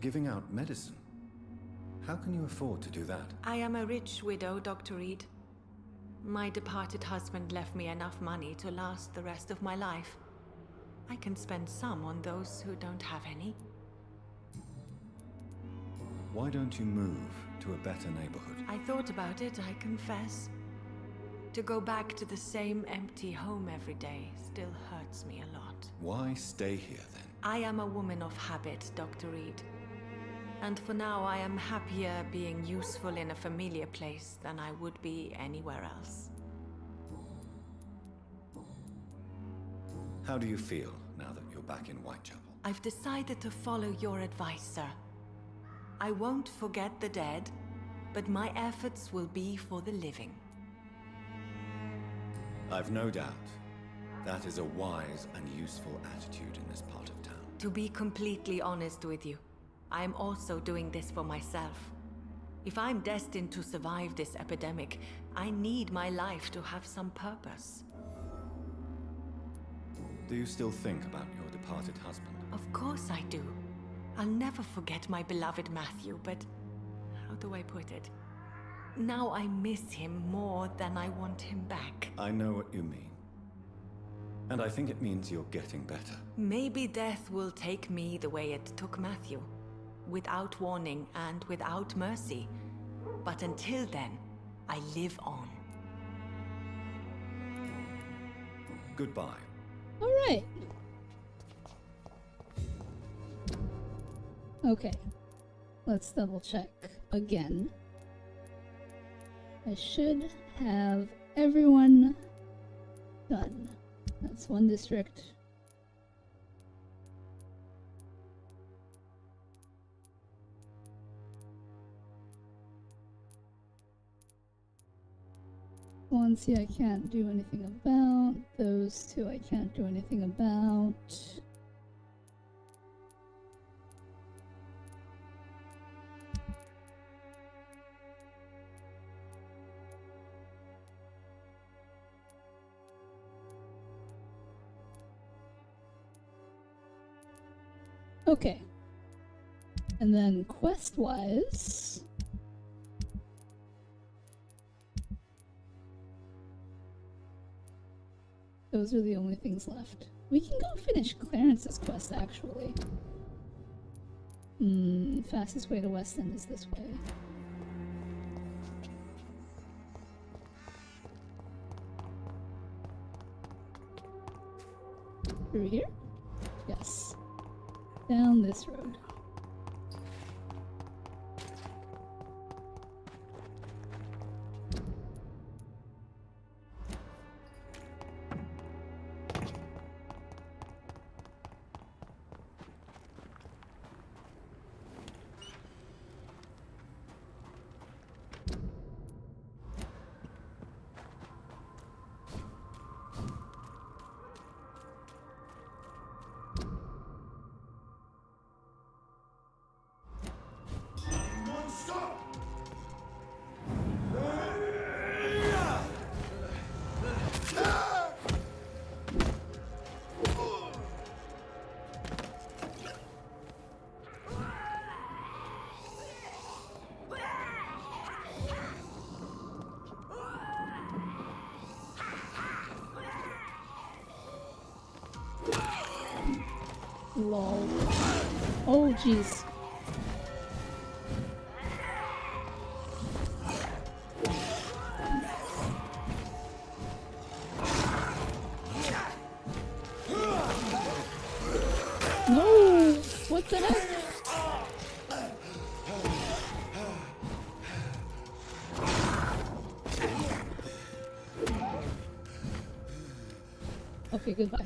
Giving out medicine? How can you afford to do that? I am a rich widow, Dr. Reed. My departed husband left me enough money to last the rest of my life. I can spend some on those who don't have any. Why don't you move to a better neighborhood? I thought about it, I confess. To go back to the same empty home every day still hurts me a lot. Why stay here then? I am a woman of habit, Dr. Reed. And for now, I am happier being useful in a familiar place than I would be anywhere else. How do you feel now that you're back in Whitechapel? I've decided to follow your advice, sir. I won't forget the dead, but my efforts will be for the living. I've no doubt. That is a wise and useful attitude in this part of town. To be completely honest with you, I am also doing this for myself. If I'm destined to survive this epidemic, I need my life to have some purpose. Do you still think about your departed husband? Of course I do. I'll never forget my beloved Matthew, but how do I put it? Now I miss him more than I want him back. I know what you mean. And I think it means you're getting better. Maybe death will take me the way it took Matthew. Without warning and without mercy. But until then, I live on. Goodbye. All right. Okay. Let's double check again. I should have everyone done. That's one district. Ones here I can't do anything about. Those two I can't do anything about. Okay. And then quest-wise... those are the only things left. We can go finish Clarence's quest, actually. Fastest way to West End is this way. Through here? Yes. Down this road. Lol. Oh, jeez. No! What the heck? Okay, goodbye.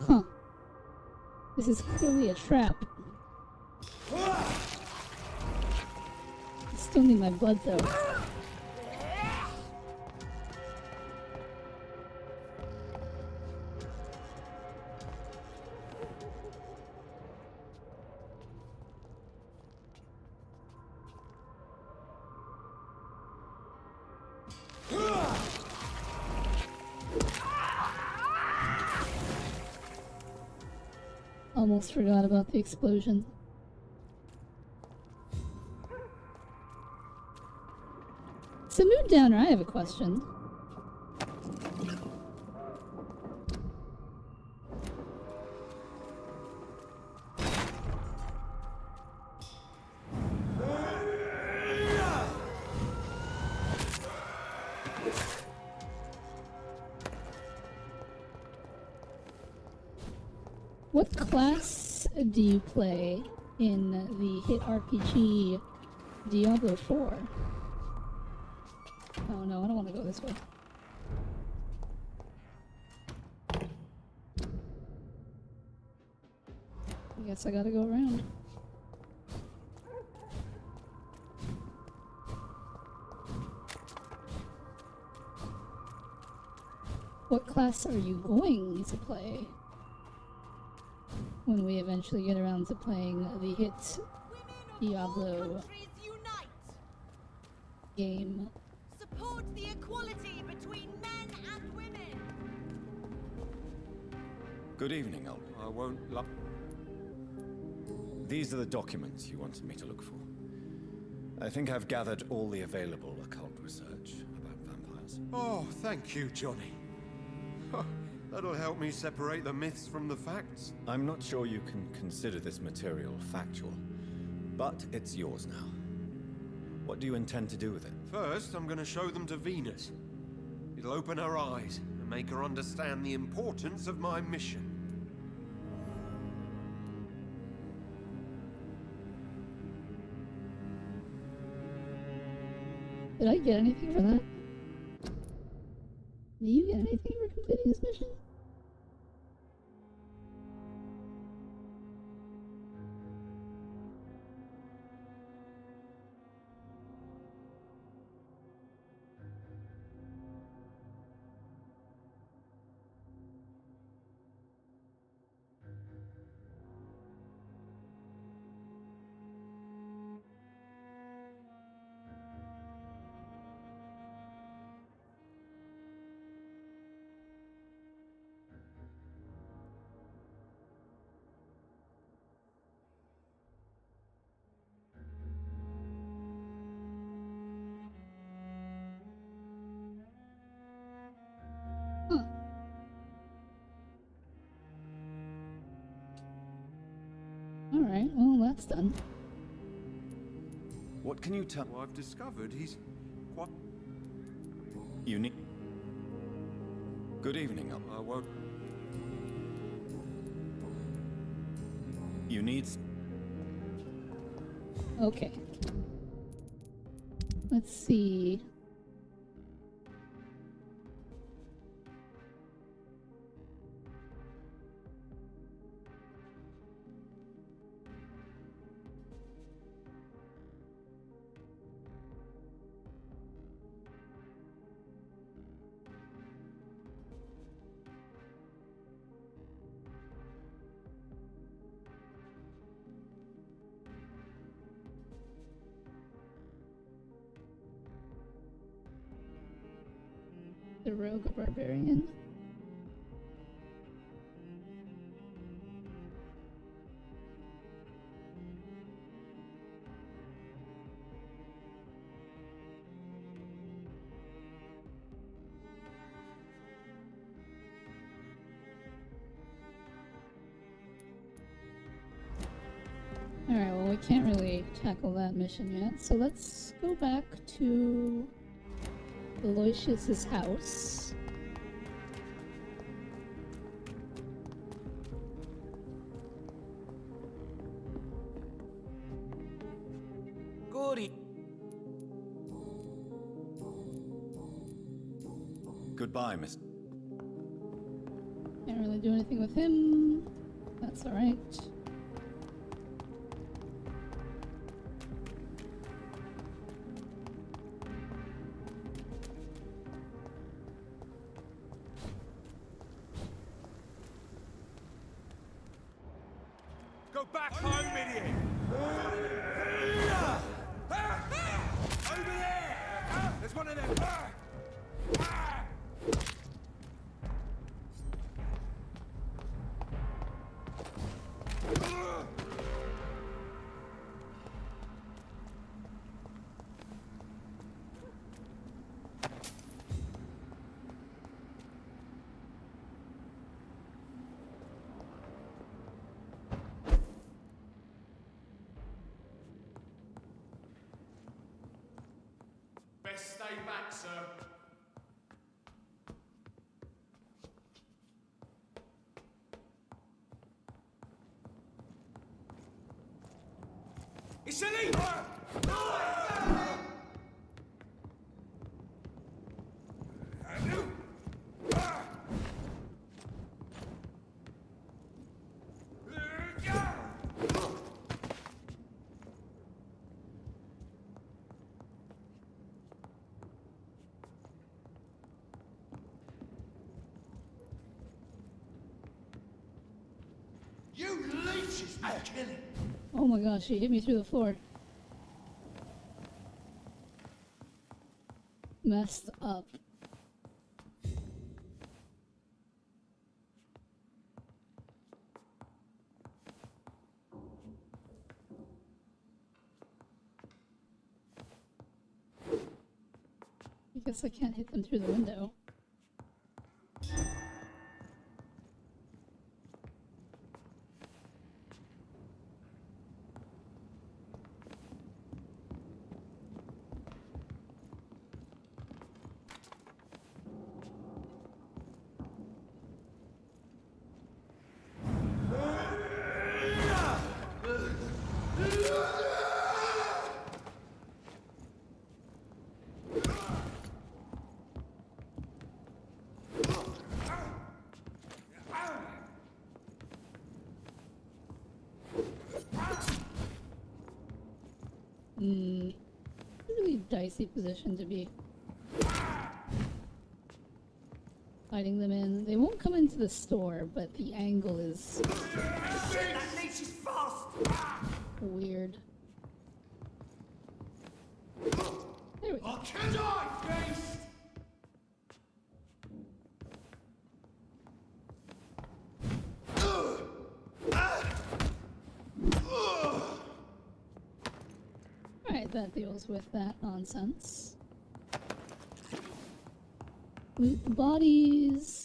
Huh. This is clearly a trap. I still need my blood though. Almost forgot about the explosion. So Mood Downer, I have a question. What class do you play in the hit RPG Diablo 4? Oh no, I don't want to go this way. I guess I gotta go around. What class are you going to play when we eventually get around to playing the hit Diablo game? Support the equality between men and women. Good evening, Old. I won't These are the documents you wanted me to look for. I think I've gathered all the available occult research about vampires. Oh, thank you, Johnny. That'll help me separate the myths from the facts. I'm not sure you can consider this material factual, but it's yours now. What do you intend to do with it? First, I'm gonna show them to Venus. It'll open her eyes and make her understand the importance of my mission. Did I get anything for that? Do you get anything for completing this mission? Alright, well that's done. What can you tell? Well, I've discovered he's quite unique. Good evening, Old. I won't. You need... Okay. Let's see. The rogue barbarian. Alright, well we can't really tackle that mission yet, so let's go back to Aloysius's house Goodbye, Miss... Can't really do anything with him. That's alright. Go back home, idiot! Over there! There's one of them! Best stay back, sir. It's silly! You leeches be killing. Oh my gosh, he hit me through the floor. Messed up. I guess I can't hit them through the window. Really dicey position to be fighting them in. They won't come into the store, but the angle is weird. There we go. Alright, that deals with that nonsense. Loot the bodies.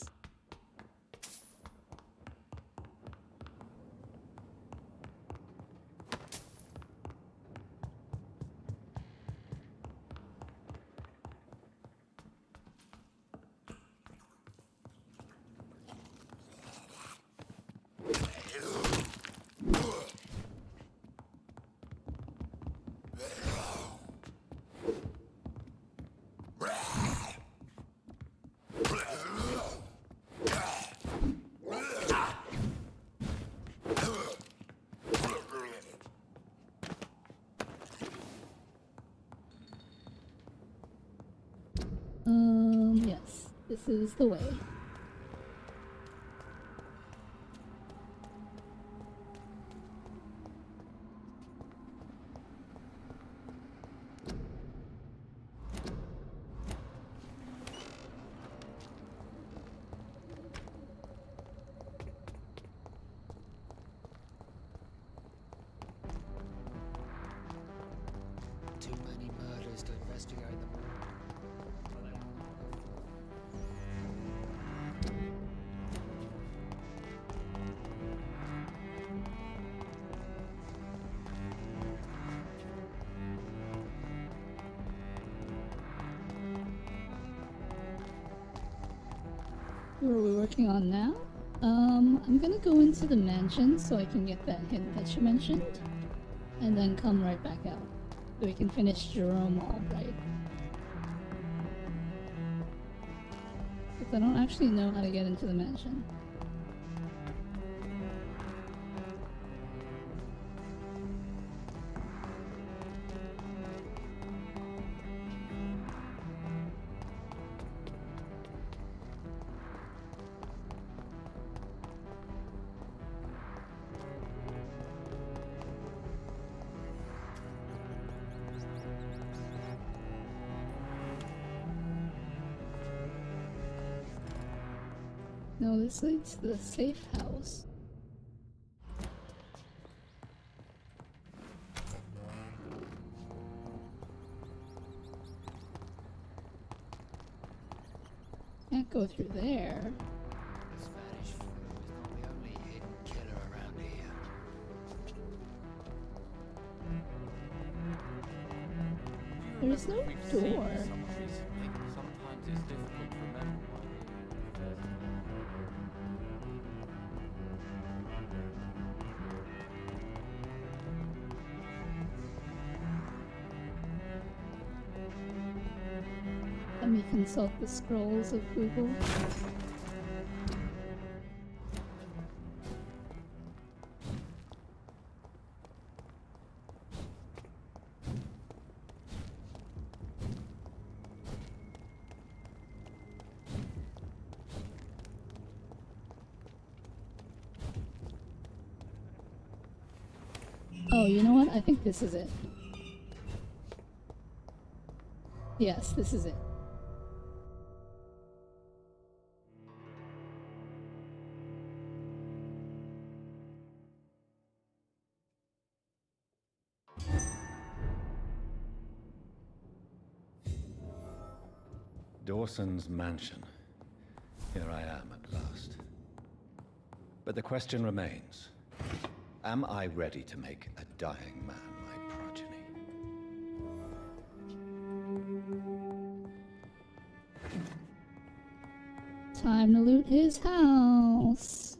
Yes, this is the way. Too many murders to investigate them. What are we working on now? I'm gonna go into the mansion so I can get that hint that you mentioned, and then come right back out so we can finish Jerome Albright. Because I don't actually know how to get into the mansion. No, this leads to the safe house. Can't go through there. The Spanish flu is not the only hidden killer around here. There's no door. Sometimes it's difficult to remember why. Let me consult the scrolls of Google. Oh, you know what? I think this is it. Yes, this is it. Dawson's mansion. Here I am at last. But the question remains. Am I ready to make a dying man my progeny? Time to loot his house.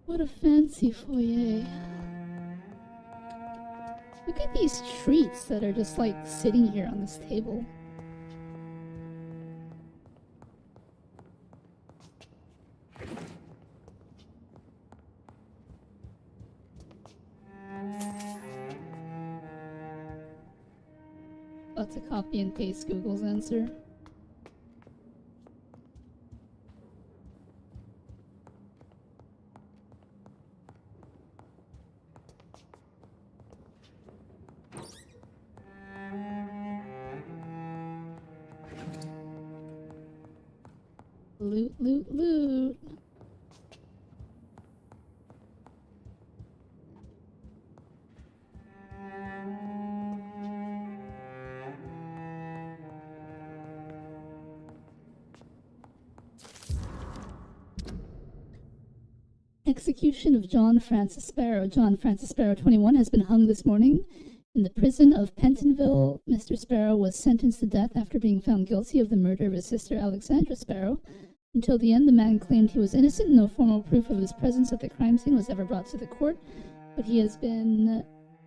What a fancy foyer. Look at these treats that are just like sitting here on this table. About to copy and paste Google's answer. Loot, loot, loot. Execution of John Francis Sparrow. John Francis Sparrow, 21, has been hung this morning in the prison of Pentonville. Mr. Sparrow was sentenced to death after being found guilty of the murder of his sister Alexandra Sparrow. Until the end, the man claimed he was innocent. No formal proof of his presence at the crime scene was ever brought to the court, but he has been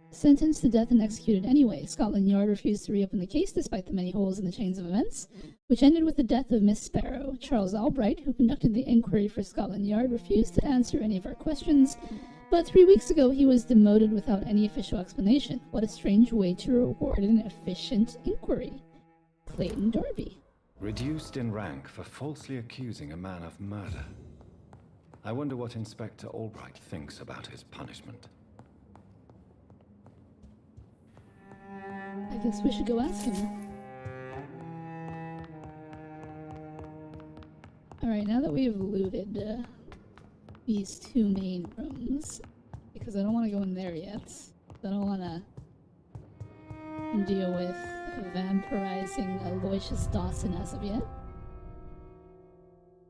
sentenced to death and executed anyway. Scotland Yard refused to reopen the case despite the many holes in the chains of events, which ended with the death of Miss Sparrow. Charles Albright, who conducted the inquiry for Scotland Yard, refused to answer any of our questions, but 3 weeks ago he was demoted without any official explanation. What a strange way to reward an efficient inquiry. Clayton Darby. Reduced in rank for falsely accusing a man of murder. I wonder what Inspector Albright thinks about his punishment. I guess we should go ask him. Alright, now that we've looted these two main rooms, because I don't want to go in there yet. I don't want to deal with vampirizing Aloysius Dawson as of yet.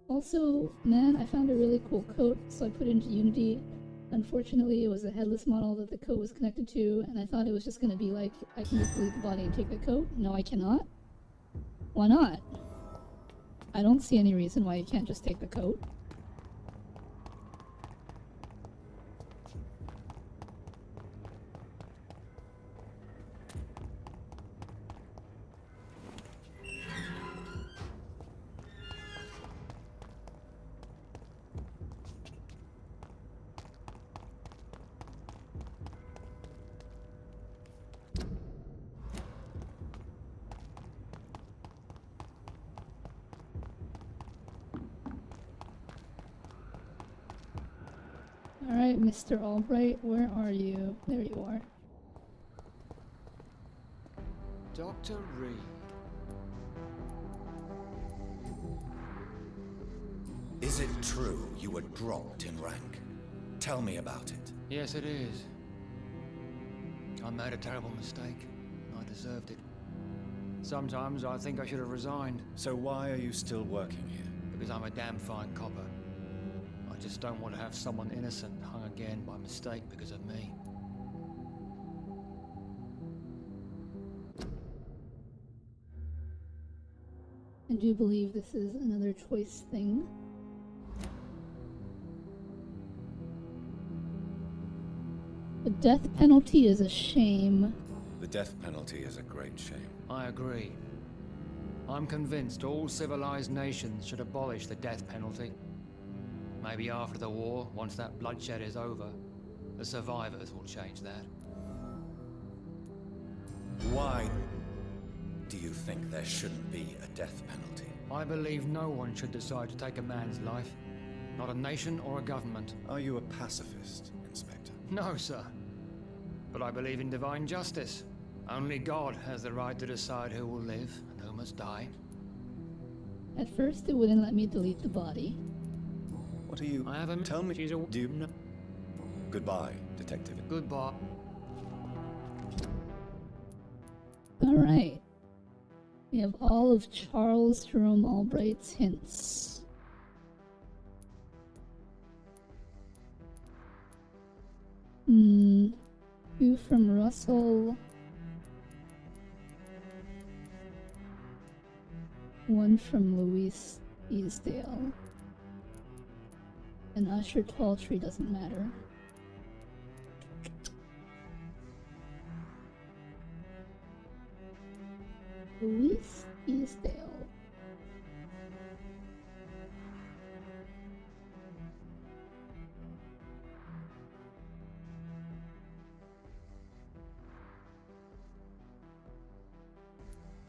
Also, man, I found a really cool coat, so I put it into Unity. Unfortunately, it was a headless model that the coat was connected to, and I thought it was just going to be like, I can just delete the body and take the coat. No, I cannot. Why not? I don't see any reason why you can't just take the coat. Alright, Mr. Albright, where are you? There you are. Dr. Reed. Is it true you were dropped in rank? Tell me about it. Yes, it is. I made a terrible mistake. I deserved it. Sometimes I think I should have resigned. So why are you still working here? Because I'm a damn fine copper. I just don't want to have someone innocent hung again by mistake because of me. I do believe this is another choice thing. The death penalty is a shame. The death penalty is a great shame. I agree. I'm convinced all civilized nations should abolish the death penalty. Maybe after the war, once that bloodshed is over, the survivors will change that. Why do you think there shouldn't be a death penalty? I believe no one should decide to take a man's life. Not a nation or a government. Are you a pacifist, Inspector? No, sir. But I believe in divine justice. Only God has the right to decide who will live and who must die. At first, it wouldn't let me delete the body. What are you... I haven't... Tell me... She's a... Do you know... Goodbye, Detective. Goodbye. Alright. We have all of Charles Jerome Albright's hints. Two from Russell. One from Louise Easdale. And Usher Talltree doesn't matter. Louise Easdale.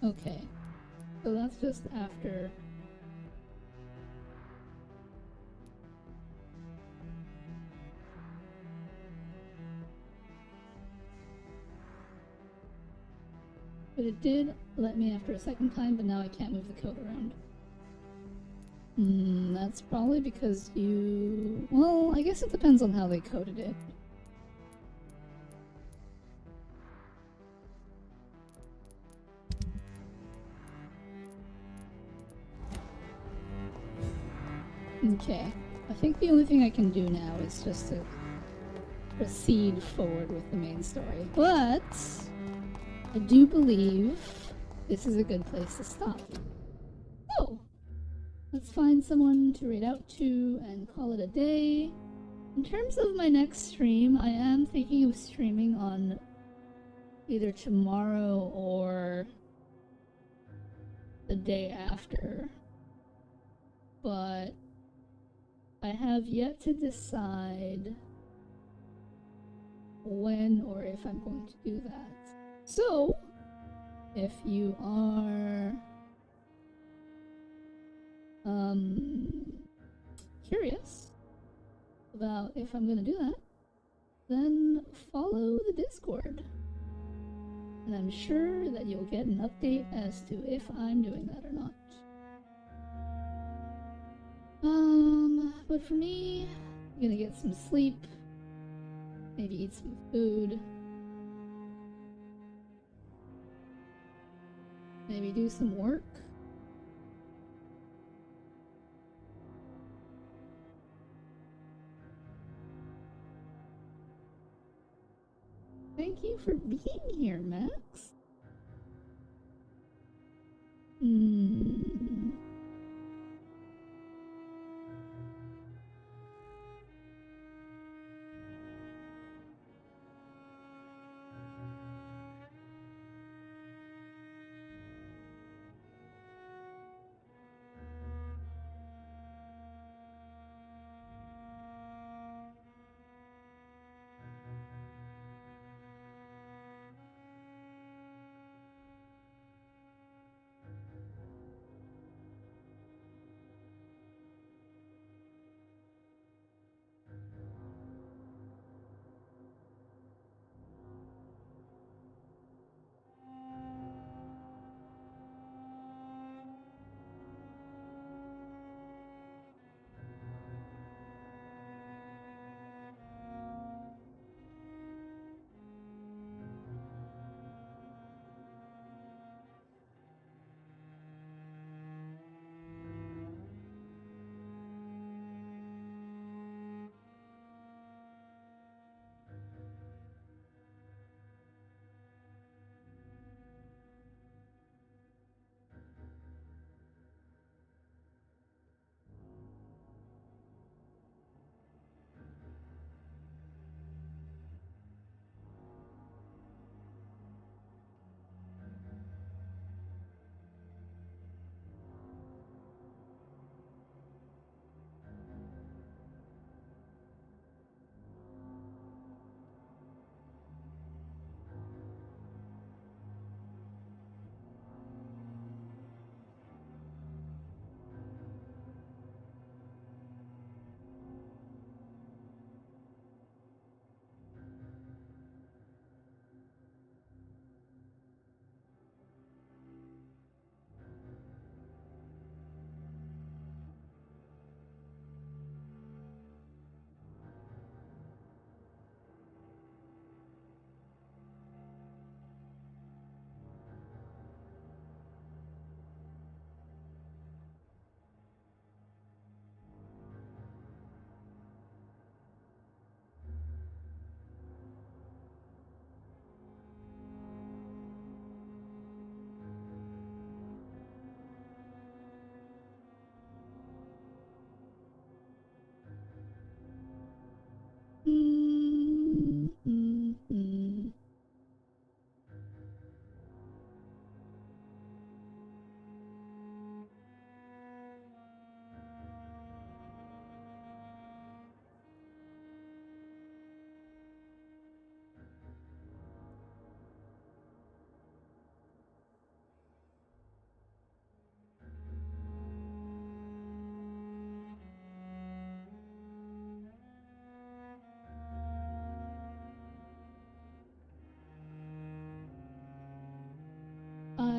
Okay. So that's just after. But it did let me after a second time, but now I can't move the code around. That's probably because you... Well, I guess it depends on how they coded it. Okay. I think the only thing I can do now is just to proceed forward with the main story. But I do believe this is a good place to stop. So, let's find someone to read out to and call it a day. In terms of my next stream, I am thinking of streaming on either tomorrow or the day after. But I have yet to decide when or if I'm going to do that. So, if you are curious about if I'm going to do that, then follow the Discord. And I'm sure that you'll get an update as to if I'm doing that or not. But for me, I'm gonna get some sleep, maybe eat some food, maybe do some work. Thank you for being here, Max.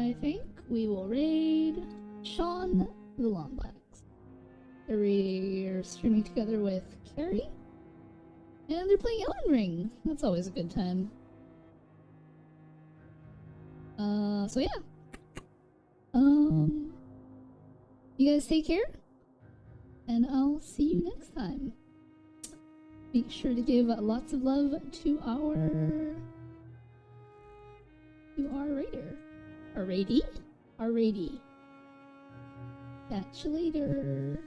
I think we will raid Sean the Longbox. They're streaming together with Carrie, and they're playing Elden Ring. That's always a good time. So yeah. You guys take care, and I'll see you next time. Make sure to give lots of love to our raider. Our raidee? Our raidee. Catch you later.